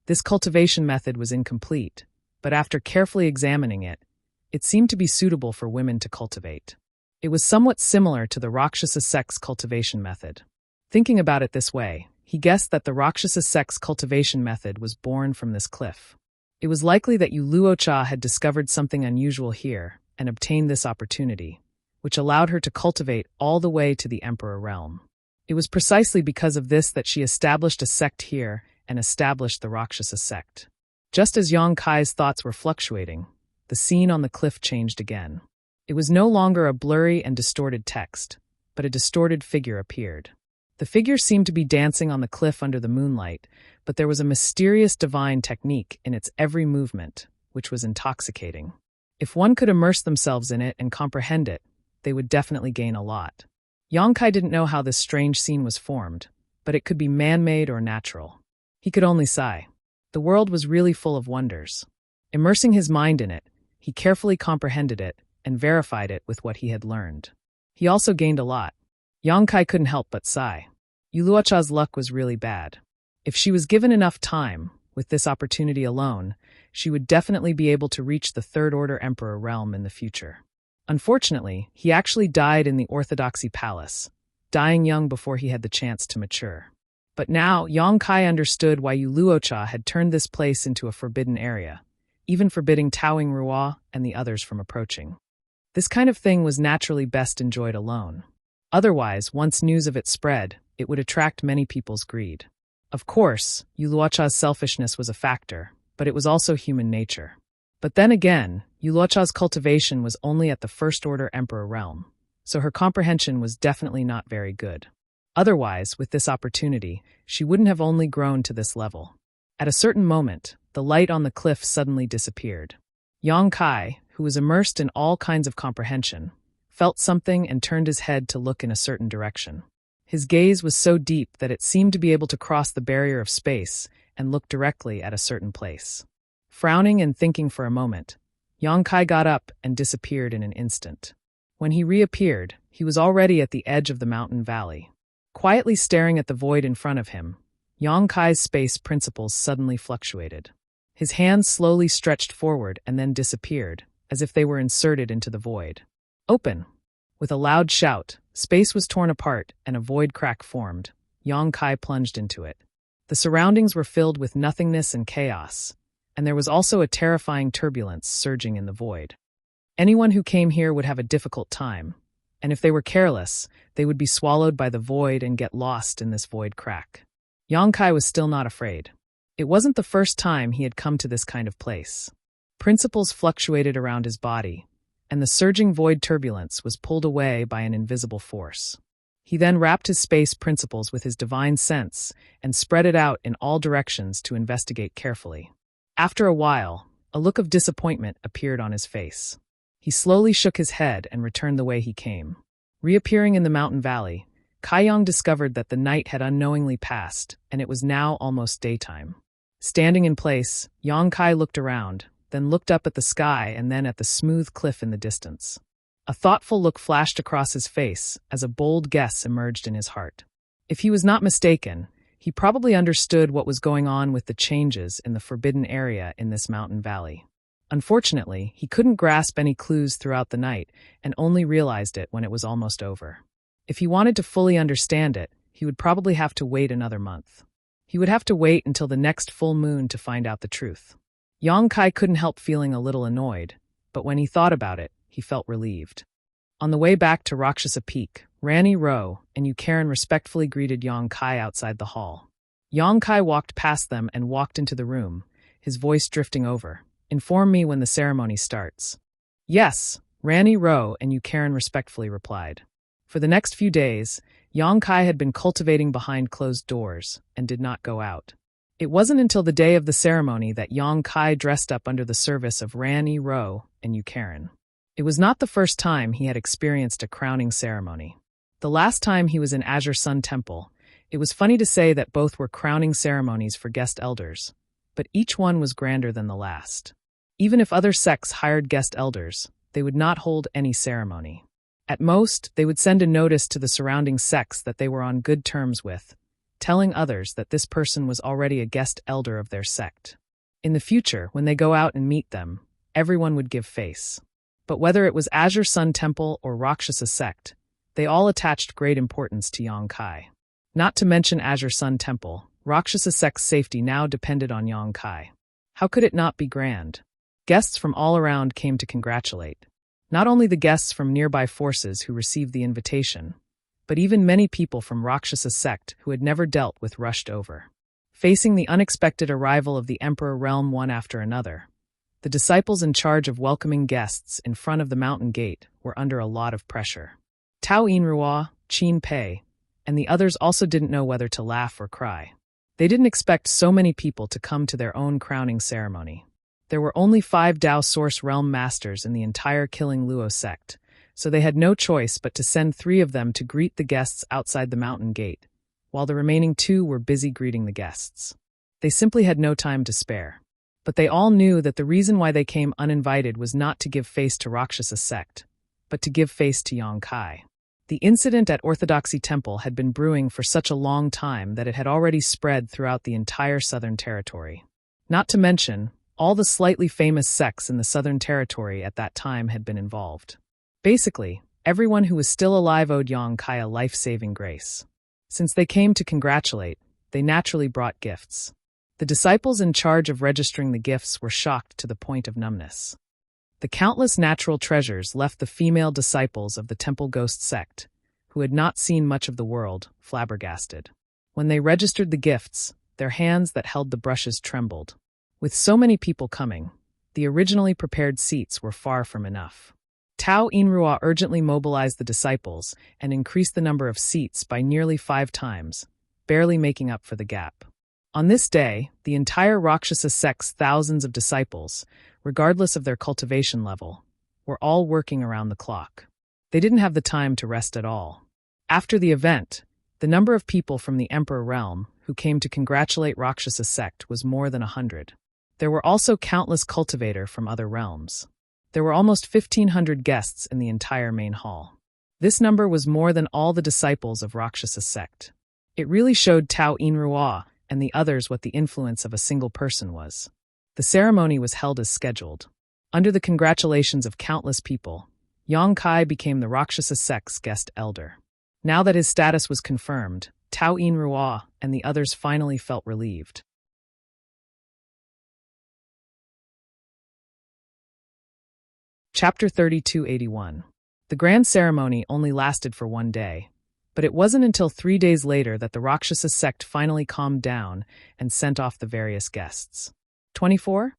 This cultivation method was incomplete, but after carefully examining it, it seemed to be suitable for women to cultivate. It was somewhat similar to the Rakshasa sex cultivation method. Thinking about it this way, he guessed that the Rakshasa sex cultivation method was born from this cliff. It was likely that Yu Luocha had discovered something unusual here and obtained this opportunity, which allowed her to cultivate all the way to the Emperor realm. It was precisely because of this that she established a sect here and established the Rakshasa sect. Just as Yang Kai's thoughts were fluctuating, the scene on the cliff changed again. It was no longer a blurry and distorted text, but a distorted figure appeared. The figure seemed to be dancing on the cliff under the moonlight, but there was a mysterious divine technique in its every movement, which was intoxicating. If one could immerse themselves in it and comprehend it, they would definitely gain a lot. Yang Kai didn't know how this strange scene was formed, but it could be man-made or natural. He could only sigh. The world was really full of wonders. Immersing his mind in it, he carefully comprehended it and verified it with what he had learned. He also gained a lot. Yang Kai couldn't help but sigh. Yu Luocha's luck was really bad. If she was given enough time, with this opportunity alone, she would definitely be able to reach the Third Order Emperor realm in the future. Unfortunately, he actually died in the Orthodoxy Palace, dying young before he had the chance to mature. But now, Yang Kai understood why Yu Luocha had turned this place into a forbidden area, even forbidding Taoing Ruo and the others from approaching. This kind of thing was naturally best enjoyed alone. Otherwise, once news of it spread, it would attract many people's greed. Of course, Yu Luocha's selfishness was a factor, but it was also human nature. But then again, Yu Luocha's cultivation was only at the First Order Emperor realm, so her comprehension was definitely not very good. Otherwise, with this opportunity, she wouldn't have only grown to this level. At a certain moment, the light on the cliff suddenly disappeared. Yang Kai, who was immersed in all kinds of comprehension, felt something and turned his head to look in a certain direction. His gaze was so deep that it seemed to be able to cross the barrier of space and look directly at a certain place. Frowning and thinking for a moment, Yang Kai got up and disappeared in an instant. When he reappeared, he was already at the edge of the mountain valley. Quietly staring at the void in front of him, Yang Kai's space principles suddenly fluctuated. His hands slowly stretched forward and then disappeared, as if they were inserted into the void. Open! With a loud shout, space was torn apart and a void crack formed. Yang Kai plunged into it. The surroundings were filled with nothingness and chaos, and there was also a terrifying turbulence surging in the void. Anyone who came here would have a difficult time, and if they were careless, they would be swallowed by the void and get lost in this void crack. Yang Kai was still not afraid. It wasn't the first time he had come to this kind of place. Principles fluctuated around his body, and the surging void turbulence was pulled away by an invisible force. He then wrapped his space principles with his divine sense and spread it out in all directions to investigate carefully. After a while, a look of disappointment appeared on his face. He slowly shook his head and returned the way he came. Reappearing in the mountain valley, Kai Yang discovered that the night had unknowingly passed, and it was now almost daytime. Standing in place, Yang Kai looked around, then looked up at the sky and then at the smooth cliff in the distance. A thoughtful look flashed across his face as a bold guess emerged in his heart. If he was not mistaken, he probably understood what was going on with the changes in the forbidden area in this mountain valley. Unfortunately, he couldn't grasp any clues throughout the night and only realized it when it was almost over. If he wanted to fully understand it, he would probably have to wait another month. He would have to wait until the next full moon to find out the truth. Yang Kai couldn't help feeling a little annoyed, but when he thought about it, he felt relieved. On the way back to Rakshasa Peak, Rani Ro and Yukaran respectfully greeted Yang Kai outside the hall. Yang Kai walked past them and walked into the room, his voice drifting over. "Inform me when the ceremony starts." "Yes," Rani Ro and Yukaran respectfully replied. For the next few days, Yang Kai had been cultivating behind closed doors and did not go out. It wasn't until the day of the ceremony that Yang Kai dressed up under the service of Rani Ro and Yukaran. It was not the first time he had experienced a crowning ceremony. The last time he was in Azure Sun Temple, it was funny to say that both were crowning ceremonies for guest elders, but each one was grander than the last. Even if other sects hired guest elders, they would not hold any ceremony. At most, they would send a notice to the surrounding sects that they were on good terms with, telling others that this person was already a guest elder of their sect. In the future, when they go out and meet them, everyone would give face. But whether it was Azure Sun Temple or Rakshasa sect, they all attached great importance to Yang Kai. Not to mention Azure Sun Temple, Rakshasa sect's safety now depended on Yang Kai. How could it not be grand? Guests from all around came to congratulate. Not only the guests from nearby forces who received the invitation, but even many people from Rakshasa sect who had never dealt with rushed over. Facing the unexpected arrival of the Emperor realm one after another, the disciples in charge of welcoming guests in front of the mountain gate were under a lot of pressure. Tao Yinrua, Qin Pei, and the others also didn't know whether to laugh or cry. They didn't expect so many people to come to their own crowning ceremony. There were only 5 Dao Source Realm Masters in the entire Killing Luo sect, so they had no choice but to send 3 of them to greet the guests outside the mountain gate, while the remaining 2 were busy greeting the guests. They simply had no time to spare. But they all knew that the reason why they came uninvited was not to give face to Rakshasa sect, but to give face to Yang Kai. The incident at Orthodoxy Temple had been brewing for such a long time that it had already spread throughout the entire Southern Territory. Not to mention, all the slightly famous sects in the Southern Territory at that time had been involved. Basically, everyone who was still alive owed Yang Kai a life-saving grace. Since they came to congratulate, they naturally brought gifts. The disciples in charge of registering the gifts were shocked to the point of numbness. The countless natural treasures left the female disciples of the Temple Ghost sect, who had not seen much of the world, flabbergasted. When they registered the gifts, their hands that held the brushes trembled. With so many people coming, the originally prepared seats were far from enough. Tao Yinrua urgently mobilized the disciples and increased the number of seats by nearly 5 times, barely making up for the gap. On this day, the entire Rakshasa sect's thousands of disciples, regardless of their cultivation level, were all working around the clock. They didn't have the time to rest at all. After the event, the number of people from the Emperor realm who came to congratulate Rakshasa sect was more than 100. There were also countless cultivators from other realms. There were almost 1,500 guests in the entire main hall. This number was more than all the disciples of Rakshasa sect. It really showed Tao Yinrua and the others what the influence of a single person was. The ceremony was held as scheduled. Under the congratulations of countless people, Yang Kai became the Rakshasa sect's guest elder. Now that his status was confirmed, Tao Yinrua and the others finally felt relieved. Chapter 3281. The grand ceremony only lasted for 1 day, but it wasn't until 3 days later that the Rakshasa sect finally calmed down and sent off the various guests. 24?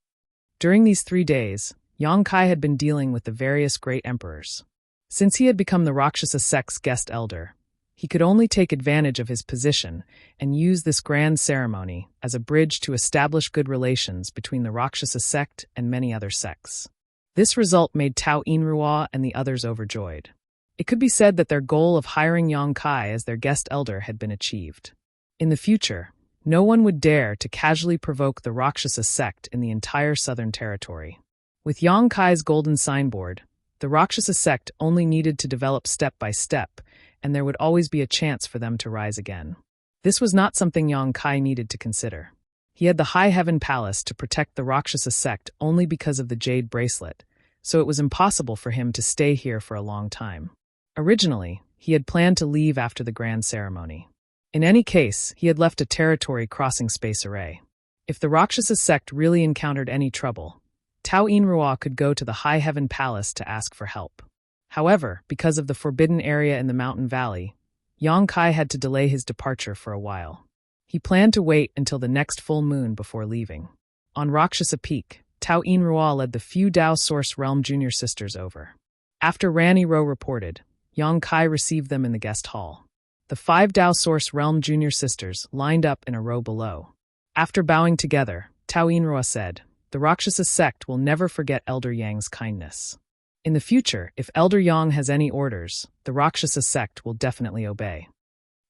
During these 3 days, Yang Kai had been dealing with the various great emperors. Since he had become the Rakshasa sect's guest elder, he could only take advantage of his position and use this grand ceremony as a bridge to establish good relations between the Rakshasa sect and many other sects. This result made Tao Yinrua and the others overjoyed. It could be said that their goal of hiring Yang Kai as their guest elder had been achieved. In the future, no one would dare to casually provoke the Rakshasa sect in the entire Southern Territory. With Yang Kai's golden signboard, the Rakshasa sect only needed to develop step by step, and there would always be a chance for them to rise again. This was not something Yang Kai needed to consider. He had the High Heaven Palace to protect the Rakshasa sect only because of the Jade Bracelet, so it was impossible for him to stay here for a long time. Originally, he had planned to leave after the grand ceremony. In any case, he had left a territory crossing space array. If the Rakshasa sect really encountered any trouble, Tao Inrua could go to the High Heaven Palace to ask for help. However, because of the forbidden area in the mountain valley, Yang Kai had to delay his departure for a while. He planned to wait until the next full moon before leaving. On Rakshasa Peak, Tao Inrua led the few Dao Source Realm Junior Sisters over. After Rani Ro reported, Yang Kai received them in the guest hall. The 5 Dao Source Realm Junior Sisters lined up in a row below. After bowing together, Tao Inrua said, "The Rakshasa sect will never forget Elder Yang's kindness. In the future, if Elder Yang has any orders, the Rakshasa sect will definitely obey."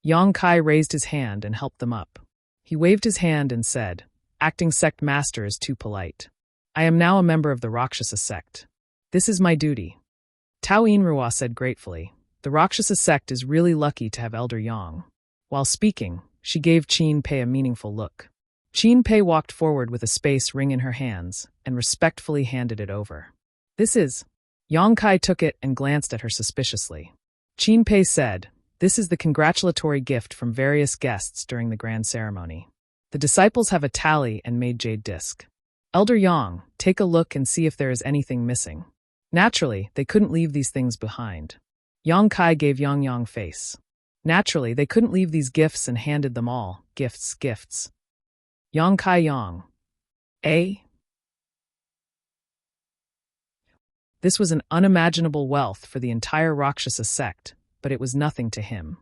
Yang Kai raised his hand and helped them up. He waved his hand and said, "Acting sect master is too polite. I am now a member of the Rakshasa sect. This is my duty." Tao Inrua said gratefully, "The Rakshasa sect is really lucky to have Elder Yang." While speaking, she gave Qin Pei a meaningful look. Qin Pei walked forward with a space ring in her hands and respectfully handed it over. "This is..." Yang Kai took it and glanced at her suspiciously. Qin Pei said, "This is the congratulatory gift from various guests during the grand ceremony. The disciples have a tally and made jade disc. Elder Yang, take a look and see if there is anything missing." Naturally, they couldn't leave these things behind. Yang Kai gave Yang face. Naturally, they couldn't leave these gifts and handed them all. Gifts. Yang Kai Yang. Eh? This was an unimaginable wealth for the entire Rakshasa sect, but it was nothing to him.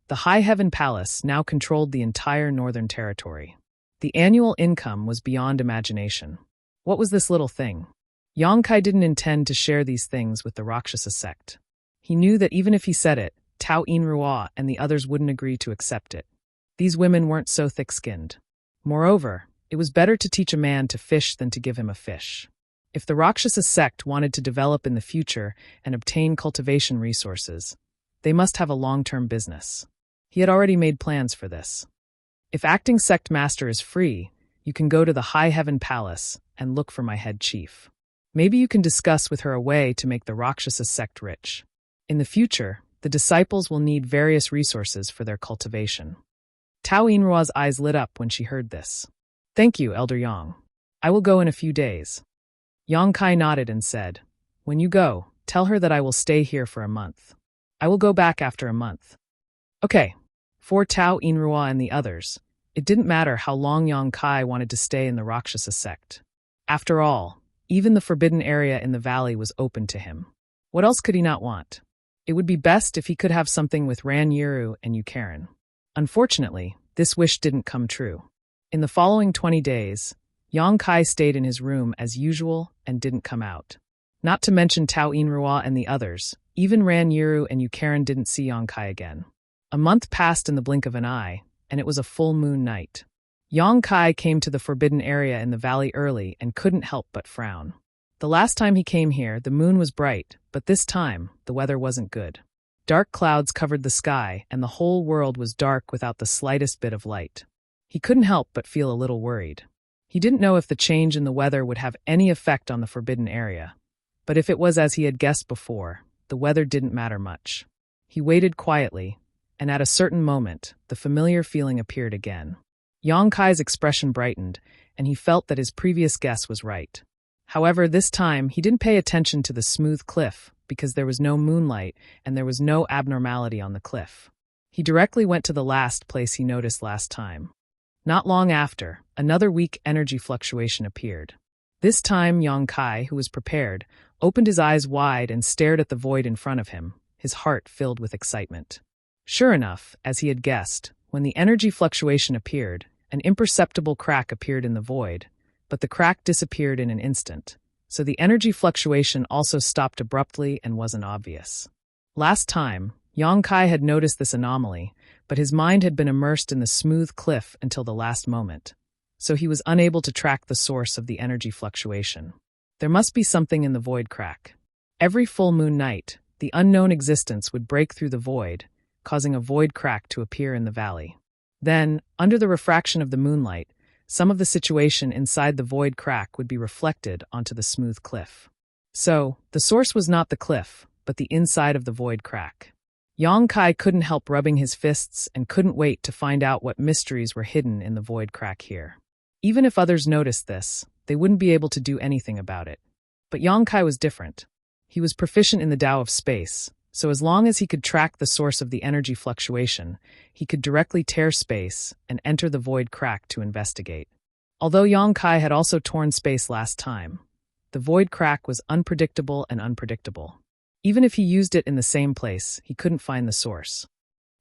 The High Heaven Palace now controlled the entire northern territory. The annual income was beyond imagination. What was this little thing? Yang Kai didn't intend to share these things with the Rakshasa sect. He knew that even if he said it, Tao Inrua and the others wouldn't agree to accept it. These women weren't so thick-skinned. Moreover, it was better to teach a man to fish than to give him a fish. If the Rakshasa sect wanted to develop in the future and obtain cultivation resources, they must have a long-term business. He had already made plans for this. If acting sect master is free, you can go to the High Heaven Palace and look for my head chief. Maybe you can discuss with her a way to make the Rakshasa sect rich. In the future, the disciples will need various resources for their cultivation. Tao Inrua's eyes lit up when she heard this. "Thank you, Elder Yang. I will go in a few days." Yang Kai nodded and said, "When you go, tell her that I will stay here for a month. I will go back after a month." Okay. For Tao Inrua and the others, it didn't matter how long Yang Kai wanted to stay in the Rakshasa sect. After all, even the forbidden area in the valley was open to him. What else could he not want? It would be best if he could have something with Ran Yiru and Yukarin. Unfortunately, this wish didn't come true. In the following 20 days, Yang Kai stayed in his room as usual and didn't come out. Not to mention Tao Inrua and the others, even Ran Yiru and Yukarin didn't see Yang Kai again. A month passed in the blink of an eye, and it was a full moon night. Yang Kai came to the forbidden area in the valley early and couldn't help but frown. The last time he came here, the moon was bright, but this time, the weather wasn't good. Dark clouds covered the sky, and the whole world was dark without the slightest bit of light. He couldn't help but feel a little worried. He didn't know if the change in the weather would have any effect on the forbidden area, but if it was as he had guessed before, the weather didn't matter much. He waited quietly, and at a certain moment, the familiar feeling appeared again. Yang Kai's expression brightened, and he felt that his previous guess was right. However, this time, he didn't pay attention to the smooth cliff, because there was no moonlight and there was no abnormality on the cliff. He directly went to the last place he noticed last time. Not long after, another weak energy fluctuation appeared. This time, Yang Kai, who was prepared, opened his eyes wide and stared at the void in front of him, his heart filled with excitement. Sure enough, as he had guessed, when the energy fluctuation appeared, an imperceptible crack appeared in the void, but the crack disappeared in an instant, so the energy fluctuation also stopped abruptly and wasn't obvious. Last time, Yang Kai had noticed this anomaly, but his mind had been immersed in the smooth cliff until the last moment, so he was unable to track the source of the energy fluctuation. There must be something in the void crack. Every full moon night, the unknown existence would break through the void, causing a void crack to appear in the valley. Then, under the refraction of the moonlight, some of the situation inside the void crack would be reflected onto the smooth cliff. So, the source was not the cliff, but the inside of the void crack. Yang Kai couldn't help rubbing his fists and couldn't wait to find out what mysteries were hidden in the void crack here. Even if others noticed this, they wouldn't be able to do anything about it. But Yang Kai was different. He was proficient in the Tao of space, so as long as he could track the source of the energy fluctuation, he could directly tear space and enter the void crack to investigate. Although Yang Kai had also torn space last time, the void crack was unpredictable and unpredictable. Even if he used it in the same place, he couldn't find the source.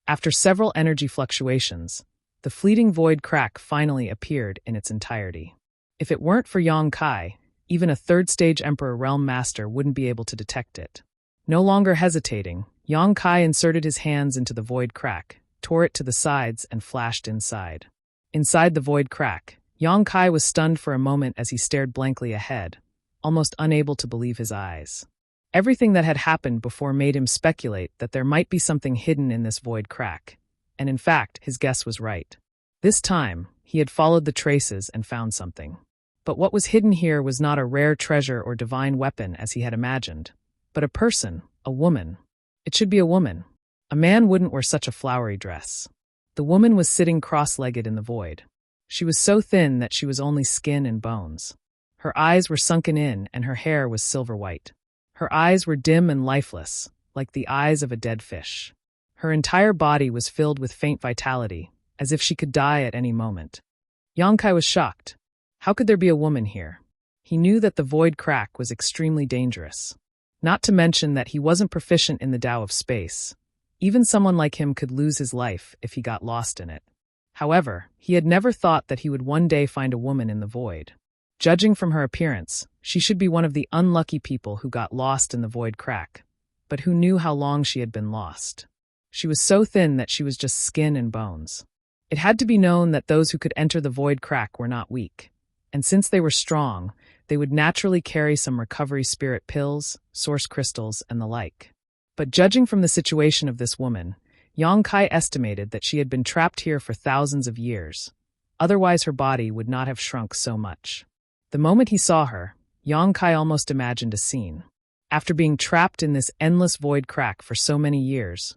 After several energy fluctuations, the fleeting void crack finally appeared in its entirety. If it weren't for Yang Kai, even a third-stage Emperor Realm Master wouldn't be able to detect it. No longer hesitating, Yang Kai inserted his hands into the void crack, tore it to the sides, and flashed inside. Inside the void crack, Yang Kai was stunned for a moment as he stared blankly ahead, almost unable to believe his eyes. Everything that had happened before made him speculate that there might be something hidden in this void crack, and in fact, his guess was right. This time, he had followed the traces and found something. But what was hidden here was not a rare treasure or divine weapon as he had imagined, but a person, a woman. It should be a woman. A man wouldn't wear such a flowery dress. The woman was sitting cross-legged in the void. She was so thin that she was only skin and bones. Her eyes were sunken in and her hair was silver white. Her eyes were dim and lifeless, like the eyes of a dead fish. Her entire body was filled with faint vitality, as if she could die at any moment. Yang Kai was shocked. How could there be a woman here? He knew that the void crack was extremely dangerous. Not to mention that he wasn't proficient in the Tao of space. Even someone like him could lose his life if he got lost in it. However, he had never thought that he would one day find a woman in the void. Judging from her appearance, she should be one of the unlucky people who got lost in the void crack, but who knew how long she had been lost. She was so thin that she was just skin and bones. It had to be known that those who could enter the void crack were not weak, and since they were strong, they would naturally carry some recovery spirit pills, source crystals, and the like. But judging from the situation of this woman, Yang Kai estimated that she had been trapped here for thousands of years. Otherwise her body would not have shrunk so much. The moment he saw her, Yang Kai almost imagined a scene. After being trapped in this endless void crack for so many years,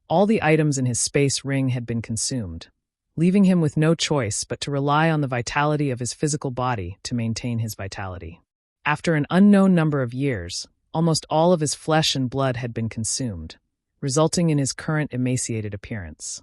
all the items in his space ring had been consumed, leaving him with no choice but to rely on the vitality of his physical body to maintain his vitality. After an unknown number of years, almost all of his flesh and blood had been consumed, resulting in his current emaciated appearance.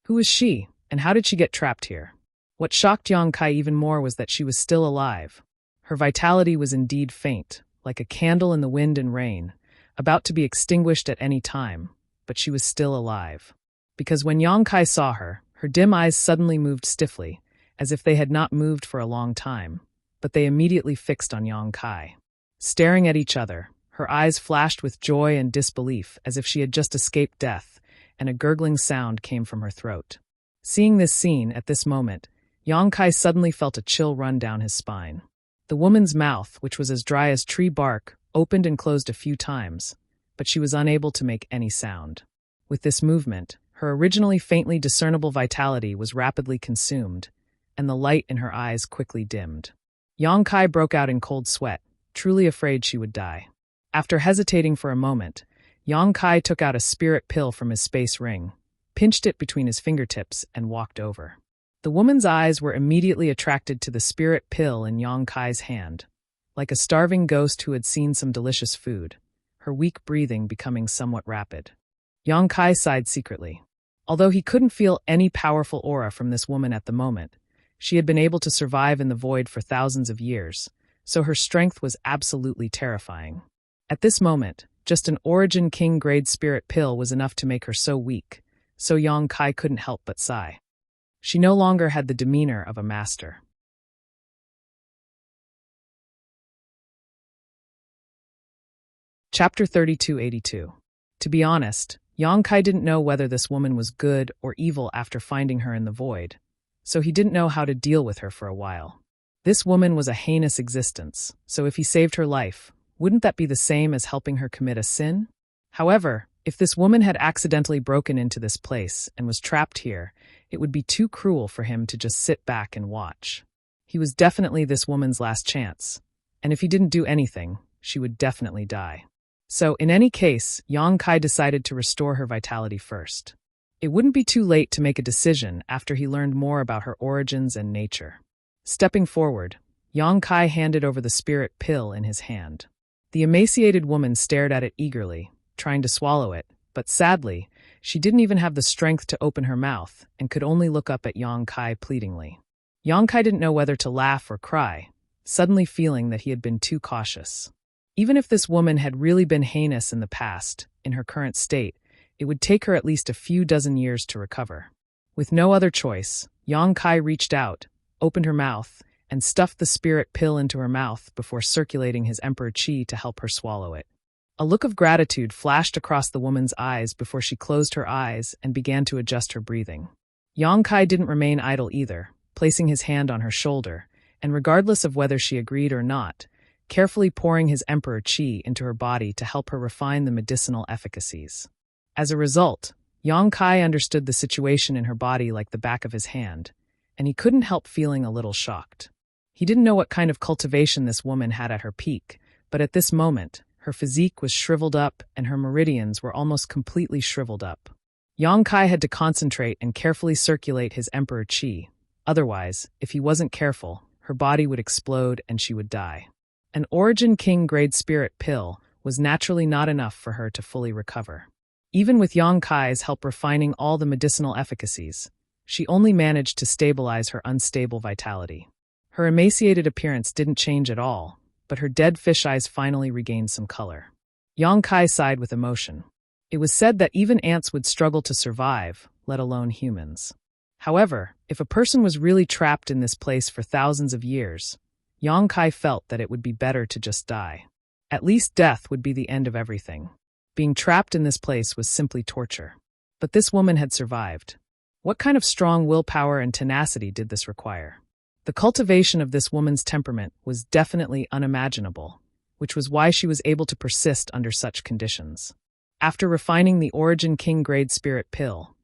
Who was she, and how did she get trapped here? What shocked Yang Kai even more was that she was still alive. Her vitality was indeed faint, like a candle in the wind and rain, about to be extinguished at any time, but she was still alive. Because when Yang Kai saw her, her dim eyes suddenly moved stiffly, as if they had not moved for a long time, but they immediately fixed on Yang Kai. Staring at each other, her eyes flashed with joy and disbelief as if she had just escaped death, and a gurgling sound came from her throat. Seeing this scene at this moment, Yang Kai suddenly felt a chill run down his spine. The woman's mouth, which was as dry as tree bark, opened and closed a few times, but she was unable to make any sound. With this movement, her originally faintly discernible vitality was rapidly consumed, and the light in her eyes quickly dimmed. Yang Kai broke out in cold sweat, truly afraid she would die. After hesitating for a moment, Yang Kai took out a spirit pill from his space ring, pinched it between his fingertips, and walked over. The woman's eyes were immediately attracted to the spirit pill in Yang Kai's hand. Like a starving ghost who had seen some delicious food, her weak breathing becoming somewhat rapid. Yang Kai sighed secretly. Although he couldn't feel any powerful aura from this woman at the moment, she had been able to survive in the void for thousands of years, so her strength was absolutely terrifying. At this moment, just an Origin King-grade spirit pill was enough to make her so weak, so Yang Kai couldn't help but sigh. She no longer had the demeanor of a master. Chapter 3282. To be honest, Yang Kai didn't know whether this woman was good or evil after finding her in the void, so he didn't know how to deal with her for a while. This woman was a heinous existence, so if he saved her life, wouldn't that be the same as helping her commit a sin? However, if this woman had accidentally broken into this place and was trapped here, it would be too cruel for him to just sit back and watch. He was definitely this woman's last chance, and if he didn't do anything, she would definitely die. So, in any case, Yang Kai decided to restore her vitality first. It wouldn't be too late to make a decision after he learned more about her origins and nature. Stepping forward, Yang Kai handed over the spirit pill in his hand. The emaciated woman stared at it eagerly, trying to swallow it, but sadly, she didn't even have the strength to open her mouth and could only look up at Yang Kai pleadingly. Yang Kai didn't know whether to laugh or cry, suddenly feeling that he had been too cautious. Even if this woman had really been heinous in the past, in her current state, it would take her at least a few dozen years to recover. With no other choice, Yang Kai reached out, opened her mouth, and stuffed the spirit pill into her mouth before circulating his emperor chi to help her swallow it. A look of gratitude flashed across the woman's eyes before she closed her eyes and began to adjust her breathing. Yang Kai didn't remain idle either, placing his hand on her shoulder, and regardless of whether she agreed or not, carefully pouring his emperor chi into her body to help her refine the medicinal efficacies. As a result, Yang Kai understood the situation in her body like the back of his hand, and he couldn't help feeling a little shocked. He didn't know what kind of cultivation this woman had at her peak, but at this moment, her physique was shriveled up and her meridians were almost completely shriveled up. Yang Kai had to concentrate and carefully circulate his emperor chi. Otherwise, if he wasn't careful, her body would explode and she would die. An Origin King grade spirit pill was naturally not enough for her to fully recover. Even with Yang Kai's help refining all the medicinal efficacies, she only managed to stabilize her unstable vitality. Her emaciated appearance didn't change at all, but her dead fish eyes finally regained some color. Yang Kai sighed with emotion. It was said that even ants would struggle to survive, let alone humans. However, if a person was really trapped in this place for thousands of years, Yang Kai felt that it would be better to just die. At least death would be the end of everything. Being trapped in this place was simply torture. But this woman had survived. What kind of strong willpower and tenacity did this require? The cultivation of this woman's temperament was definitely unimaginable, which was why she was able to persist under such conditions. After refining the Origin King grade spirit pill,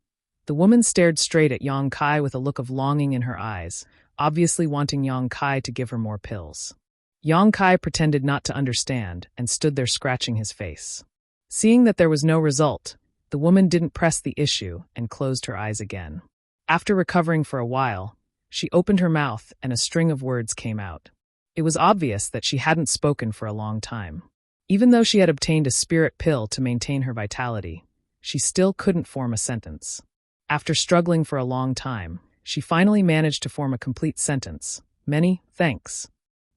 the woman stared straight at Yang Kai with a look of longing in her eyes, obviously wanting Yang Kai to give her more pills. Yang Kai pretended not to understand and stood there scratching his face. Seeing that there was no result, the woman didn't press the issue and closed her eyes again. After recovering for a while, she opened her mouth and a string of words came out. It was obvious that she hadn't spoken for a long time. Even though she had obtained a spirit pill to maintain her vitality, she still couldn't form a sentence. After struggling for a long time, she finally managed to form a complete sentence. Many thanks.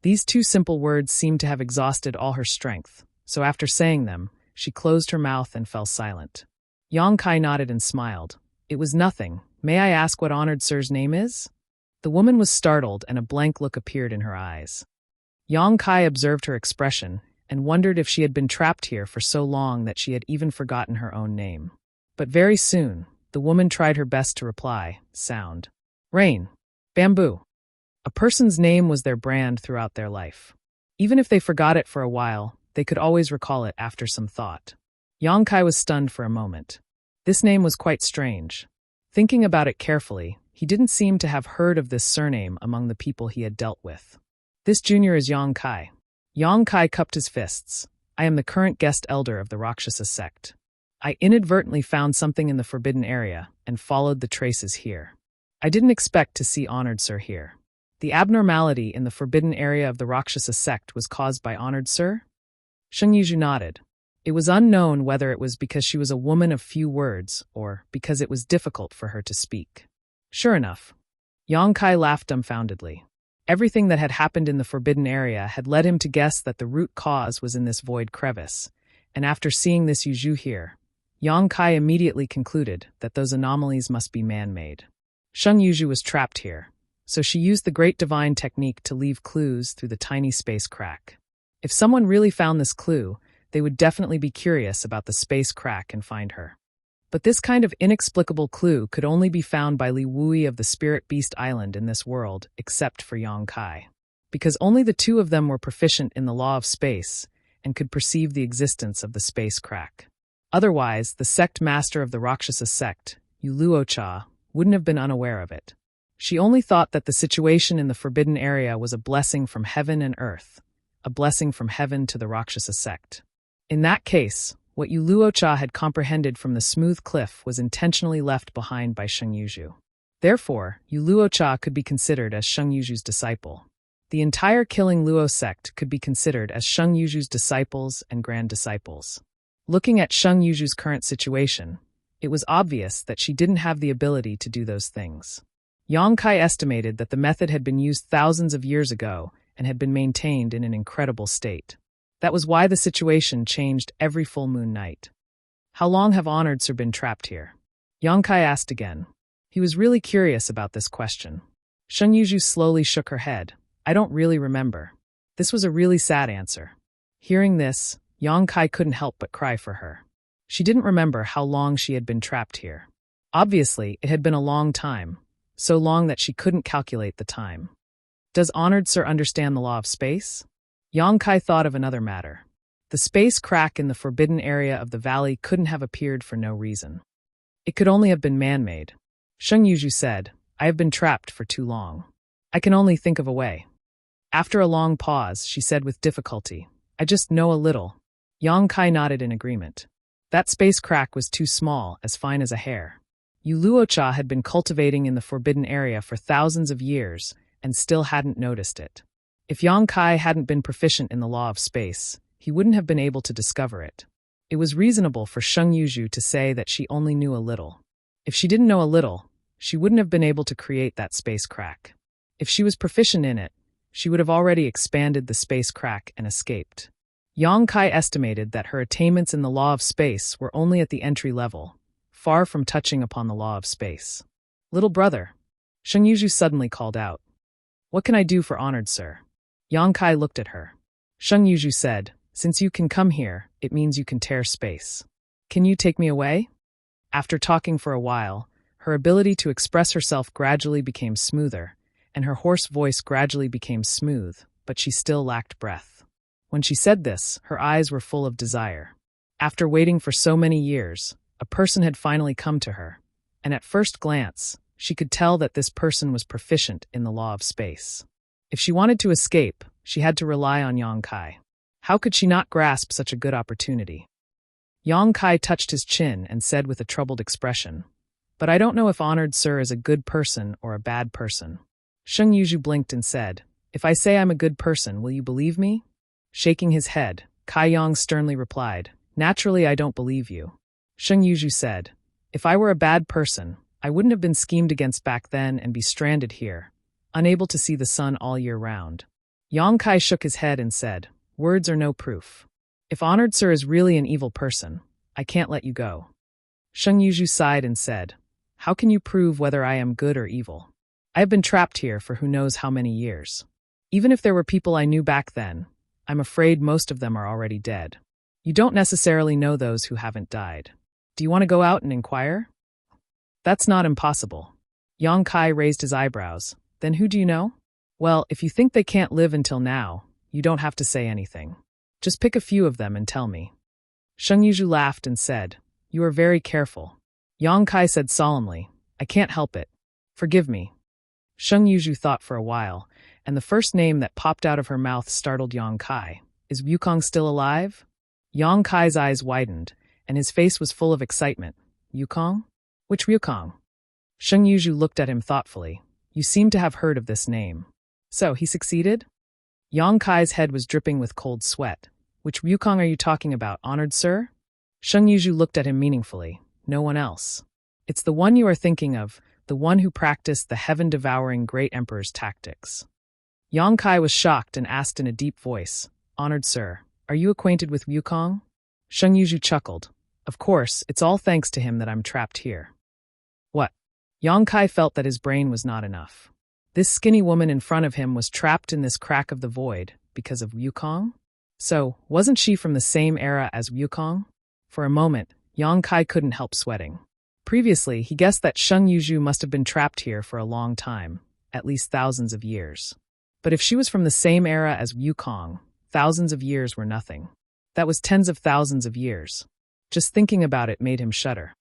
These two simple words seemed to have exhausted all her strength, so after saying them, she closed her mouth and fell silent. Yang Kai nodded and smiled. It was nothing. May I ask what honored sir's name is? The woman was startled and a blank look appeared in her eyes. Yang Kai observed her expression and wondered if she had been trapped here for so long that she had even forgotten her own name. But very soon, the woman tried her best to reply, sound. Rain. Bamboo. A person's name was their brand throughout their life. Even if they forgot it for a while, they could always recall it after some thought. Yang Kai was stunned for a moment. This name was quite strange. Thinking about it carefully, he didn't seem to have heard of this surname among the people he had dealt with. This junior is Yang Kai. Yang Kai cupped his fists. I am the current guest elder of the Rakshasa sect. I inadvertently found something in the forbidden area and followed the traces here. I didn't expect to see honored sir here. The abnormality in the forbidden area of the Rakshasa sect was caused by honored sir? Sheng Yuzhu nodded. It was unknown whether it was because she was a woman of few words or because it was difficult for her to speak. Sure enough. Yang Kai laughed dumbfoundedly. Everything that had happened in the forbidden area had led him to guess that the root cause was in this void crevice, and after seeing this Yuzhu here, Yang Kai immediately concluded that those anomalies must be man-made. Sheng Yuzhu was trapped here, so she used the great divine technique to leave clues through the tiny space crack. If someone really found this clue, they would definitely be curious about the space crack and find her. But this kind of inexplicable clue could only be found by Li Wui of the Spirit Beast Island in this world, except for Yang Kai. Because only the two of them were proficient in the law of space and could perceive the existence of the space crack. Otherwise, the sect master of the Rakshasa sect, Yu Luocha, wouldn't have been unaware of it. She only thought that the situation in the forbidden area was a blessing from heaven and earth, a blessing from heaven to the Rakshasa sect. In that case, what Yu Luocha had comprehended from the smooth cliff was intentionally left behind by Sheng Yuzhu. Therefore, Yu Luocha could be considered as Sheng Yuzhu's disciple. The entire Killing Luo sect could be considered as Sheng Yuzhu's disciples and grand disciples. Looking at Sheng Yuzhu's current situation, it was obvious that she didn't have the ability to do those things. Yang Kai estimated that the method had been used thousands of years ago and had been maintained in an incredible state. That was why the situation changed every full moon night. How long have Honored Sir been trapped here? Yang Kai asked again. He was really curious about this question. Sheng Yuzhu slowly shook her head. I don't really remember. This was a really sad answer. Hearing this, Yang Kai couldn't help but cry for her. She didn't remember how long she had been trapped here. Obviously, it had been a long time, so long that she couldn't calculate the time. Does Honored Sir understand the law of space? Yang Kai thought of another matter. The space crack in the forbidden area of the valley couldn't have appeared for no reason. It could only have been man-made. Sheng Yuzhu said, I have been trapped for too long. I can only think of a way. After a long pause, she said with difficulty, I just know a little. Yang Kai nodded in agreement. That space crack was too small, as fine as a hair. Yu Luocha had been cultivating in the forbidden area for thousands of years and still hadn't noticed it. If Yang Kai hadn't been proficient in the law of space, he wouldn't have been able to discover it. It was reasonable for Sheng Yuzhu to say that she only knew a little. If she didn't know a little, she wouldn't have been able to create that space crack. If she was proficient in it, she would have already expanded the space crack and escaped. Yang Kai estimated that her attainments in the law of space were only at the entry level, far from touching upon the law of space. Little brother, Sheng Yuzhu suddenly called out. What can I do for Honored Sir? Yang Kai looked at her. Sheng Yuzhu said, since you can come here, it means you can tear space. Can you take me away? After talking for a while, her ability to express herself gradually became smoother, and her hoarse voice gradually became smooth, but she still lacked breath. When she said this, her eyes were full of desire. After waiting for so many years, a person had finally come to her, and at first glance, she could tell that this person was proficient in the law of space. If she wanted to escape, she had to rely on Yang Kai. How could she not grasp such a good opportunity? Yang Kai touched his chin and said with a troubled expression, But I don't know if Honored Sir is a good person or a bad person. Sheng Yuzhu blinked and said, If I say I'm a good person, will you believe me? Shaking his head, Kai Yang sternly replied, Naturally I don't believe you. Sheng Yuzhu said, If I were a bad person, I wouldn't have been schemed against back then and be stranded here, unable to see the sun all year round. Yang Kai shook his head and said, Words are no proof. If Honored Sir is really an evil person, I can't let you go. Sheng Yuzhu sighed and said, How can you prove whether I am good or evil? I have been trapped here for who knows how many years. Even if there were people I knew back then, I'm afraid most of them are already dead. You don't necessarily know those who haven't died. Do you want to go out and inquire? That's not impossible. Yang Kai raised his eyebrows. Then who do you know? Well, if you think they can't live until now, you don't have to say anything. Just pick a few of them and tell me. Sheng Yuzhu laughed and said, You are very careful. Yang Kai said solemnly, I can't help it. Forgive me. Sheng Yuzhu thought for a while, and the first name that popped out of her mouth startled Yang Kai. Is Wukong still alive? Yang Kai's eyes widened, and his face was full of excitement. Wukong? Which Wukong? Sheng Yuzhu looked at him thoughtfully. You seem to have heard of this name. So, he succeeded? Yang Kai's head was dripping with cold sweat. Which Wukong are you talking about, Honored Sir? Sheng Yuzhu looked at him meaningfully. No one else. It's the one you are thinking of, the one who practiced the heaven-devouring great emperor's tactics. Yang Kai was shocked and asked in a deep voice, Honored Sir, are you acquainted with Wukong? Sheng Yuzhu chuckled. Of course, it's all thanks to him that I'm trapped here. What? Yang Kai felt that his brain was not enough. This skinny woman in front of him was trapped in this crack of the void because of Wukong? So, wasn't she from the same era as Wukong? For a moment, Yang Kai couldn't help sweating. Previously, he guessed that Sheng Yuzhu must have been trapped here for a long time, at least thousands of years. But if she was from the same era as Wukong, thousands of years were nothing. That was tens of thousands of years. Just thinking about it made him shudder.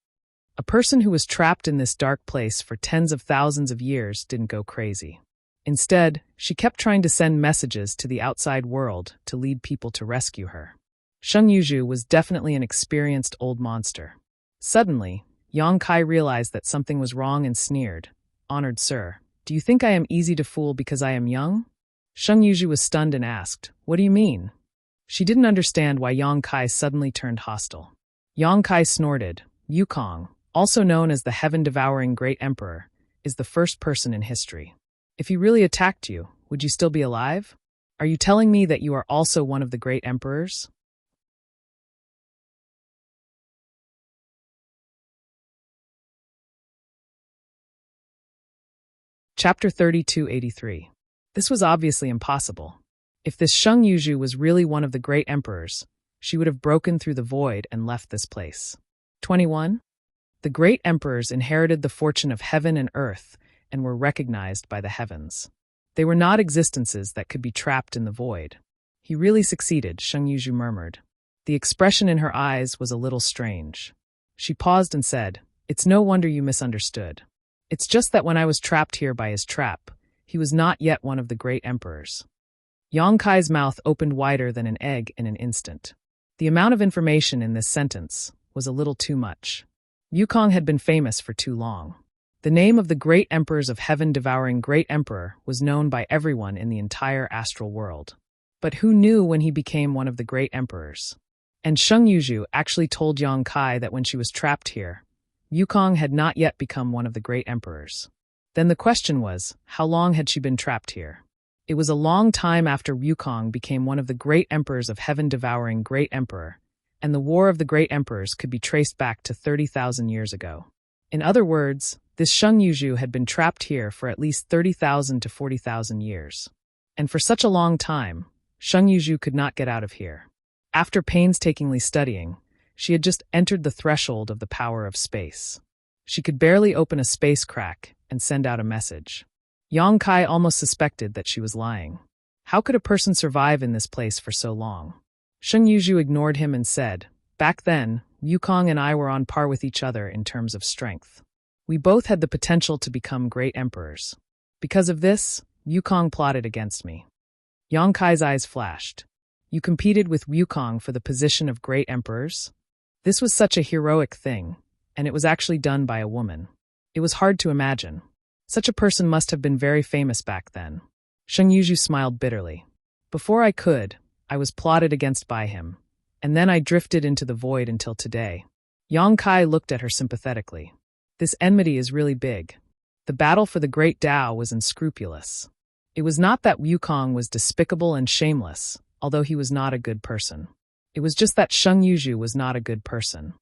A person who was trapped in this dark place for tens of thousands of years didn't go crazy. Instead, she kept trying to send messages to the outside world to lead people to rescue her. Sheng Yuzhu was definitely an experienced old monster. Suddenly, Yang Kai realized that something was wrong and sneered. "Honored sir, do you think I am easy to fool because I am young?" Sheng Yuzhu was stunned and asked, "What do you mean?" She didn't understand why Yang Kai suddenly turned hostile. Yang Kai snorted. "Yukong, also known as the heaven-devouring Great Emperor, is the first person in history. If he really attacked you, would you still be alive? Are you telling me that you are also one of the great emperors?" Chapter 3283. This was obviously impossible. If this Sheng Yuzhu was really one of the great emperors, she would have broken through the void and left this place. 21. The great emperors inherited the fortune of heaven and earth and were recognized by the heavens. They were not existences that could be trapped in the void. He really succeeded, Sheng Yuzhu murmured. The expression in her eyes was a little strange. She paused and said, "It's no wonder you misunderstood. It's just that when I was trapped here by his trap, he was not yet one of the great emperors." Yang Kai's mouth opened wider than an egg in an instant. The amount of information in this sentence was a little too much. Yukong had been famous for too long. The name of the great emperors of heaven-devouring great emperor was known by everyone in the entire astral world. But who knew when he became one of the great emperors? And Sheng Yuzhu actually told Yang Kai that when she was trapped here, Yukong had not yet become one of the great emperors. Then the question was, how long had she been trapped here? It was a long time after Yukong became one of the great emperors of heaven-devouring great emperor, and the War of the Great Emperors could be traced back to 30,000 years ago. In other words, this Sheng Yuzhu had been trapped here for at least 30,000 to 40,000 years. And for such a long time, Sheng Yuzhu could not get out of here. After painstakingly studying, she had just entered the threshold of the power of space. She could barely open a space crack and send out a message. Yang Kai almost suspected that she was lying. How could a person survive in this place for so long? Sheng Yuzhu ignored him and said, "Back then, Yukong and I were on par with each other in terms of strength. We both had the potential to become great emperors. Because of this, Yukong plotted against me." Yang Kai's eyes flashed. "You competed with Yukong for the position of great emperors?" This was such a heroic thing, and it was actually done by a woman. It was hard to imagine. Such a person must have been very famous back then. Sheng Yuzhu smiled bitterly. "Before I could, I was plotted against by him, and then I drifted into the void until today." Yang Kai looked at her sympathetically. "This enmity is really big. The battle for the great Tao was unscrupulous. It was not that Yukong was despicable and shameless, although he was not a good person. It was just that Sheng Yuzhu was not a good person.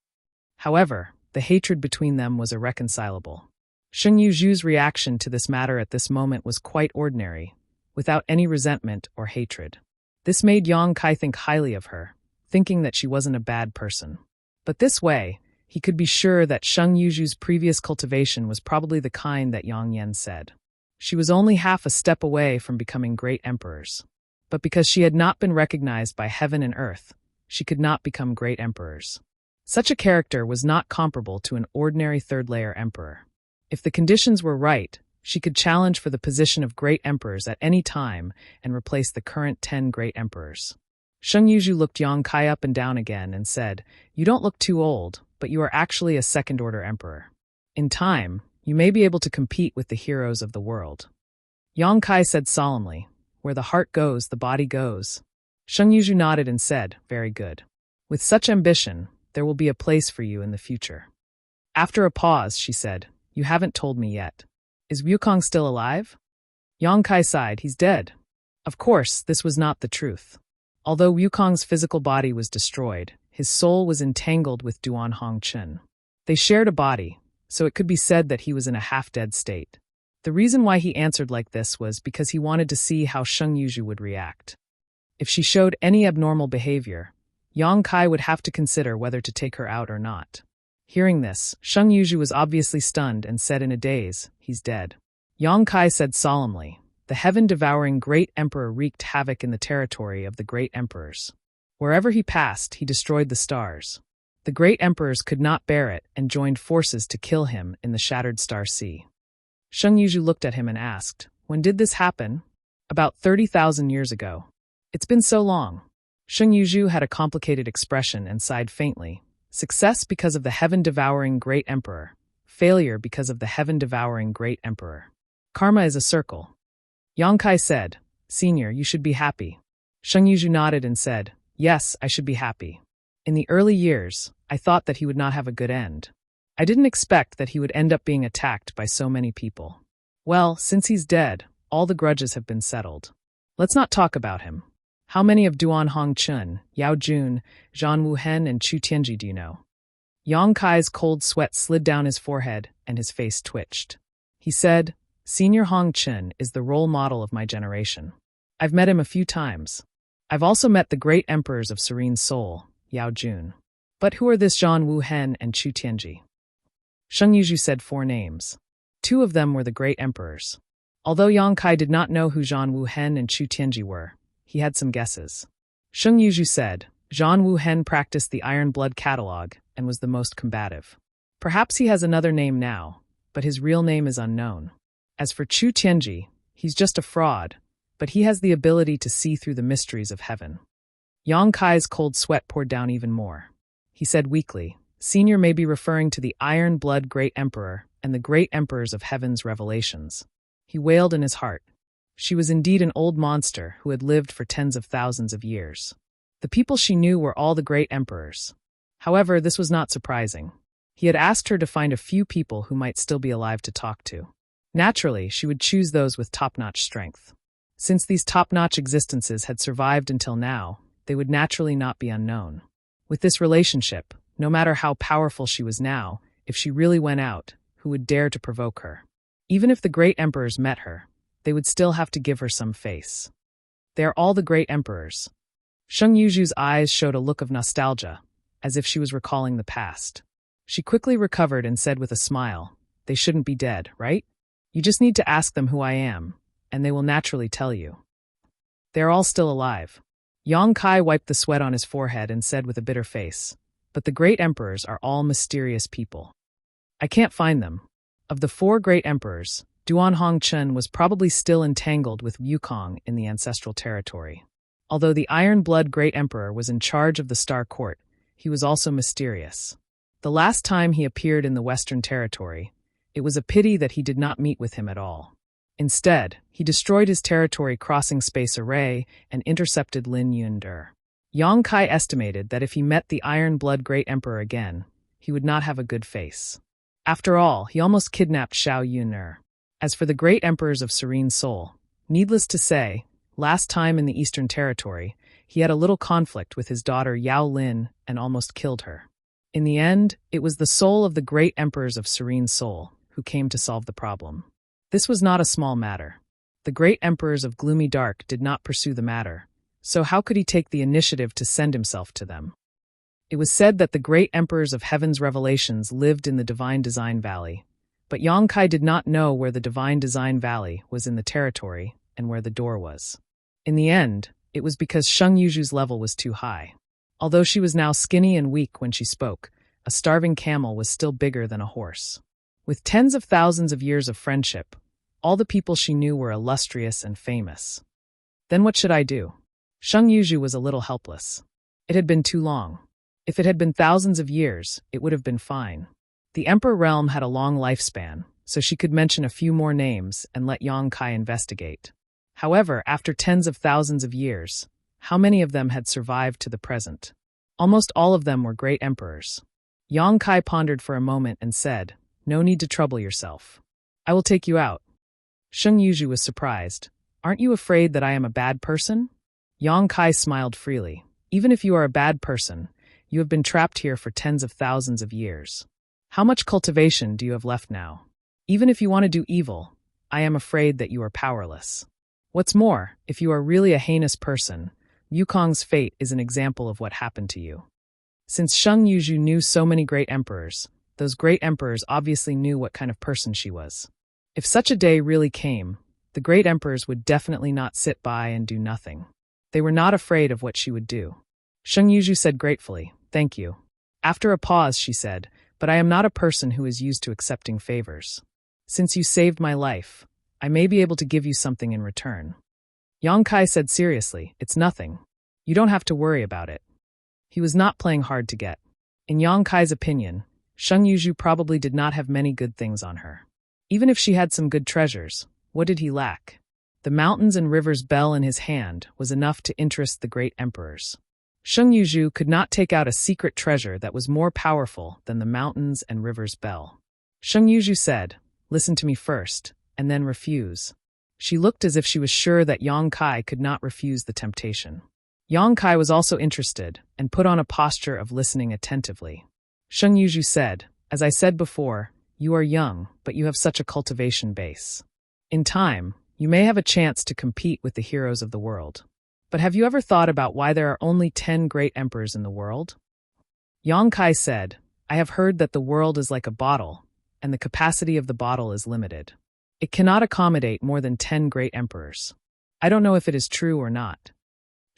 However, the hatred between them was irreconcilable." Sheng Yuzhu's reaction to this matter at this moment was quite ordinary, without any resentment or hatred. This made Yang Kai think highly of her, thinking that she wasn't a bad person. But this way, he could be sure that Sheng Yuzhu's previous cultivation was probably the kind that Yang Yan said. She was only half a step away from becoming great emperors. But because she had not been recognized by heaven and earth, she could not become great emperors. Such a character was not comparable to an ordinary third-layer emperor. If the conditions were right, she could challenge for the position of great emperors at any time and replace the current 10 great emperors. Sheng Yuzhu looked Yang Kai up and down again and said, "You don't look too old, but you are actually a second-order emperor. In time, you may be able to compete with the heroes of the world." Yang Kai said solemnly, "Where the heart goes, the body goes." Sheng Yuzhu nodded and said, "Very good. With such ambition, there will be a place for you in the future." After a pause, she said, "You haven't told me yet. Is Yukong still alive?" Yang Kai sighed. "He's dead." Of course, this was not the truth. Although Yukong's physical body was destroyed, his soul was entangled with Duan Hongchen. They shared a body, so it could be said that he was in a half-dead state. The reason why he answered like this was because he wanted to see how Sheng Yuzhu would react. If she showed any abnormal behavior, Yang Kai would have to consider whether to take her out or not. Hearing this, Sheng Yuzhu was obviously stunned and said in a daze, "He's dead." Yang Kai said solemnly, "The heaven-devouring great emperor wreaked havoc in the territory of the great emperors. Wherever he passed, he destroyed the stars. The great emperors could not bear it and joined forces to kill him in the shattered star sea." Sheng Yuzhu looked at him and asked, "When did this happen?" "About 30,000 years ago." "It's been so long." Sheng Yuzhu had a complicated expression and sighed faintly. Success because of the heaven-devouring great emperor. Failure because of the heaven-devouring great emperor. Karma is a circle. Yang Kai said, Senior, you should be happy. Sheng Yuzhu nodded and said, Yes, I should be happy. In the early years, I thought that he would not have a good end. I didn't expect that he would end up being attacked by so many people. Well, since he's dead, all the grudges have been settled. Let's not talk about him. How many of Duan Hongchun, Yao Jun, Zhan Wuhen, and Chu Tianji do you know? Yang Kai's cold sweat slid down his forehead and his face twitched. He said, Senior Hongchun is the role model of my generation. I've met him a few times. I've also met the great emperors of serene soul, Yao Jun. But who are this Zhan Wuhen and Chu Tianji? Sheng Yuzhu said 4 names. 2 of them were the great emperors. Although Yang Kai did not know who Zhan Wuhen and Chu Tianji were, he had some guesses. Sheng Yuzhu said, Zhan Wuhen practiced the Iron Blood Catalog and was the most combative. Perhaps he has another name now, but his real name is unknown. As for Chu Tianji, he's just a fraud, but he has the ability to see through the mysteries of heaven. Yang Kai's cold sweat poured down even more. He said weakly, Senior may be referring to the Iron Blood Great Emperor and the great emperors of heaven's revelations. He wailed in his heart. She was indeed an old monster who had lived for tens of thousands of years. The people she knew were all the great emperors. However, this was not surprising. He had asked her to find a few people who might still be alive to talk to. Naturally, she would choose those with top-notch strength. Since these top-notch existences had survived until now, they would naturally not be unknown. With this relationship, no matter how powerful she was now, if she really went out, who would dare to provoke her? Even if the great emperors met her, they would still have to give her some face. They are all the great emperors. Sheng Yuzhu's eyes showed a look of nostalgia, as if she was recalling the past. She quickly recovered and said with a smile, They shouldn't be dead, right? You just need to ask them who I am, and they will naturally tell you. They are all still alive. Yang Kai wiped the sweat on his forehead and said with a bitter face, But the great emperors are all mysterious people. I can't find them. Of the 4 great emperors, Duan Hongchun was probably still entangled with Wukong in the ancestral territory. Although the Iron Blood Great Emperor was in charge of the Star Court, he was also mysterious. The last time he appeared in the Western Territory, it was a pity that he did not meet with him at all. Instead, he destroyed his territory crossing space array and intercepted Lin Yunder. Yang Kai estimated that if he met the Iron Blood Great Emperor again, he would not have a good face. After all, he almost kidnapped Xiao Yuner. As for the great emperors of serene soul, needless to say, last time in the Eastern Territory, he had a little conflict with his daughter Yao Lin and almost killed her. In the end, it was the soul of the great emperors of serene soul who came to solve the problem. This was not a small matter. The great emperors of gloomy dark did not pursue the matter, so how could he take the initiative to send himself to them? It was said that the great emperors of heaven's revelations lived in the Divine Design Valley, but Yang Kai did not know where the Divine Design Valley was in the territory and where the door was. In the end, it was because Sheng Yuzhu's level was too high. Although she was now skinny and weak when she spoke, a starving camel was still bigger than a horse. With tens of thousands of years of friendship, all the people she knew were illustrious and famous. Then what should I do? Sheng Yuzhu was a little helpless. It had been too long. If it had been thousands of years, it would have been fine. The Emperor realm had a long lifespan, so she could mention a few more names and let Yang Kai investigate. However, after tens of thousands of years, how many of them had survived to the present? Almost all of them were great emperors. Yang Kai pondered for a moment and said, No need to trouble yourself. I will take you out. Sheng Yuzhu was surprised. Aren't you afraid that I am a bad person? Yang Kai smiled freely. Even if you are a bad person, you have been trapped here for tens of thousands of years. How much cultivation do you have left now? Even if you want to do evil, I am afraid that you are powerless. What's more, if you are really a heinous person, Wukong's fate is an example of what happened to you. Since Sheng Yuzhu knew so many great emperors, those great emperors obviously knew what kind of person she was. If such a day really came, the great emperors would definitely not sit by and do nothing. They were not afraid of what she would do. Sheng Yuzhu said gratefully, Thank you. After a pause, she said, But I am not a person who is used to accepting favors. Since you saved my life, I may be able to give you something in return. Yang Kai said seriously, It's nothing. You don't have to worry about it. He was not playing hard to get. In Yang Kai's opinion, Sheng Yuzhu probably did not have many good things on her. Even if she had some good treasures, what did he lack? The mountains and rivers bell in his hand was enough to interest the great emperors. Sheng Yuzhu could not take out a secret treasure that was more powerful than the mountains and rivers bell. Sheng Yuzhu said, "Listen to me first, and then refuse." She looked as if she was sure that Yang Kai could not refuse the temptation. Yang Kai was also interested and put on a posture of listening attentively. Sheng Yuzhu said, "As I said before, you are young, but you have such a cultivation base. In time, you may have a chance to compete with the heroes of the world. But have you ever thought about why there are only 10 great emperors in the world?" Yang Kai said, "I have heard that the world is like a bottle, and the capacity of the bottle is limited. It cannot accommodate more than 10 great emperors. I don't know if it is true or not."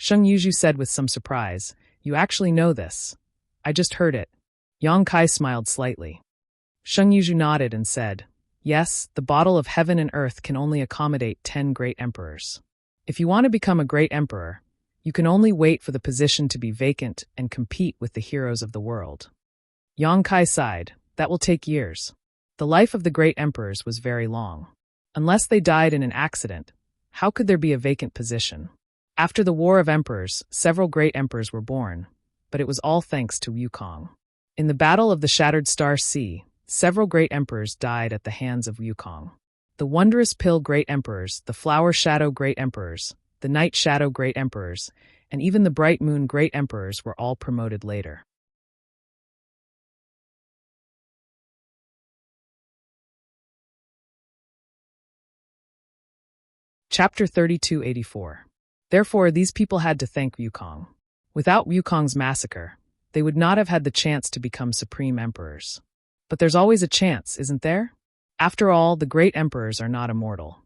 Sheng Yuzhu said with some surprise, "You actually know this. I just heard it." Yang Kai smiled slightly. Sheng Yuzhu nodded and said, "Yes, the bottle of heaven and earth can only accommodate 10 great emperors. If you want to become a great emperor, you can only wait for the position to be vacant and compete with the heroes of the world." Yang Kai sighed, "That will take years." The life of the great emperors was very long. Unless they died in an accident, how could there be a vacant position? After the War of Emperors, several great emperors were born, but it was all thanks to Wukong. In the Battle of the Shattered Star Sea, several great emperors died at the hands of Wukong. The Wondrous Pill Great Emperors, the Flower Shadow Great Emperors, the Night Shadow Great Emperors, and even the Bright Moon Great Emperors were all promoted later. Chapter 3284. Therefore, these people had to thank Wukong. Without Wukong's massacre, they would not have had the chance to become supreme emperors. But there's always a chance, isn't there? After all, the great emperors are not immortal.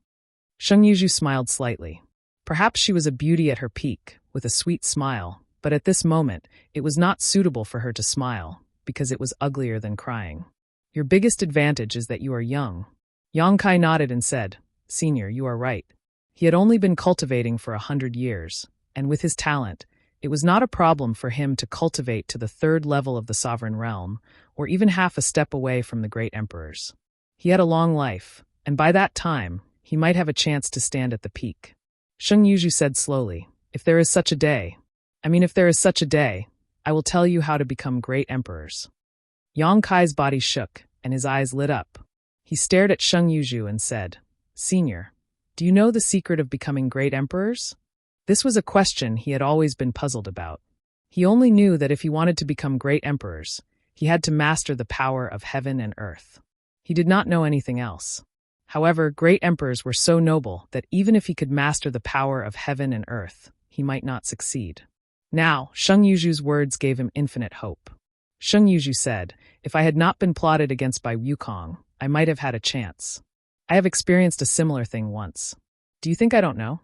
Sheng Yuzhu smiled slightly. Perhaps she was a beauty at her peak, with a sweet smile, but at this moment, it was not suitable for her to smile, because it was uglier than crying. Your biggest advantage is that you are young. Yang Kai nodded and said, "Senior, you are right." He had only been cultivating for 100 years, and with his talent, it was not a problem for him to cultivate to the 3rd level of the sovereign realm, or even half a step away from the great emperors. He had a long life, and by that time, he might have a chance to stand at the peak. Sheng Yuzhu said slowly, if there is such a day, I will tell you how to become great emperors." Yang Kai's body shook, and his eyes lit up. He stared at Sheng Yuzhu and said, "Senior, do you know the secret of becoming great emperors?" This was a question he had always been puzzled about. He only knew that if he wanted to become great emperors, he had to master the power of heaven and earth. He did not know anything else. However, great emperors were so noble that even if he could master the power of heaven and earth, he might not succeed. Now, Sheng Yuzhu's words gave him infinite hope. Sheng Yuzhu said, "If I had not been plotted against by Wukong, I might have had a chance. I have experienced a similar thing once. Do you think I don't know?"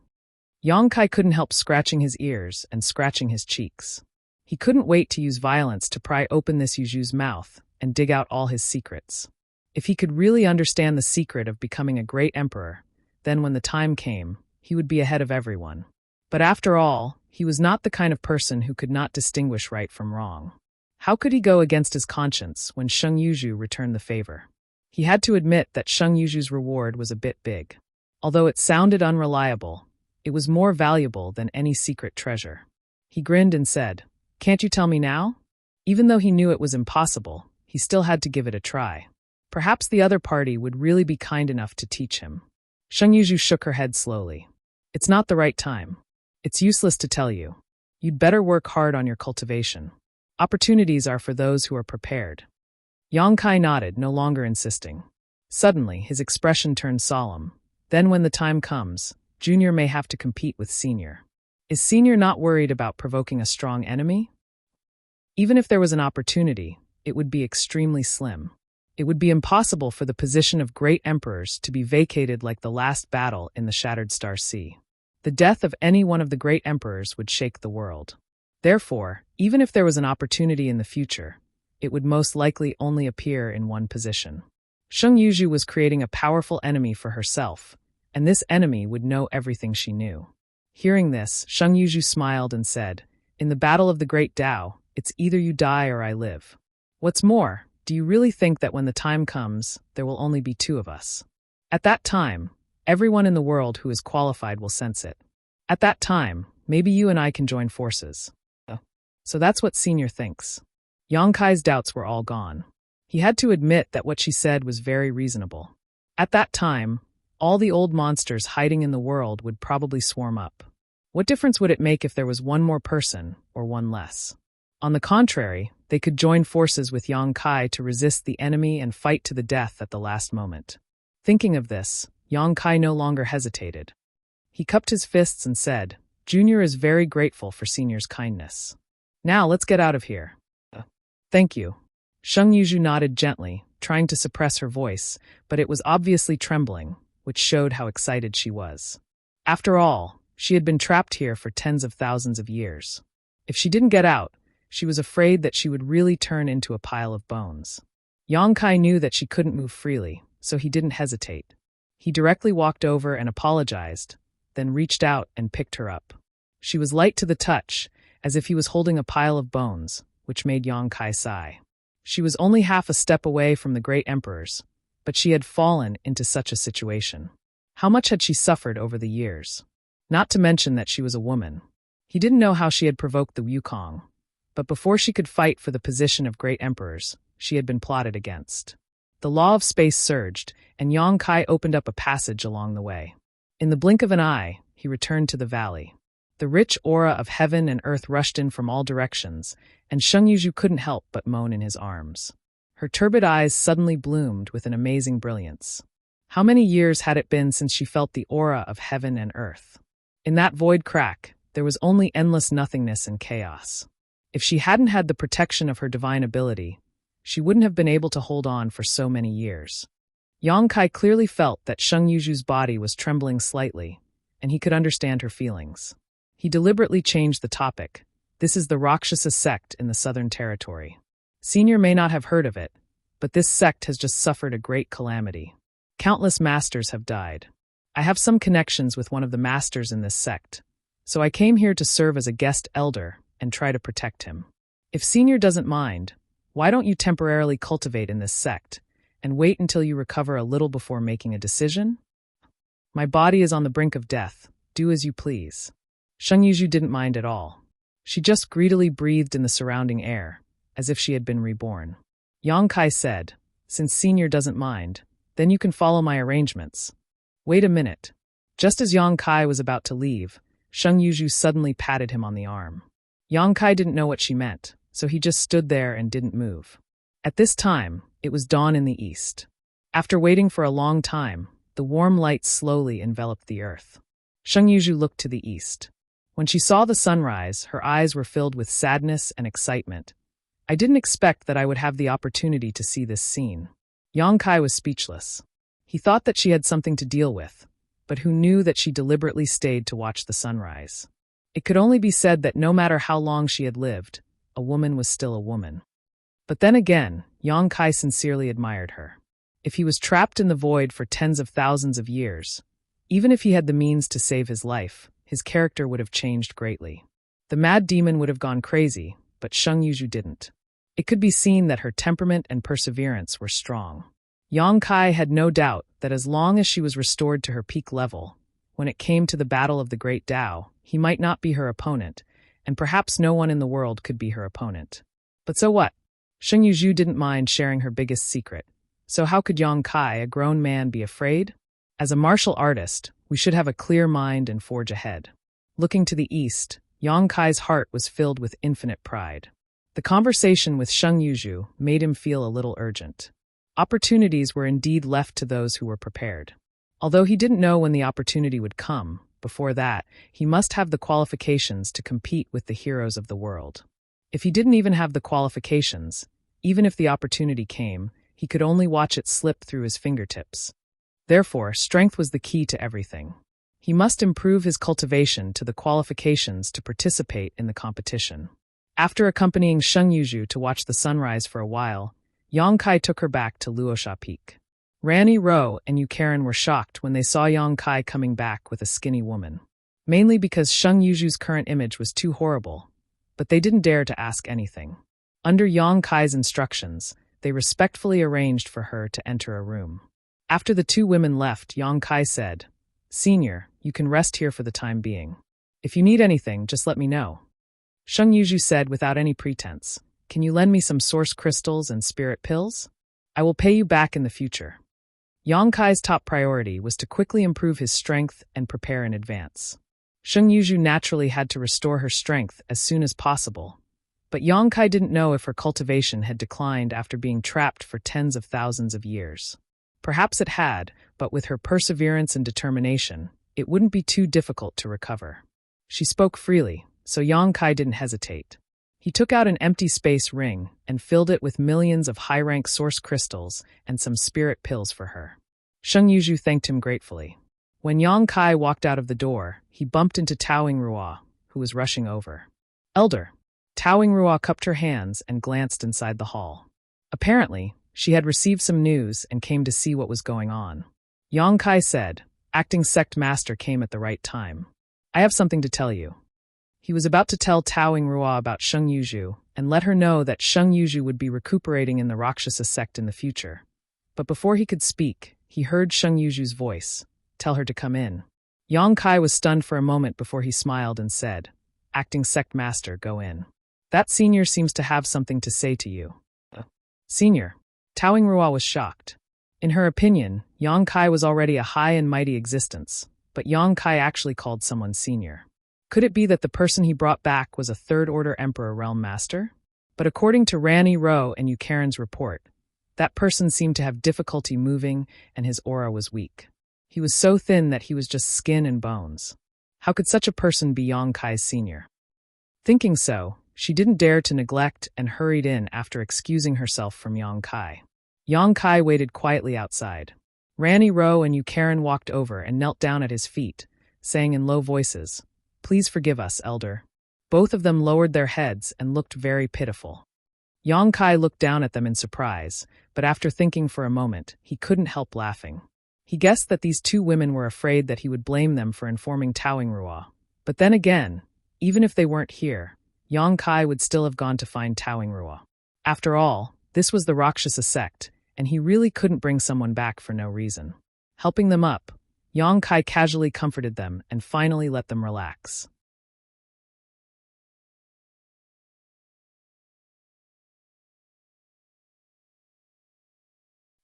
Yang Kai couldn't help scratching his ears and scratching his cheeks. He couldn't wait to use violence to pry open this Yuzhu's mouth and dig out all his secrets. If he could really understand the secret of becoming a great emperor, then when the time came, he would be ahead of everyone. But after all, he was not the kind of person who could not distinguish right from wrong. How could he go against his conscience when Sheng Yuzhu returned the favor? He had to admit that Sheng Yuzhu's reward was a bit big. Although it sounded unreliable, it was more valuable than any secret treasure. He grinned and said, "Can't you tell me now?" Even though he knew it was impossible, he still had to give it a try. Perhaps the other party would really be kind enough to teach him. Sheng Yuzhu shook her head slowly. "It's not the right time. It's useless to tell you. You'd better work hard on your cultivation. Opportunities are for those who are prepared." Yang Kai nodded, no longer insisting. Suddenly, his expression turned solemn. "Then when the time comes, Junior may have to compete with Senior. Is Senior not worried about provoking a strong enemy? Even if there was an opportunity, it would be extremely slim. It would be impossible for the position of great emperors to be vacated like the last battle in the Shattered Star Sea. The death of any one of the great emperors would shake the world. Therefore, even if there was an opportunity in the future, it would most likely only appear in one position. Sheng Yuzhu was creating a powerful enemy for herself, and this enemy would know everything she knew. Hearing this, Sheng Yuzhu smiled and said, In the battle of the Great Tao, it's either you die or I live. What's more, do you really think that when the time comes, there will only be two of us? At that time, everyone in the world who is qualified will sense it. At that time, maybe you and I can join forces. So that's what Senior thinks. Yang Kai's doubts were all gone. He had to admit that what she said was very reasonable. At that time, all the old monsters hiding in the world would probably swarm up. What difference would it make if there was one more person or one less? On the contrary, they could join forces with Yang Kai to resist the enemy and fight to the death at the last moment. Thinking of this, Yang Kai no longer hesitated. He cupped his fists and said, "Junior is very grateful for Senior's kindness. Now let's get out of here." "Thank you." Sheng Yuzhu nodded gently, trying to suppress her voice, but it was obviously trembling, which showed how excited she was. After all, she had been trapped here for tens of thousands of years. If she didn't get out, she was afraid that she would really turn into a pile of bones. Yang Kai knew that she couldn't move freely, so he didn't hesitate. He directly walked over and apologized, then reached out and picked her up. She was light to the touch, as if he was holding a pile of bones, which made Yang Kai sigh. She was only half a step away from the great emperors, but she had fallen into such a situation. How much had she suffered over the years? Not to mention that she was a woman. He didn't know how she had provoked the Wukong, but before she could fight for the position of great emperors, she had been plotted against. The law of space surged, and Yang Kai opened up a passage along the way. In the blink of an eye, he returned to the valley. The rich aura of heaven and earth rushed in from all directions, and Sheng Yuzhu couldn't help but moan in his arms. Her turbid eyes suddenly bloomed with an amazing brilliance. How many years had it been since she felt the aura of heaven and earth? In that void crack, there was only endless nothingness and chaos. If she hadn't had the protection of her divine ability, she wouldn't have been able to hold on for so many years. Yang Kai clearly felt that Sheng Yuzhu's body was trembling slightly, and he could understand her feelings. He deliberately changed the topic. This is the Rakshasa sect in the Southern Territory. Senior may not have heard of it, but this sect has just suffered a great calamity. Countless masters have died. I have some connections with one of the masters in this sect, so I came here to serve as a guest elder and try to protect him. If Senior doesn't mind, why don't you temporarily cultivate in this sect and wait until you recover a little before making a decision? My body is on the brink of death. Do as you please. Sheng Yuzhu didn't mind at all. She just greedily breathed in the surrounding air, as if she had been reborn. Yang Kai said, "Since Senior doesn't mind, then you can follow my arrangements." "Wait a minute." Just as Yang Kai was about to leave, Sheng Yuzhu suddenly patted him on the arm. Yang Kai didn't know what she meant, so he just stood there and didn't move. At this time, it was dawn in the east. After waiting for a long time, the warm light slowly enveloped the earth. Sheng Yuzhu looked to the east. When she saw the sunrise, her eyes were filled with sadness and excitement. "I didn't expect that I would have the opportunity to see this scene." Yang Kai was speechless. He thought that she had something to deal with, but who knew that she deliberately stayed to watch the sunrise? It could only be said that no matter how long she had lived, a woman was still a woman. But then again, Yang Kai sincerely admired her. If he was trapped in the void for tens of thousands of years, even if he had the means to save his life, his character would have changed greatly. The mad demon would have gone crazy, but Sheng Yuzhu didn't. It could be seen that her temperament and perseverance were strong. Yang Kai had no doubt that as long as she was restored to her peak level, when it came to the battle of the Great Tao, he might not be her opponent, and perhaps no one in the world could be her opponent. But so what? Sheng Yuzhu didn't mind sharing her biggest secret. So how could Yang Kai, a grown man, be afraid? As a martial artist, we should have a clear mind and forge ahead. Looking to the east, Yang Kai's heart was filled with infinite pride. The conversation with Sheng Yuzhu made him feel a little urgent. Opportunities were indeed left to those who were prepared. Although he didn't know when the opportunity would come, before that, he must have the qualifications to compete with the heroes of the world. If he didn't even have the qualifications, even if the opportunity came, he could only watch it slip through his fingertips. Therefore, strength was the key to everything. He must improve his cultivation to the qualifications to participate in the competition. After accompanying Sheng Yuzhu to watch the sunrise for a while, Yang Kai took her back to Luosha Peak. Ranny Ro and Yukarin were shocked when they saw Yang Kai coming back with a skinny woman. Mainly because Sheng Yuzhu's current image was too horrible, but they didn't dare to ask anything. Under Yang Kai's instructions, they respectfully arranged for her to enter a room. After the two women left, Yang Kai said, "Senior, you can rest here for the time being. If you need anything, just let me know." Sheng Yuzhu said without any pretense, "Can you lend me some source crystals and spirit pills? I will pay you back in the future." Yang Kai's top priority was to quickly improve his strength and prepare in advance. Sheng Yuzhu naturally had to restore her strength as soon as possible, but Yang Kai didn't know if her cultivation had declined after being trapped for tens of thousands of years. Perhaps it had, but with her perseverance and determination, it wouldn't be too difficult to recover. She spoke freely, so Yang Kai didn't hesitate. He took out an empty space ring and filled it with millions of high-rank source crystals and some spirit pills for her. Sheng Yuzhu thanked him gratefully. When Yang Kai walked out of the door, he bumped into Taoing Rua, who was rushing over. "Elder." Taoing Rua cupped her hands and glanced inside the hall. Apparently, she had received some news and came to see what was going on. Yang Kai said, "Acting sect master came at the right time. I have something to tell you." He was about to tell Taoing Rua about Sheng Yuzhu and let her know that Sheng Yuzhu would be recuperating in the Rakshasa sect in the future. But before he could speak, he heard Sheng Yuzhu's voice, "Tell her to come in." Yang Kai was stunned for a moment before he smiled and said, "Acting sect master, go in. That senior seems to have something to say to you." "Senior?" Taoing Rua was shocked. In her opinion, Yang Kai was already a high and mighty existence, but Yang Kai actually called someone senior. Could it be that the person he brought back was a third-order Emperor Realm Master? But according to Rani Ro and Yukaren's report, that person seemed to have difficulty moving and his aura was weak. He was so thin that he was just skin and bones. How could such a person be Yang Kai's senior? Thinking so, she didn't dare to neglect and hurried in after excusing herself from Yang Kai. Yang Kai waited quietly outside. Rani Ro and Yukaren walked over and knelt down at his feet, saying in low voices, "Please forgive us, elder." Both of them lowered their heads and looked very pitiful. Yang Kai looked down at them in surprise, but after thinking for a moment, he couldn't help laughing. He guessed that these two women were afraid that he would blame them for informing Taoing Rua. But then again, even if they weren't here, Yang Kai would still have gone to find Taoing Rua. After all, this was the Rakshasa sect, and he really couldn't bring someone back for no reason. Helping them up, Yang Kai casually comforted them and finally let them relax.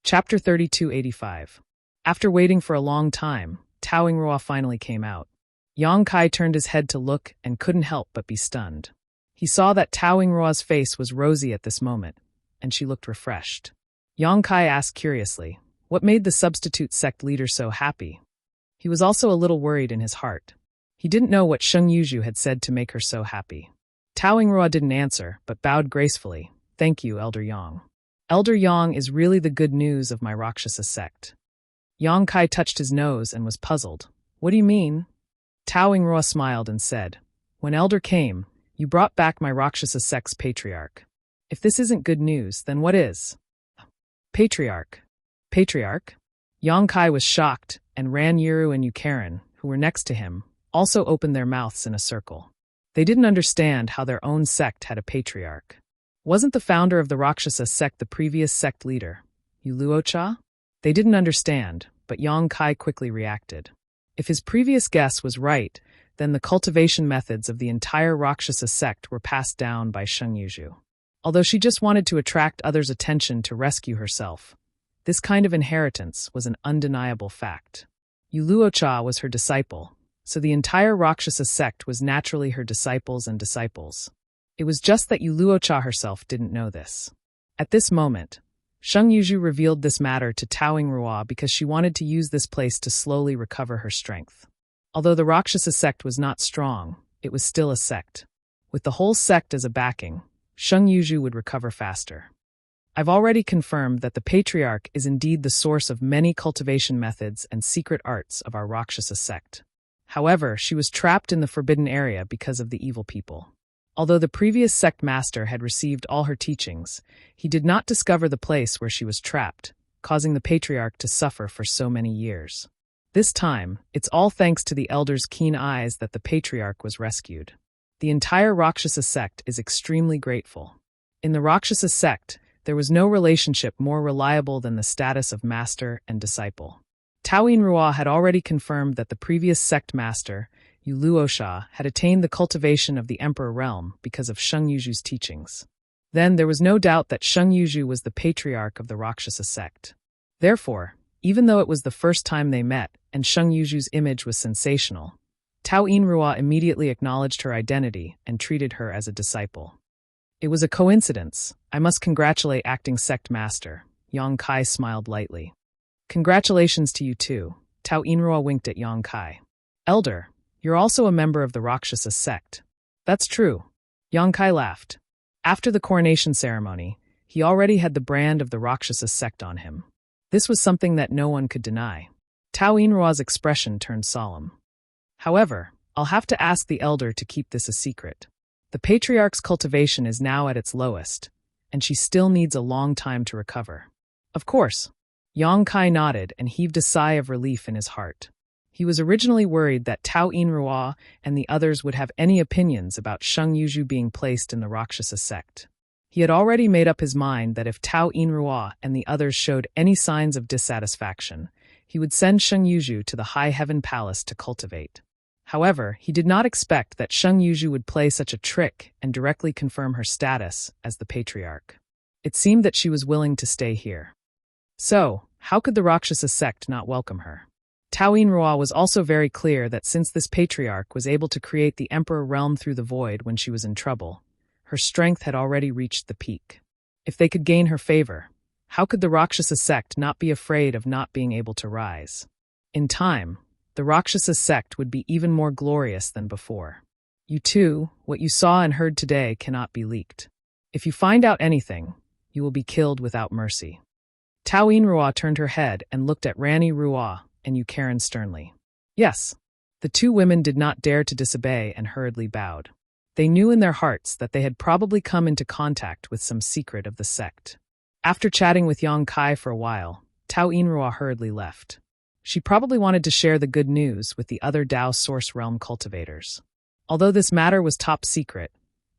Chapter 3285. After waiting for a long time, Taoing Rua finally came out. Yang Kai turned his head to look and couldn't help but be stunned. He saw that Taoing Rua's face was rosy at this moment, and she looked refreshed. Yang Kai asked curiously, what made the substitute sect leader so happy? He was also a little worried in his heart. He didn't know what Sheng Yuzhu had said to make her so happy. Taoing Rua didn't answer, but bowed gracefully. "Thank you, Elder Yang. Elder Yang is really the good news of my Rakshasa sect." Yang Kai touched his nose and was puzzled. "What do you mean?" Taoing Rua smiled and said, "When Elder came, you brought back my Rakshasa sect's patriarch. If this isn't good news, then what is?" "Patriarch? Patriarch?" Yang Kai was shocked, and Ran Yiru and Yukaren, who were next to him, also opened their mouths in a circle. They didn't understand how their own sect had a patriarch. Wasn't the founder of the Rakshasa sect the previous sect leader, Yuluocha? They didn't understand, but Yang Kai quickly reacted. If his previous guess was right, then the cultivation methods of the entire Rakshasa sect were passed down by Sheng Yuzhu. Although she just wanted to attract others' attention to rescue herself, this kind of inheritance was an undeniable fact. Yuluocha was her disciple, so the entire Rakshasa sect was naturally her disciples and disciples. It was just that Yuluocha herself didn't know this. At this moment, Sheng Yuzhu revealed this matter to Taoing Rua because she wanted to use this place to slowly recover her strength. Although the Rakshasa sect was not strong, it was still a sect. With the whole sect as a backing, Sheng Yuzhu would recover faster. I've already confirmed that the patriarch is indeed the source of many cultivation methods and secret arts of our Rakshasa sect. However, she was trapped in the forbidden area because of the evil people. Although the previous sect master had received all her teachings, he did not discover the place where she was trapped, causing the patriarch to suffer for so many years. This time, it's all thanks to the elder's keen eyes that the patriarch was rescued. The entire Rakshasa sect is extremely grateful. In the Rakshasa sect, there was no relationship more reliable than the status of master and disciple. Taoyin Rua had already confirmed that the previous sect master, Yu Luosha, had attained the cultivation of the Emperor realm because of Sheng Yuju's teachings. Then there was no doubt that Sheng Yuju was the patriarch of the Rakshasa sect. Therefore, even though it was the first time they met and Sheng Yuju's image was sensational, Taoyin Rua immediately acknowledged her identity and treated her as a disciple. It was a coincidence. I must congratulate acting sect master. Yang Kai smiled lightly. Congratulations to you too. Taoyin Rua winked at Yang Kai. Elder, you're also a member of the Rakshasa sect. That's true. Yang Kai laughed. After the coronation ceremony, he already had the brand of the Rakshasa sect on him. This was something that no one could deny. Taoyin Rua's expression turned solemn. However, I'll have to ask the elder to keep this a secret. The patriarch's cultivation is now at its lowest, and she still needs a long time to recover. Of course. Yang Kai nodded and heaved a sigh of relief in his heart. He was originally worried that Taoyin Rua and the others would have any opinions about Sheng Yuju being placed in the Rakshasa sect. He had already made up his mind that if Taoyin Rua and the others showed any signs of dissatisfaction, he would send Sheng Yuju to the High Heaven Palace to cultivate. However, he did not expect that Sheng Yuju would play such a trick and directly confirm her status as the patriarch. It seemed that she was willing to stay here. So, how could the Rakshasa sect not welcome her? Taoyin Rua was also very clear that since this patriarch was able to create the Emperor realm through the void when she was in trouble, her strength had already reached the peak. If they could gain her favor, how could the Rakshasa sect not be afraid of not being able to rise? In time, the Rakshasa sect would be even more glorious than before. You too, what you saw and heard today cannot be leaked. If you find out anything, you will be killed without mercy. Taoyin Rua turned her head and looked at Rani Rua and Yukaran sternly. Yes. The two women did not dare to disobey and hurriedly bowed. They knew in their hearts that they had probably come into contact with some secret of the sect. After chatting with Yang Kai for a while, Taoyin Rua hurriedly left. She probably wanted to share the good news with the other Dao Source Realm cultivators. Although this matter was top secret,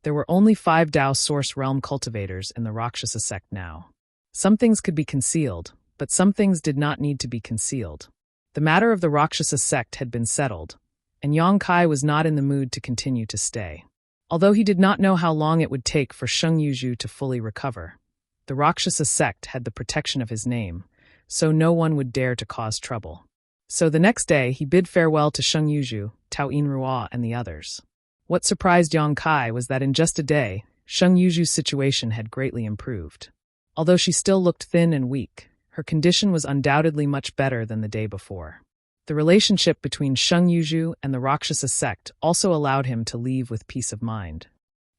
there were only 5 Dao Source Realm cultivators in the Rakshasa sect now. Some things could be concealed, but some things did not need to be concealed. The matter of the Rakshasa sect had been settled, and Yang Kai was not in the mood to continue to stay. Although he did not know how long it would take for Sheng Yuju to fully recover, the Rakshasa sect had the protection of his name, so no one would dare to cause trouble. So the next day he bid farewell to Sheng Yuju, Taoyin Rua, and the others. What surprised Yang Kai was that in just a day, Sheng Yuju's situation had greatly improved. Although she still looked thin and weak, her condition was undoubtedly much better than the day before. The relationship between Sheng Yuju and the Rakshasa sect also allowed him to leave with peace of mind.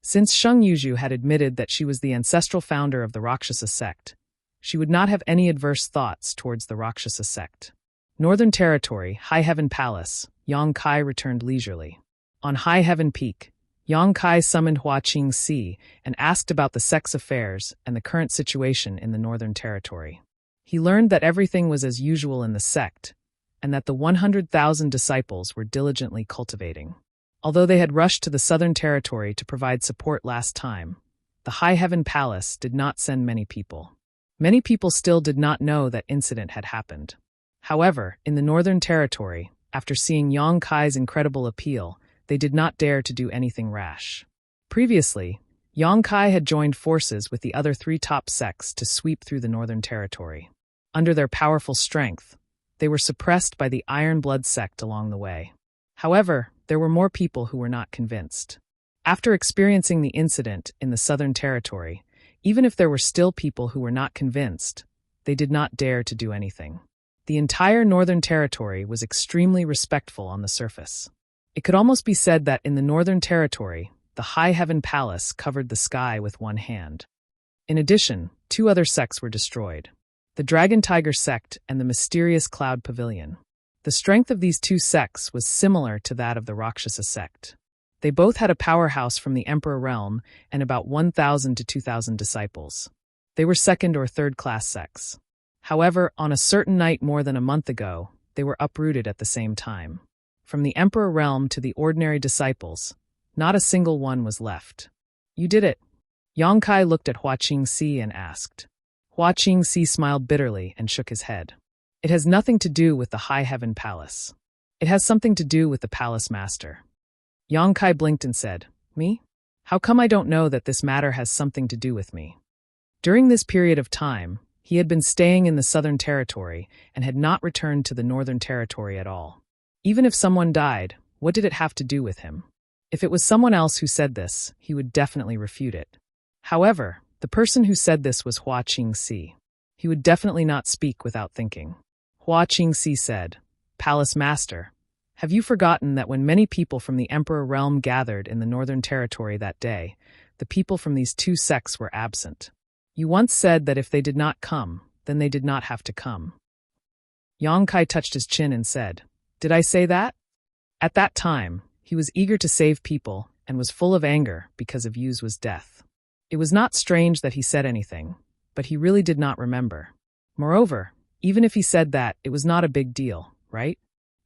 Since Sheng Yuju had admitted that she was the ancestral founder of the Rakshasa sect, she would not have any adverse thoughts towards the Rakshasa sect. Northern Territory, High Heaven Palace, Yang Kai returned leisurely. On High Heaven Peak, Yang Kai summoned Hua Qing Si and asked about the sect's affairs and the current situation in the Northern Territory. He learned that everything was as usual in the sect, and that the 100,000 disciples were diligently cultivating. Although they had rushed to the Southern Territory to provide support last time, the High Heaven Palace did not send many people. Many people still did not know that incident had happened. However, in the Northern Territory, after seeing Yang Kai's incredible appeal, they did not dare to do anything rash. Previously, Yang Kai had joined forces with the other 3 top sects to sweep through the Northern Territory. Under their powerful strength, they were suppressed by the Iron Blood sect along the way. However, there were more people who were not convinced. After experiencing the incident in the Southern Territory, even if there were still people who were not convinced, they did not dare to do anything. The entire Northern Territory was extremely respectful on the surface. It could almost be said that in the Northern Territory, the High Heaven Palace covered the sky with one hand. In addition, 2 other sects were destroyed: the Dragon Tiger sect and the mysterious Cloud Pavilion. The strength of these 2 sects was similar to that of the Rakshasa sect. They both had a powerhouse from the Emperor realm and about 1,000 to 2,000 disciples. They were second or third class sects. However, on a certain night more than a month ago, they were uprooted at the same time. From the Emperor realm to the ordinary disciples, Not a single one was left. You did it. Yang Kai looked at Hua Qingxi and asked. Hua Qingxi smiled bitterly and shook his head. It has nothing to do with the High Heaven Palace. It has something to do with the Palace Master. Yang Kai blinked and said, Me? How come I don't know that this matter has something to do with me? During this period of time, he had been staying in the Southern Territory and had not returned to the Northern Territory at all. Even if someone died, what did it have to do with him? If it was someone else who said this, he would definitely refute it. However, the person who said this was Hua Qingxi. He would definitely not speak without thinking. Hua Qingxi said, Palace Master, have you forgotten that when many people from the Emperor realm gathered in the Northern Territory that day, the people from these two sects were absent? You once said that if they did not come, then they did not have to come. Yang Kai touched his chin and said, Did I say that? At that time, he was eager to save people and was full of anger because of Yu's death. It was not strange that he said anything, but he really did not remember. Moreover, even if he said that, it was not a big deal, right?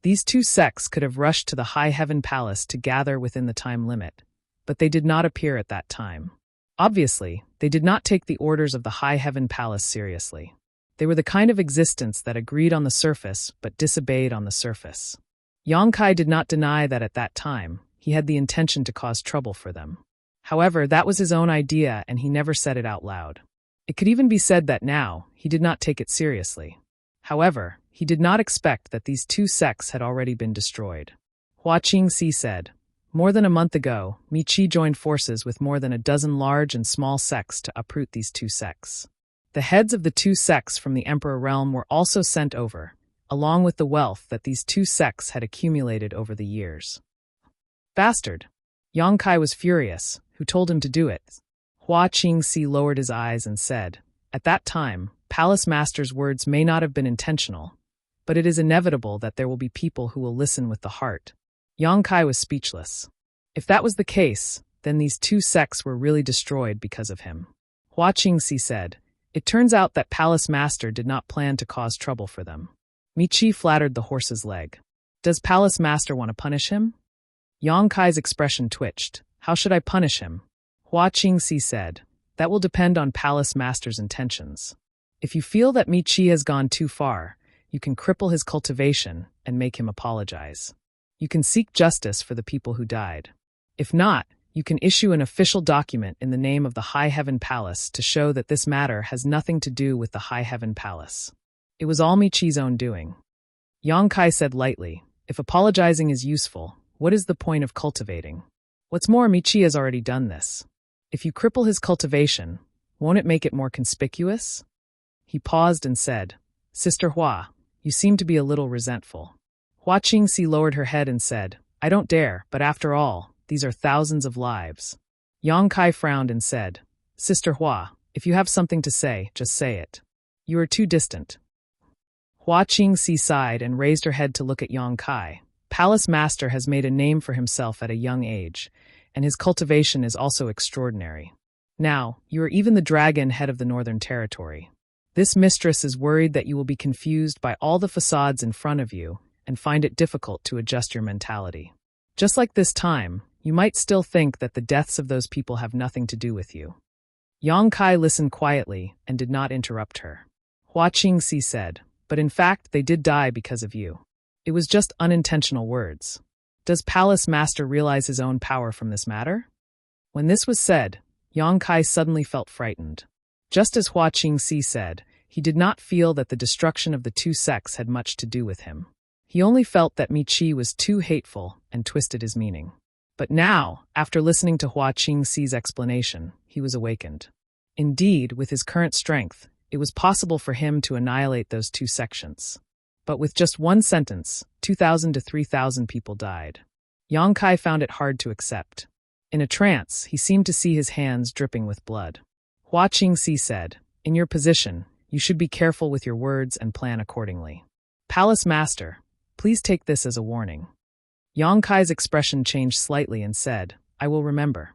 These two sects could have rushed to the High Heaven Palace to gather within the time limit, but they did not appear at that time. Obviously, they did not take the orders of the High Heaven Palace seriously. They were the kind of existence that agreed on the surface but disobeyed on the surface. Yang Kai did not deny that at that time, he had the intention to cause trouble for them. However, that was his own idea and he never said it out loud. It could even be said that now, he did not take it seriously. However, he did not expect that these two sects had already been destroyed. Hua Qingxi said, More than a month ago, Mi Qi joined forces with more than a dozen large and small sects to uproot these two sects. The heads of the two sects from the Emperor realm were also sent over, along with the wealth that these two sects had accumulated over the years. Bastard! Yang Kai was furious, who told him to do it. Hua Qingxi lowered his eyes and said, At that time, Palace Master's words may not have been intentional, but it is inevitable that there will be people who will listen with the heart. Yang Kai was speechless. If that was the case, then these two sects were really destroyed because of him. Hua Qingxi said, It turns out that Palace Master did not plan to cause trouble for them. Mi Qi flattered the horse's leg. Does Palace Master want to punish him? Yang Kai's expression twitched. How should I punish him? Hua Qingxi said, That will depend on Palace Master's intentions. If you feel that Mi Qi has gone too far, you can cripple his cultivation and make him apologize. You can seek justice for the people who died. If not, you can issue an official document in the name of the High Heaven Palace to show that this matter has nothing to do with the High Heaven Palace. It was all Mi Qi's own doing. Yang Kai said lightly, If apologizing is useful, what is the point of cultivating? What's more, Mi Qi has already done this. If you cripple his cultivation, won't it make it more conspicuous? He paused and said, Sister Hua, you seem to be a little resentful. Hua Qingxi lowered her head and said, I don't dare, but after all, these are thousands of lives. Yang Kai frowned and said, Sister Hua, if you have something to say, just say it. You are too distant. Hua Qingxi sighed and raised her head to look at Yang Kai. Palace Master has made a name for himself at a young age, and his cultivation is also extraordinary. Now, you are even the dragon head of the Northern Territory. This mistress is worried that you will be confused by all the facades in front of you and find it difficult to adjust your mentality. Just like this time, you might still think that the deaths of those people have nothing to do with you. Yang Kai listened quietly and did not interrupt her. Hua Qingxi said, But in fact, they did die because of you. It was just unintentional words. Does Palace Master realize his own power from this matter? When this was said, Yang Kai suddenly felt frightened. Just as Hua Qingxi said, he did not feel that the destruction of the two sects had much to do with him. He only felt that Mi Qi was too hateful and twisted his meaning. But now, after listening to Hua Qingxi's explanation, he was awakened. Indeed, with his current strength, it was possible for him to annihilate those two sections. But with just one sentence, 2,000 to 3,000 people died. Yang Kai found it hard to accept. In a trance, he seemed to see his hands dripping with blood. Hua Qingxi said, In your position, you should be careful with your words and plan accordingly. Palace Master, please take this as a warning. Yang Kai's expression changed slightly and said, I will remember.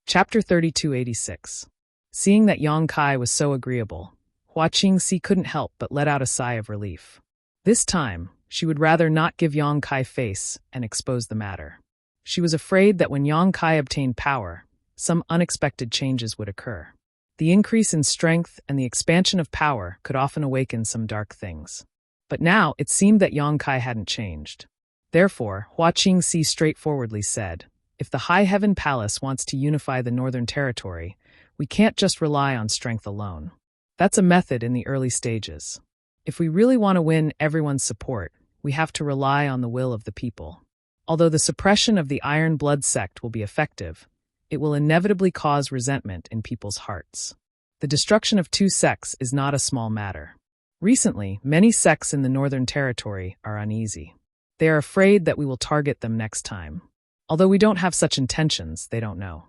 Chapter 3286. Seeing that Yang Kai was so agreeable, Hua Qingxi couldn't help but let out a sigh of relief. This time, she would rather not give Yang Kai face and expose the matter. She was afraid that when Yang Kai obtained power, some unexpected changes would occur. The increase in strength and the expansion of power could often awaken some dark things. But now it seemed that Yang Kai hadn't changed. Therefore, Hua Qingxi straightforwardly said, "If the High Heaven Palace wants to unify the Northern Territory, we can't just rely on strength alone. That's a method in the early stages. If we really want to win everyone's support, we have to rely on the will of the people. Although the suppression of the Iron Blood sect will be effective, it will inevitably cause resentment in people's hearts. The destruction of two sects is not a small matter. Recently, many sects in the Northern Territory are uneasy. They are afraid that we will target them next time. Although we don't have such intentions, they don't know."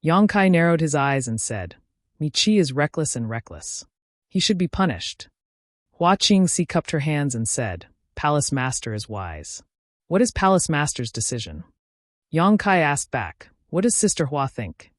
Yang Kai narrowed his eyes and said, "Mi Qi is reckless and reckless. He should be punished." Hua Qingxi cupped her hands and said, "Palace Master is wise." "What is Palace Master's decision?" Yang Kai asked back, "What does Sister Hua think?"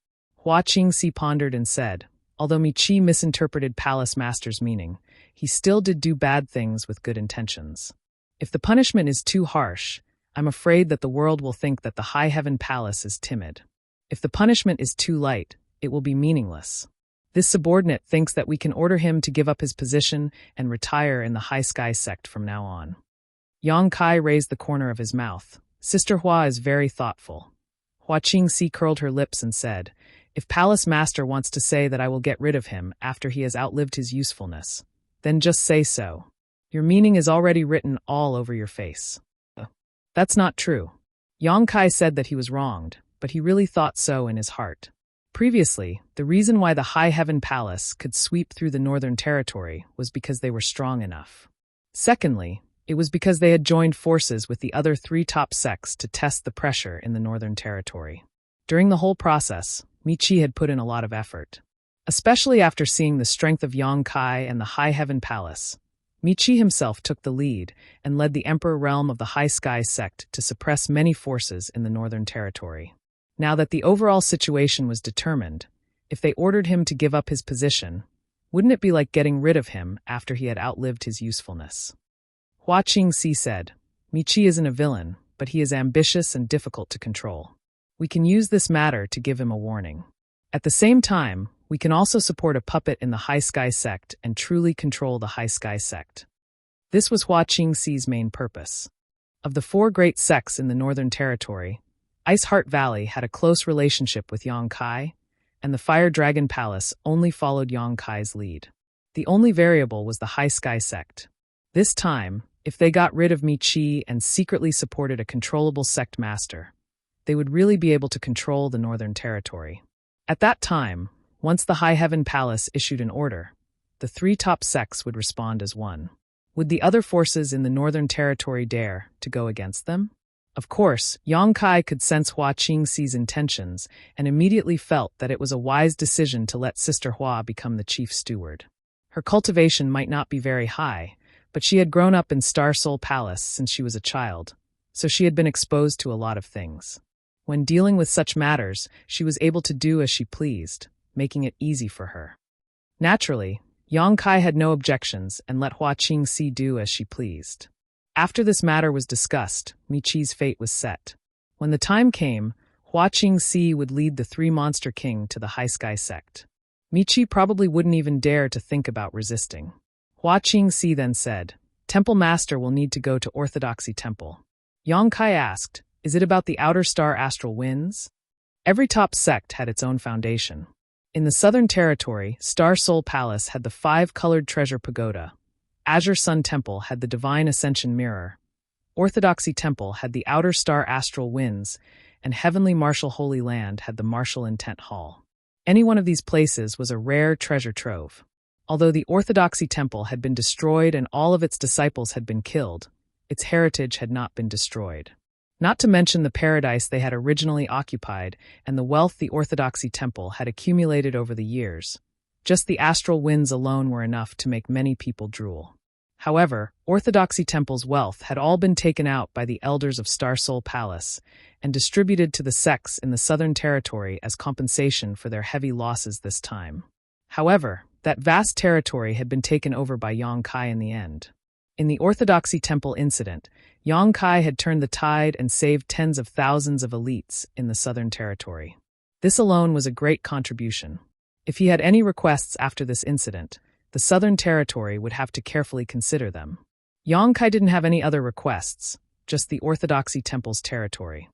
Hua Qingxi pondered and said, "Although Mi Qi misinterpreted Palace Master's meaning, he still did do bad things with good intentions. If the punishment is too harsh, I'm afraid that the world will think that the High Heaven Palace is timid. If the punishment is too light, it will be meaningless. This subordinate thinks that we can order him to give up his position and retire in the High Sky sect from now on." Yang Kai raised the corner of his mouth. "Sister Hua is very thoughtful." Hua Qingxi curled her lips and said, "If Palace Master wants to say that I will get rid of him after he has outlived his usefulness, then just say so. Your meaning is already written all over your face." "That's not true." Yang Kai said that he was wronged, but he really thought so in his heart. Previously, the reason why the High Heaven Palace could sweep through the Northern Territory was because they were strong enough. Secondly, it was because they had joined forces with the other three top sects to test the pressure in the Northern Territory. During the whole process, Mi Qi had put in a lot of effort. Especially after seeing the strength of Yang Kai and the High Heaven Palace, Mi Qi himself took the lead and led the Emperor realm of the High Sky sect to suppress many forces in the Northern Territory. Now that the overall situation was determined, if they ordered him to give up his position, wouldn't it be like getting rid of him after he had outlived his usefulness? Hua Qingxi said, "Mi Qi isn't a villain, but he is ambitious and difficult to control. We can use this matter to give him a warning. At the same time, we can also support a puppet in the High Sky sect and truly control the High Sky sect." This was Hua Qingxi's main purpose. Of the four great sects in the Northern Territory, Ice Heart Valley had a close relationship with Yang Kai, and the Fire Dragon Palace only followed Yang Kai's lead. The only variable was the High Sky sect. This time, if they got rid of Mi Qi and secretly supported a controllable sect master, they would really be able to control the Northern Territory. At that time, once the High Heaven Palace issued an order, the three top sects would respond as one. Would the other forces in the Northern Territory dare to go against them? Of course, Yang Kai could sense Hua Qingxi's intentions and immediately felt that it was a wise decision to let Sister Hua become the chief steward. Her cultivation might not be very high, but she had grown up in Star Soul Palace since she was a child, so she had been exposed to a lot of things. When dealing with such matters, she was able to do as she pleased, making it easy for her. Naturally, Yang Kai had no objections and let Hua Qingxi do as she pleased. After this matter was discussed, Mi Qi's fate was set. When the time came, Hua Qingxi would lead the Three Monster King to the High Sky sect. Mi Qi probably wouldn't even dare to think about resisting. Hua Qingxi then said, "Temple Master will need to go to Orthodoxy Temple." Yang Kai asked, "Is it about the outer star astral winds?" Every top sect had its own foundation. In the Southern Territory, Star Soul Palace had the five-colored treasure pagoda. Azure Sun Temple had the Divine Ascension Mirror. Orthodoxy Temple had the Outer Star Astral Winds, and Heavenly Martial Holy Land had the Martial Intent Hall. Any one of these places was a rare treasure trove. Although the Orthodoxy Temple had been destroyed and all of its disciples had been killed, its heritage had not been destroyed. Not to mention the paradise they had originally occupied and the wealth the Orthodoxy Temple had accumulated over the years. Just the astral winds alone were enough to make many people drool. However, Orthodoxy Temple's wealth had all been taken out by the elders of Star Soul Palace and distributed to the sects in the Southern Territory as compensation for their heavy losses this time. However, That vast territory had been taken over by Yang Kai in the end. In the Orthodoxy Temple incident, Yang Kai had turned the tide and saved tens of thousands of elites in the Southern Territory. This alone was a great contribution. If he had any requests after this incident, the Southern Territory would have to carefully consider them. Yang Kai didn't have any other requests, just the Orthodoxy Temple's territory.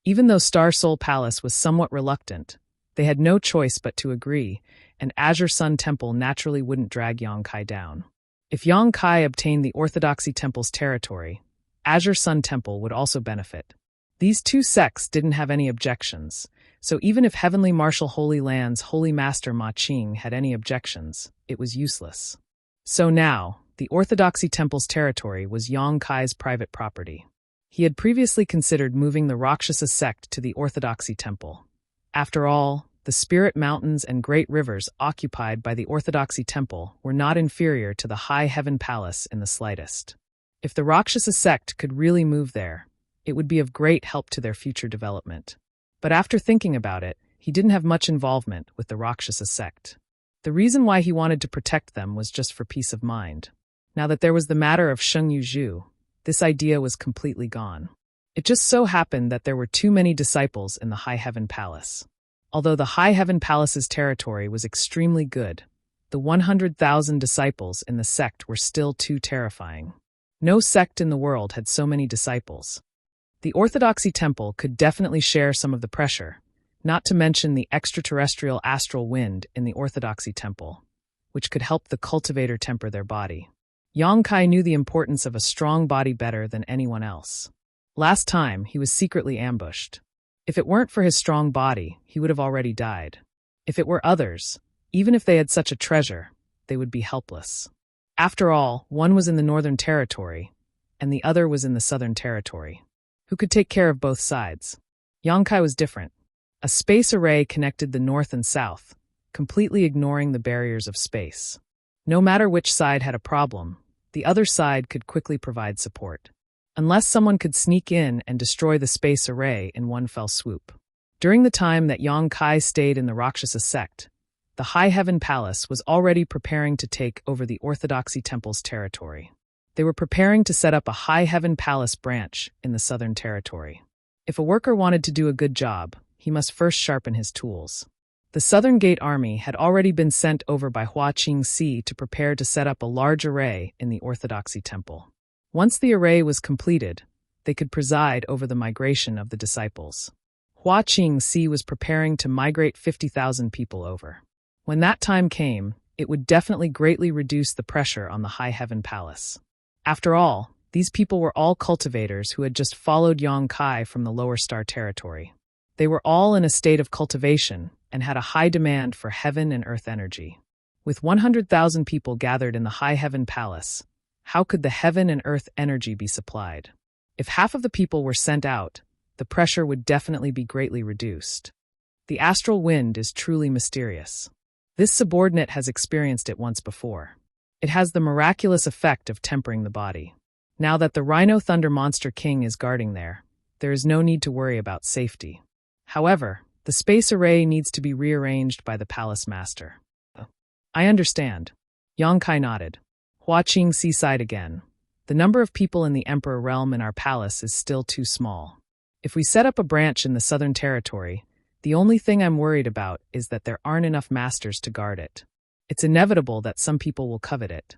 Even though Star Soul Palace was somewhat reluctant, they had no choice but to agree, and Azure Sun Temple naturally wouldn't drag Yang Kai down. If Yang Kai obtained the Orthodoxy Temple's territory, Azure Sun Temple would also benefit. These two sects didn't have any objections, so even if Heavenly Marshal Holy Land's Holy Master Ma Qing had any objections, it was useless. So now, the Orthodoxy Temple's territory was Yang Kai's private property. He had previously considered moving the Rakshasa sect to the Orthodoxy Temple. After all, the spirit mountains and great rivers occupied by the Orthodoxy Temple were not inferior to the High Heaven Palace in the slightest. If the Rakshasa sect could really move there, it would be of great help to their future development. But after thinking about it, he didn't have much involvement with the Rakshasa sect. The reason why he wanted to protect them was just for peace of mind. Now that there was the matter of Sheng Yuzhu, this idea was completely gone. It just so happened that there were too many disciples in the High Heaven Palace. Although the High Heaven Palace's territory was extremely good, the 100,000 disciples in the sect were still too terrifying. No sect in the world had so many disciples. The Orthodoxy Temple could definitely share some of the pressure, not to mention the extraterrestrial astral wind in the Orthodoxy Temple, which could help the cultivator temper their body. Yang Kai knew the importance of a strong body better than anyone else. Last time, he was secretly ambushed. If it weren't for his strong body, he would have already died. If it were others, even if they had such a treasure, they would be helpless. After all, one was in the Northern Territory, and the other was in the Southern Territory. Who could take care of both sides? Yang Kai was different. A space array connected the North and South, completely ignoring the barriers of space. No matter which side had a problem, the other side could quickly provide support. Unless someone could sneak in and destroy the space array in one fell swoop. During the time that Yang Kai stayed in the Rakshasa sect, the High Heaven Palace was already preparing to take over the Orthodoxy Temple's territory. They were preparing to set up a High Heaven Palace branch in the Southern Territory. If a worker wanted to do a good job, he must first sharpen his tools. The Southern Gate Army had already been sent over by Hua Qingxi to prepare to set up a large array in the Orthodoxy Temple. Once the array was completed, they could preside over the migration of the disciples. Hua Qingxi was preparing to migrate 50,000 people over. When that time came, it would definitely greatly reduce the pressure on the High Heaven Palace. After all, these people were all cultivators who had just followed Yang Kai from the Lower Star Territory. They were all in a state of cultivation and had a high demand for heaven and earth energy. With 100,000 people gathered in the High Heaven Palace, how could the heaven and earth energy be supplied? If half of the people were sent out, the pressure would definitely be greatly reduced. The astral wind is truly mysterious. This subordinate has experienced it once before. It has the miraculous effect of tempering the body. Now that the Rhino Thunder Monster King is guarding there is no need to worry about safety. However, the space array needs to be rearranged by the Palace Master. I understand. Yang Kai nodded. Hua Qingxi sighed again. The number of people in the Emperor realm in our palace is still too small. If we set up a branch in the Southern Territory, the only thing I'm worried about is that there aren't enough masters to guard it. It's inevitable that some people will covet it.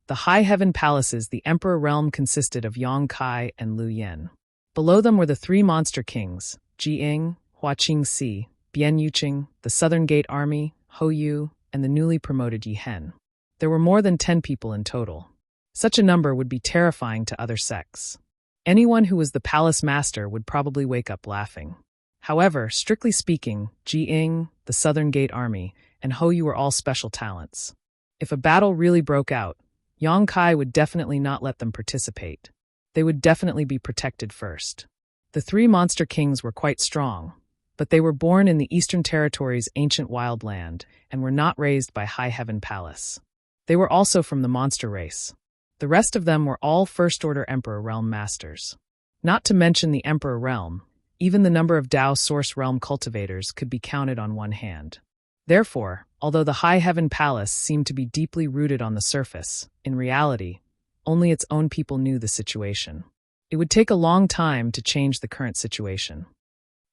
The High Heaven Palaces, the Emperor realm consisted of Yang Kai and Lu Yen. Below them were the three monster kings, Ji Ying, Hua Qingxi, Bian Yuqing, the Southern Gate Army, Hou Yu, and the newly promoted Yi Hen. There were more than 10 people in total. Such a number would be terrifying to other sects. Anyone who was the palace master would probably wake up laughing. However, strictly speaking, Ji Ying, the Southern Gate Army, and Hou Yu were all special talents. If a battle really broke out, Yang Kai would definitely not let them participate. They would definitely be protected first. The three monster kings were quite strong, but they were born in the Eastern Territory's ancient wildland and were not raised by High Heaven Palace. They were also from the monster race. The rest of them were all First-Order Emperor Realm masters. Not to mention the Emperor Realm, even the number of Tao Source Realm cultivators could be counted on one hand. Therefore, Although the High Heaven Palace seemed to be deeply rooted on the surface, in reality, only its own people knew the situation. It would take a long time to change the current situation.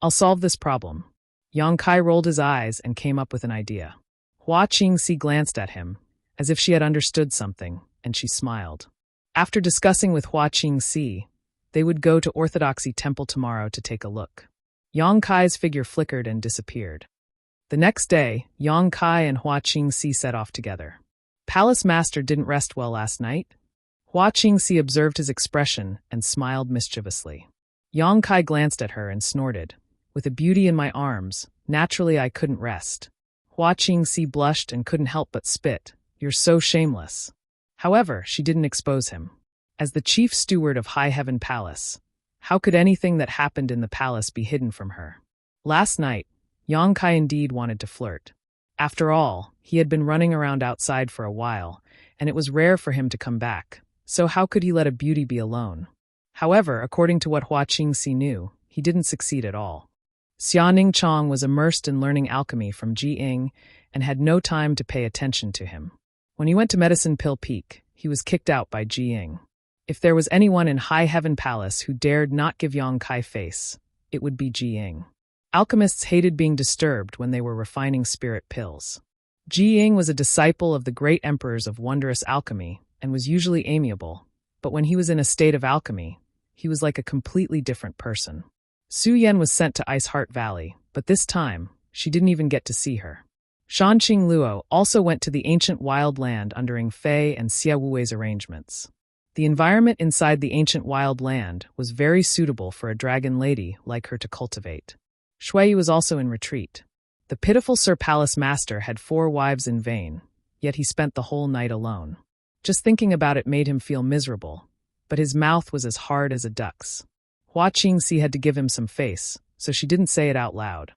I'll solve this problem. Yang Kai rolled his eyes and came up with an idea. Hua Qingxi glanced at him, as if she had understood something, and she smiled. After discussing with Hua Qingxi, they would go to Orthodoxy Temple tomorrow to take a look. Yang Kai's figure flickered and disappeared. The next day, Yang Kai and Hua Qingxi set off together. Palace Master didn't rest well last night? Hua Qingxi observed his expression and smiled mischievously. Yang Kai glanced at her and snorted. With a beauty in my arms, naturally I couldn't rest. Hua Qingxi blushed and couldn't help but spit. You're so shameless. However, she didn't expose him. As the chief steward of High Heaven Palace, how could anything that happened in the palace be hidden from her? Last night, Yang Kai indeed wanted to flirt. After all, he had been running around outside for a while, and it was rare for him to come back, so how could he let a beauty be alone? However, according to what Hua Qingxi knew, he didn't succeed at all. Xiaoning Chong was immersed in learning alchemy from Ji Ying and had no time to pay attention to him. When he went to Medicine Pill Peak, he was kicked out by Ji Ying. If there was anyone in High Heaven Palace who dared not give Yang Kai face, it would be Ji Ying. Alchemists hated being disturbed when they were refining spirit pills. Ji Ying was a disciple of the great emperors of wondrous alchemy and was usually amiable, but when he was in a state of alchemy, he was like a completely different person. Su Yan was sent to Ice Heart Valley, but this time, she didn't even get to see her. Shanqing Luo also went to the ancient wild land under Ing Fei and Xia Wuwei's arrangements. The environment inside the ancient wild land was very suitable for a dragon lady like her to cultivate. Shui was also in retreat. The pitiful Sir Palace Master had 4 wives in vain, yet he spent the whole night alone. Just thinking about it made him feel miserable, but his mouth was as hard as a duck's. Hua Qingxi had to give him some face, so she didn't say it out loud.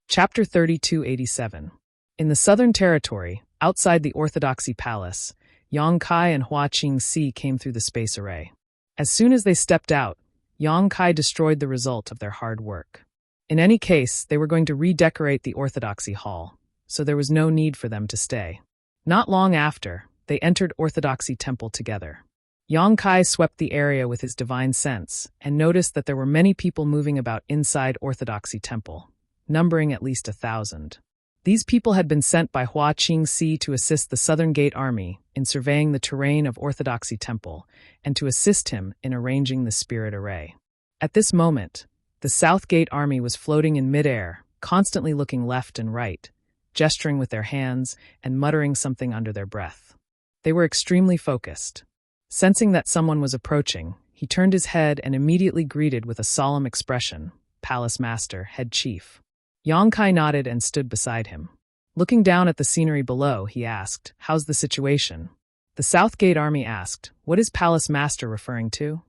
Chapter 3287. In the Southern Territory, outside the Orthodoxy Palace, Yang Kai and Hua Qingxi came through the space array. As soon as they stepped out, Yang Kai destroyed the result of their hard work. In any case, they were going to redecorate the Orthodoxy Hall, so there was no need for them to stay. Not long after, they entered Orthodoxy Temple together. Yang Kai swept the area with his divine sense and noticed that there were many people moving about inside Orthodoxy Temple, numbering at least 1,000. These people had been sent by Hua Qingxi to assist the Southern Gate Army in surveying the terrain of Orthodoxy Temple and to assist him in arranging the spirit array. At this moment, the South Gate Army was floating in midair, constantly looking left and right, gesturing with their hands and muttering something under their breath. They were extremely focused. Sensing that someone was approaching, he turned his head and immediately greeted with a solemn expression, Palace Master, Head Chief. Yang Kai nodded and stood beside him. Looking down at the scenery below, he asked, "How's the situation?" The South Gate Army asked, "What is Palace Master referring to?"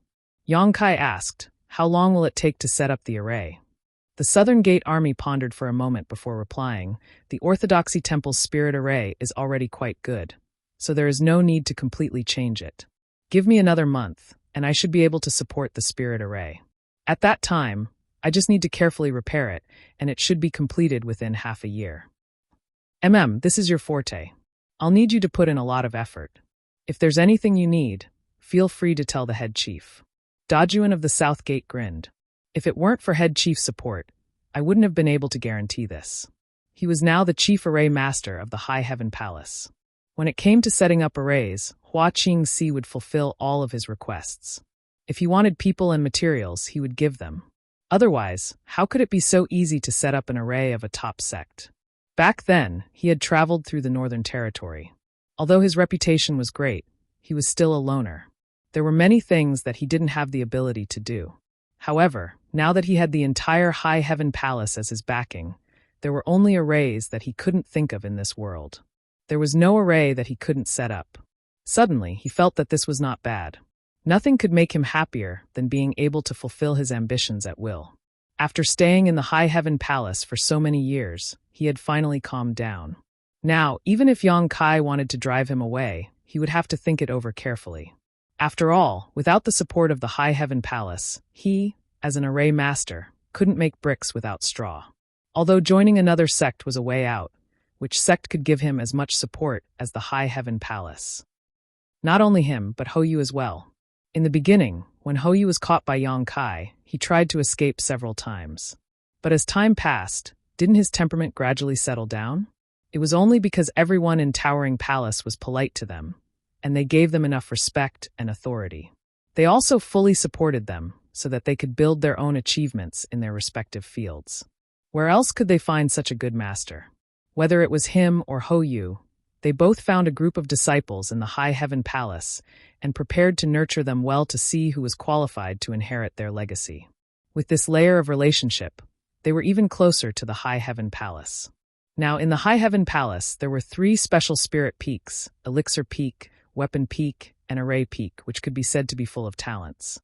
Yang Kai asked, "How long will it take to set up the array?" The Southern Gate Army pondered for a moment before replying, "The Orthodoxy Temple's spirit array is already quite good, so there is no need to completely change it. Give me another month, and I should be able to support the spirit array. At that time, I just need to carefully repair it, and it should be completed within half a year. This is your forte. I'll need you to put in a lot of effort. If there's anything you need, feel free to tell the head chief." Dajuan of the South Gate grinned. If it weren't for head chief support, I wouldn't have been able to guarantee this. He was now the chief array master of the High Heaven Palace. When it came to setting up arrays, Hua Qingxi would fulfill all of his requests. If he wanted people and materials, he would give them. Otherwise, how could it be so easy to set up an array of a top sect? Back then, he had traveled through the Northern Territory. Although his reputation was great, he was still a loner. There were many things that he didn't have the ability to do. However, now that he had the entire High Heaven Palace as his backing, there were only arrays that he couldn't think of in this world. There was no array that he couldn't set up. Suddenly, he felt that this was not bad. Nothing could make him happier than being able to fulfill his ambitions at will. After staying in the High Heaven Palace for so many years, he had finally calmed down. Now, even if Yang Kai wanted to drive him away, he would have to think it over carefully. After all, without the support of the High Heaven Palace, he, as an array master, couldn't make bricks without straw. Although joining another sect was a way out, which sect could give him as much support as the High Heaven Palace? Not only him, but Hou as well. In the beginning, when Hou was caught by Yang Kai, he tried to escape several times. But as time passed, didn't his temperament gradually settle down? It was only because everyone in Towering Palace was polite to them, and they gave them enough respect and authority. They also fully supported them, so that they could build their own achievements in their respective fields. Where else could they find such a good master? Whether it was him or Hou, they both found a group of disciples in the High Heaven Palace and prepared to nurture them well to see who was qualified to inherit their legacy. With this layer of relationship, they were even closer to the High Heaven Palace. Now, in the High Heaven Palace, there were 3 special spirit peaks: Elixir Peak, Weapon Peak, and Array Peak, which could be said to be full of talents.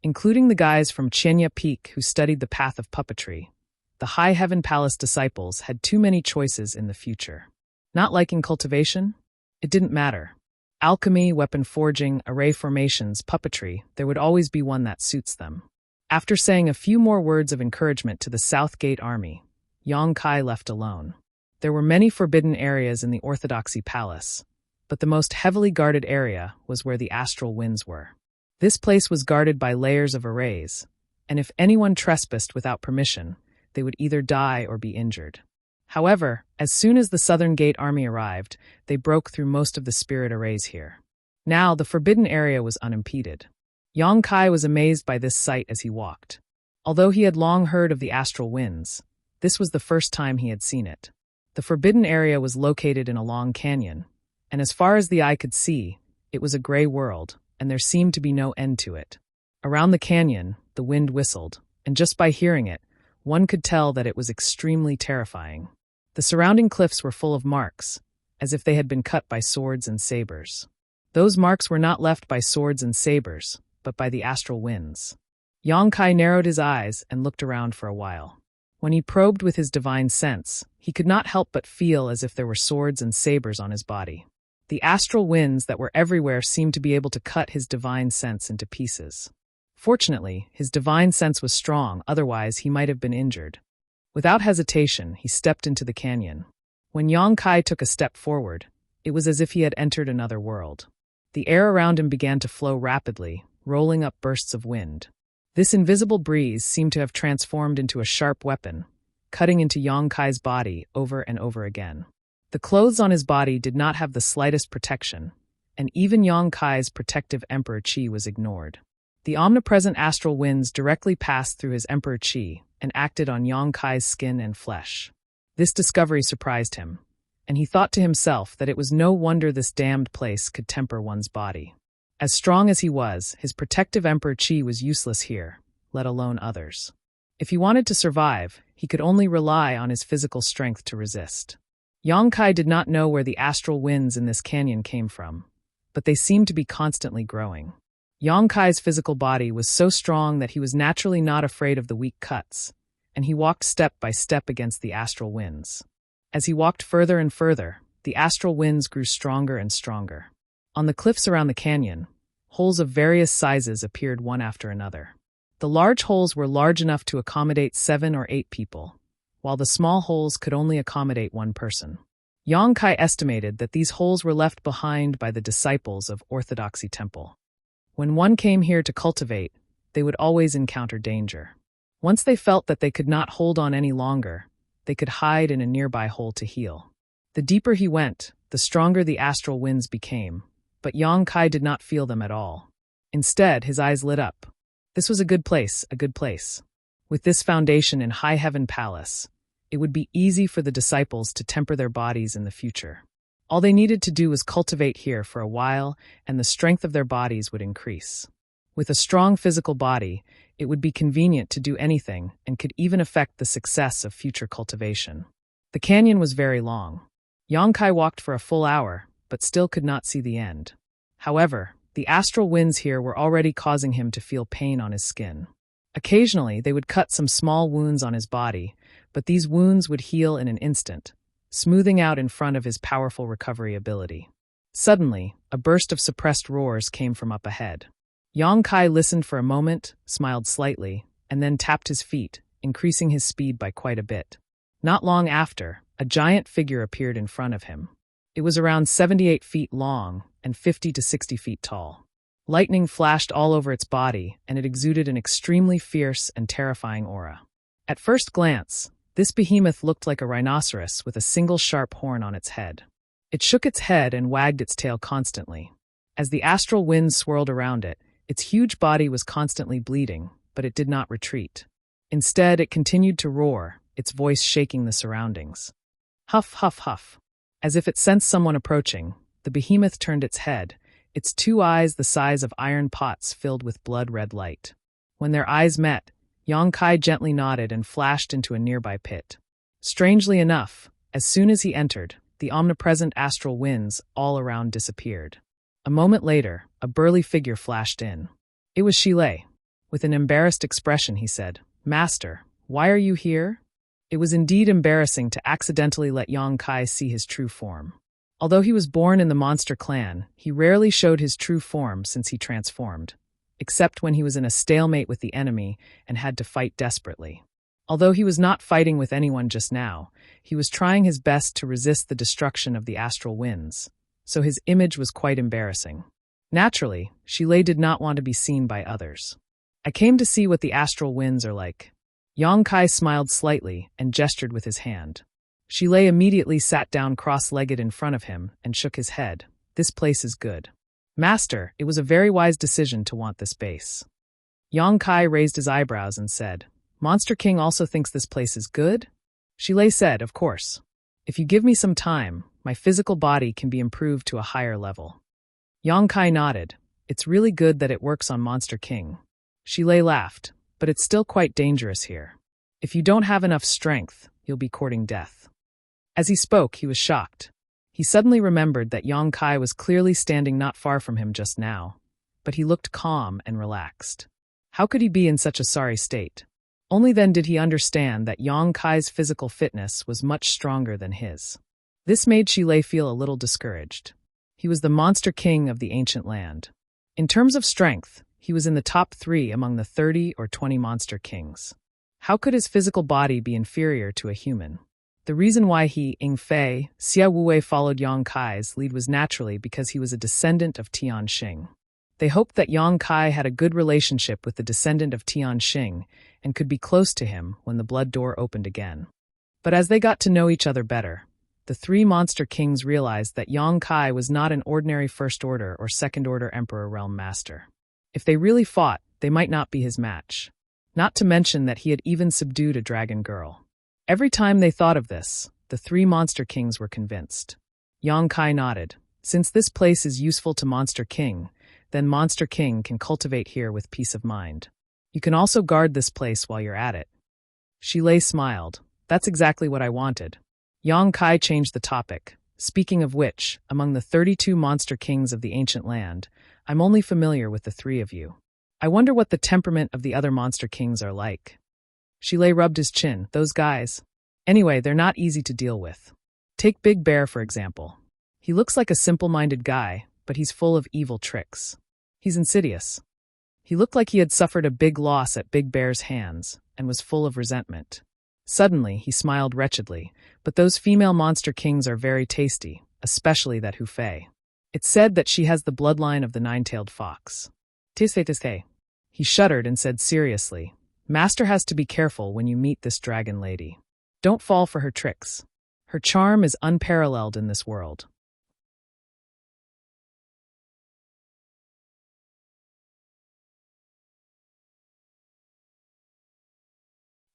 Including the guys from Chenya Peak who studied the path of puppetry, the High Heaven Palace disciples had too many choices in the future. Not liking cultivation? It didn't matter. Alchemy, weapon forging, array formations, puppetry, there would always be one that suits them. After saying a few more words of encouragement to the South Gate army, Yang Kai left alone. There were many forbidden areas in the Orthodoxy Palace, but the most heavily guarded area was where the astral winds were. This place was guarded by layers of arrays, and if anyone trespassed without permission, they would either die or be injured. However, as soon as the Southern Gate army arrived, they broke through most of the spirit arrays here. Now, the forbidden area was unimpeded. Yang Kai was amazed by this sight as he walked. Although he had long heard of the astral winds, this was the first time he had seen it. The forbidden area was located in a long canyon, and as far as the eye could see, it was a gray world, and there seemed to be no end to it. Around the canyon, the wind whistled, and just by hearing it, one could tell that it was extremely terrifying. The surrounding cliffs were full of marks, as if they had been cut by swords and sabers. Those marks were not left by swords and sabers, but by the astral winds. Yang Kai narrowed his eyes and looked around for a while. When he probed with his divine sense, he could not help but feel as if there were swords and sabers on his body. The astral winds that were everywhere seemed to be able to cut his divine sense into pieces. Fortunately, his divine sense was strong, otherwise he might have been injured. Without hesitation, he stepped into the canyon. When Yang Kai took a step forward, it was as if he had entered another world. The air around him began to flow rapidly, rolling up bursts of wind. This invisible breeze seemed to have transformed into a sharp weapon, cutting into Yang Kai's body over and over again. The clothes on his body did not have the slightest protection, and even Yang Kai's protective Emperor Qi was ignored. The omnipresent astral winds directly passed through his Emperor Qi and acted on Yang Kai's skin and flesh. This discovery surprised him, and he thought to himself that it was no wonder this damned place could temper one's body. As strong as he was, his protective Emperor Qi was useless here, let alone others. If he wanted to survive, he could only rely on his physical strength to resist. Yang Kai did not know where the astral winds in this canyon came from, but they seemed to be constantly growing. Yang Kai's physical body was so strong that he was naturally not afraid of the weak cuts, and he walked step by step against the astral winds. As he walked further and further, the astral winds grew stronger and stronger. On the cliffs around the canyon, holes of various sizes appeared one after another. The large holes were large enough to accommodate 7 or 8 people, while the small holes could only accommodate 1 person. Yang Kai estimated that these holes were left behind by the disciples of Orthodoxy Temple. When one came here to cultivate, they would always encounter danger. Once they felt that they could not hold on any longer, they could hide in a nearby hole to heal. The deeper he went, the stronger the astral winds became, but Yang Kai did not feel them at all. Instead, his eyes lit up. This was a good place, a good place. With this foundation in High Heaven Palace, it would be easy for the disciples to temper their bodies in the future. All they needed to do was cultivate here for a while, and the strength of their bodies would increase. With a strong physical body, it would be convenient to do anything and could even affect the success of future cultivation. The canyon was very long. Yang Kai walked for a full hour, but still could not see the end. However, the astral winds here were already causing him to feel pain on his skin. Occasionally, they would cut some small wounds on his body, but these wounds would heal in an instant, smoothing out in front of his powerful recovery ability. Suddenly, a burst of suppressed roars came from up ahead. Yang Kai listened for a moment, smiled slightly, and then tapped his feet, increasing his speed by quite a bit. Not long after, a giant figure appeared in front of him. It was around 78 feet long and 50 to 60 feet tall. Lightning flashed all over its body, and it exuded an extremely fierce and terrifying aura. At first glance, this behemoth looked like a rhinoceros with a single sharp horn on its head. It shook its head and wagged its tail constantly. As the astral winds swirled around it, its huge body was constantly bleeding, but it did not retreat. Instead, it continued to roar, its voice shaking the surroundings. Huff, huff, huff. As if it sensed someone approaching, the behemoth turned its head, its two eyes the size of iron pots filled with blood-red light. When their eyes met, Yang Kai gently nodded and flashed into a nearby pit. Strangely enough, as soon as he entered, the omnipresent astral winds all around disappeared. A moment later, a burly figure flashed in. It was Shilei. With an embarrassed expression, he said, "Master, why are you here?" It was indeed embarrassing to accidentally let Yang Kai see his true form. Although he was born in the monster clan, he rarely showed his true form since he transformed, except when he was in a stalemate with the enemy and had to fight desperately. Although he was not fighting with anyone just now, he was trying his best to resist the destruction of the astral winds, so his image was quite embarrassing. Naturally, Shilei did not want to be seen by others. "I came to see what the astral winds are like." Yang Kai smiled slightly and gestured with his hand. Shilei immediately sat down cross-legged in front of him and shook his head. "This place is good. Master, it was a very wise decision to want this base." Yang Kai raised his eyebrows and said, "Monster King also thinks this place is good?" Shilei said, "Of course. If you give me some time, my physical body can be improved to a higher level." Yang Kai nodded. "It's really good that it works on Monster King." Shilei laughed, "But it's still quite dangerous here. If you don't have enough strength, you'll be courting death." As he spoke, he was shocked. He suddenly remembered that Yang Kai was clearly standing not far from him just now, but he looked calm and relaxed. How could he be in such a sorry state? Only then did he understand that Yang Kai's physical fitness was much stronger than his. This made Shilei feel a little discouraged. He was the monster king of the ancient land. In terms of strength, he was in the top 3 among the 30 or 20 monster kings. How could his physical body be inferior to a human? The reason why he, Ing Fei, Xia Wuwei followed Yang Kai's lead was naturally because he was a descendant of Tian Xing. They hoped that Yang Kai had a good relationship with the descendant of Tian Xing and could be close to him when the blood door opened again. But as they got to know each other better, the 3 monster kings realized that Yang Kai was not an ordinary first-order or second-order emperor realm master. If they really fought, they might not be his match. Not to mention that he had even subdued a dragon girl. Every time they thought of this, the 3 monster kings were convinced. Yang Kai nodded. "Since this place is useful to Monster King, then Monster King can cultivate here with peace of mind. You can also guard this place while you're at it." Shilei smiled. "That's exactly what I wanted." Yang Kai changed the topic. "Speaking of which, among the 32 monster kings of the ancient land, I'm only familiar with the 3 of you. I wonder what the temperament of the other monster kings are like." Shilei rubbed his chin. "Those guys. Anyway, they're not easy to deal with. Take Big Bear, for example. He looks like a simple-minded guy, but he's full of evil tricks. He's insidious. He looked like he had suffered a big loss at Big Bear's hands and was full of resentment." Suddenly, he smiled wretchedly. "But those female monster kings are very tasty, especially that Hu Fei. It's said that she has the bloodline of the 9-tailed fox." Tisfe. He shuddered and said seriously, "Master has to be careful when you meet this dragon lady. Don't fall for her tricks. Her charm is unparalleled in this world."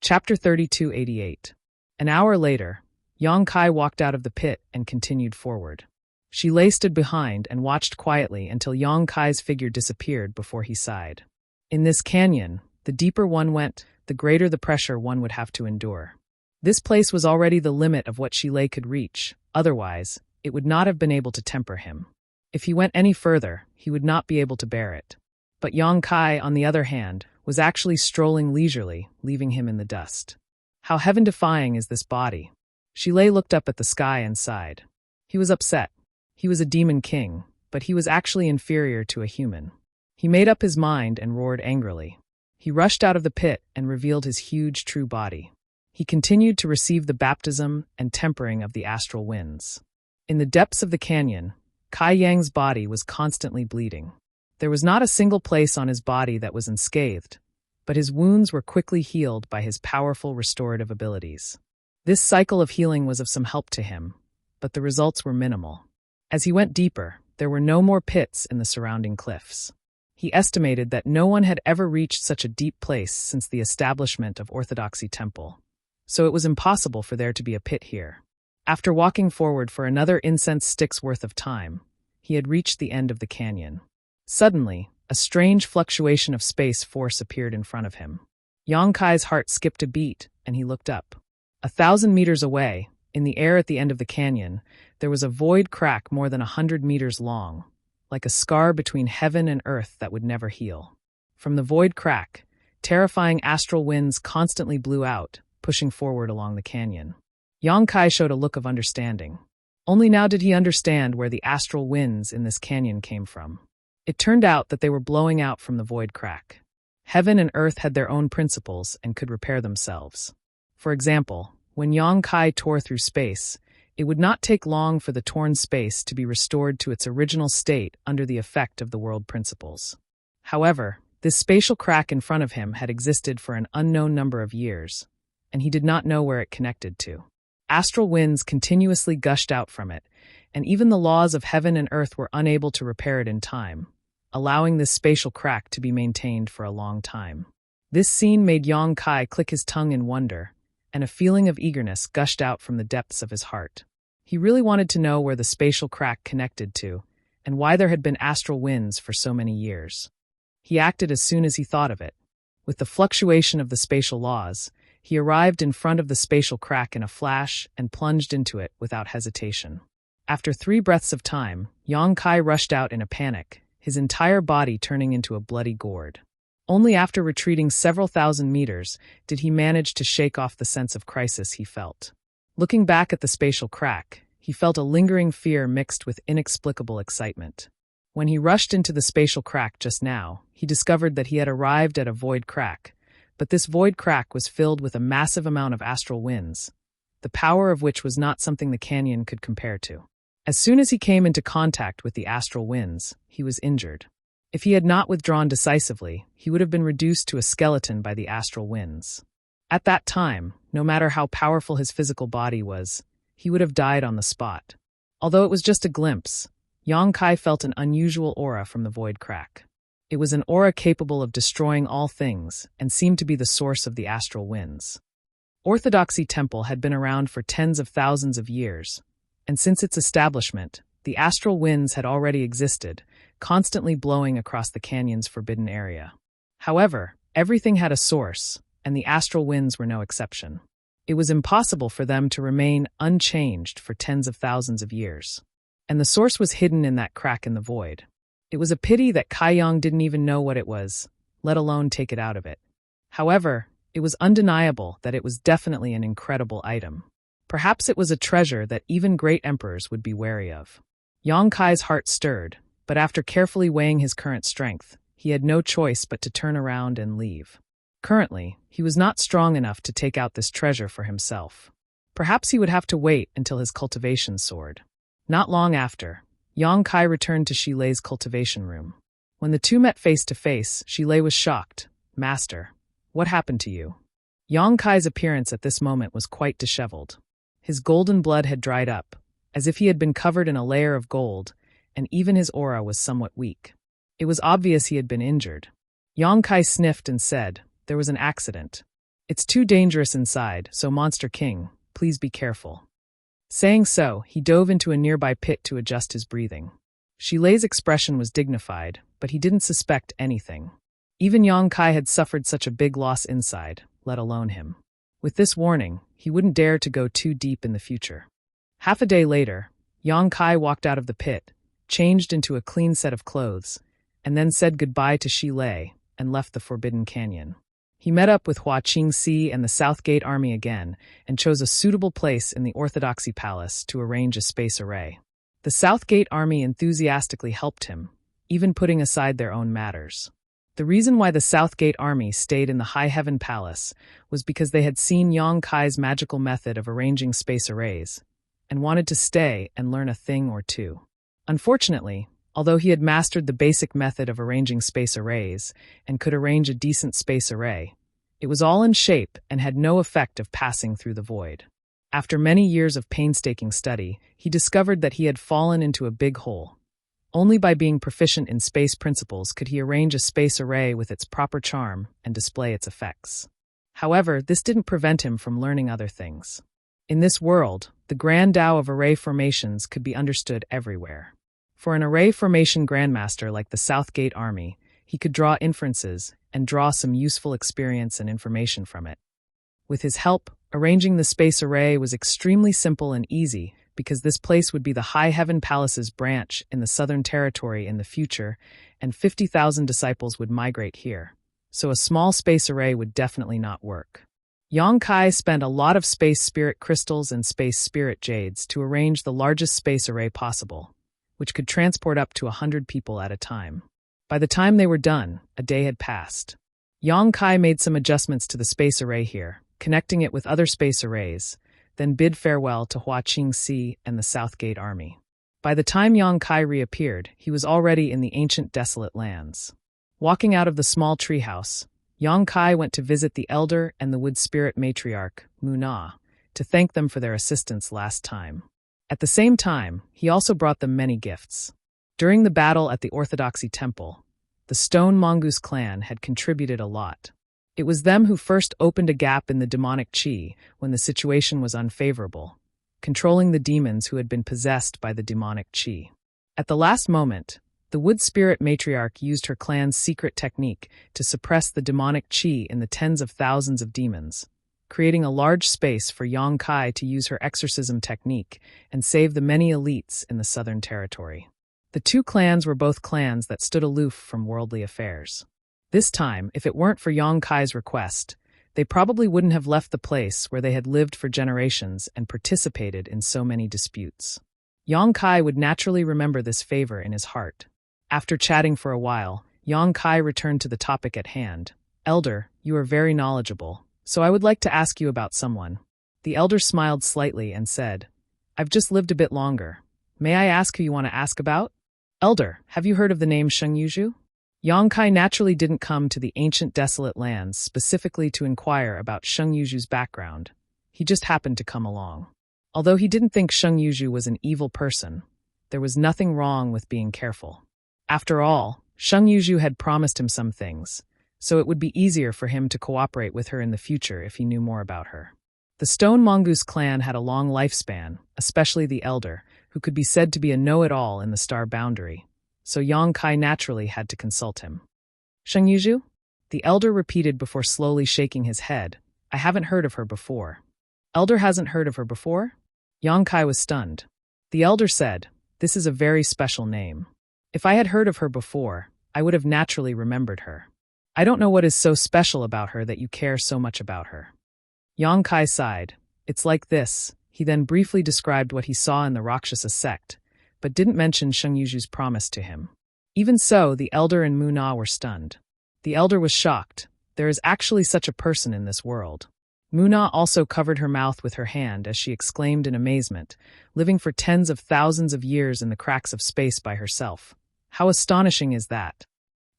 Chapter 3288. An hour later, Yang Kai walked out of the pit and continued forward. Shilei stood behind and watched quietly until Yang Kai's figure disappeared before he sighed. In this canyon, the deeper one went, the greater the pressure one would have to endure. This place was already the limit of what Shilei could reach, otherwise, it would not have been able to temper him. If he went any further, he would not be able to bear it. But Yang Kai, on the other hand, was actually strolling leisurely, leaving him in the dust. How heaven-defying is this body? Shilei looked up at the sky and sighed. He was upset. He was a demon king, but he was actually inferior to a human. He made up his mind and roared angrily. He rushed out of the pit and revealed his huge true body. He continued to receive the baptism and tempering of the astral winds. In the depths of the canyon, Kai Yang's body was constantly bleeding. There was not a single place on his body that was unscathed, but his wounds were quickly healed by his powerful restorative abilities. This cycle of healing was of some help to him, but the results were minimal. As he went deeper, there were no more pits in the surrounding cliffs. He estimated that no one had ever reached such a deep place since the establishment of Orthodoxy Temple, so it was impossible for there to be a pit here. After walking forward for another incense stick's worth of time, he had reached the end of the canyon. Suddenly, a strange fluctuation of space force appeared in front of him. Yang Kai's heart skipped a beat, and he looked up. 1,000 meters away, in the air at the end of the canyon, there was a void crack more than 100 meters long, like a scar between heaven and earth that would never heal. From the void crack, terrifying astral winds constantly blew out, pushing forward along the canyon. Yang Kai showed a look of understanding. Only now did he understand where the astral winds in this canyon came from. It turned out that they were blowing out from the void crack. Heaven and earth had their own principles and could repair themselves. For example, when Yang Kai tore through space, it would not take long for the torn space to be restored to its original state under the effect of the world principles. However, this spatial crack in front of him had existed for an unknown number of years, and he did not know where it connected to. Astral winds continuously gushed out from it, and even the laws of heaven and earth were unable to repair it in time, allowing this spatial crack to be maintained for a long time. This scene made Yang Kai click his tongue in wonder, and a feeling of eagerness gushed out from the depths of his heart. He really wanted to know where the spatial crack connected to, and why there had been astral winds for so many years. He acted as soon as he thought of it. With the fluctuation of the spatial laws, he arrived in front of the spatial crack in a flash and plunged into it without hesitation. After 3 breaths of time, Yang Kai rushed out in a panic, his entire body turning into a bloody gourd. Only after retreating several thousand meters did he manage to shake off the sense of crisis he felt. Looking back at the spatial crack, he felt a lingering fear mixed with inexplicable excitement. When he rushed into the spatial crack just now, he discovered that he had arrived at a void crack, but this void crack was filled with a massive amount of astral winds, the power of which was not something the canyon could compare to. As soon as he came into contact with the astral winds, he was injured. If he had not withdrawn decisively, he would have been reduced to a skeleton by the astral winds. At that time, no matter how powerful his physical body was, he would have died on the spot. Although it was just a glimpse, Yang Kai felt an unusual aura from the void crack. It was an aura capable of destroying all things and seemed to be the source of the astral winds. Orthodoxy Temple had been around for tens of thousands of years, and since its establishment, the astral winds had already existed, constantly blowing across the canyon's forbidden area. However, everything had a source, and the astral winds were no exception. It was impossible for them to remain unchanged for tens of thousands of years. And the source was hidden in that crack in the void. It was a pity that Kai Yang didn't even know what it was, let alone take it out of it. However, it was undeniable that it was definitely an incredible item. Perhaps it was a treasure that even great emperors would be wary of. Yang Kai's heart stirred, but after carefully weighing his current strength, he had no choice but to turn around and leave. Currently, he was not strong enough to take out this treasure for himself. Perhaps he would have to wait until his cultivation soared. Not long after, Yang Kai returned to Shilei's cultivation room. When the two met face to face, Shilei was shocked. "Master, what happened to you?" Yang Kai's appearance at this moment was quite disheveled. His golden blood had dried up, as if he had been covered in a layer of gold, and even his aura was somewhat weak. It was obvious he had been injured. Yang Kai sniffed and said, "There was an accident. It's too dangerous inside, so Monster King, please be careful." Saying so, he dove into a nearby pit to adjust his breathing. Shilei's expression was dignified, but he didn't suspect anything. Even Yang Kai had suffered such a big loss inside, let alone him. With this warning, he wouldn't dare to go too deep in the future. Half a day later, Yang Kai walked out of the pit, changed into a clean set of clothes, and then said goodbye to Shilei and left the Forbidden Canyon. He met up with Hua Qingxi and the South Gate Army again and chose a suitable place in the Orthodoxy Palace to arrange a space array. The Southgate army enthusiastically helped him, even putting aside their own matters. The reason why the Southgate army stayed in the High Heaven Palace was because they had seen Yang Kai's magical method of arranging space arrays, and wanted to stay and learn a thing or two. Unfortunately, although he had mastered the basic method of arranging space arrays and could arrange a decent space array, it was all in shape and had no effect of passing through the void. After many years of painstaking study, he discovered that he had fallen into a big hole. Only by being proficient in space principles could he arrange a space array with its proper charm and display its effects. However, this didn't prevent him from learning other things. In this world, the grand Tao of array formations could be understood everywhere. For an array formation grandmaster like the Southgate army, he could draw inferences and draw some useful experience and information from it. With his help, arranging the space array was extremely simple and easy, because this place would be the High Heaven Palace's branch in the Southern Territory in the future, and 50,000 disciples would migrate here. So a small space array would definitely not work. Yang Kai spent a lot of space spirit crystals and space spirit jades to arrange the largest space array possible, which could transport up to 100 people at a time. By the time they were done, a day had passed. Yang Kai made some adjustments to the space array here, connecting it with other space arrays, then bid farewell to Hua Qingxi and the Southgate army. By the time Yang Kai reappeared, he was already in the ancient desolate lands. Walking out of the small treehouse, Yang Kai went to visit the elder and the wood spirit matriarch, Mu Na, to thank them for their assistance last time. At the same time, he also brought them many gifts. During the battle at the Orthodoxy Temple, the Stone Mongoose clan had contributed a lot. It was them who first opened a gap in the demonic chi when the situation was unfavorable, controlling the demons who had been possessed by the demonic chi. At the last moment, the wood spirit matriarch used her clan's secret technique to suppress the demonic chi in the tens of thousands of demons, creating a large space for Yang Kai to use her exorcism technique and save the many elites in the Southern Territory. The two clans were both clans that stood aloof from worldly affairs. This time, if it weren't for Yang Kai's request, they probably wouldn't have left the place where they had lived for generations and participated in so many disputes. Yang Kai would naturally remember this favor in his heart. After chatting for a while, Yang Kai returned to the topic at hand. Elder, you are very knowledgeable, so I would like to ask you about someone. The elder smiled slightly and said, I've just lived a bit longer. May I ask who you want to ask about? Elder, have you heard of the name Sheng Yuzhu? Yang Kai naturally didn't come to the ancient desolate lands specifically to inquire about Sheng Yuzhu's background. He just happened to come along. Although he didn't think Sheng Yuzhu was an evil person, there was nothing wrong with being careful. After all, Sheng Yuzhu had promised him some things, so it would be easier for him to cooperate with her in the future if he knew more about her. The Stone Mongoose clan had a long lifespan, especially the elder, who could be said to be a know-it-all in the star boundary, so Yang Kai naturally had to consult him. Sheng Yuzhu? The elder repeated before slowly shaking his head. I haven't heard of her before. Elder hasn't heard of her before? Yang Kai was stunned. The elder said, This is a very special name. If I had heard of her before, I would have naturally remembered her. I don't know what is so special about her that you care so much about her. Yang Kai sighed. It's like this. He then briefly described what he saw in the Rakshasa sect, but didn't mention Sheng Yuzhu's promise to him. Even so, the elder and Mu Na were stunned. The elder was shocked. There is actually such a person in this world. Mu Na also covered her mouth with her hand as she exclaimed in amazement, living for tens of thousands of years in the cracks of space by herself. How astonishing is that?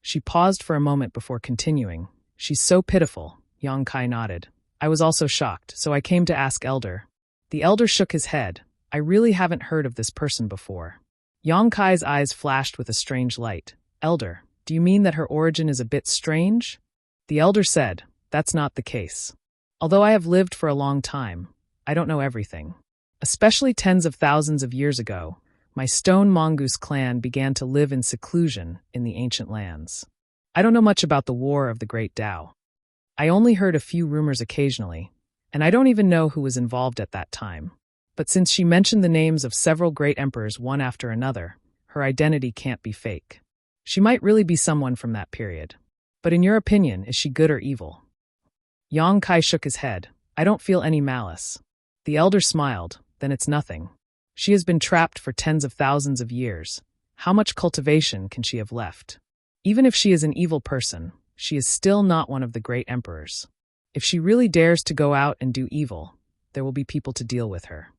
She paused for a moment before continuing. She's so pitiful. Yang Kai nodded. I was also shocked, so I came to ask Elder. The elder shook his head. I really haven't heard of this person before. Yang Kai's eyes flashed with a strange light. Elder, do you mean that her origin is a bit strange? The elder said, That's not the case. Although I have lived for a long time, I don't know everything. Especially tens of thousands of years ago, my Stone Mongoose clan began to live in seclusion in the ancient lands. I don't know much about the War of the Great Tao. I only heard a few rumors occasionally, and I don't even know who was involved at that time. But since she mentioned the names of several great emperors one after another, her identity can't be fake. She might really be someone from that period. But in your opinion, is she good or evil? Yang Kai shook his head. I don't feel any malice. The elder smiled. Then it's nothing. She has been trapped for tens of thousands of years. How much cultivation can she have left? Even if she is an evil person, she is still not one of the great emperors. If she really dares to go out and do evil, there will be people to deal with her.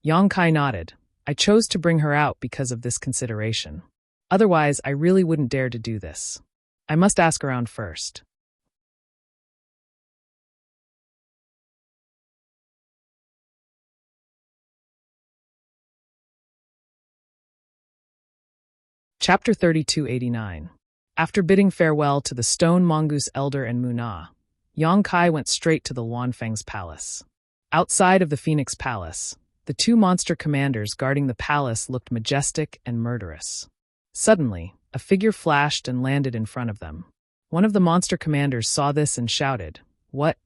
Yang Kai nodded. I chose to bring her out because of this consideration. Otherwise, I really wouldn't dare to do this. I must ask around first. Chapter 3289. After bidding farewell to the stone mongoose elder and Muna, Yang Kai went straight to the Luanfeng's palace. Outside of the Phoenix Palace, the two monster commanders guarding the palace looked majestic and murderous. Suddenly, a figure flashed and landed in front of them. One of the monster commanders saw this and shouted, "What?"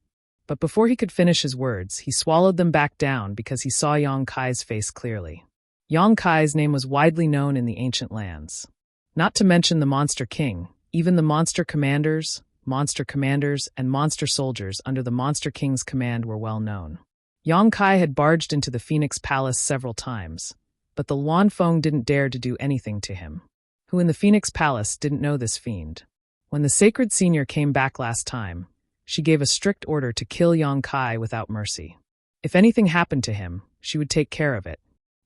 But before he could finish his words, he swallowed them back down because he saw Yang Kai's face clearly. Yang Kai's name was widely known in the ancient lands. Not to mention the Monster King, even the monster commanders, and monster soldiers under the Monster King's command were well known. Yang Kai had barged into the Phoenix Palace several times, but the Luanfeng didn't dare to do anything to him. Who in the Phoenix Palace didn't know this fiend? When the Sacred Senior came back last time, she gave a strict order to kill Yang Kai without mercy. If anything happened to him, she would take care of it.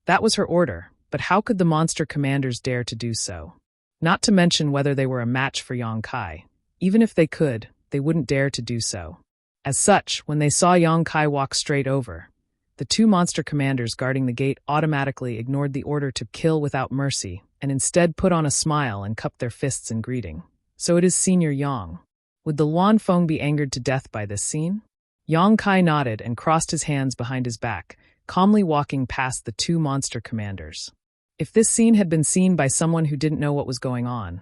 That was her order, but how could the monster commanders dare to do so? Not to mention whether they were a match for Yang Kai. Even if they could, they wouldn't dare to do so. As such, when they saw Yang Kai walk straight over, the two monster commanders guarding the gate automatically ignored the order to kill without mercy and instead put on a smile and cupped their fists in greeting. So it is Senior Yang. Would the Luanfeng be angered to death by this scene? Yang Kai nodded and crossed his hands behind his back, calmly walking past the two monster commanders. If this scene had been seen by someone who didn't know what was going on,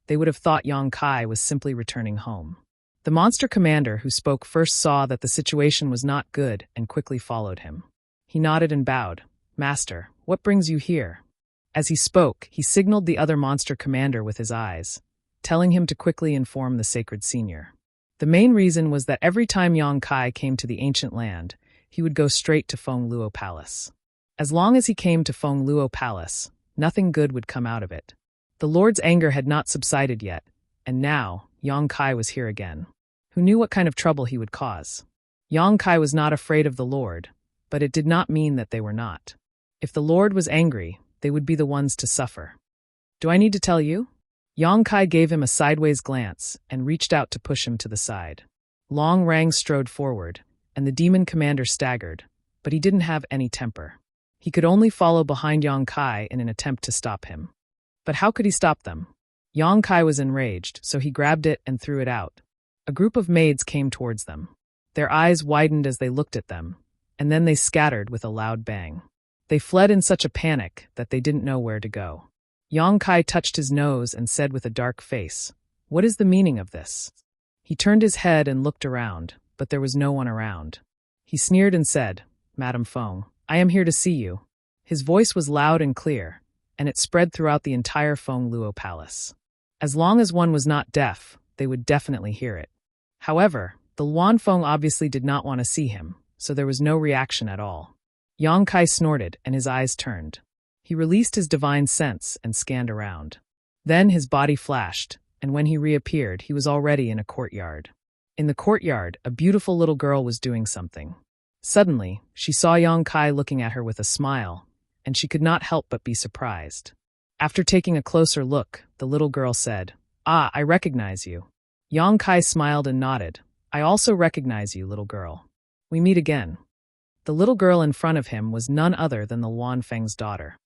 they would have thought Yang Kai was simply returning home. The monster commander who spoke first saw that the situation was not good and quickly followed him. He nodded and bowed. "Master, what brings you here?" As he spoke, he signaled the other monster commander with his eyes, telling him to quickly inform the Sacred Senior. The main reason was that every time Yang Kai came to the ancient land, he would go straight to Feng Luo Palace. As long as he came to Feng Luo Palace, nothing good would come out of it. The Lord's anger had not subsided yet, and now Yang Kai was here again. Who knew what kind of trouble he would cause? Yang Kai was not afraid of the Lord, but it did not mean that they were not. If the Lord was angry, they would be the ones to suffer. Do I need to tell you? Yang Kai gave him a sideways glance and reached out to push him to the side. Long Rang strode forward, and the demon commander staggered, but he didn't have any temper. He could only follow behind Yang Kai in an attempt to stop him. But how could he stop them? Yang Kai was enraged, so he grabbed it and threw it out. A group of maids came towards them. Their eyes widened as they looked at them, and then they scattered with a loud bang. They fled in such a panic that they didn't know where to go. Yang Kai touched his nose and said with a dark face, "What is the meaning of this?" He turned his head and looked around, but there was no one around. He sneered and said, "Madame Feng, I am here to see you." His voice was loud and clear, and it spread throughout the entire Feng Luo Palace. As long as one was not deaf, they would definitely hear it. However, the Luanfeng obviously did not want to see him, so there was no reaction at all. Yang Kai snorted and his eyes turned. He released his divine sense and scanned around. Then his body flashed, and when he reappeared, he was already in a courtyard. In the courtyard, a beautiful little girl was doing something. Suddenly, she saw Yang Kai looking at her with a smile, and she could not help but be surprised. After taking a closer look, the little girl said, "Ah, I recognize you." Yang Kai smiled and nodded. "I also recognize you, little girl. We meet again." The little girl in front of him was none other than the Luanfeng's daughter.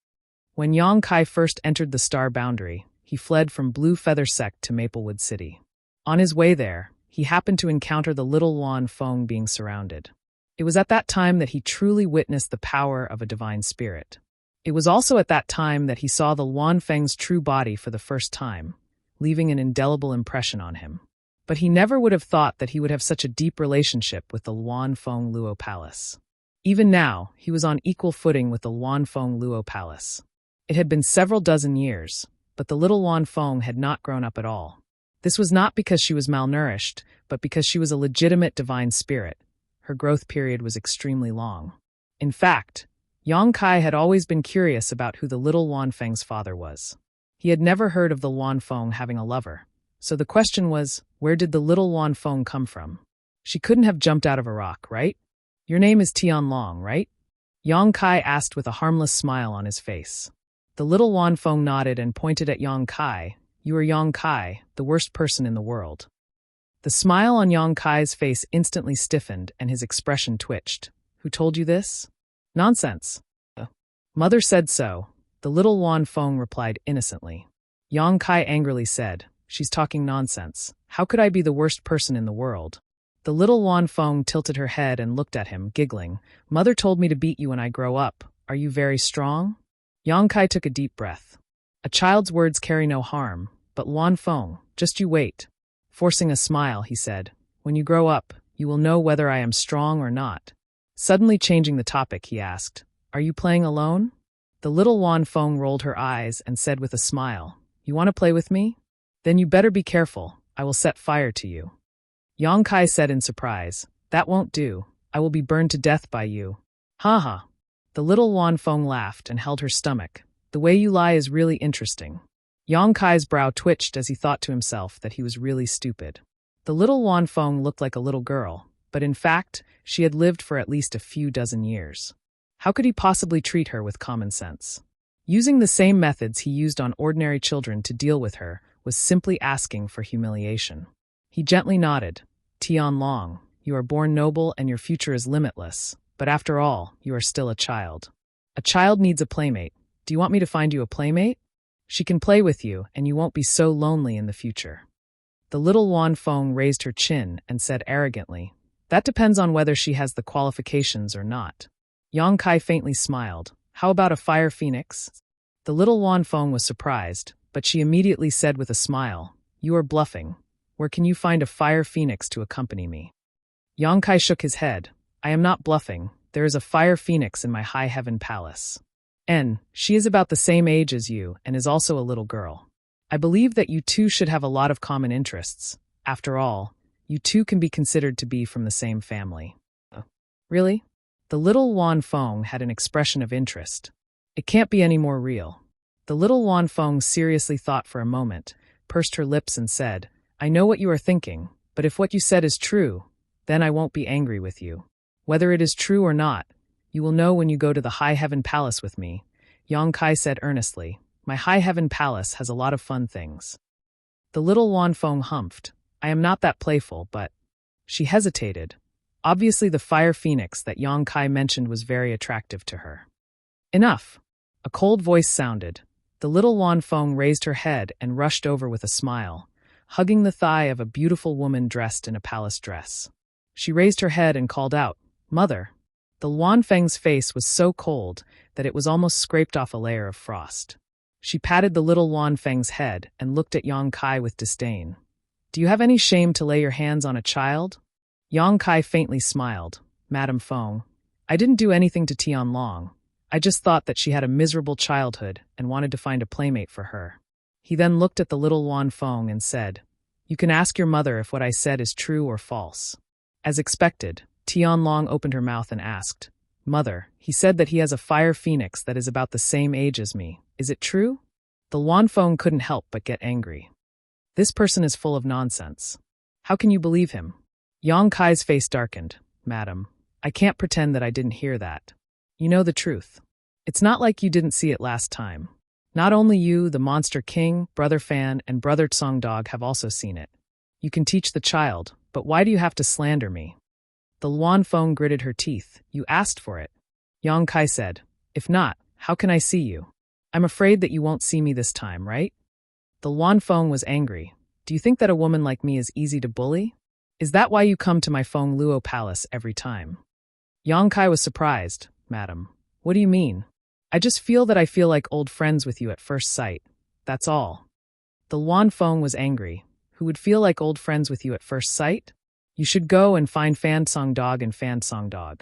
When Yang Kai first entered the star boundary, he fled from Blue Feather Sect to Maplewood City. On his way there, he happened to encounter the little Luanfeng being surrounded. It was at that time that he truly witnessed the power of a divine spirit. It was also at that time that he saw the Luanfeng's true body for the first time, leaving an indelible impression on him. But he never would have thought that he would have such a deep relationship with the Luanfeng Luo Palace. Even now, he was on equal footing with the Luanfeng Luo Palace. It had been several dozen years, but the little Luanfeng had not grown up at all. This was not because she was malnourished, but because she was a legitimate divine spirit. Her growth period was extremely long. In fact, Yang Kai had always been curious about who the little Wanfeng's father was. He had never heard of the Wanfeng having a lover. So the question was, where did the little Wanfeng come from? She couldn't have jumped out of a rock, right? Your name is Tianlong, right? Yang Kai asked with a harmless smile on his face. The little Wanfeng nodded and pointed at Yang Kai. You are Yang Kai, the worst person in the world. The smile on Yang Kai's face instantly stiffened and his expression twitched. Who told you this? Nonsense. Mother said so, the little Wanfeng replied innocently. Yang Kai angrily said, she's talking nonsense. How could I be the worst person in the world? The little Wanfeng tilted her head and looked at him, giggling. Mother told me to beat you when I grow up. Are you very strong? Yang Kai took a deep breath. A child's words carry no harm, but Wanfeng, just you wait. Forcing a smile, he said, when you grow up, you will know whether I am strong or not. Suddenly changing the topic, he asked, are you playing alone? The little Wanfeng rolled her eyes and said with a smile, you want to play with me? Then you better be careful, I will set fire to you. Yang Kai said in surprise, that won't do, I will be burned to death by you. Ha ha. The little Wanfeng laughed and held her stomach. The way you lie is really interesting. Yang Kai's brow twitched as he thought to himself that he was really stupid. The little Wanfeng looked like a little girl, but in fact, she had lived for at least a few dozen years. How could he possibly treat her with common sense? Using the same methods he used on ordinary children to deal with her was simply asking for humiliation. He gently nodded. Tianlong, you are born noble and your future is limitless, but after all, you are still a child. A child needs a playmate. Do you want me to find you a playmate? She can play with you, and you won't be so lonely in the future. The little Wanfeng raised her chin and said arrogantly, that depends on whether she has the qualifications or not. Yang Kai faintly smiled. How about a fire phoenix? The little Wanfeng was surprised, but she immediately said with a smile, you are bluffing. Where can you find a fire phoenix to accompany me? Yang Kai shook his head. I am not bluffing. There is a fire phoenix in my high heaven palace. She is about the same age as you and is also a little girl. I believe that you two should have a lot of common interests. After all, you two can be considered to be from the same family. Really? The little Wanfeng had an expression of interest. It can't be any more real. The little Wanfeng seriously thought for a moment, pursed her lips and said, I know what you are thinking, but if what you said is true, then I won't be angry with you. Whether it is true or not, you will know when you go to the High Heaven Palace with me, Yang Kai said earnestly. My High Heaven Palace has a lot of fun things. The little Wanfeng humphed. I am not that playful, but... She hesitated. Obviously the fire phoenix that Yang Kai mentioned was very attractive to her. Enough. A cold voice sounded. The little Wanfeng raised her head and rushed over with a smile, hugging the thigh of a beautiful woman dressed in a palace dress. She raised her head and called out, Mother. The Wanfeng's face was so cold that it was almost scraped off a layer of frost. She patted the little Wanfeng's head and looked at Yang Kai with disdain. Do you have any shame to lay your hands on a child? Yang Kai faintly smiled. Madam Feng, I didn't do anything to Tianlong. I just thought that she had a miserable childhood and wanted to find a playmate for her. He then looked at the little Wanfeng and said, You can ask your mother if what I said is true or false. As expected, Tianlong opened her mouth and asked, Mother, he said that he has a fire phoenix that is about the same age as me. Is it true? The Wanfeng couldn't help but get angry. This person is full of nonsense. How can you believe him? Yang Kai's face darkened. Madam, I can't pretend that I didn't hear that. You know the truth. It's not like you didn't see it last time. Not only you, the Monster King, Brother Fan, and Brother Songdog have also seen it. You can teach the child, but why do you have to slander me? The Wanfeng gritted her teeth. You asked for it. Yang Kai said, If not, how can I see you? I'm afraid that you won't see me this time, right? The Wanfeng was angry. Do you think that a woman like me is easy to bully? Is that why you come to my Feng Luo Palace every time? Yang Kai was surprised. Madam, what do you mean? I just feel that I feel like old friends with you at first sight. That's all. The Wanfeng was angry. Who would feel like old friends with you at first sight? You should go and find Fan Songdog and Fan Songdog.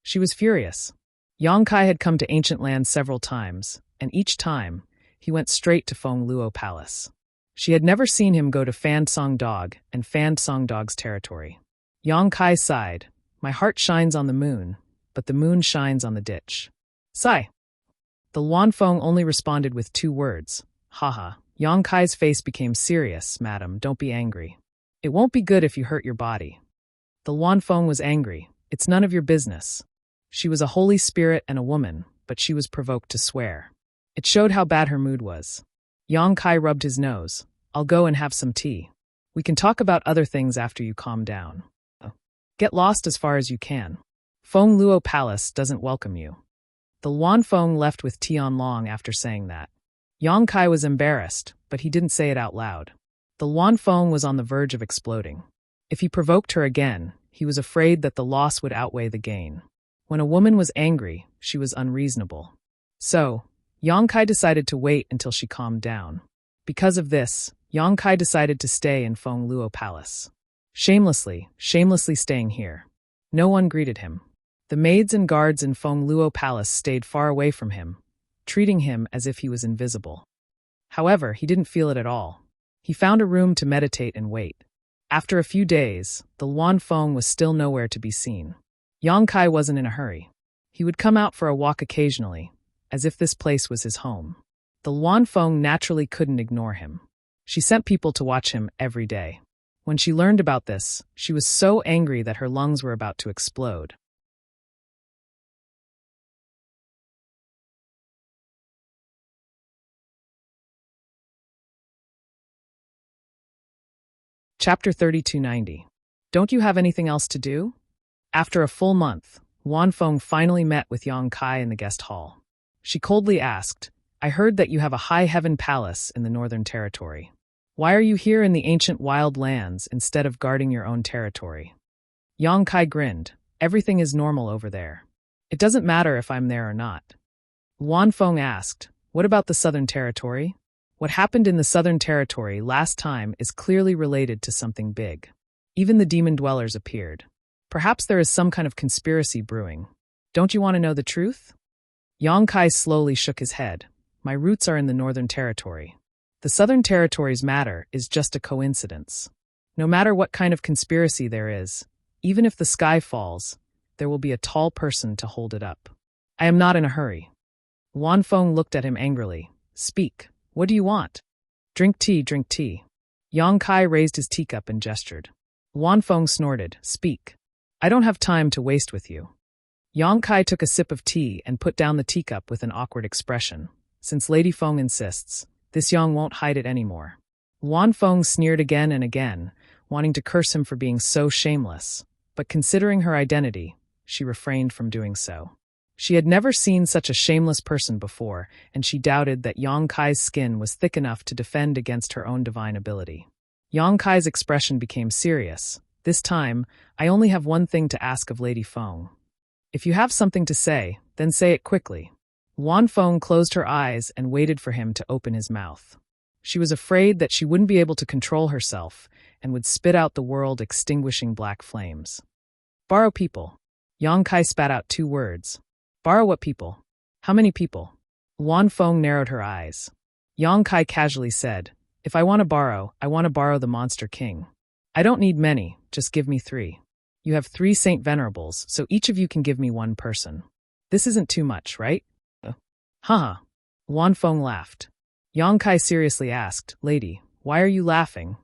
She was furious. Yang Kai had come to ancient lands several times, and each time, he went straight to Feng Luo Palace. She had never seen him go to Fan Songdog and Fan Songdog's territory. Yang Kai sighed. My heart shines on the moon, but the moon shines on the ditch. Sigh. The Luanfeng only responded with 2 words. Haha. Yang Kai's face became serious. Madam, don't be angry. It won't be good if you hurt your body. The Luanfeng was angry. It's none of your business. She was a holy spirit and a woman, but she was provoked to swear. It showed how bad her mood was. Yang Kai rubbed his nose. I'll go and have some tea. We can talk about other things after you calm down. Get lost as far as you can. Feng Luo Palace doesn't welcome you. The Luanfeng left with Tianlong after saying that. Yang Kai was embarrassed, but he didn't say it out loud. The Luanfeng was on the verge of exploding. If he provoked her again, he was afraid that the loss would outweigh the gain. When a woman was angry, she was unreasonable. So, Yang Kai decided to wait until she calmed down. Because of this, Yang Kai decided to stay in Feng Luo Palace. Shamelessly staying here. No one greeted him. The maids and guards in Feng Luo Palace stayed far away from him, treating him as if he was invisible. However, he didn't feel it at all. He found a room to meditate and wait. After a few days, the Luanfeng was still nowhere to be seen. Yang Kai wasn't in a hurry. He would come out for a walk occasionally, as if this place was his home. The Luanfeng naturally couldn't ignore him. She sent people to watch him every day. When she learned about this, she was so angry that her lungs were about to explode. Chapter 3290. Don't you have anything else to do? After a full month, Luanfeng finally met with Yang Kai in the guest hall. She coldly asked, I heard that you have a high heaven palace in the Northern Territory. Why are you here in the ancient wild lands instead of guarding your own territory? Yang Kai grinned. Everything is normal over there. It doesn't matter if I'm there or not. Luanfeng asked, what about the Southern Territory? What happened in the Southern Territory last time is clearly related to something big. Even the demon dwellers appeared. Perhaps there is some kind of conspiracy brewing. Don't you want to know the truth? Yang Kai slowly shook his head. My roots are in the Northern Territory. The Southern Territory's matter is just a coincidence. No matter what kind of conspiracy there is, even if the sky falls, there will be a tall person to hold it up. I am not in a hurry. Luanfeng looked at him angrily. Speak. What do you want? Drink tea, drink tea. Yang Kai raised his teacup and gestured. Luanfeng snorted. Speak. I don't have time to waste with you. Yang Kai took a sip of tea and put down the teacup with an awkward expression. Since Lady Feng insists, this Yang won't hide it anymore. Luanfeng sneered again and again, wanting to curse him for being so shameless, but considering her identity, she refrained from doing so. She had never seen such a shameless person before, and she doubted that Yang Kai's skin was thick enough to defend against her own divine ability. Yang Kai's expression became serious. This time, I only have one thing to ask of Lady Feng. If you have something to say, then say it quickly. Luanfeng closed her eyes and waited for him to open his mouth. She was afraid that she wouldn't be able to control herself and would spit out the world extinguishing black flames. Borrow people. Yang Kai spat out 2 words. Borrow what people? How many people? Luanfeng narrowed her eyes. Yang Kai casually said, if I want to borrow the Monster King. I don't need many, just give me 3. You have 3 Saint Venerables, so each of you can give me 1 person. This isn't too much, right? Haha. Luanfeng laughed. Yang Kai seriously asked, Lady, why are you laughing?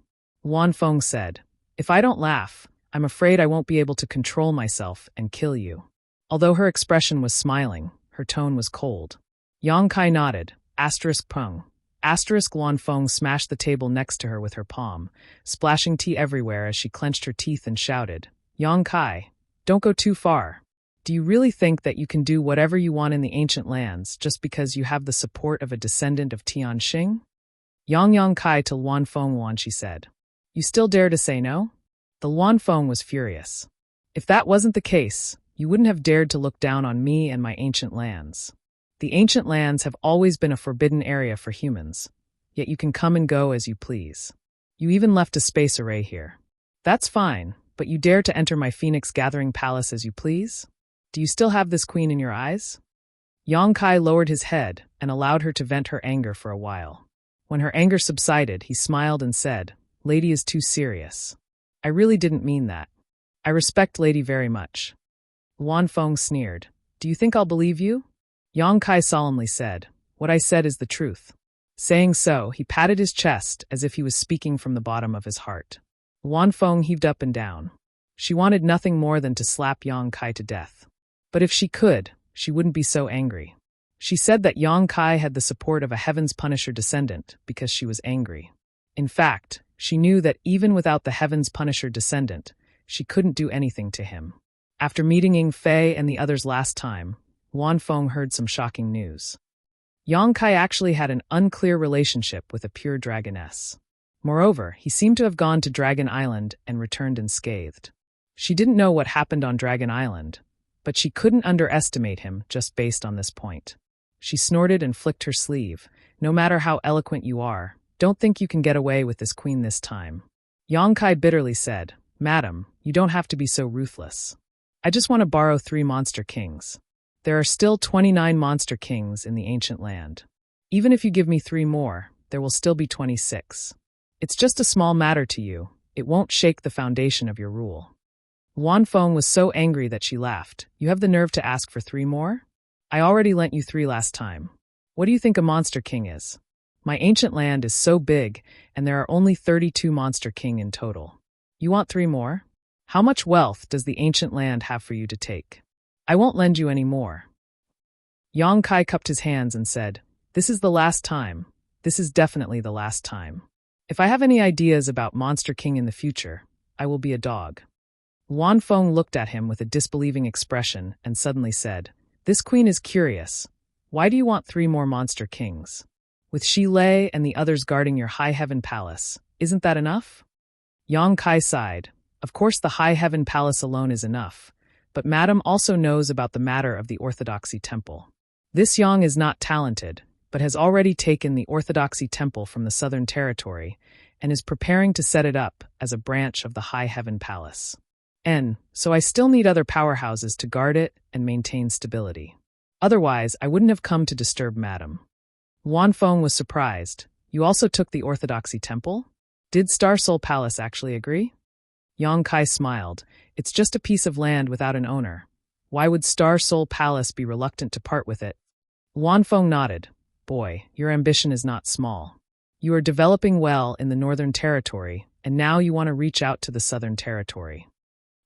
Luanfeng said, if I don't laugh, I'm afraid I won't be able to control myself and kill you. Although her expression was smiling, her tone was cold. Yang Kai nodded. Pung. Luanfeng smashed the table next to her with her palm, splashing tea everywhere as she clenched her teeth and shouted, Yang Kai, don't go too far. Do you really think that you can do whatever you want in the ancient lands just because you have the support of a descendant of Tianxing? Yang Kai to Luanfeng, she said. You still dare to say no? The Luanfeng was furious. If that wasn't the case, you wouldn't have dared to look down on me and my ancient lands. The ancient lands have always been a forbidden area for humans, yet you can come and go as you please. You even left a space array here. That's fine, but you dare to enter my Phoenix Gathering Palace as you please? Do you still have this queen in your eyes? Yang Kai lowered his head and allowed her to vent her anger for a while. When her anger subsided, he smiled and said, Lady is too serious. I really didn't mean that. I respect Lady very much. Luanfeng sneered. Do you think I'll believe you? Yang Kai solemnly said, "What I said is the truth." Saying so, he patted his chest as if he was speaking from the bottom of his heart. Wanfeng heaved up and down. She wanted nothing more than to slap Yang Kai to death. But if she could, she wouldn't be so angry. She said that Yang Kai had the support of a Heaven's Punisher descendant because she was angry. In fact, she knew that even without the Heaven's Punisher descendant, she couldn't do anything to him. After meeting Ying Fei and the others last time, Wanfeng heard some shocking news. Yang Kai actually had an unclear relationship with a pure dragoness. Moreover, he seemed to have gone to Dragon Island and returned unscathed. She didn't know what happened on Dragon Island, but she couldn't underestimate him just based on this point. She snorted and flicked her sleeve. "No matter how eloquent you are, don't think you can get away with this queen this time." Yang Kai bitterly said, "Madam, you don't have to be so ruthless. I just want to borrow 3 monster kings. There are still 29 monster kings in the ancient land. Even if you give me 3 more, there will still be 26. It's just a small matter to you. It won't shake the foundation of your rule." Wanfeng was so angry that she laughed. "You have the nerve to ask for 3 more? I already lent you 3 last time. What do you think a monster king is? My ancient land is so big, and there are only 32 monster king in total. You want 3 more? How much wealth does the ancient land have for you to take? I won't lend you any more." Yang Kai cupped his hands and said, "This is the last time. This is definitely the last time. If I have any ideas about Monster King in the future, I will be a dog." Wanfeng looked at him with a disbelieving expression and suddenly said, "This queen is curious. Why do you want 3 more Monster Kings? With Shi Lei and the others guarding your High Heaven Palace, isn't that enough?" Yang Kai sighed. "Of course the High Heaven Palace alone is enough, but Madam also knows about the matter of the Orthodoxy Temple. This Yang is not talented, but has already taken the Orthodoxy Temple from the Southern Territory and is preparing to set it up as a branch of the High Heaven Palace. So I still need other powerhouses to guard it and maintain stability. Otherwise, I wouldn't have come to disturb Madam." Wanfeng was surprised. "You also took the Orthodoxy Temple? Did Star Soul Palace actually agree?" Yang Kai smiled. "It's just a piece of land without an owner. Why would Star Soul Palace be reluctant to part with it?" Wanfeng nodded. "Boy, your ambition is not small. You are developing well in the Northern Territory, and now you want to reach out to the Southern Territory."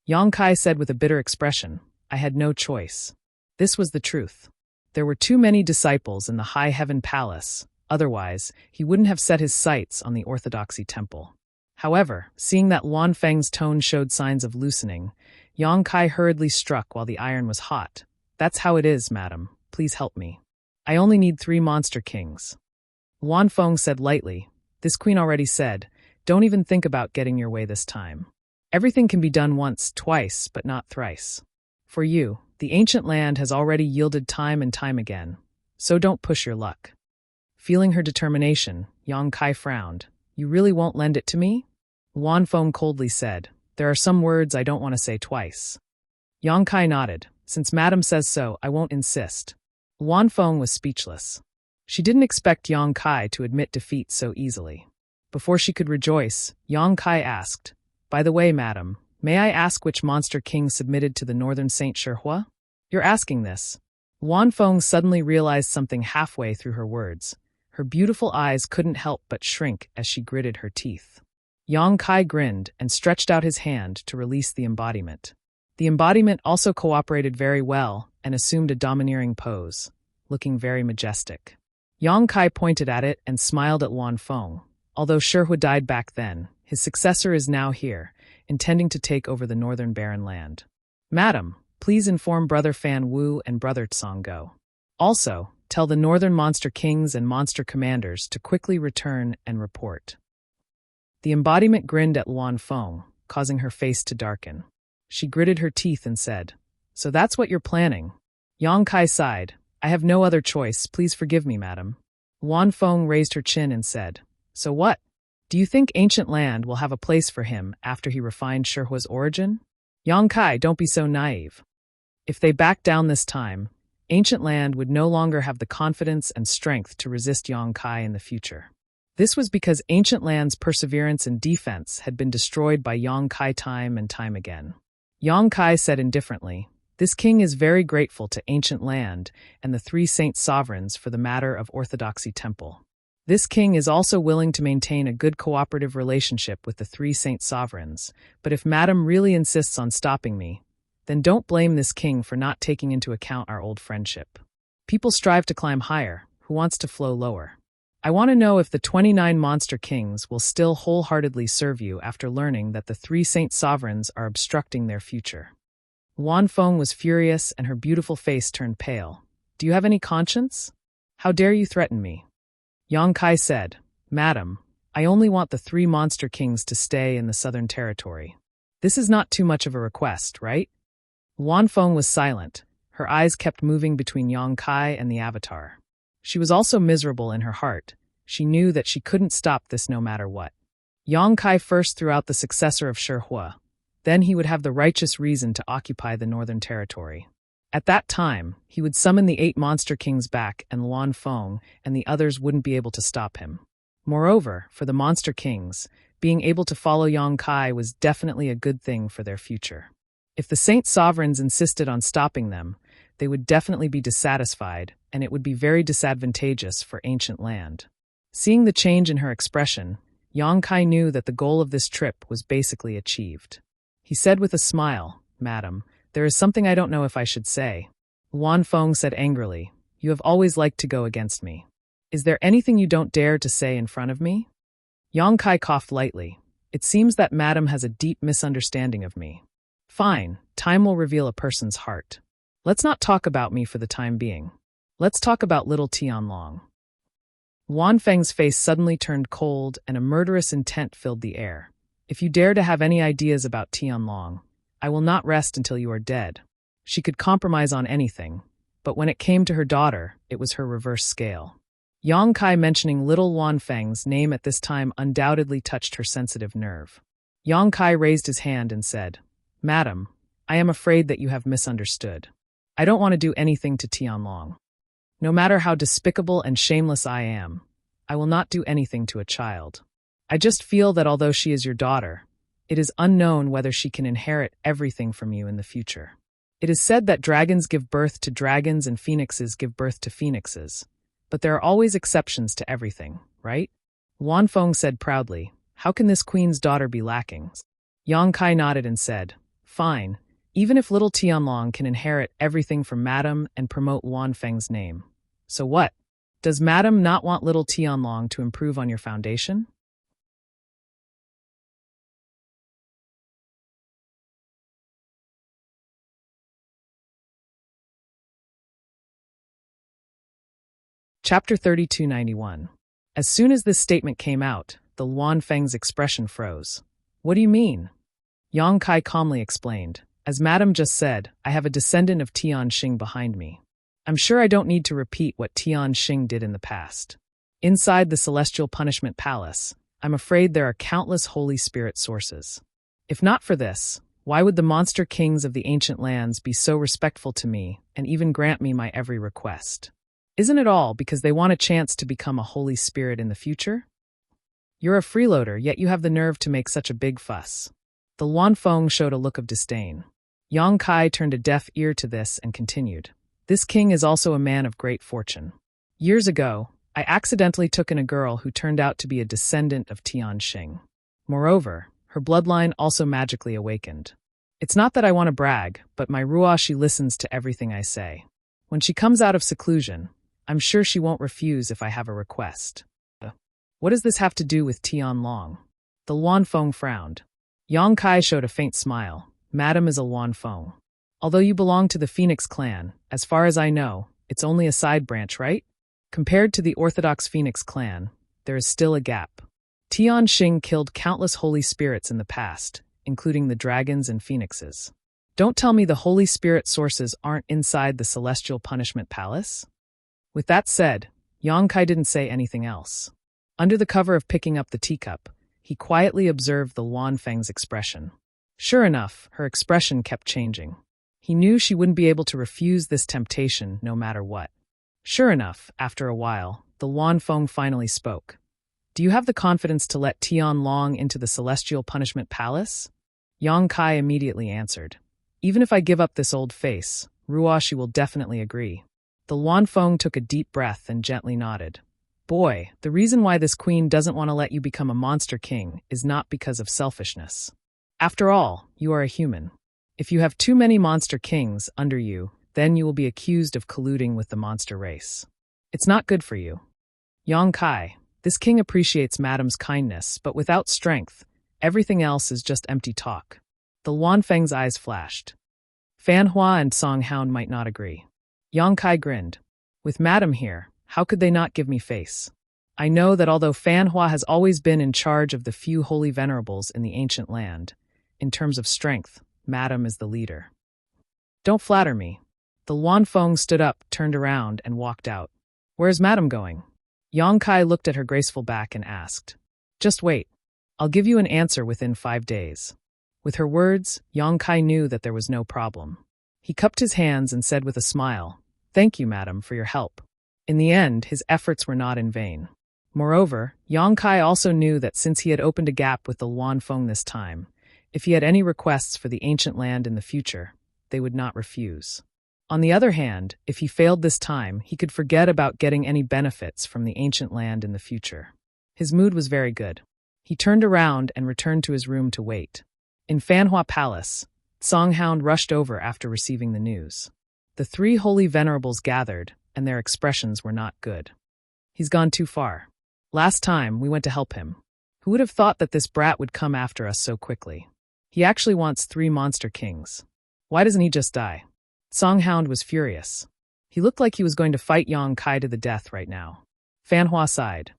Yang Kai said with a bitter expression, "I had no choice. This was the truth. There were too many disciples in the High Heaven Palace, otherwise he wouldn't have set his sights on the Orthodoxy Temple." However, seeing that Wanfeng's tone showed signs of loosening, Yang Kai hurriedly struck while the iron was hot. "That's how it is, madam. Please help me. I only need 3 monster kings." Wanfeng said lightly, "This queen already said, don't even think about getting your way this time. Everything can be done once, twice, but not thrice. For you, the ancient land has already yielded time and time again, so don't push your luck." Feeling her determination, Yang Kai frowned. "You really won't lend it to me?" Wanfeng coldly said, "There are some words I don't want to say twice." Yang Kai nodded. "Since Madam says so, I won't insist." Wanfeng was speechless. She didn't expect Yang Kai to admit defeat so easily. Before she could rejoice, Yang Kai asked, "By the way, Madam, may I ask which monster king submitted to the Northern Saint Shihua? You're asking this." Wanfeng suddenly realized something halfway through her words. Her beautiful eyes couldn't help but shrink as she gritted her teeth. Yang Kai grinned and stretched out his hand to release the embodiment. The embodiment also cooperated very well and assumed a domineering pose, looking very majestic. Yang Kai pointed at it and smiled at Wanfeng. Although Shihua died back then, his successor is now here, intending to take over the Northern Barren Land. "Madam, please inform Brother Fan Wu and Brother Tsonggo. Also, tell the Northern Monster Kings and Monster Commanders to quickly return and report." The embodiment grinned at Wanfeng, causing her face to darken. She gritted her teeth and said, "So that's what you're planning." Yang Kai sighed. "I have no other choice, please forgive me, madam." Wanfeng raised her chin and said, "So what? Do you think ancient land will have a place for him after he refined Shihua's origin? Yang Kai, don't be so naive. If they back down this time, ancient land would no longer have the confidence and strength to resist Yang Kai in the future. This was because ancient land's perseverance and defense had been destroyed by Yang Kai time and time again." Yang Kai said indifferently, This king is very grateful to ancient land and the three saint sovereigns for the matter of orthodoxy temple. This king is also willing to maintain a good cooperative relationship with the three saint sovereigns, but if Madam really insists on stopping me, then don't blame this king for not taking into account our old friendship. People strive to climb higher, who wants to flow lower? I want to know if the 29 monster kings will still wholeheartedly serve you after learning that the three saint sovereigns are obstructing their future. Wan Feng was furious and her beautiful face turned pale. Do you have any conscience? How dare you threaten me? Yang Kai said, Madam, I only want the three monster kings to stay in the Southern Territory. This is not too much of a request, right? Wan Feng was silent. Her eyes kept moving between Yang Kai and the Avatar. She was also miserable in her heart. She knew that she couldn't stop this no matter what. Yang Kai first threw out the successor of Shi Hua. Then he would have the righteous reason to occupy the Northern Territory. At that time, he would summon the 8 monster kings back and Luan Feng and the others wouldn't be able to stop him. Moreover, for the monster kings, being able to follow Yang Kai was definitely a good thing for their future. If the saint sovereigns insisted on stopping them, they would definitely be dissatisfied, and it would be very disadvantageous for ancient land. Seeing the change in her expression, Yang Kai knew that the goal of this trip was basically achieved. He said with a smile, Madam, there is something I don't know if I should say. Luan Feng said angrily, You have always liked to go against me. Is there anything you don't dare to say in front of me? Yang Kai coughed lightly. It seems that Madam has a deep misunderstanding of me. Fine, time will reveal a person's heart. Let's not talk about me for the time being. Let's talk about little Tianlong. Wan Feng's face suddenly turned cold and a murderous intent filled the air. If you dare to have any ideas about Tianlong, I will not rest until you are dead. She could compromise on anything, but when it came to her daughter, it was her reverse scale. Yang Kai mentioning little Wan Feng's name at this time undoubtedly touched her sensitive nerve. Yang Kai raised his hand and said, Madam, I am afraid that you have misunderstood. I don't want to do anything to Tianlong. No matter how despicable and shameless I am, I will not do anything to a child. I just feel that although she is your daughter, it is unknown whether she can inherit everything from you in the future. It is said that dragons give birth to dragons and phoenixes give birth to phoenixes, but there are always exceptions to everything, right? Wan Feng said proudly, How can this queen's daughter be lacking? Yang Kai nodded and said, Fine, even if little Tianlong can inherit everything from Madam and promote Wan Feng's name. So what? Does Madam not want little Tianlong to improve on your foundation? Chapter 3291. As soon as this statement came out, the Luan Feng's expression froze. What do you mean? Yang Kai calmly explained. As Madam just said, I have a descendant of Tian Xing behind me. I'm sure I don't need to repeat what Tian Xing did in the past. Inside the Celestial Punishment Palace, I'm afraid there are countless Holy Spirit sources. If not for this, why would the monster kings of the ancient lands be so respectful to me and even grant me my every request? Isn't it all because they want a chance to become a Holy Spirit in the future? You're a freeloader, yet you have the nerve to make such a big fuss. The Luan Feng showed a look of disdain. Yang Kai turned a deaf ear to this and continued. This king is also a man of great fortune. Years ago, I accidentally took in a girl who turned out to be a descendant of Tian Xing. Moreover, her bloodline also magically awakened. It's not that I want to brag, but my Ruah she listens to everything I say. When she comes out of seclusion, I'm sure she won't refuse if I have a request. What does this have to do with Tianlong? The Luan Feng frowned. Yang Kai showed a faint smile. Madam is a Luan Feng. Although you belong to the Phoenix clan, as far as I know, it's only a side branch, right? Compared to the Orthodox Phoenix clan, there is still a gap. Tian Xing killed countless holy spirits in the past, including the dragons and phoenixes. Don't tell me the Holy Spirit sources aren't inside the Celestial Punishment Palace? With that said, Yang Kai didn't say anything else. Under the cover of picking up the teacup, he quietly observed the Luan Feng's expression. Sure enough, her expression kept changing. He knew she wouldn't be able to refuse this temptation no matter what. Sure enough, after a while, the Luan Feng finally spoke. Do you have the confidence to let Tianlong into the Celestial Punishment Palace? Yang Kai immediately answered. Even if I give up this old face, Ruashi will definitely agree. The Luanfeng took a deep breath and gently nodded. Boy, the reason why this queen doesn't want to let you become a monster king is not because of selfishness. After all, you are a human. If you have too many monster kings under you, then you will be accused of colluding with the monster race. It's not good for you. Yang Kai, this king appreciates Madam's kindness, but without strength, everything else is just empty talk. The Luanfeng's eyes flashed. Fan Hua and Song Hound might not agree. Yang Kai grinned. With Madam here, how could they not give me face? I know that although Fan Hua has always been in charge of the few holy venerables in the ancient land, in terms of strength, Madam is the leader. Don't flatter me. The Luanfeng stood up, turned around, and walked out. Where's Madam going? Yang Kai looked at her graceful back and asked. Just wait. I'll give you an answer within 5 days. With her words, Yang Kai knew that there was no problem. He cupped his hands and said with a smile, Thank you, Madam, for your help. In the end, his efforts were not in vain. Moreover, Yang Kai also knew that since he had opened a gap with the Luanfeng this time, if he had any requests for the ancient land in the future, they would not refuse. On the other hand, if he failed this time, he could forget about getting any benefits from the ancient land in the future. His mood was very good. He turned around and returned to his room to wait. In Fanhua Palace, Songhound rushed over after receiving the news. The 3 holy venerables gathered, and their expressions were not good. He's gone too far. Last time, we went to help him. Who would have thought that this brat would come after us so quickly? He actually wants 3 monster kings. Why doesn't he just die? Songhound was furious. He looked like he was going to fight Yang Kai to the death right now. Fanhua sighed.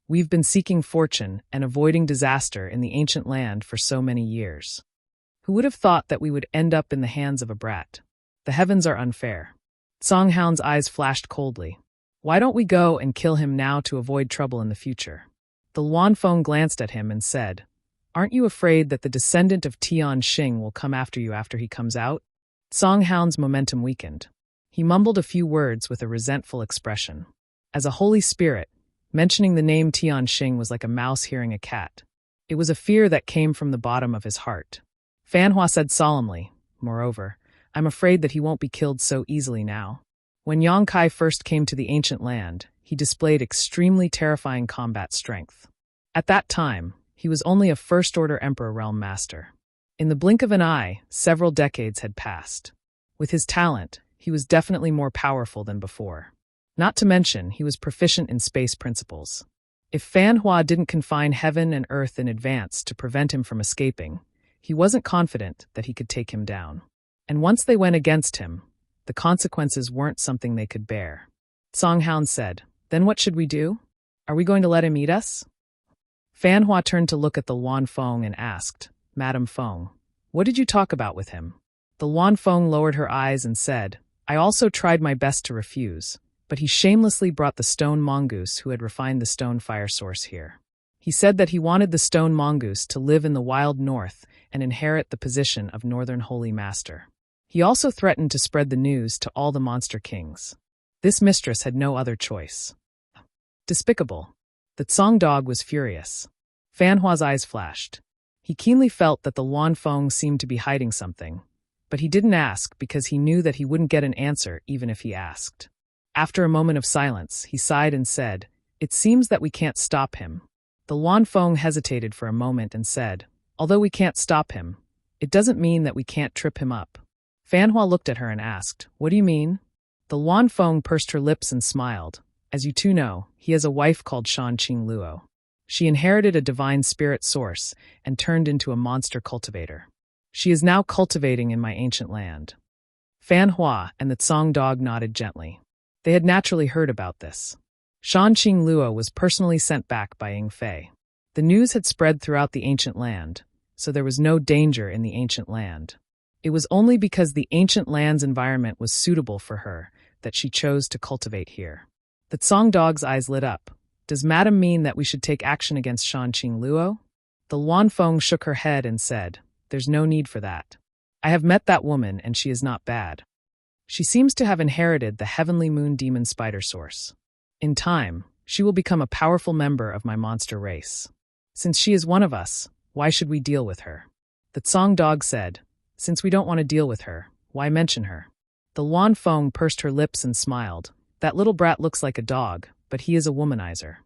We've been seeking fortune and avoiding disaster in the ancient land for so many years. Who would have thought that we would end up in the hands of a brat? The heavens are unfair. Songhound's eyes flashed coldly. Why don't we go and kill him now to avoid trouble in the future? The Luanfeng glanced at him and said, Aren't you afraid that the descendant of Tian Xing will come after you after he comes out? Songhound's momentum weakened. He mumbled a few words with a resentful expression. As a holy spirit, mentioning the name Tian Xing was like a mouse hearing a cat. It was a fear that came from the bottom of his heart. Fanhua said solemnly, Moreover, I'm afraid that he won't be killed so easily now. When Yang Kai first came to the ancient land, he displayed extremely terrifying combat strength. At that time, he was only a first-order Emperor Realm Master. In the blink of an eye, several decades had passed. With his talent, he was definitely more powerful than before. Not to mention, he was proficient in space principles. If Fan Hua didn't confine heaven and earth in advance to prevent him from escaping, he wasn't confident that he could take him down. And once they went against him, the consequences weren't something they could bear. Songhound said, Then what should we do? Are we going to let him eat us? Fan Hua turned to look at the Luanfeng and asked, Madam Feng, what did you talk about with him? The Luanfeng lowered her eyes and said, I also tried my best to refuse, but he shamelessly brought the stone mongoose who had refined the stone fire source here. He said that he wanted the stone mongoose to live in the wild north and inherit the position of Northern Holy Master. He also threatened to spread the news to all the monster kings. This mistress had no other choice. Despicable. The Tsong dog was furious. Fanhua's eyes flashed. He keenly felt that the Luanfeng seemed to be hiding something, but he didn't ask because he knew that he wouldn't get an answer even if he asked. After a moment of silence, he sighed and said, It seems that we can't stop him. The Luanfeng hesitated for a moment and said, Although we can't stop him, it doesn't mean that we can't trip him up. Fanhua looked at her and asked, What do you mean? The Luanfeng pursed her lips and smiled. As you two know, he has a wife called Shan Qing Luo. She inherited a divine spirit source and turned into a monster cultivator. She is now cultivating in my ancient land. Fanhua and the Tsong dog nodded gently. They had naturally heard about this. Shan Qing Luo was personally sent back by Ying Fei. The news had spread throughout the ancient land, so there was no danger in the ancient land. It was only because the ancient land's environment was suitable for her that she chose to cultivate here. The Tsong dog's eyes lit up. Does Madam mean that we should take action against Shan Qing Luo? The Luanfeng shook her head and said, There's no need for that. I have met that woman and she is not bad. She seems to have inherited the heavenly moon demon spider source. In time, she will become a powerful member of my monster race. Since she is one of us, why should we deal with her? The Tsong dog said, Since we don't want to deal with her, why mention her? The Luan Feng pursed her lips and smiled. That little brat looks like a dog, but he is a womanizer.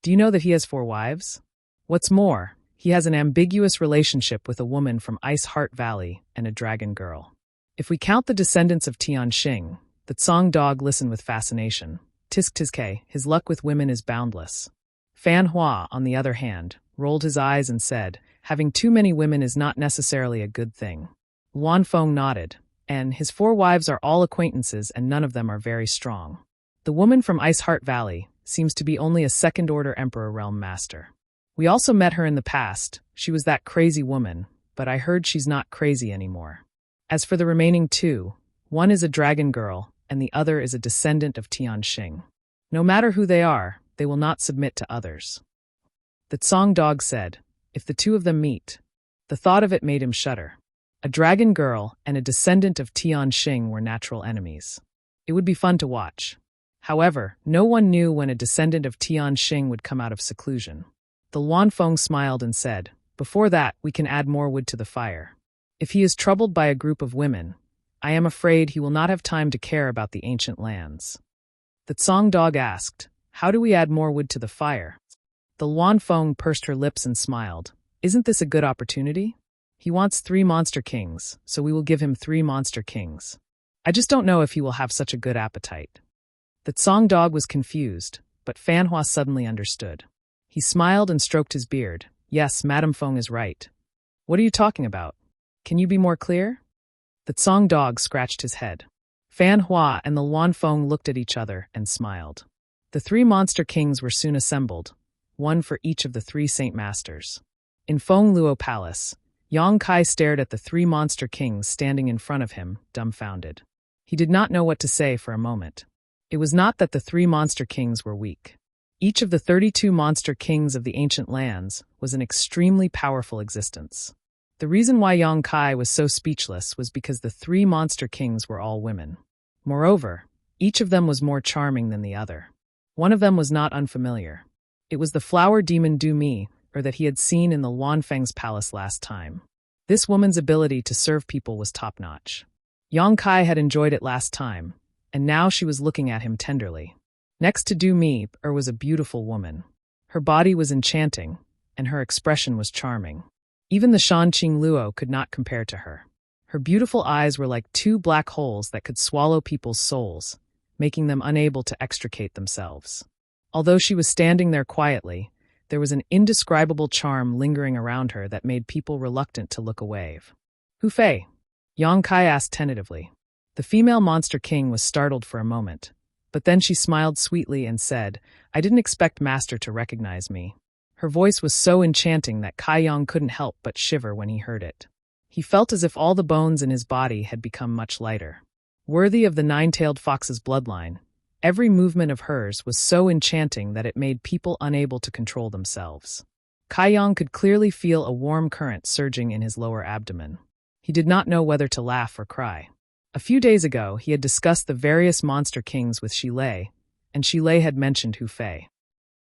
Do you know that he has 4 wives? What's more, he has an ambiguous relationship with a woman from Ice Heart Valley and a dragon girl. If we count the descendants of Tianxing, the Tsong dog listened with fascination. Tisk, his luck with women is boundless. Fan Hua, on the other hand, rolled his eyes and said, having too many women is not necessarily a good thing. Luan Feng nodded, and his 4 wives are all acquaintances and none of them are very strong. The woman from Ice Heart Valley seems to be only a second-order Emperor Realm Master. We also met her in the past. She was that crazy woman, but I heard she's not crazy anymore. As for the remaining 2, one is a dragon girl, and the other is a descendant of Tianxing. No matter who they are, they will not submit to others. The Tsong dog said, if the 2 of them meet. The thought of it made him shudder. A dragon girl and a descendant of Tianxing were natural enemies. It would be fun to watch. However, no one knew when a descendant of Tianxing would come out of seclusion. The Luan Feng smiled and said, before that, we can add more wood to the fire. If he is troubled by a group of women, I am afraid he will not have time to care about the ancient lands. The Tsong dog asked, how do we add more wood to the fire? The Luan Feng pursed her lips and smiled. Isn't this a good opportunity? He wants 3 monster kings, so we will give him 3 monster kings. I just don't know if he will have such a good appetite. The Tsong dog was confused, but Fan Hua suddenly understood. He smiled and stroked his beard. Yes, Madame Feng is right. What are you talking about? Can you be more clear? The Tsong dog scratched his head. Fan Hua and the Luan Feng looked at each other and smiled. The 3 monster kings were soon assembled, one for each of the 3 Saint Masters. In Feng Luo Palace, Yang Kai stared at the 3 monster kings standing in front of him, dumbfounded. He did not know what to say for a moment. It was not that the 3 monster kings were weak. Each of the 32 monster kings of the ancient lands was an extremely powerful existence. The reason why Yang Kai was so speechless was because the 3 monster kings were all women. Moreover, each of them was more charming than the other. One of them was not unfamiliar. It was the flower demon Du Mi, or that he had seen in the Luan Feng's palace last time. This woman's ability to serve people was top-notch. Yang Kai had enjoyed it last time, and now she was looking at him tenderly. Next to Du Mi was a beautiful woman. Her body was enchanting, and her expression was charming. Even the Shanqing Luo could not compare to her. Her beautiful eyes were like 2 black holes that could swallow people's souls, making them unable to extricate themselves. Although she was standing there quietly, there was an indescribable charm lingering around her that made people reluctant to look away. Hu Fei? Yang Kai asked tentatively. The female monster king was startled for a moment, but then she smiled sweetly and said, I didn't expect Master to recognize me. Her voice was so enchanting that Kai Yang couldn't help but shiver when he heard it. He felt as if all the bones in his body had become much lighter. Worthy of the 9-tailed fox's bloodline, every movement of hers was so enchanting that it made people unable to control themselves. Kai Yang could clearly feel a warm current surging in his lower abdomen. He did not know whether to laugh or cry. A few days ago, he had discussed the various monster kings with Shi Lei, and Shi Lei had mentioned Hu Fei.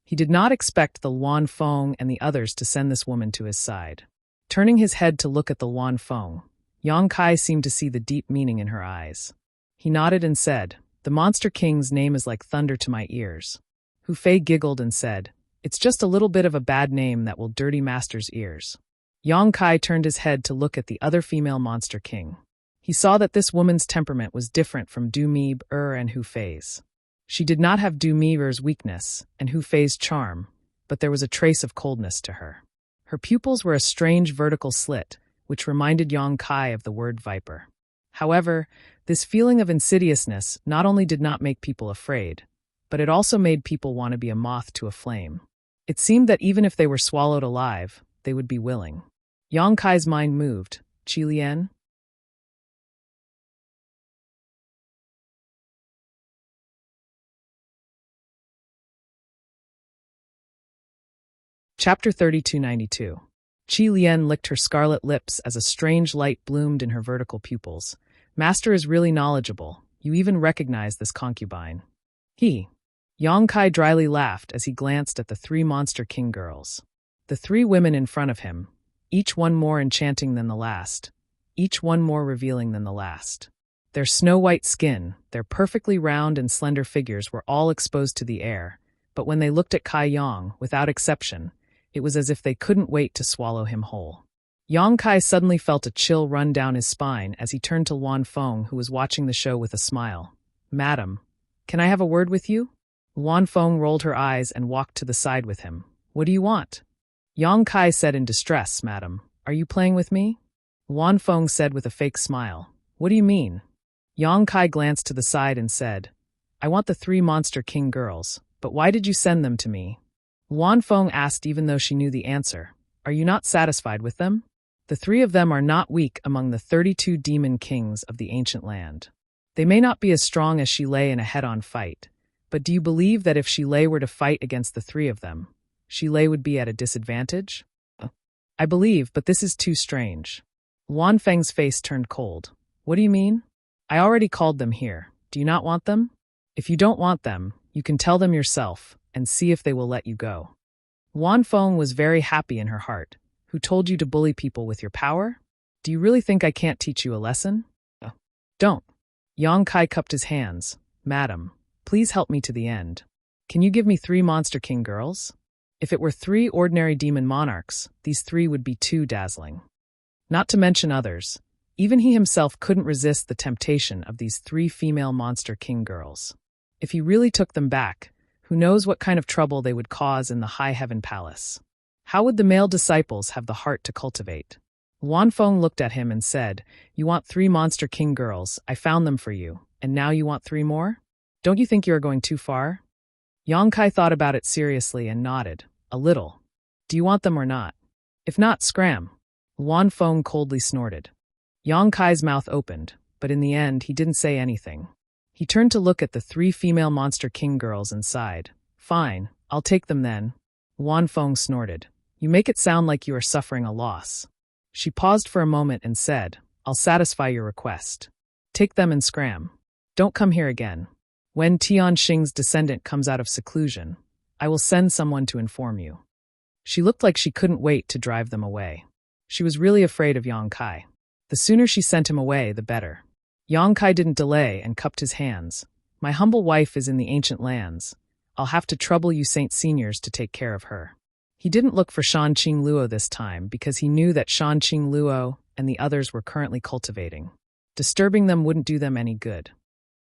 He did not expect the Luan Feng and the others to send this woman to his side. Turning his head to look at the Luan Feng, Yang Kai seemed to see the deep meaning in her eyes. He nodded and said, the monster king's name is like thunder to my ears. Hu Fei giggled and said, it's just a little bit of a bad name that will dirty Master's ears. Yang Kai turned his head to look at the other female monster king. He saw that this woman's temperament was different from Du Mi and Hu Fei's. She did not have Du Mi's weakness and Hu Fei's charm, but there was a trace of coldness to her. Her pupils were a strange vertical slit, which reminded Yang Kai of the word viper. However, this feeling of insidiousness not only did not make people afraid, but it also made people want to be a moth to a flame. It seemed that even if they were swallowed alive, they would be willing. Yang Kai's mind moved. Qi Lian? Chapter 3292. Qi Lian licked her scarlet lips as a strange light bloomed in her vertical pupils. Master is really knowledgeable. You even recognize this concubine. Yang Kai dryly laughed as he glanced at the 3 monster king girls. The 3 women in front of him, each one more enchanting than the last, each one more revealing than the last. Their snow-white skin, their perfectly round and slender figures were all exposed to the air, but when they looked at Kai Yang, without exception, it was as if they couldn't wait to swallow him whole. Yang Kai suddenly felt a chill run down his spine as he turned to Luan Feng, who was watching the show with a smile. "Madam, can I have a word with you?" Luan Feng rolled her eyes and walked to the side with him. "What do you want?" Yang Kai said in distress. "Madam, are you playing with me?" Luan Feng said with a fake smile. "What do you mean?" Yang Kai glanced to the side and said, "I want the 3 Monster King girls, but why did you send them to me?" Luan Feng asked, even though she knew the answer. "Are you not satisfied with them? The 3 of them are not weak among the 32 demon kings of the ancient land. They may not be as strong as Shilei in a head-on fight, but do you believe that if Shilei were to fight against the 3 of them, Shilei would be at a disadvantage?" "I believe, but this is too strange." Luan Feng's face turned cold. "What do you mean? I already called them here. Do you not want them? If you don't want them, you can tell them yourself and see if they will let you go." Luan Feng was very happy in her heart. "Who told you to bully people with your power? Do you really think I can't teach you a lesson?" "Don't." Yang Kai cupped his hands. "Madam, please help me to the end. Can you give me 3 Monster King girls? If it were 3 ordinary demon monarchs, these 3 would be too dazzling. Not to mention others. Even he himself couldn't resist the temptation of these 3 female Monster King girls. If he really took them back, who knows what kind of trouble they would cause in the High Heaven Palace. How would the male disciples have the heart to cultivate?" Luan Feng looked at him and said, "You want 3 Monster King girls, I found them for you, and now you want 3 more? Don't you think you are going too far?" Yang Kai thought about it seriously and nodded. "A little. Do you want them or not? If not, scram." Luan Feng coldly snorted. Yang Kai's mouth opened, but in the end he didn't say anything. He turned to look at the 3 female Monster King girls and sighed. "Fine, I'll take them then." Luan Feng snorted. "You make it sound like you are suffering a loss." She paused for a moment and said, "I'll satisfy your request. Take them and scram. Don't come here again. When Tian Xing's descendant comes out of seclusion, I will send someone to inform you." She looked like she couldn't wait to drive them away. She was really afraid of Yang Kai. The sooner she sent him away, the better. Yang Kai didn't delay and cupped his hands. "My humble wife is in the ancient lands. I'll have to trouble you Saint Seniors to take care of her." He didn't look for Shan Qing Luo this time because he knew that Shan Qing Luo and the others were currently cultivating. Disturbing them wouldn't do them any good.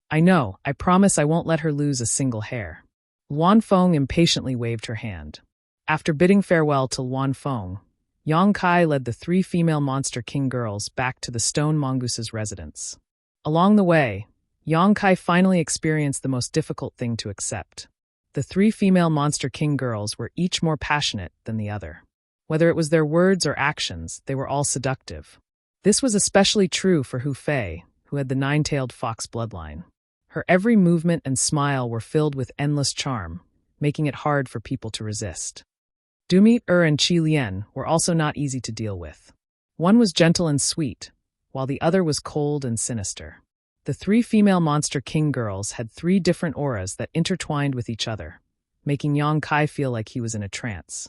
"I know, I promise I won't let her lose a single hair." Luan Feng impatiently waved her hand. After bidding farewell to Luan Feng, Yang Kai led the 3 female Monster King girls back to the Stone Mongoose's residence. Along the way, Yang Kai finally experienced the most difficult thing to accept. The 3 female Monster King girls were each more passionate than the other. Whether it was their words or actions, they were all seductive. This was especially true for Hu Fei, who had the 9-tailed fox bloodline. Her every movement and smile were filled with endless charm, making it hard for people to resist. Dumi, and Qi Lian were also not easy to deal with. One was gentle and sweet, while the other was cold and sinister. The 3 female Monster King girls had 3 different auras that intertwined with each other, making Yang Kai feel like he was in a trance.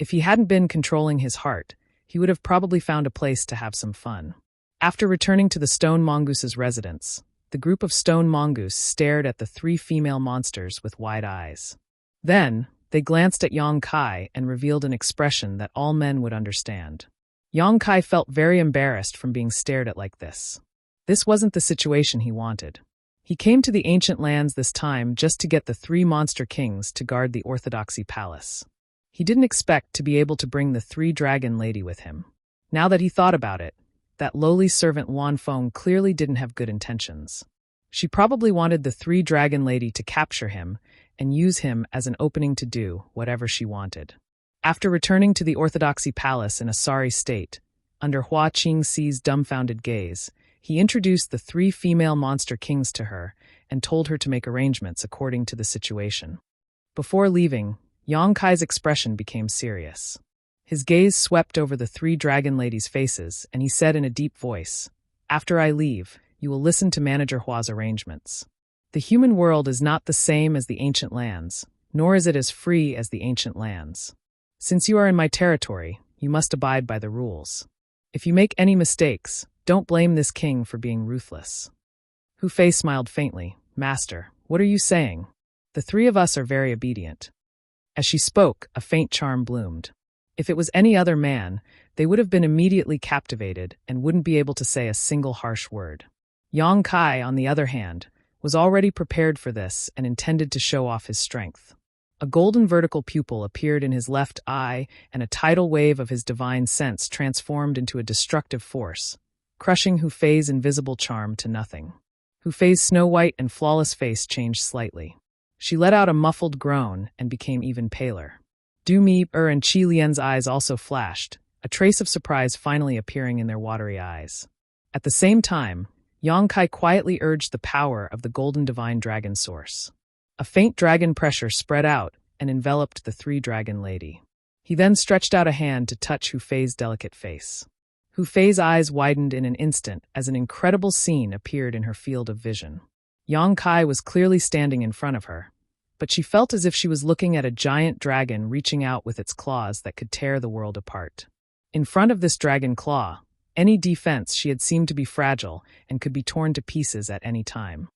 If he hadn't been controlling his heart, he would have probably found a place to have some fun. After returning to the Stone Mongoose's residence, the group of Stone Mongoose stared at the 3 female monsters with wide eyes. Then, they glanced at Yang Kai and revealed an expression that all men would understand. Yang Kai felt very embarrassed from being stared at like this. This wasn't the situation he wanted. He came to the ancient lands this time just to get the 3 Monster Kings to guard the Orthodoxy Palace. He didn't expect to be able to bring the 3 Dragon Lady with him. Now that he thought about it, that lowly servant Luan Feng clearly didn't have good intentions. She probably wanted the 3 Dragon Lady to capture him and use him as an opening to do whatever she wanted. After returning to the Orthodoxy Palace in a sorry state, under Hua Qingxi's dumbfounded gaze, he introduced the 3 female Monster Kings to her and told her to make arrangements according to the situation. Before leaving, Yang Kai's expression became serious. His gaze swept over the 3 Dragon Ladies' faces, and he said in a deep voice, "After I leave, you will listen to Manager Hua's arrangements. The human world is not the same as the ancient lands, nor is it as free as the ancient lands. Since you are in my territory, you must abide by the rules. If you make any mistakes, Don't blame this king for being ruthless. Hu Fei smiled faintly. Master, what are you saying? The three of us are very obedient. As she spoke, a faint charm bloomed. If it was any other man, they would have been immediately captivated and wouldn't be able to say a single harsh word. Yang Kai, on the other hand, was already prepared for this and intended to show off his strength. A golden vertical pupil appeared in his left eye, and a tidal wave of his divine sense transformed into a destructive force, crushing Hu Fei's invisible charm to nothing. Hu Fei's snow-white and flawless face changed slightly. She let out a muffled groan and became even paler. Du Mi, and Qi Lian's eyes also flashed, a trace of surprise finally appearing in their watery eyes. At the same time, Yang Kai quietly urged the power of the golden divine dragon source. A faint dragon pressure spread out and enveloped the three-dragon lady. He then stretched out a hand to touch Hu Fei's delicate face. Hu Fei's eyes widened in an instant as an incredible scene appeared in her field of vision. Yang Kai was clearly standing in front of her, but she felt as if she was looking at a giant dragon reaching out with its claws that could tear the world apart. In front of this dragon claw, any defense she had seemed to be fragile and could be torn to pieces at any time.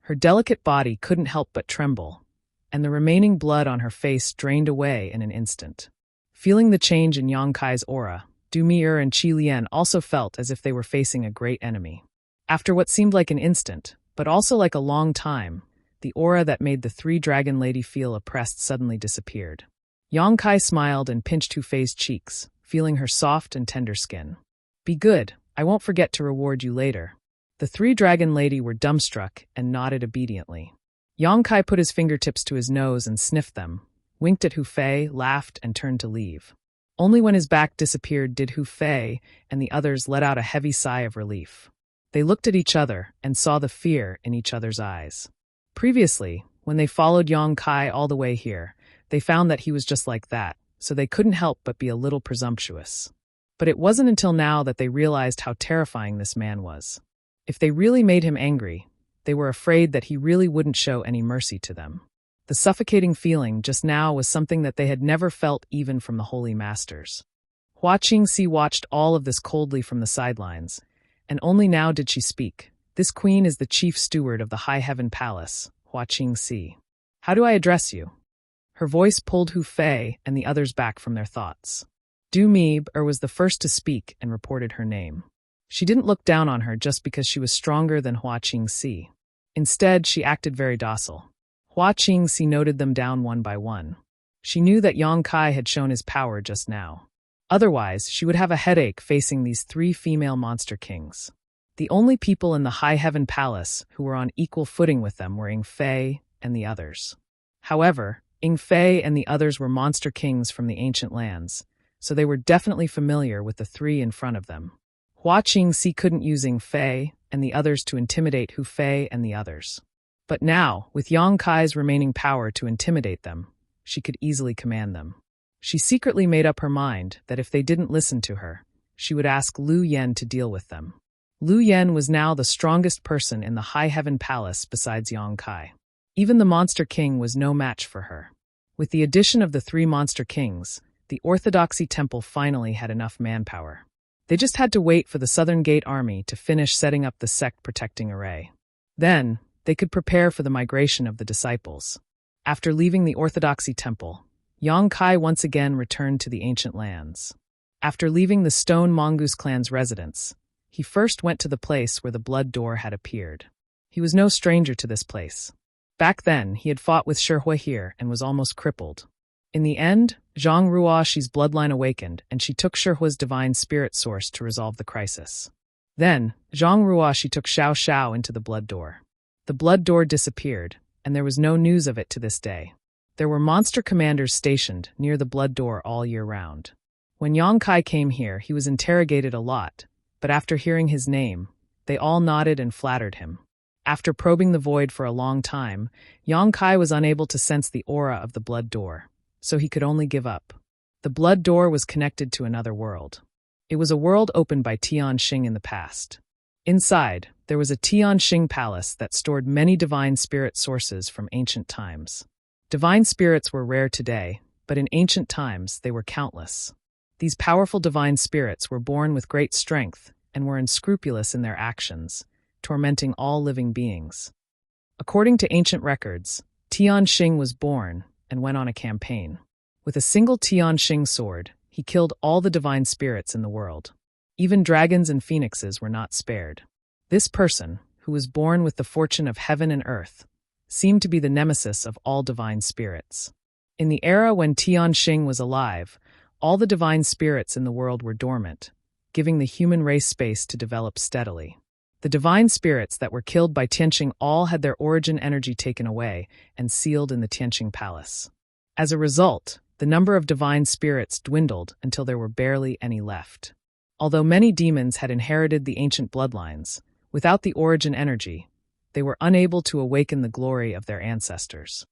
Her delicate body couldn't help but tremble, and the remaining blood on her face drained away in an instant. Feeling the change in Yang Kai's aura, Du Mi and Qi Lian also felt as if they were facing a great enemy. After what seemed like an instant, but also like a long time, the aura that made the three-dragon lady feel oppressed suddenly disappeared. Yang Kai smiled and pinched Hu Fei's cheeks, feeling her soft and tender skin. Be good, I won't forget to reward you later. The three-dragon lady were dumbstruck and nodded obediently. Yang Kai put his fingertips to his nose and sniffed them, winked at Hu Fei, laughed, and turned to leave. Only when his back disappeared did Hu Fei and the others let out a heavy sigh of relief. They looked at each other and saw the fear in each other's eyes. Previously, when they followed Yang Kai all the way here, they found that he was just like that, so they couldn't help but be a little presumptuous. But it wasn't until now that they realized how terrifying this man was. If they really made him angry, they were afraid that he really wouldn't show any mercy to them. The suffocating feeling just now was something that they had never felt even from the Holy Masters. Hua Qingxi watched all of this coldly from the sidelines, and only now did she speak. This queen is the chief steward of the High Heaven Palace, Hua Qingxi. How do I address you? Her voice pulled Hu Fei and the others back from their thoughts. Du Mi was the first to speak and reported her name. She didn't look down on her just because she was stronger than Hua Qingxi. Instead, she acted very docile. Hua Qingxi noted them down one by one. She knew that Yang Kai had shown his power just now. Otherwise, she would have a headache facing these three female monster kings. The only people in the High Heaven Palace who were on equal footing with them were Ing Fei and the others. However, Ing Fei and the others were monster kings from the ancient lands, so they were definitely familiar with the three in front of them. Hua Qingxi couldn't use Ing Fei and the others to intimidate Hu Fei and the others. But now, with Yang Kai's remaining power to intimidate them, she could easily command them. She secretly made up her mind that if they didn't listen to her, she would ask Lu Yen to deal with them. Lu Yen was now the strongest person in the High Heaven Palace besides Yang Kai. Even the Monster King was no match for her. With the addition of the three Monster Kings, the Orthodoxy Temple finally had enough manpower. They just had to wait for the Southern Gate Army to finish setting up the sect-protecting array. Then, they could prepare for the migration of the disciples. After leaving the Orthodoxy Temple, Yang Kai once again returned to the ancient lands. After leaving the Stone Mongoose clan's residence, he first went to the place where the blood door had appeared. He was no stranger to this place. Back then, he had fought with Shihui here and was almost crippled. In the end, Zhang Ruoxi's bloodline awakened, and she took Shihui's divine spirit source to resolve the crisis. Then, Zhang Ruoxi took Xiao Xiao into the blood door. The blood door disappeared, and there was no news of it to this day. There were monster commanders stationed near the blood door all year round. When Yang Kai came here, he was interrogated a lot, but after hearing his name, they all nodded and flattered him. After probing the void for a long time, Yang Kai was unable to sense the aura of the blood door, so he could only give up. The blood door was connected to another world. It was a world opened by Tianxing in the past. Inside, there was a Tianxing palace that stored many divine spirit sources from ancient times. Divine spirits were rare today, but in ancient times they were countless. These powerful divine spirits were born with great strength and were unscrupulous in their actions, tormenting all living beings. According to ancient records, Tianxing was born and went on a campaign. With a single Tianxing sword, he killed all the divine spirits in the world. Even dragons and phoenixes were not spared. This person, who was born with the fortune of heaven and earth, seemed to be the nemesis of all divine spirits. In the era when Tianxing was alive, all the divine spirits in the world were dormant, giving the human race space to develop steadily. The divine spirits that were killed by Tianxing all had their origin energy taken away and sealed in the Tianxing palace. As a result, the number of divine spirits dwindled until there were barely any left. Although many demons had inherited the ancient bloodlines, without the origin energy, they were unable to awaken the glory of their ancestors.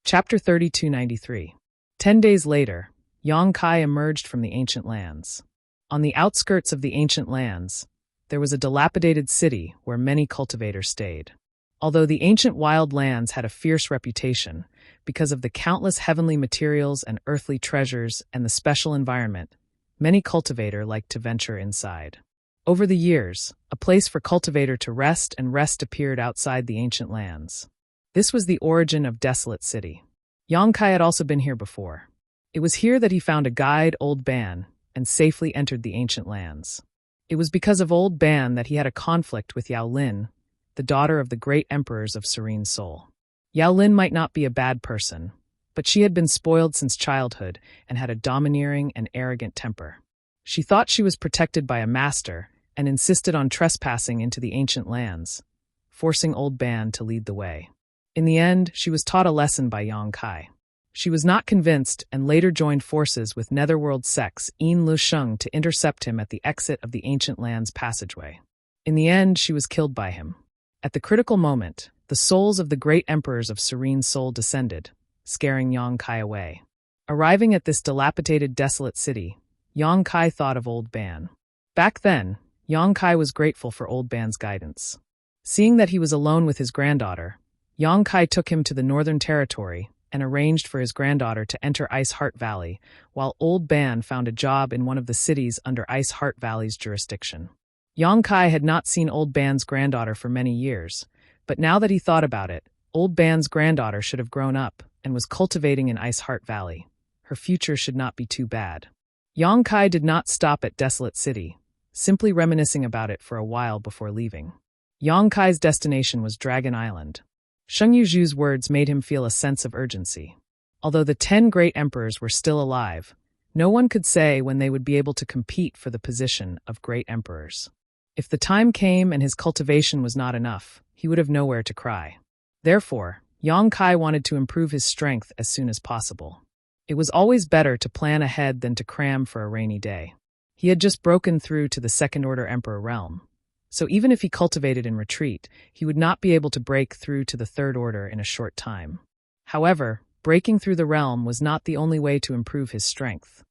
Chapter 3293. 10 days later, Yang Kai emerged from the ancient lands. On the outskirts of the ancient lands, there was a dilapidated city where many cultivators stayed. Although the ancient wild lands had a fierce reputation, because of the countless heavenly materials and earthly treasures and the special environment, many cultivators liked to venture inside. Over the years, a place for cultivator to rest appeared outside the ancient lands. This was the origin of Desolate City. Yang Kai had also been here before. It was here that he found a guide, Old Ban, and safely entered the ancient lands. It was because of Old Ban that he had a conflict with Yao Lin, the daughter of the great emperors of Serene Soul. Yao Lin might not be a bad person, but she had been spoiled since childhood and had a domineering and arrogant temper. She thought she was protected by a master and insisted on trespassing into the ancient lands, forcing Old Ban to lead the way. In the end, she was taught a lesson by Yang Kai. She was not convinced and later joined forces with Netherworld Sex Yin Lusheng to intercept him at the exit of the ancient lands passageway. In the end, she was killed by him. At the critical moment, the souls of the great emperors of Serene Soul descended, scaring Yang Kai away. Arriving at this dilapidated, desolate city, Yang Kai thought of Old Ban. Back then, Yang Kai was grateful for Old Ban's guidance. Seeing that he was alone with his granddaughter, Yang Kai took him to the Northern Territory and arranged for his granddaughter to enter Ice Heart Valley, while Old Ban found a job in one of the cities under Ice Heart Valley's jurisdiction. Yang Kai had not seen Old Ban's granddaughter for many years, but now that he thought about it, Old Ban's granddaughter should have grown up and was cultivating in Ice Heart Valley. Her future should not be too bad. Yang Kai did not stop at Desolate City, simply reminiscing about it for a while before leaving. Yang Kai's destination was Dragon Island. Sheng Yuzhu's words made him feel a sense of urgency. Although the 10 great emperors were still alive, no one could say when they would be able to compete for the position of great emperors. If the time came and his cultivation was not enough, he would have nowhere to cry. Therefore, Yang Kai wanted to improve his strength as soon as possible. It was always better to plan ahead than to cram for a rainy day. He had just broken through to the Second-Order Emperor realm. So even if he cultivated in retreat, he would not be able to break through to the Third Order in a short time. However, breaking through the realm was not the only way to improve his strength.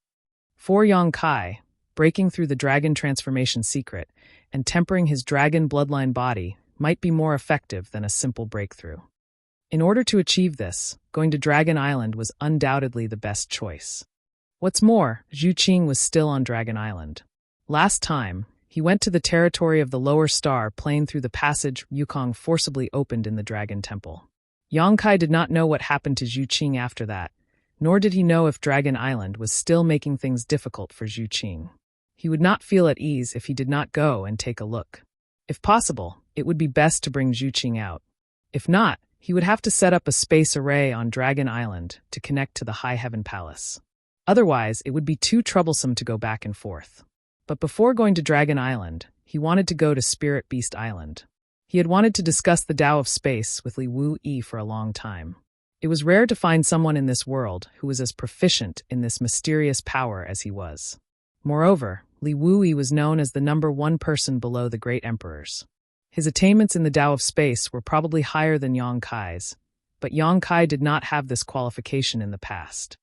For Yang Kai, breaking through the dragon transformation secret and tempering his dragon bloodline body might be more effective than a simple breakthrough. In order to achieve this, going to Dragon Island was undoubtedly the best choice. What's more, Zhu Qing was still on Dragon Island. Last time, he went to the territory of the Lower Star playing through the passage Yukong forcibly opened in the Dragon Temple. Yang Kai did not know what happened to Zhu Qing after that, nor did he know if Dragon Island was still making things difficult for Zhu Qing. He would not feel at ease if he did not go and take a look. If possible, it would be best to bring Zhu Qing out. If not, he would have to set up a space array on Dragon Island to connect to the High Heaven Palace. Otherwise, it would be too troublesome to go back and forth. But before going to Dragon Island, he wanted to go to Spirit Beast Island. He had wanted to discuss the Tao of Space with Li Wu Yi for a long time. It was rare to find someone in this world who was as proficient in this mysterious power as he was. Moreover, Li Wu Yi was known as the #1 person below the great emperors. His attainments in the Tao of Space were probably higher than Yang Kai's, but Yang Kai did not have this qualification in the past.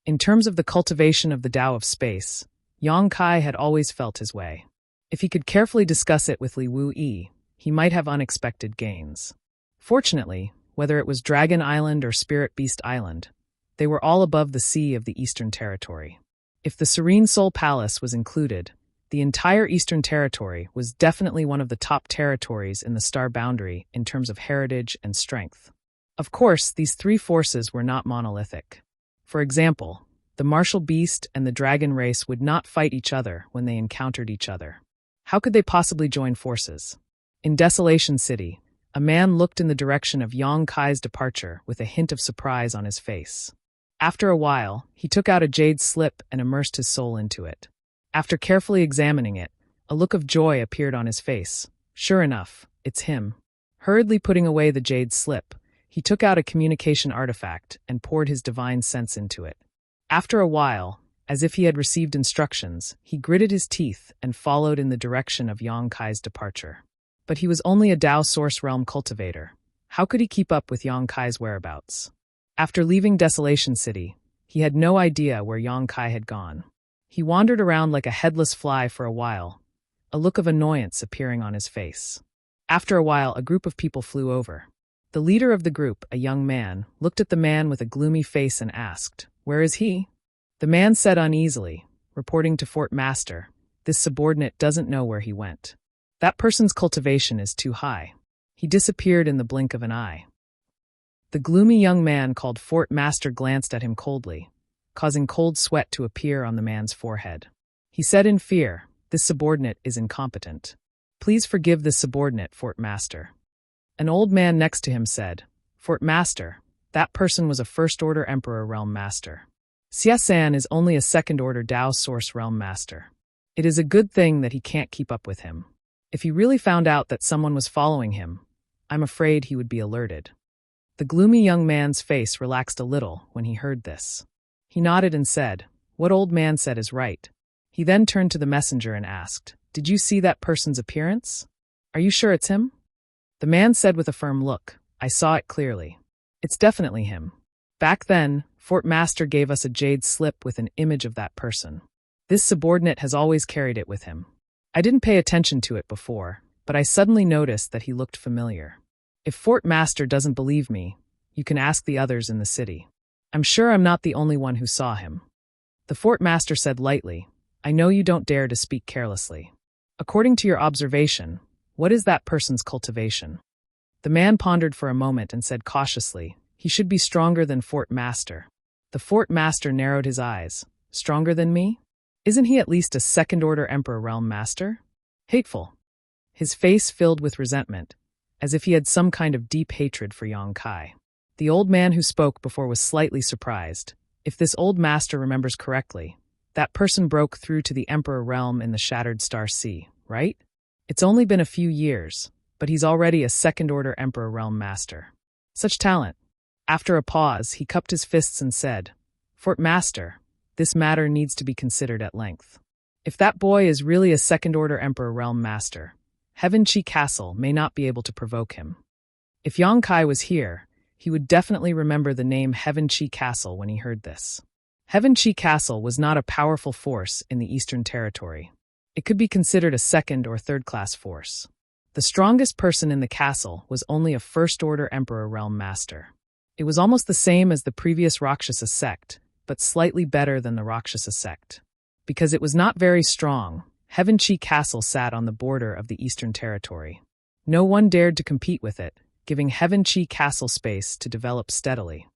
In terms of the cultivation of the Tao of Space, Yang Kai had always felt his way. If he could carefully discuss it with Li Wu Yi, he might have unexpected gains. Fortunately, whether it was Dragon Island or Spirit Beast Island. They were all above the sea of the Eastern Territory. If the Serene Soul Palace was included, the entire Eastern Territory was definitely one of the top territories in the star boundary in terms of heritage and strength. Of course, these three forces were not monolithic. For example, the martial beast and the dragon race would not fight each other when they encountered each other. How could they possibly join forces? In Desolation City, a man looked in the direction of Yang Kai's departure with a hint of surprise on his face. After a while, he took out a jade slip and immersed his soul into it. After carefully examining it, a look of joy appeared on his face. Sure enough, it's him. Hurriedly putting away the jade slip, he took out a communication artifact and poured his divine sense into it. After a while, as if he had received instructions, he gritted his teeth and followed in the direction of Yang Kai's departure. But he was only a Dao Source Realm cultivator. How could he keep up with Yang Kai's whereabouts? After leaving Desolation City, he had no idea where Yang Kai had gone. He wandered around like a headless fly for a while, a look of annoyance appearing on his face. After a while, a group of people flew over. The leader of the group, a young man, looked at the man with a gloomy face and asked, "Where is he?" The man said uneasily, reporting to Fort Master, "This subordinate doesn't know where he went. That person's cultivation is too high. He disappeared in the blink of an eye." The gloomy young man called Fort Master glanced at him coldly, causing cold sweat to appear on the man's forehead. He said in fear, "This subordinate is incompetent. Please forgive this subordinate, Fort Master." An old man next to him said, "Fort Master, that person was a First-Order Emperor Realm Master. Xia is only a Second-Order Dao Source Realm Master. It is a good thing that he can't keep up with him. If he really found out that someone was following him, I'm afraid he would be alerted." The gloomy young man's face relaxed a little when he heard this. He nodded and said, "What old man said is right." He then turned to the messenger and asked, "Did you see that person's appearance? Are you sure it's him?" The man said with a firm look, "I saw it clearly. It's definitely him. Back then, Fort Master gave us a jade slip with an image of that person. This subordinate has always carried it with him. I didn't pay attention to it before, but I suddenly noticed that he looked familiar. If Fort Master doesn't believe me, you can ask the others in the city. I'm sure I'm not the only one who saw him." The Fort Master said lightly, "I know you don't dare to speak carelessly. According to your observation, what is that person's cultivation?" The man pondered for a moment and said cautiously, "He should be stronger than Fort Master." The Fort Master narrowed his eyes. "Stronger than me? Isn't he at least a Second-Order Emperor Realm Master? Hateful." His face filled with resentment, as if he had some kind of deep hatred for Yang Kai. The old man who spoke before was slightly surprised. If this old master remembers correctly, that person broke through to the Emperor Realm in the Shattered Star Sea, right? It's only been a few years, but he's already a Second-Order Emperor Realm Master. Such talent. After a pause, he cupped his fists and said, "Fort Master, this matter needs to be considered at length. If that boy is really a Second-Order Emperor Realm Master, Heaven Chi Castle may not be able to provoke him. If Yang Kai was here, he would definitely remember the name Heaven Chi Castle when he heard this. Heaven Chi Castle was not a powerful force in the Eastern Territory. It could be considered a second or third-class force. The strongest person in the castle was only a First-Order Emperor Realm Master. It was almost the same as the previous Rakshasa sect, but slightly better than the Rakshasa sect. Because it was not very strong, Heaven Chi Castle sat on the border of the Eastern Territory. No one dared to compete with it, giving Heaven Chi Castle space to develop steadily.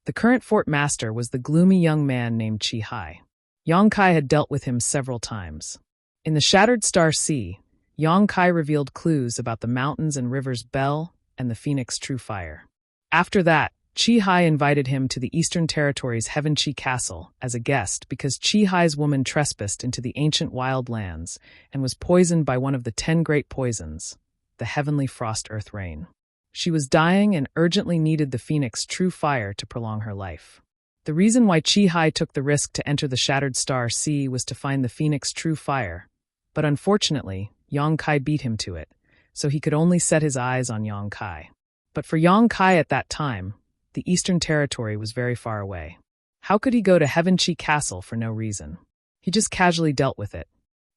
The current Fort Master was the gloomy young man named Chi Hai. Yang Kai had dealt with him several times. In the Shattered Star Sea, Yang Kai revealed clues about the mountains and rivers Bell and the Phoenix True Fire. After that, Chi Hai invited him to the Eastern Territory's Heaven Chi Castle as a guest because Chi Hai's woman trespassed into the ancient wild lands and was poisoned by one of the 10 great poisons, the Heavenly Frost Earth Rain. She was dying and urgently needed the Phoenix True Fire to prolong her life. The reason why Chi Hai took the risk to enter the Shattered Star Sea was to find the Phoenix True Fire, but unfortunately, Yang Kai beat him to it, so he could only set his eyes on Yang Kai. But for Yang Kai at that time, the Eastern Territory was very far away. How could he go to Heaven Chi Castle for no reason? He just casually dealt with it.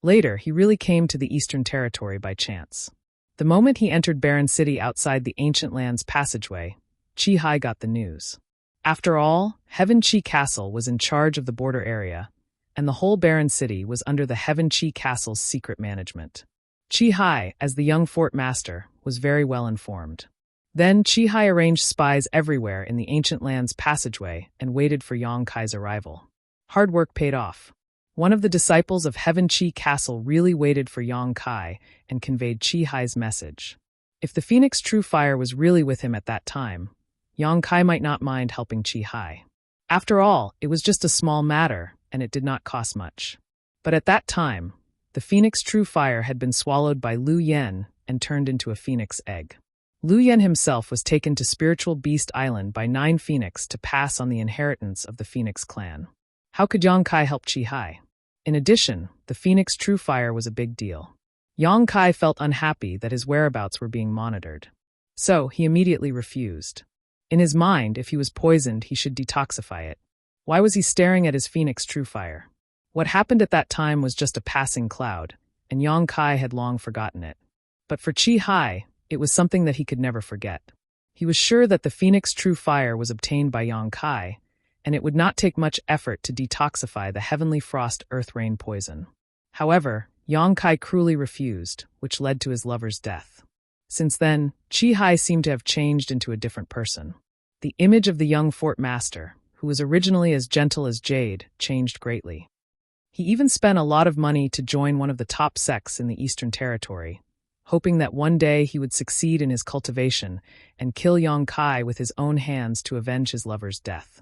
Later, he really came to the Eastern Territory by chance. The moment he entered Barren City outside the Ancient Lands passageway, Chi got the news. After all, Heaven Chi Castle was in charge of the border area, and the whole barren city was under the Heaven Chi Castle's secret management. Chi, as the young fort master, was very well informed. Then Chi arranged spies everywhere in the ancient land's passageway and waited for Yang Kai's arrival. Hard work paid off. One of the disciples of Heaven Chi Castle really waited for Yang Kai and conveyed Chi's message. If the Phoenix True Fire was really with him at that time, Yang Kai might not mind helping Chi. After all, it was just a small matter, and it did not cost much. But at that time, the Phoenix True Fire had been swallowed by Lu Yen and turned into a phoenix egg. Lu Yen himself was taken to Spiritual Beast Island by 9 Phoenix to pass on the inheritance of the Phoenix clan. How could Yang Kai help Chi? In addition, the Phoenix True Fire was a big deal. Yang Kai felt unhappy that his whereabouts were being monitored. So, he immediately refused. In his mind, if he was poisoned, he should detoxify it. Why was he staring at his Phoenix True Fire? What happened at that time was just a passing cloud, and Yang Kai had long forgotten it. But for Chi, it was something that he could never forget. He was sure that the Phoenix True Fire was obtained by Yang Kai, and it would not take much effort to detoxify the Heavenly Frost Earth Rain poison. However, Yang Kai cruelly refused, which led to his lover's death. Since then, Chi seemed to have changed into a different person. The image of the young fort master, who was originally as gentle as jade, changed greatly. He even spent a lot of money to join one of the top sects in the Eastern Territory, hoping that one day he would succeed in his cultivation and kill Yang Kai with his own hands to avenge his lover's death.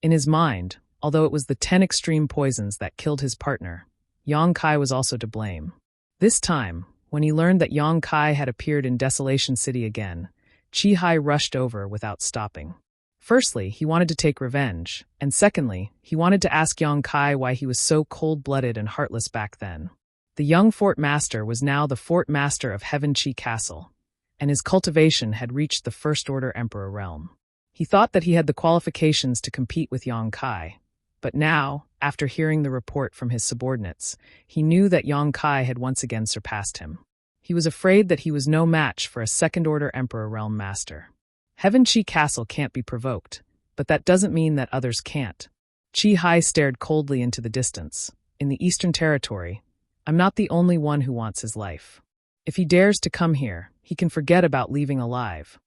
In his mind, although it was the 10 extreme poisons that killed his partner, Yang Kai was also to blame. This time, when he learned that Yang Kai had appeared in Desolation City again, Chi rushed over without stopping. Firstly, he wanted to take revenge, and secondly, he wanted to ask Yang Kai why he was so cold-blooded and heartless back then. The young fort master was now the fort master of Heaven Chi Castle, and his cultivation had reached the First Order Emperor realm. He thought that he had the qualifications to compete with Yang Kai, but now, after hearing the report from his subordinates, he knew that Yang Kai had once again surpassed him. He was afraid that he was no match for a Second Order Emperor realm master. Heaven Chi Castle can't be provoked, but that doesn't mean that others can't. Chi stared coldly into the distance. In the Eastern Territory, I'm not the only one who wants his life. If he dares to come here, he can forget about leaving alive.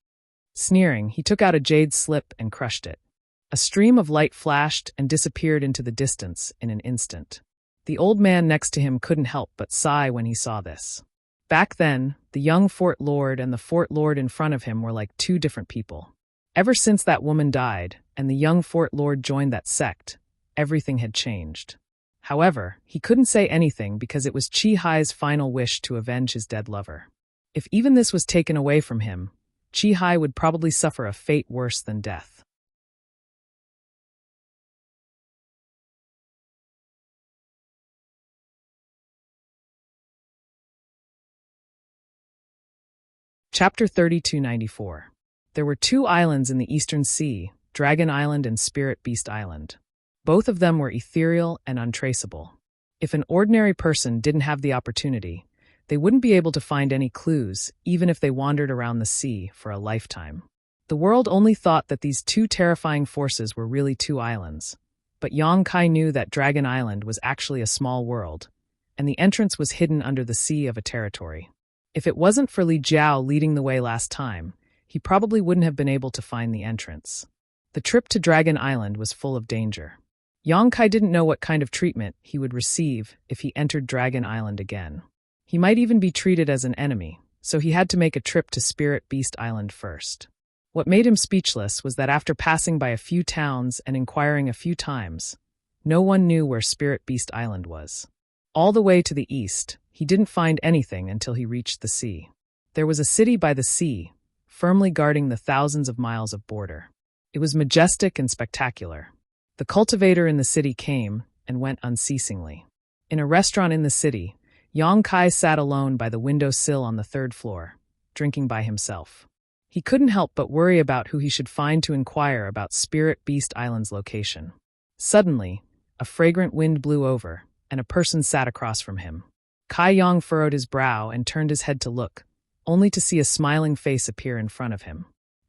Sneering, he took out a jade slip and crushed it. A stream of light flashed and disappeared into the distance in an instant. The old man next to him couldn't help but sigh when he saw this. Back then, the young fort lord and the fort lord in front of him were like 2 different people. Ever since that woman died, and the young fort lord joined that sect, everything had changed. However, he couldn't say anything because it was Chi-Hi's final wish to avenge his dead lover. If even this was taken away from him, Chi-Hi would probably suffer a fate worse than death. Chapter 3294. There were 2 islands in the Eastern Sea, Dragon Island and Spirit Beast Island. Both of them were ethereal and untraceable. If an ordinary person didn't have the opportunity, they wouldn't be able to find any clues, even if they wandered around the sea for a lifetime. The world only thought that these 2 terrifying forces were really 2 islands, but Yang Kai knew that Dragon Island was actually a small world, and the entrance was hidden under the sea of a territory. If it wasn't for Li Jiao leading the way last time, he probably wouldn't have been able to find the entrance. The trip to Dragon Island was full of danger. Yang Kai didn't know what kind of treatment he would receive if he entered Dragon Island again. He might even be treated as an enemy, so he had to make a trip to Spirit Beast Island first. What made him speechless was that after passing by a few towns and inquiring a few times, no one knew where Spirit Beast Island was. All the way to the east, he didn't find anything until he reached the sea. There was a city by the sea, firmly guarding the thousands of miles of border. It was majestic and spectacular. The cultivator in the city came and went unceasingly. In a restaurant in the city, Yang Kai sat alone by the window sill on the 3rd floor, drinking by himself. He couldn't help but worry about who he should find to inquire about Spirit Beast Island's location. Suddenly, a fragrant wind blew over, and a person sat across from him. Kai Yang furrowed his brow and turned his head to look, only to see a smiling face appear in front of him.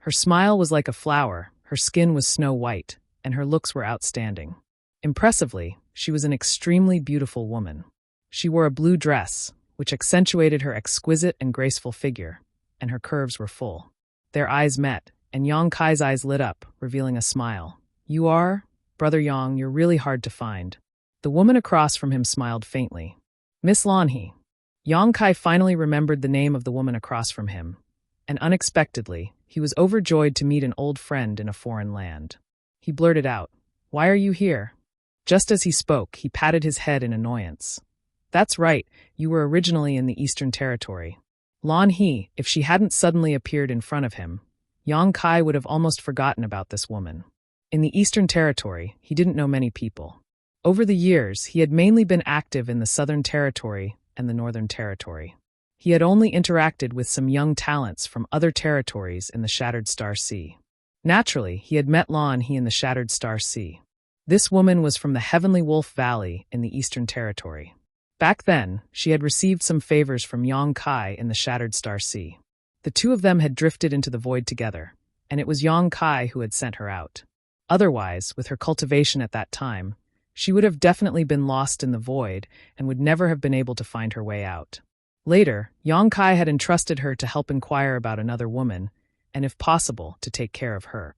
Her smile was like a flower, her skin was snow white, and her looks were outstanding. Impressively, she was an extremely beautiful woman. She wore a blue dress, which accentuated her exquisite and graceful figure, and her curves were full. Their eyes met, and Yang Kai's eyes lit up, revealing a smile. "You are? Brother Yang, you're really hard to find." The woman across from him smiled faintly. "Miss Lanhe." Yang Kai finally remembered the name of the woman across from him, and unexpectedly, he was overjoyed to meet an old friend in a foreign land. He blurted out, "Why are you here?" Just as he spoke, he patted his head in annoyance. "That's right, you were originally in the Eastern Territory." Lanhe, if she hadn't suddenly appeared in front of him, Yang Kai would have almost forgotten about this woman. In the Eastern Territory, he didn't know many people. Over the years, he had mainly been active in the Southern Territory and the Northern Territory. He had only interacted with some young talents from other territories in the Shattered Star Sea. Naturally, he had met Lanhe in the Shattered Star Sea. This woman was from the Heavenly Wolf Valley in the Eastern Territory. Back then, she had received some favors from Yang Kai in the Shattered Star Sea. The two of them had drifted into the void together, and it was Yang Kai who had sent her out. Otherwise, with her cultivation at that time, she would have definitely been lost in the void and would never have been able to find her way out. Later, Yang Kai had entrusted her to help inquire about another woman, and if possible, to take care of her.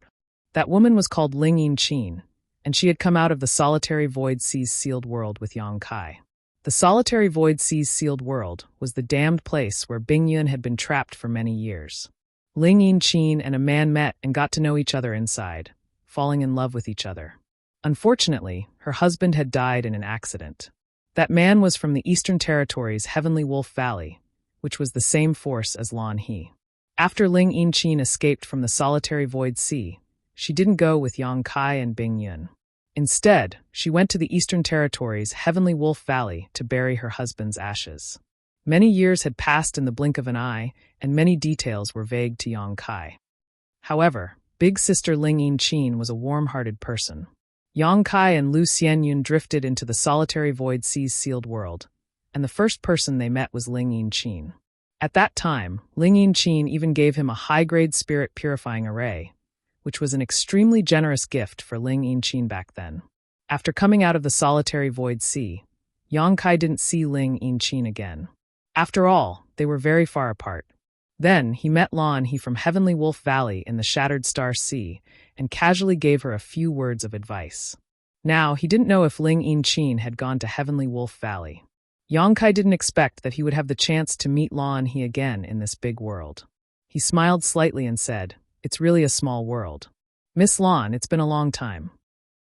That woman was called Ling Yin-Chin, and she had come out of the Solitary Void Sea's sealed world with Yang Kai. The Solitary Void Sea's sealed world was the damned place where Bingyun had been trapped for many years. Ling Yin-Chin and a man met and got to know each other inside, falling in love with each other. Unfortunately, her husband had died in an accident. That man was from the Eastern Territory's Heavenly Wolf Valley, which was the same force as Lanhe. After Ling Yin-Chin escaped from the Solitary Void Sea, she didn't go with Yang Kai and Bingyun. Instead, she went to the Eastern Territory's Heavenly Wolf Valley to bury her husband's ashes. Many years had passed in the blink of an eye, and many details were vague to Yang Kai. However, big sister Ling Yin-Chin was a warm-hearted person. Yang Kai and Lu Xianyun drifted into the Solitary Void Sea's sealed world, and the first person they met was Ling Yin-Chin. At that time, Ling Yin-Chin even gave him a high-grade spirit purifying array, which was an extremely generous gift for Ling Yin-Chin back then. After coming out of the Solitary Void Sea, Yang Kai didn't see Ling Yin-Chin again. After all, they were very far apart. Then, he met Lanhe from Heavenly Wolf Valley in the Shattered Star Sea and casually gave her a few words of advice. Now, he didn't know if Ling Yin-Chin had gone to Heavenly Wolf Valley. Yang Kai didn't expect that he would have the chance to meet Lanhe again in this big world. He smiled slightly and said, "It's really a small world. Miss Lan, it's been a long time."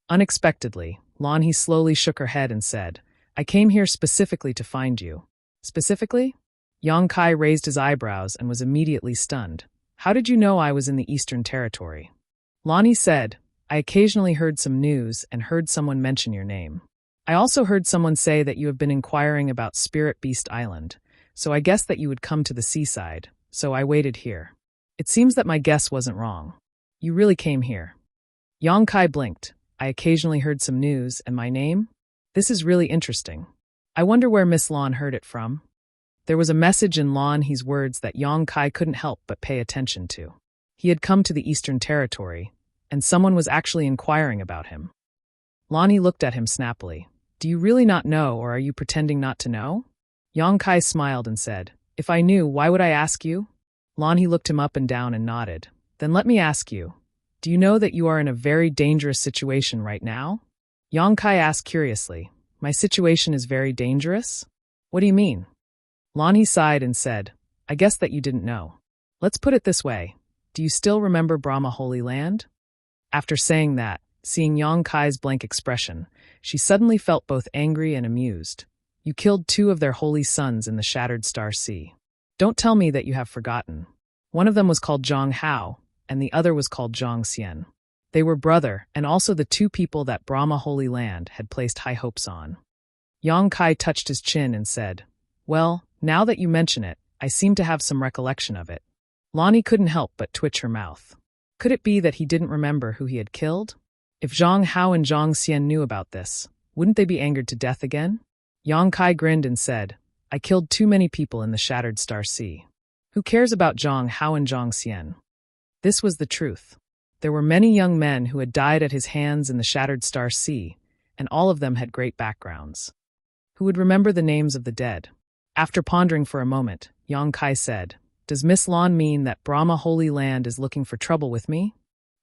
Unexpectedly, Lanhe slowly shook her head and said, "I came here specifically to find you." "Specifically?" Yang Kai raised his eyebrows and was immediately stunned. "How did you know I was in the Eastern Territory?" Lanhe said, "I occasionally heard some news and heard someone mention your name. I also heard someone say that you have been inquiring about Spirit Beast Island, so I guessed that you would come to the seaside, so I waited here. It seems that my guess wasn't wrong. You really came here." Yang Kai blinked. "I occasionally heard some news and my name? This is really interesting. I wonder where Miss Lan heard it from." There was a message in Lanhe's words that Yang Kai couldn't help but pay attention to. He had come to the Eastern Territory, and someone was actually inquiring about him. Lanhe looked at him snappily. "Do you really not know, or are you pretending not to know?" Yang Kai smiled and said, "If I knew, why would I ask you?" Lanhe looked him up and down and nodded. "Then let me ask you, do you know that you are in a very dangerous situation right now?" Yang Kai asked curiously, "My situation is very dangerous? What do you mean?" Lanhe sighed and said, "I guess that you didn't know. Let's put it this way. Do you still remember Brahma Holy Land?" After saying that, seeing Yang Kai's blank expression, she suddenly felt both angry and amused. "You killed 2 of their holy sons in the Shattered Star Sea. Don't tell me that you have forgotten. One of them was called Zhang Hao, and the other was called Zhang Xian. They were brother, and also the 2 people that Brahma Holy Land had placed high hopes on." Yang Kai touched his chin and said, "Well, now that you mention it, I seem to have some recollection of it." Lanhe couldn't help but twitch her mouth. Could it be that he didn't remember who he had killed? If Zhang Hao and Zhang Xian knew about this, wouldn't they be angered to death again? Yang Kai grinned and said, "I killed too many people in the Shattered Star Sea. Who cares about Zhang Hao and Zhang Xian? This was the truth. There were many young men who had died at his hands in the Shattered Star Sea, and all of them had great backgrounds. Who would remember the names of the dead? After pondering for a moment, Yang Kai said, "Does Miss Lan mean that Brahma Holy Land is looking for trouble with me?"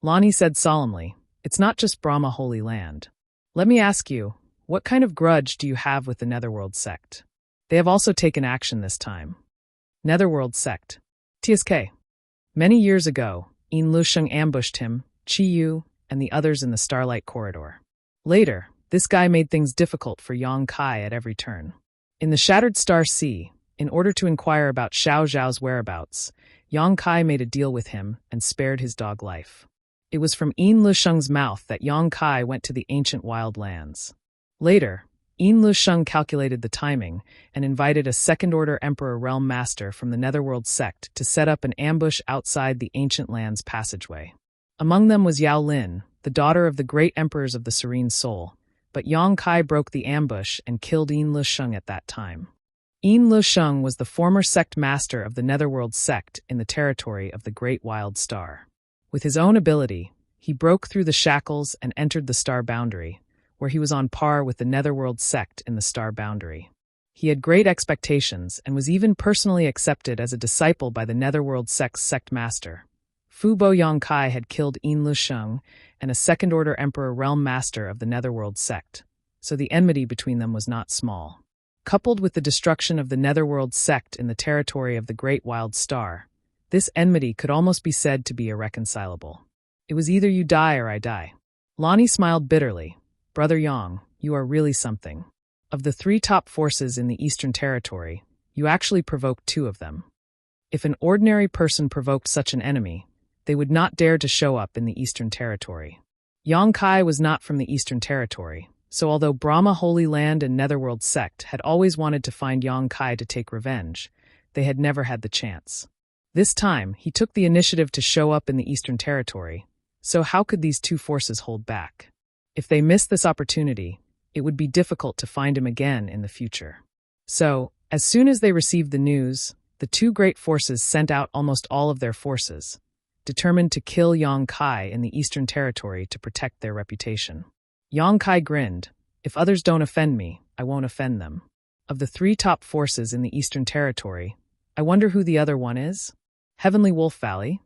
Lani said solemnly, "It's not just Brahma Holy Land. Let me ask you, what kind of grudge do you have with the Netherworld sect? They have also taken action this time." Netherworld sect. TSK. Many years ago, Yin Lusheng ambushed him, Chi Yu, and the others in the Starlight Corridor. Later, this guy made things difficult for Yang Kai at every turn. In the Shattered Star Sea, in order to inquire about Xiao Zhao's whereabouts, Yang Kai made a deal with him and spared his dog life. It was from Yin Lusheng's mouth that Yang Kai went to the ancient wild lands. Later, Yin Lusheng calculated the timing and invited a second-order Emperor Realm Master from the Netherworld sect to set up an ambush outside the ancient lands passageway. Among them was Yao Lin, the daughter of the great emperors of the Serene Soul, but Yang Kai broke the ambush and killed Yin Lusheng at that time. Yin Lusheng was the former sect master of the Netherworld sect in the territory of the Great Wild Star. With his own ability, he broke through the shackles and entered the star boundary, where he was on par with the Netherworld sect in the star boundary. He had great expectations and was even personally accepted as a disciple by the Netherworld sect's sect master. Fubo Yang Kai had killed Yin Lusheng and a second-order Emperor Realm Master of the Netherworld sect, so the enmity between them was not small. Coupled with the destruction of the Netherworld sect in the territory of the Great Wild Star, this enmity could almost be said to be irreconcilable. It was either you die or I die. Lani smiled bitterly. "Brother Yang, you are really something. Of the 3 top forces in the Eastern Territory, you actually provoked 2 of them. If an ordinary person provoked such an enemy, they would not dare to show up in the Eastern Territory." Yang Kai was not from the Eastern Territory, so although Brahma Holy Land and Netherworld sect had always wanted to find Yang Kai to take revenge, they had never had the chance. This time, he took the initiative to show up in the Eastern Territory, so how could these 2 forces hold back? If they missed this opportunity, it would be difficult to find him again in the future. So, as soon as they received the news, the 2 great forces sent out almost all of their forces, determined to kill Yang Kai in the Eastern Territory to protect their reputation. Yang Kai grinned, "If others don't offend me, I won't offend them. Of the 3 top forces in the Eastern Territory, I wonder who the other one is? Heavenly Wolf Valley?"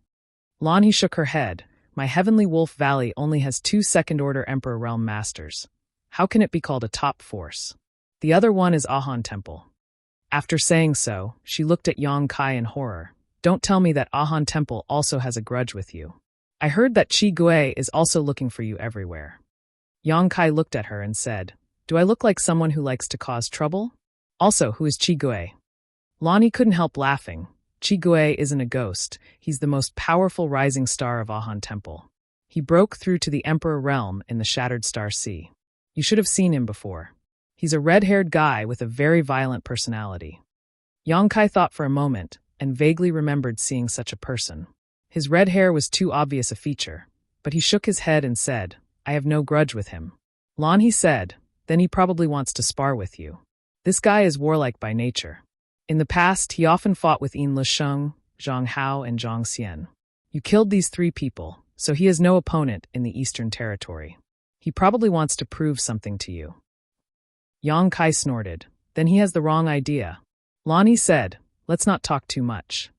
Lani shook her head. "My Heavenly Wolf Valley only has 2 second-order Emperor Realm Masters. How can it be called a top force? The other one is Ahan Temple." After saying so, she looked at Yang Kai in horror. "Don't tell me that Ahan Temple also has a grudge with you. I heard that Chi Gui is also looking for you everywhere." Yang Kai looked at her and said, "Do I look like someone who likes to cause trouble? Also, who is Chi Gui?" Lani couldn't help laughing. Chi Gui isn't a ghost. He's the most powerful rising star of Ahan Temple. He broke through to the Emperor Realm in the Shattered Star Sea. You should have seen him before. He's a red-haired guy with a very violent personality. Yang Kai thought for a moment and vaguely remembered seeing such a person. His red hair was too obvious a feature, but he shook his head and said, "I have no grudge with him." Lani said, "Then he probably wants to spar with you. This guy is warlike by nature. In the past, he often fought with Yin Lusheng, Zhang Hao, and Zhang Xian. You killed these 3 people, so he has no opponent in the Eastern Territory. He probably wants to prove something to you." Yang Kai snorted. "Then he has the wrong idea." Lani said, "Let's not talk too much.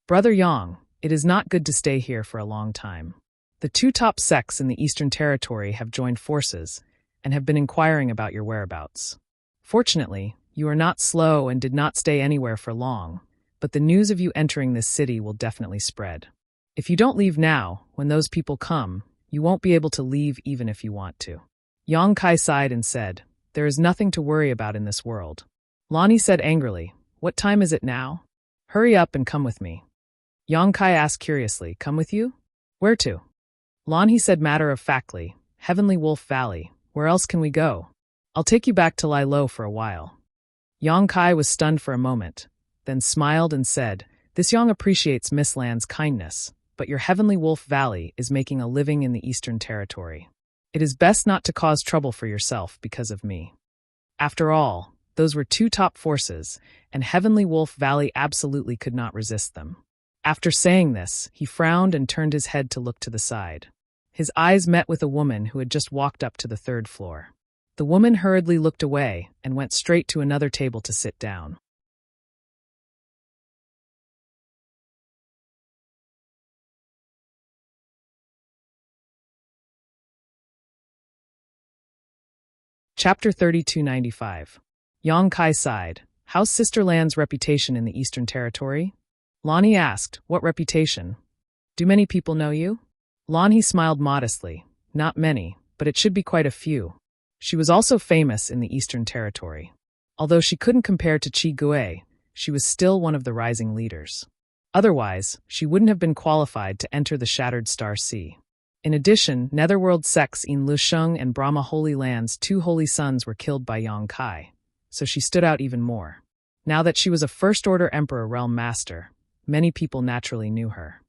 Brother Yang, it is not good to stay here for a long time. The 2 top sects in the Eastern Territory have joined forces and have been inquiring about your whereabouts. Fortunately, you are not slow and did not stay anywhere for long, but the news of you entering this city will definitely spread. If you don't leave now, when those people come, you won't be able to leave even if you want to." Yang Kai sighed and said, "There is nothing to worry about in this world." Lani said angrily, "What time is it now? Hurry up and come with me." Yang Kai asked curiously, "Come with you? Where to?" Lani said matter-of-factly, "Heavenly Wolf Valley. Where else can we go? I'll take you back to lie low for a while." Yang Kai was stunned for a moment, then smiled and said, "This Yang appreciates Miss Lan's kindness, but your Heavenly Wolf Valley is making a living in the Eastern Territory. It is best not to cause trouble for yourself because of me." After all, those were 2 top forces, and Heavenly Wolf Valley absolutely could not resist them. After saying this, he frowned and turned his head to look to the side. His eyes met with a woman who had just walked up to the third floor. The woman hurriedly looked away and went straight to another table to sit down. Chapter 3295. Yang Kai sighed. How's Sister Lan's reputation in the Eastern Territory? Lonnie asked, what reputation? Do many people know you? Lonnie smiled modestly. Not many, but it should be quite a few. She was also famous in the Eastern Territory. Although she couldn't compare to Chi Gui, she was still one of the rising leaders. Otherwise, she wouldn't have been qualified to enter the Shattered Star Sea. In addition, Netherworld sects in Lusheng and Brahma Holy Land's 2 holy sons were killed by Yang Kai, so she stood out even more. Now that she was a First-Order Emperor Realm Master, many people naturally knew her.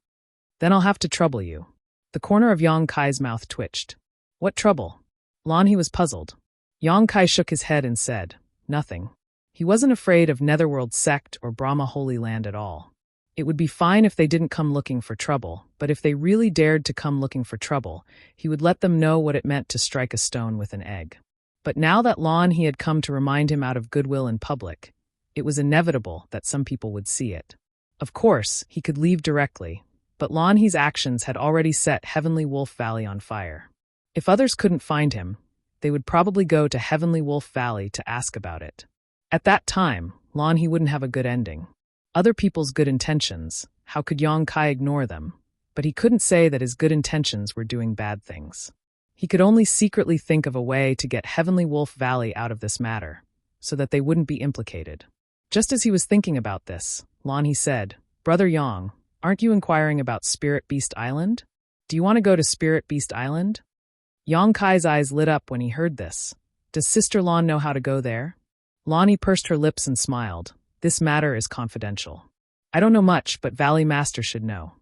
Then I'll have to trouble you. The corner of Yang Kai's mouth twitched. What trouble? Lanhe was puzzled. Yang Kai shook his head and said, nothing. He wasn't afraid of Netherworld sect or Brahma Holy Land at all. It would be fine if they didn't come looking for trouble, but if they really dared to come looking for trouble, he would let them know what it meant to strike a stone with an egg. But now that Lanhe had come to remind him out of goodwill in public, it was inevitable that some people would see it. Of course, he could leave directly, but Lanhe's actions had already set Heavenly Wolf Valley on fire. If others couldn't find him, they would probably go to Heavenly Wolf Valley to ask about it. At that time, Lanhe wouldn't have a good ending. Other people's good intentions, how could Yang Kai ignore them? But he couldn't say that his good intentions were doing bad things. He could only secretly think of a way to get Heavenly Wolf Valley out of this matter, so that they wouldn't be implicated. Just as he was thinking about this, Lanhe said, Brother Yang, aren't you inquiring about Spirit Beast Island? Do you want to go to Spirit Beast Island? Yang Kai's eyes lit up when he heard this. Does Sister Lan know how to go there? Lanhe pursed her lips and smiled. This matter is confidential. I don't know much, but Valley Master should know.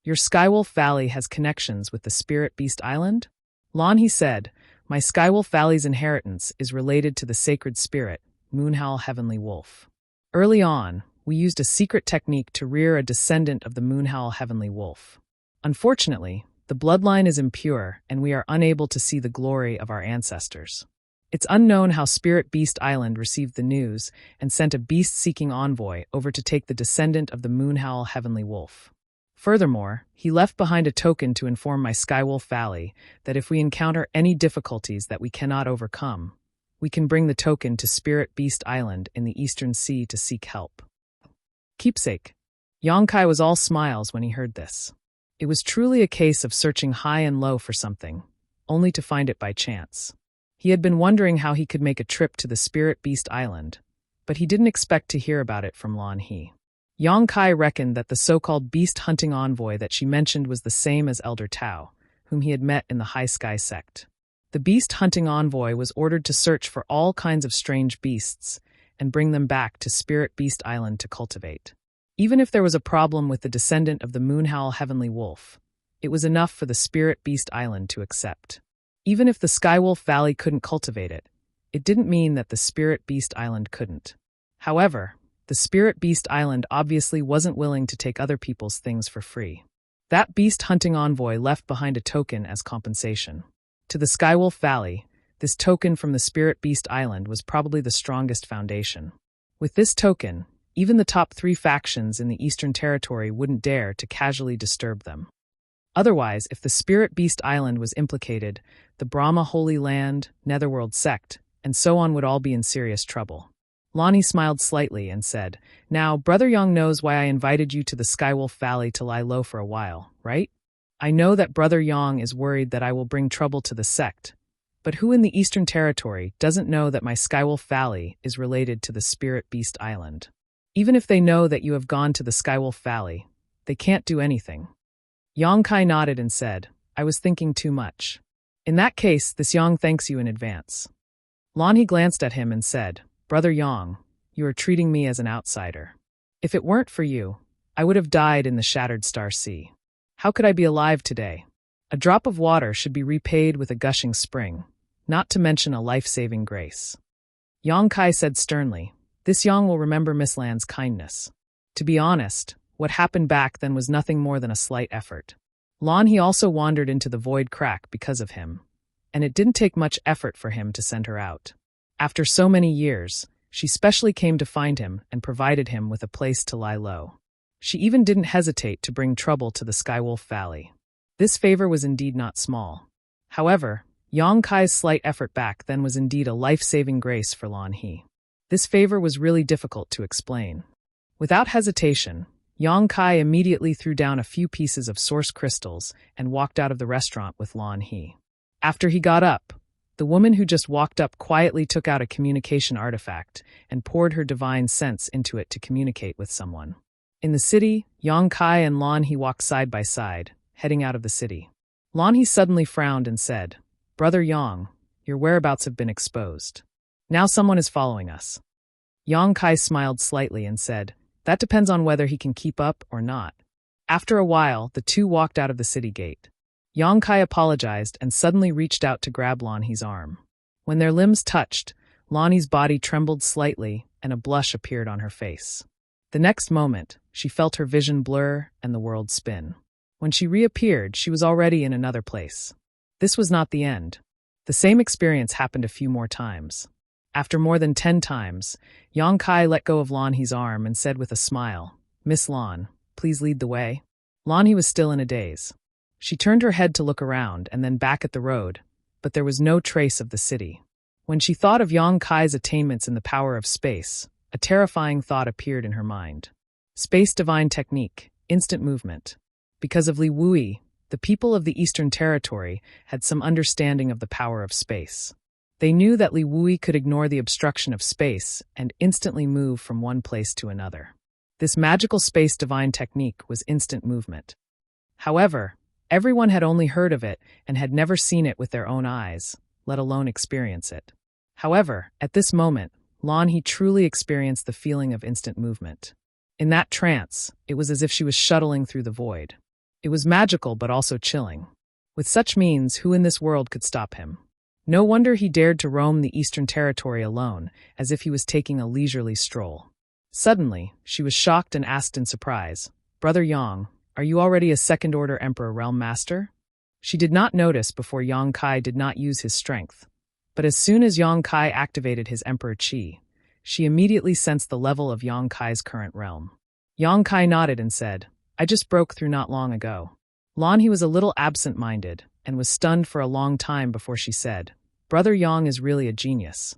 Your Skywolf Valley has connections with the Spirit Beast Island? Lanhe said, my Skywolf Valley's inheritance is related to the sacred spirit, Moonhowl Heavenly Wolf. Early on, we used a secret technique to rear a descendant of the Moonhowl Heavenly Wolf. Unfortunately, the bloodline is impure and we are unable to see the glory of our ancestors. It's unknown how Spirit Beast Island received the news and sent a beast-seeking envoy over to take the descendant of the Moonhowl Heavenly Wolf. Furthermore, he left behind a token to inform my Skywolf Valley that if we encounter any difficulties that we cannot overcome, we can bring the token to Spirit Beast Island in the Eastern Sea to seek help. Keepsake. Yang Kai was all smiles when he heard this. It was truly a case of searching high and low for something, only to find it by chance. He had been wondering how he could make a trip to the Spirit Beast Island, but he didn't expect to hear about it from Lanhe. Yang Kai reckoned that the so-called beast-hunting envoy that she mentioned was the same as Elder Tao, whom he had met in the High Sky sect. The beast-hunting envoy was ordered to search for all kinds of strange beasts and bring them back to Spirit Beast Island to cultivate. Even if there was a problem with the descendant of the Moonhowl Heavenly Wolf, it was enough for the Spirit Beast Island to accept. Even if the Skywolf Valley couldn't cultivate it, it didn't mean that the Spirit Beast Island couldn't. However, the Spirit Beast Island obviously wasn't willing to take other people's things for free. That beast-hunting envoy left behind a token as compensation. To the Skywolf Valley, this token from the Spirit Beast Island was probably the strongest foundation. With this token, even the top 3 factions in the Eastern Territory wouldn't dare to casually disturb them. Otherwise, if the Spirit Beast Island was implicated, the Brahma Holy Land, Netherworld sect, and so on would all be in serious trouble. Lanhe smiled slightly and said, Now, Brother Yang knows why I invited you to the Skywolf Valley to lie low for a while, right? I know that Brother Yang is worried that I will bring trouble to the sect, but who in the Eastern Territory doesn't know that my Skywolf Valley is related to the Spirit Beast Island? Even if they know that you have gone to the Skywolf Valley, they can't do anything. Yang Kai nodded and said, I was thinking too much. In that case, this Yang thanks you in advance. Lanhe glanced at him and said, Brother Yang, you are treating me as an outsider. If it weren't for you, I would have died in the Shattered Star Sea. How could I be alive today? A drop of water should be repaid with a gushing spring, not to mention a life-saving grace. Yang Kai said sternly, This Yang will remember Miss Lan's kindness. To be honest, What happened back then was nothing more than a slight effort. Lan He also wandered into the void crack because of him, and it didn't take much effort for him to send her out. After so many years, she specially came to find him and provided him with a place to lie low. She even didn't hesitate to bring trouble to the Skywolf Valley. This favor was indeed not small. However, Yang Kai's slight effort back then was indeed a life-saving grace for Lan He. This favor was really difficult to explain. Without hesitation, Yang Kai immediately threw down a few pieces of source crystals and walked out of the restaurant with Lan He. After he got up, the woman who just walked up quietly took out a communication artifact and poured her divine sense into it to communicate with someone. In the city, Yang Kai and Lan He walked side by side, heading out of the city. Lan He suddenly frowned and said, "Brother Yang, your whereabouts have been exposed. Now someone is following us." Yang Kai smiled slightly and said, "That depends on whether he can keep up or not." After a while, the two walked out of the city gate. Yang Kai apologized and suddenly reached out to grab Lan He's arm. When their limbs touched, Lan He's body trembled slightly and a blush appeared on her face. The next moment, she felt her vision blur and the world spin. When she reappeared, she was already in another place. This was not the end. The same experience happened a few more times. After more than 10 times, Yang Kai let go of Lan He's arm and said with a smile, "Miss Lan, please lead the way." Lan He was still in a daze. She turned her head to look around and then back at the road, but there was no trace of the city. When she thought of Yang Kai's attainments in the power of space, a terrifying thought appeared in her mind. Space divine technique, instant movement. Because of Li Wui, the people of the Eastern Territory had some understanding of the power of space. They knew that Li Wui could ignore the obstruction of space and instantly move from one place to another. This magical space divine technique was instant movement. However, everyone had only heard of it and had never seen it with their own eyes, let alone experience it. However, at this moment, Lan He truly experienced the feeling of instant movement. In that trance, it was as if she was shuttling through the void. It was magical but also chilling. With such means, who in this world could stop him? No wonder he dared to roam the Eastern Territory alone, as if he was taking a leisurely stroll. Suddenly, she was shocked and asked in surprise, "Brother Yang, are you already a second-order Emperor Realm Master?" She did not notice before Yang Kai did not use his strength. But as soon as Yang Kai activated his Emperor Qi, she immediately sensed the level of Yang Kai's current realm. Yang Kai nodded and said, "I just broke through not long ago." Lan He was a little absent-minded and was stunned for a long time before she said, "Brother Yang is really a genius."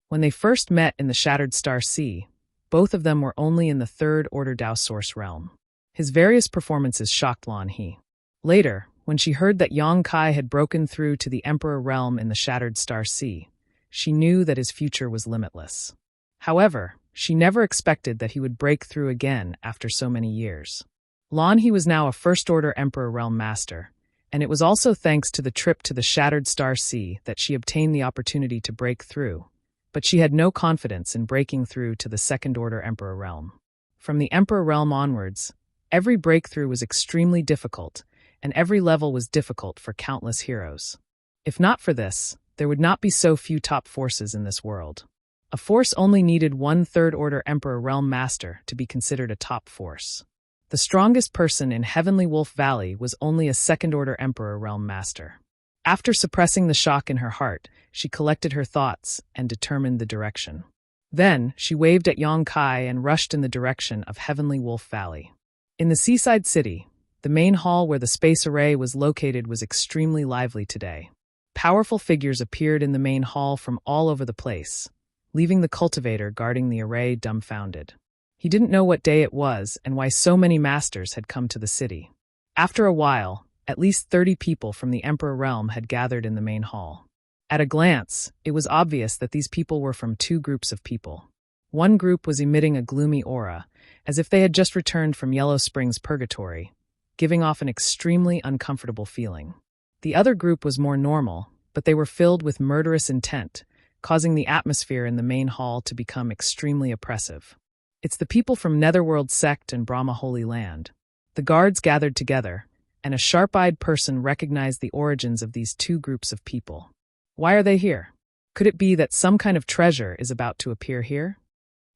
When they first met in the Shattered Star Sea, both of them were only in the third-order Dao Source realm. His various performances shocked Lan He. Later, when she heard that Yang Kai had broken through to the Emperor realm in the Shattered Star Sea, she knew that his future was limitless. However, she never expected that he would break through again after so many years. Lan He was now a first-order Emperor Realm Master, and it was also thanks to the trip to the Shattered Star Sea that she obtained the opportunity to break through, but she had no confidence in breaking through to the second-order Emperor Realm. From the Emperor Realm onwards, every breakthrough was extremely difficult, and every level was difficult for countless heroes. If not for this, there would not be so few top forces in this world. A force only needed one third-order Emperor Realm Master to be considered a top force. The strongest person in Heavenly Wolf Valley was only a second-order Emperor Realm Master. After suppressing the shock in her heart, she collected her thoughts and determined the direction. Then, she waved at Yang Kai and rushed in the direction of Heavenly Wolf Valley. In the seaside city, the main hall where the space array was located was extremely lively today. Powerful figures appeared in the main hall from all over the place, leaving the cultivator guarding the array dumbfounded. He didn't know what day it was and why so many masters had come to the city. After a while, at least 30 people from the Emperor Realm had gathered in the main hall. At a glance, it was obvious that these people were from two groups of people. One group was emitting a gloomy aura, as if they had just returned from Yellow Springs Purgatory, giving off an extremely uncomfortable feeling. The other group was more normal, but they were filled with murderous intent, causing the atmosphere in the main hall to become extremely oppressive. It's the people from Netherworld Sect and Brahma Holy Land. The guards gathered together, and a sharp-eyed person recognized the origins of these two groups of people. Why are they here? Could it be that some kind of treasure is about to appear here?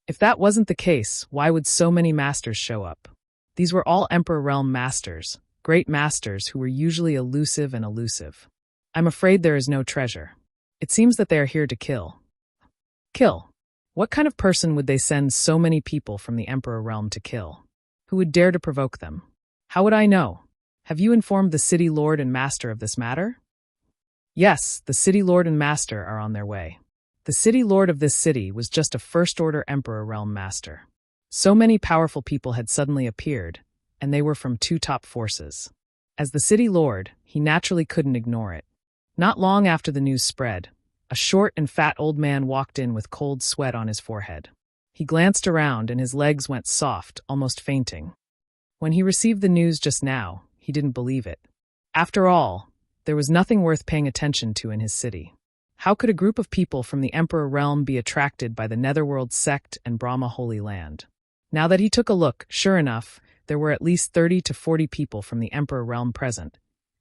If that wasn't the case, why would so many masters show up? These were all Emperor Realm masters, great masters who were usually elusive and elusive. I'm afraid there is no treasure. It seems that they are here to kill. Kill. What kind of person would they send so many people from the Emperor Realm to kill? Who would dare to provoke them? How would I know? Have you informed the city lord and master of this matter? Yes, the city lord and master are on their way. The city lord of this city was just a first-order Emperor Realm master. So many powerful people had suddenly appeared, and they were from two top forces. As the city lord, he naturally couldn't ignore it. Not long after the news spread, a short and fat old man walked in with cold sweat on his forehead. He glanced around and his legs went soft, almost fainting. When he received the news just now, he didn't believe it. After all, there was nothing worth paying attention to in his city. How could a group of people from the Emperor Realm be attracted by the Netherworld sect and Brahma Holy Land? Now that he took a look, sure enough, there were at least 30 to 40 people from the Emperor Realm present,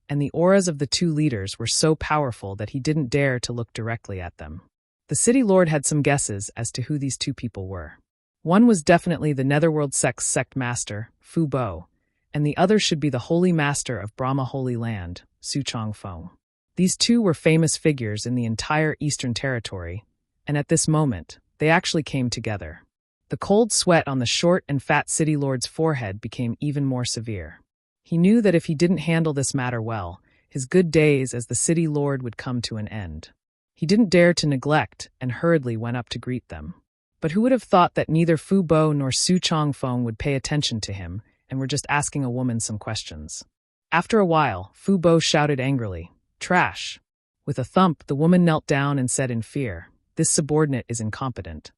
and the auras of the two leaders were so powerful that he didn't dare to look directly at them. The city lord had some guesses as to who these two people were. One was definitely the Netherworld sect's sect master, Fu Bo, and the other should be the holy master of Brahma Holy Land, Su Chongfeng. These two were famous figures in the entire Eastern Territory, and at this moment, they actually came together. The cold sweat on the short and fat city lord's forehead became even more severe. He knew that if he didn't handle this matter well, his good days as the city lord would come to an end. He didn't dare to neglect and hurriedly went up to greet them. But who would have thought that neither Fu Bo nor Su Chongfeng would pay attention to him and were just asking a woman some questions? After a while, Fu Bo shouted angrily, "Trash!" With a thump, the woman knelt down and said in fear, "This subordinate is incompetent."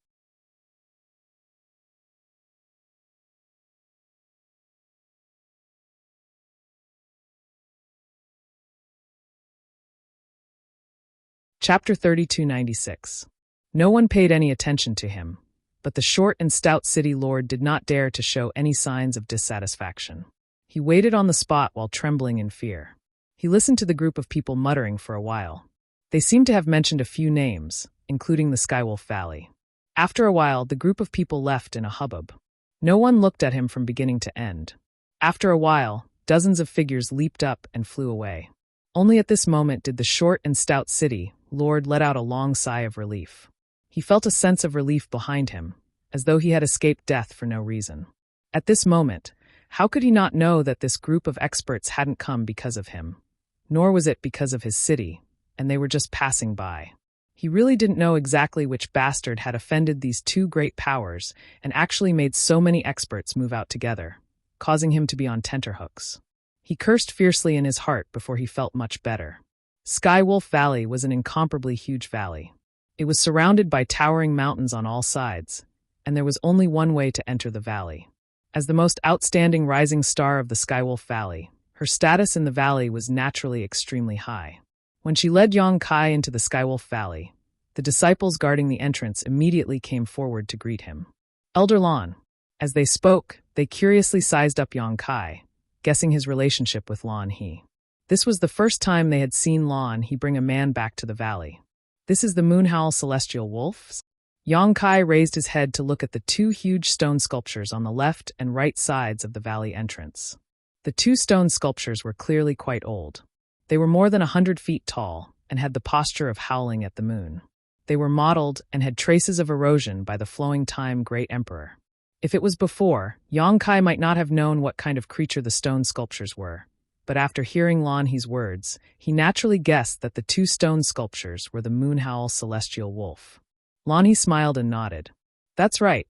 Chapter 3296. No one paid any attention to him, but the short and stout city lord did not dare to show any signs of dissatisfaction. He waited on the spot while trembling in fear. He listened to the group of people muttering for a while. They seemed to have mentioned a few names, including the Skywolf Valley. After a while, the group of people left in a hubbub. No one looked at him from beginning to end. After a while, dozens of figures leaped up and flew away. Only at this moment did the short and stout city lord let out a long sigh of relief. He felt a sense of relief behind him, as though he had escaped death for no reason. At this moment, how could he not know that this group of experts hadn't come because of him? Nor was it because of his city, and they were just passing by. He really didn't know exactly which bastard had offended these two great powers and actually made so many experts move out together, causing him to be on tenterhooks. He cursed fiercely in his heart before he felt much better. Skywolf Valley was an incomparably huge valley. It was surrounded by towering mountains on all sides, and there was only one way to enter the valley. As the most outstanding rising star of the Skywolf Valley, her status in the valley was naturally extremely high. When she led Yang Kai into the Skywolf Valley, the disciples guarding the entrance immediately came forward to greet him. Elder Lan. As they spoke, they curiously sized up Yang Kai, guessing his relationship with Lan He. This was the first time they had seen Lan He bring a man back to the valley. "This is the Moonhowl Celestial Wolf?" Yang Kai raised his head to look at the two huge stone sculptures on the left and right sides of the valley entrance. The two stone sculptures were clearly quite old. They were more than 100 feet tall and had the posture of howling at the moon. They were mottled and had traces of erosion by the flowing time Great Emperor. If it was before, Yang Kai might not have known what kind of creature the stone sculptures were, but after hearing Lan He's words, he naturally guessed that the two stone sculptures were the Moonhowl Celestial Wolf. Lan He smiled and nodded. "That's right.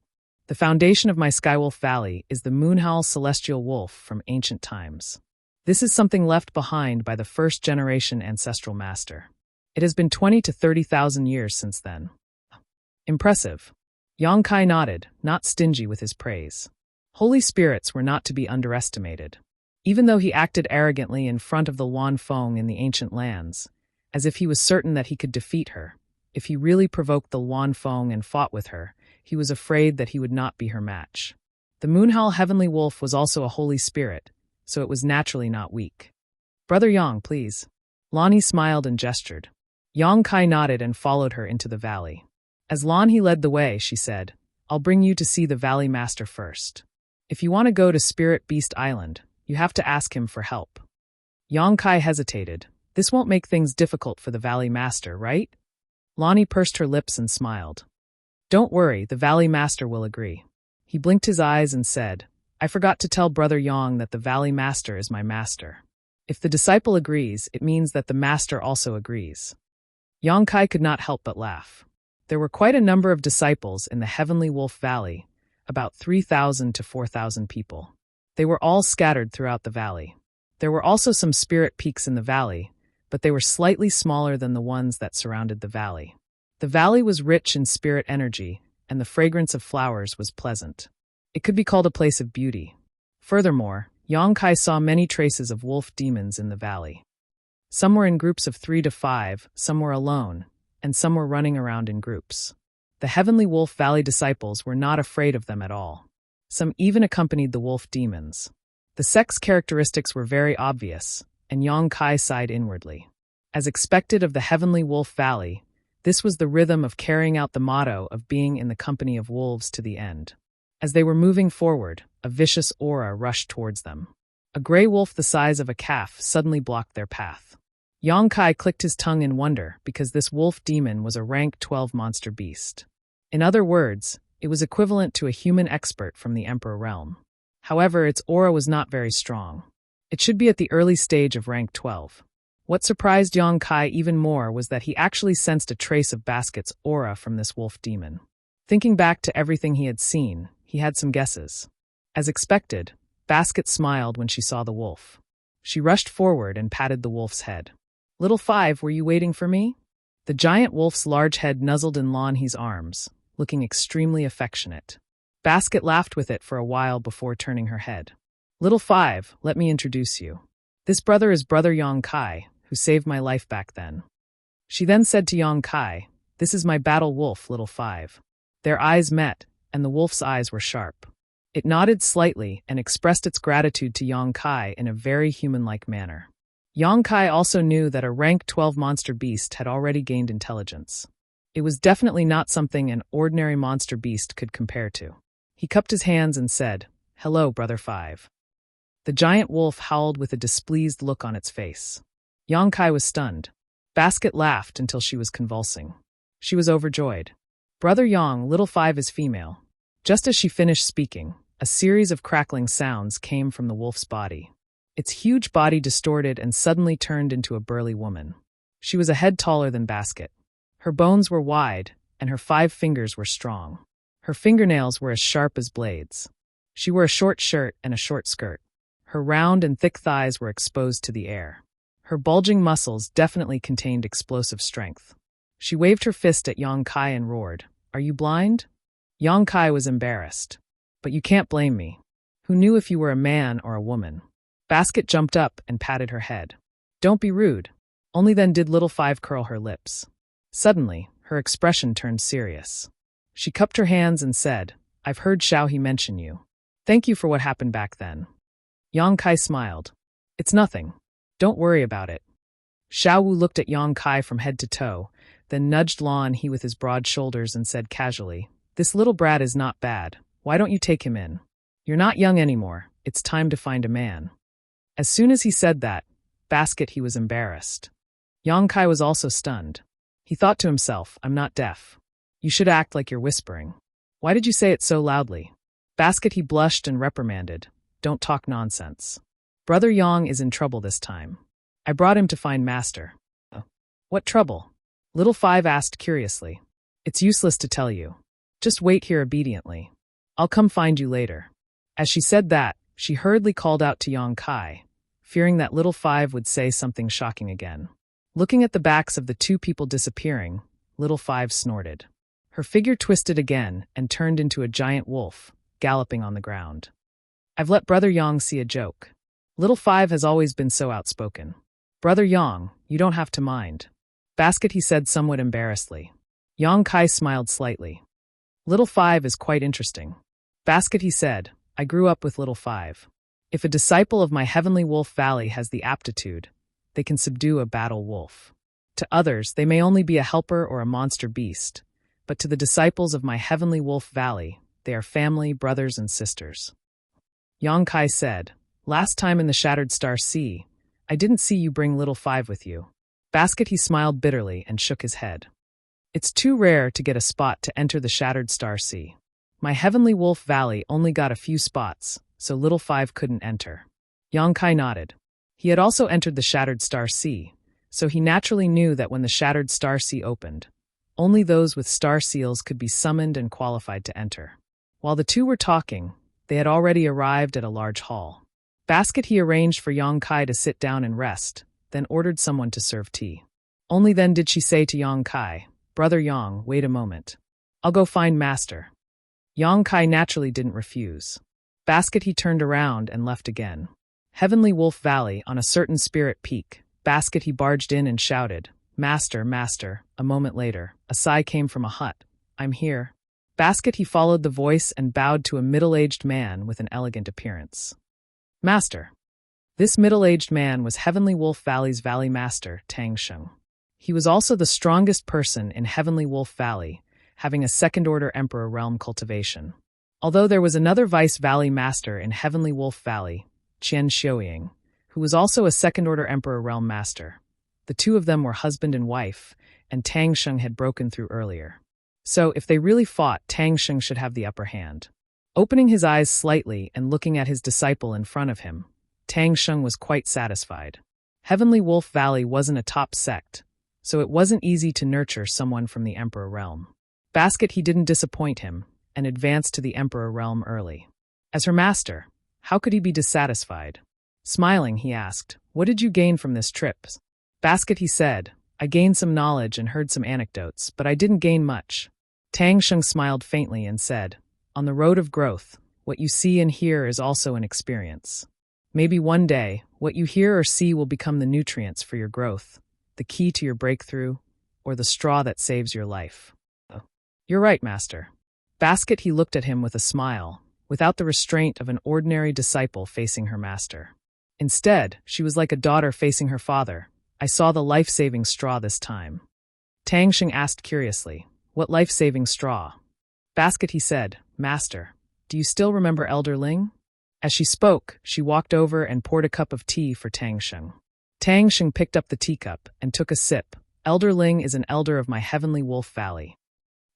The foundation of my Skywolf Valley is the Moonhowl Celestial Wolf from ancient times. This is something left behind by the first-generation ancestral master. It has been 20 to 30,000 years since then." Impressive. Yang Kai nodded, not stingy with his praise. Holy spirits were not to be underestimated. Even though he acted arrogantly in front of the Luan Feng in the ancient lands, as if he was certain that he could defeat her, if he really provoked the Luan Feng and fought with her, he was afraid that he would not be her match. The Moonhowl Heavenly Wolf was also a holy spirit, so it was naturally not weak. "Brother Yang, please." Lan He smiled and gestured. Yang Kai nodded and followed her into the valley. As Lan He led the way, she said, "I'll bring you to see the Valley Master first." If you want to go to Spirit Beast Island, you have to ask him for help. Yongkai hesitated. This won't make things difficult for the Valley Master, right? Lonnie pursed her lips and smiled. Don't worry, the Valley Master will agree. He blinked his eyes and said, I forgot to tell Brother Yong that the Valley Master is my master. If the disciple agrees, it means that the master also agrees. Yongkai could not help but laugh. There were quite a number of disciples in the Heavenly Wolf Valley, about 3,000 to 4,000 people. They were all scattered throughout the valley. There were also some spirit peaks in the valley, but they were slightly smaller than the ones that surrounded the valley. The valley was rich in spirit energy, and the fragrance of flowers was pleasant. It could be called a place of beauty. Furthermore, Yongkai saw many traces of wolf demons in the valley. Some were in groups of 3 to 5, some were alone, and some were running around in groups. The Heavenly Wolf Valley disciples were not afraid of them at all. Some even accompanied the wolf demons. The sex characteristics were very obvious, and Yongkai sighed inwardly. As expected of the Heavenly Wolf Valley, this was the rhythm of carrying out the motto of being in the company of wolves to the end. As they were moving forward, a vicious aura rushed towards them. A gray wolf the size of a calf suddenly blocked their path. Yongkai clicked his tongue in wonder because this wolf demon was a rank 12 monster beast. In other words, it was equivalent to a human expert from the Emperor realm. However, its aura was not very strong. It should be at the early stage of rank 12. What surprised Yongkai even more was that he actually sensed a trace of Basket's aura from this wolf demon. Thinking back to everything he had seen, he had some guesses. As expected, Basket smiled when she saw the wolf. She rushed forward and patted the wolf's head. Little Five, were you waiting for me? The giant wolf's large head nuzzled in Lonnie's arms, looking extremely affectionate. Basket laughed with it for a while before turning her head. Little Five, let me introduce you. This brother is Brother Yongkai, who saved my life back then. She then said to Yongkai, this is my battle wolf, Little Five. Their eyes met, and the wolf's eyes were sharp. It nodded slightly and expressed its gratitude to Yongkai in a very human-like manner. Yongkai also knew that a rank 12 monster beast had already gained intelligence. It was definitely not something an ordinary monster beast could compare to. He cupped his hands and said, Hello, Brother Five. The giant wolf howled with a displeased look on its face. Yongkai was stunned. Basket laughed until she was convulsing. She was overjoyed. Brother Yong, Little Five is female. Just as she finished speaking, a series of crackling sounds came from the wolf's body. Its huge body distorted and suddenly turned into a burly woman. She was a head taller than Basket. Her bones were wide, and her 5 fingers were strong. Her fingernails were as sharp as blades. She wore a short shirt and a short skirt. Her round and thick thighs were exposed to the air. Her bulging muscles definitely contained explosive strength. She waved her fist at Yongkai and roared, Are you blind? Yongkai was embarrassed. But you can't blame me. Who knew if you were a man or a woman? Basket jumped up and patted her head. Don't be rude. Only then did Little Five curl her lips. Suddenly, her expression turned serious. She cupped her hands and said, I've heard Xiaohe mention you. Thank you for what happened back then. Yongkai smiled. It's nothing. Don't worry about it. Xiaowu looked at Yongkai from head to toe, then nudged Lan He with his broad shoulders and said casually, This little brat is not bad. Why don't you take him in? You're not young anymore. It's time to find a man. As soon as he said that, Basket he was embarrassed. Yongkai was also stunned. He thought to himself, I'm not deaf. You should act like you're whispering. Why did you say it so loudly? Basket he blushed and reprimanded. Don't talk nonsense. Brother Yong is in trouble this time. I brought him to find Master. What trouble? Little Five asked curiously. It's useless to tell you. Just wait here obediently. I'll come find you later. As she said that, she hurriedly called out to Yongkai, fearing that Little Five would say something shocking again. Looking at the backs of the 2 people disappearing, Little Five snorted. Her figure twisted again and turned into a giant wolf, galloping on the ground. I've let Brother Yong see a joke. Little Five has always been so outspoken. Brother Yong, you don't have to mind. Basket he said somewhat embarrassedly. Yongkai smiled slightly. Little Five is quite interesting. Basket he said, I grew up with Little Five. If a disciple of my Heavenly Wolf Valley has the aptitude, they can subdue a battle wolf. To others, they may only be a helper or a monster beast, but to the disciples of my Heavenly Wolf Valley, they are family, brothers, and sisters. Yang Kai said, "Last time in the Shattered Star Sea, I didn't see you bring little five with you." Basket he smiled bitterly and shook his head. "It's too rare to get a spot to enter the Shattered Star Sea. My Heavenly Wolf Valley only got a few spots, so little five couldn't enter." Yang Kai nodded. He had also entered the Shattered Star Sea, so he naturally knew that when the Shattered Star Sea opened, only those with star seals could be summoned and qualified to enter. While the two were talking, they had already arrived at a large hall. Basket he arranged for Yang Kai to sit down and rest, then ordered someone to serve tea. Only then did she say to Yang Kai, "Brother Yang, wait a moment. I'll go find Master." Yang Kai naturally didn't refuse. Basket he turned around and left again. Heavenly Wolf Valley, on a certain spirit peak, Basket he barged in and shouted, "Master, Master." A moment later, a sigh came from a hut. "I'm here." Basket he followed the voice and bowed to a middle-aged man with an elegant appearance. "Master." This middle-aged man was Heavenly Wolf Valley's Valley Master, Tang Sheng. He was also the strongest person in Heavenly Wolf Valley, having a second-order Emperor Realm cultivation. Although there was another Vice Valley Master in Heavenly Wolf Valley, Qian Xiuying, who was also a second-order Emperor Realm Master. The two of them were husband and wife, and Tang Sheng had broken through earlier. So, if they really fought, Tang Sheng should have the upper hand. Opening his eyes slightly and looking at his disciple in front of him, Tang Sheng was quite satisfied. Heavenly Wolf Valley wasn't a top sect, so it wasn't easy to nurture someone from the Emperor Realm. Basket he didn't disappoint him, and advanced to the Emperor Realm early. As her master, how could he be dissatisfied? Smiling, he asked, "What did you gain from this trip?" Basket he said, "I gained some knowledge and heard some anecdotes, but I didn't gain much." Tang Sheng smiled faintly and said, "On the road of growth, what you see and hear is also an experience. Maybe one day, what you hear or see will become the nutrients for your growth, the key to your breakthrough, or the straw that saves your life." "You're right, Master." Basket he looked at him with a smile, without the restraint of an ordinary disciple facing her master. Instead, she was like a daughter facing her father. "I saw the life-saving straw this time." Tang Sheng asked curiously, "What life-saving straw?" Basket he said, "Master, do you still remember Elder Ling?" As she spoke, she walked over and poured a cup of tea for Tang Sheng. Tang Sheng picked up the teacup and took a sip. "Elder Ling is an elder of my Heavenly Wolf Valley.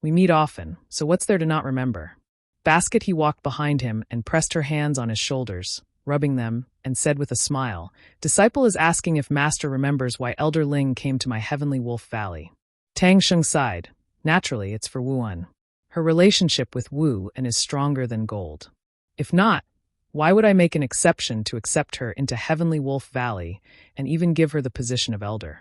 We meet often, so what's there to not remember?" Basket he walked behind him and pressed her hands on his shoulders, rubbing them, and said with a smile, "Disciple is asking if Master remembers why Elder Ling came to my Heavenly Wolf Valley." Tang Sheng sighed. "Naturally, it's for Wuan. Her relationship with Wu and is stronger than gold. If not, why would I make an exception to accept her into Heavenly Wolf Valley and even give her the position of elder?"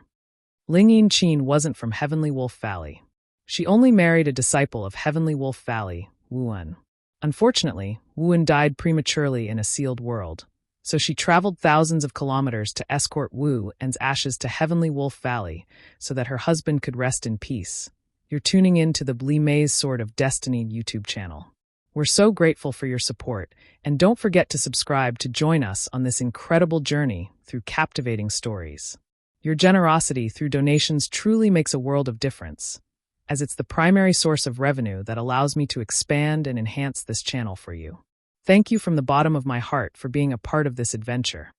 Ling Yin wasn't from Heavenly Wolf Valley. She only married a disciple of Heavenly Wolf Valley, Wuan. Unfortunately, Wuan died prematurely in a sealed world, so she traveled thousands of kilometers to escort Wu and's ashes to Heavenly Wolf Valley so that her husband could rest in peace. You're tuning in to the Blee Maze Sword of Destiny YouTube channel. We're so grateful for your support, and don't forget to subscribe to join us on this incredible journey through captivating stories. Your generosity through donations truly makes a world of difference, as it's the primary source of revenue that allows me to expand and enhance this channel for you. Thank you from the bottom of my heart for being a part of this adventure.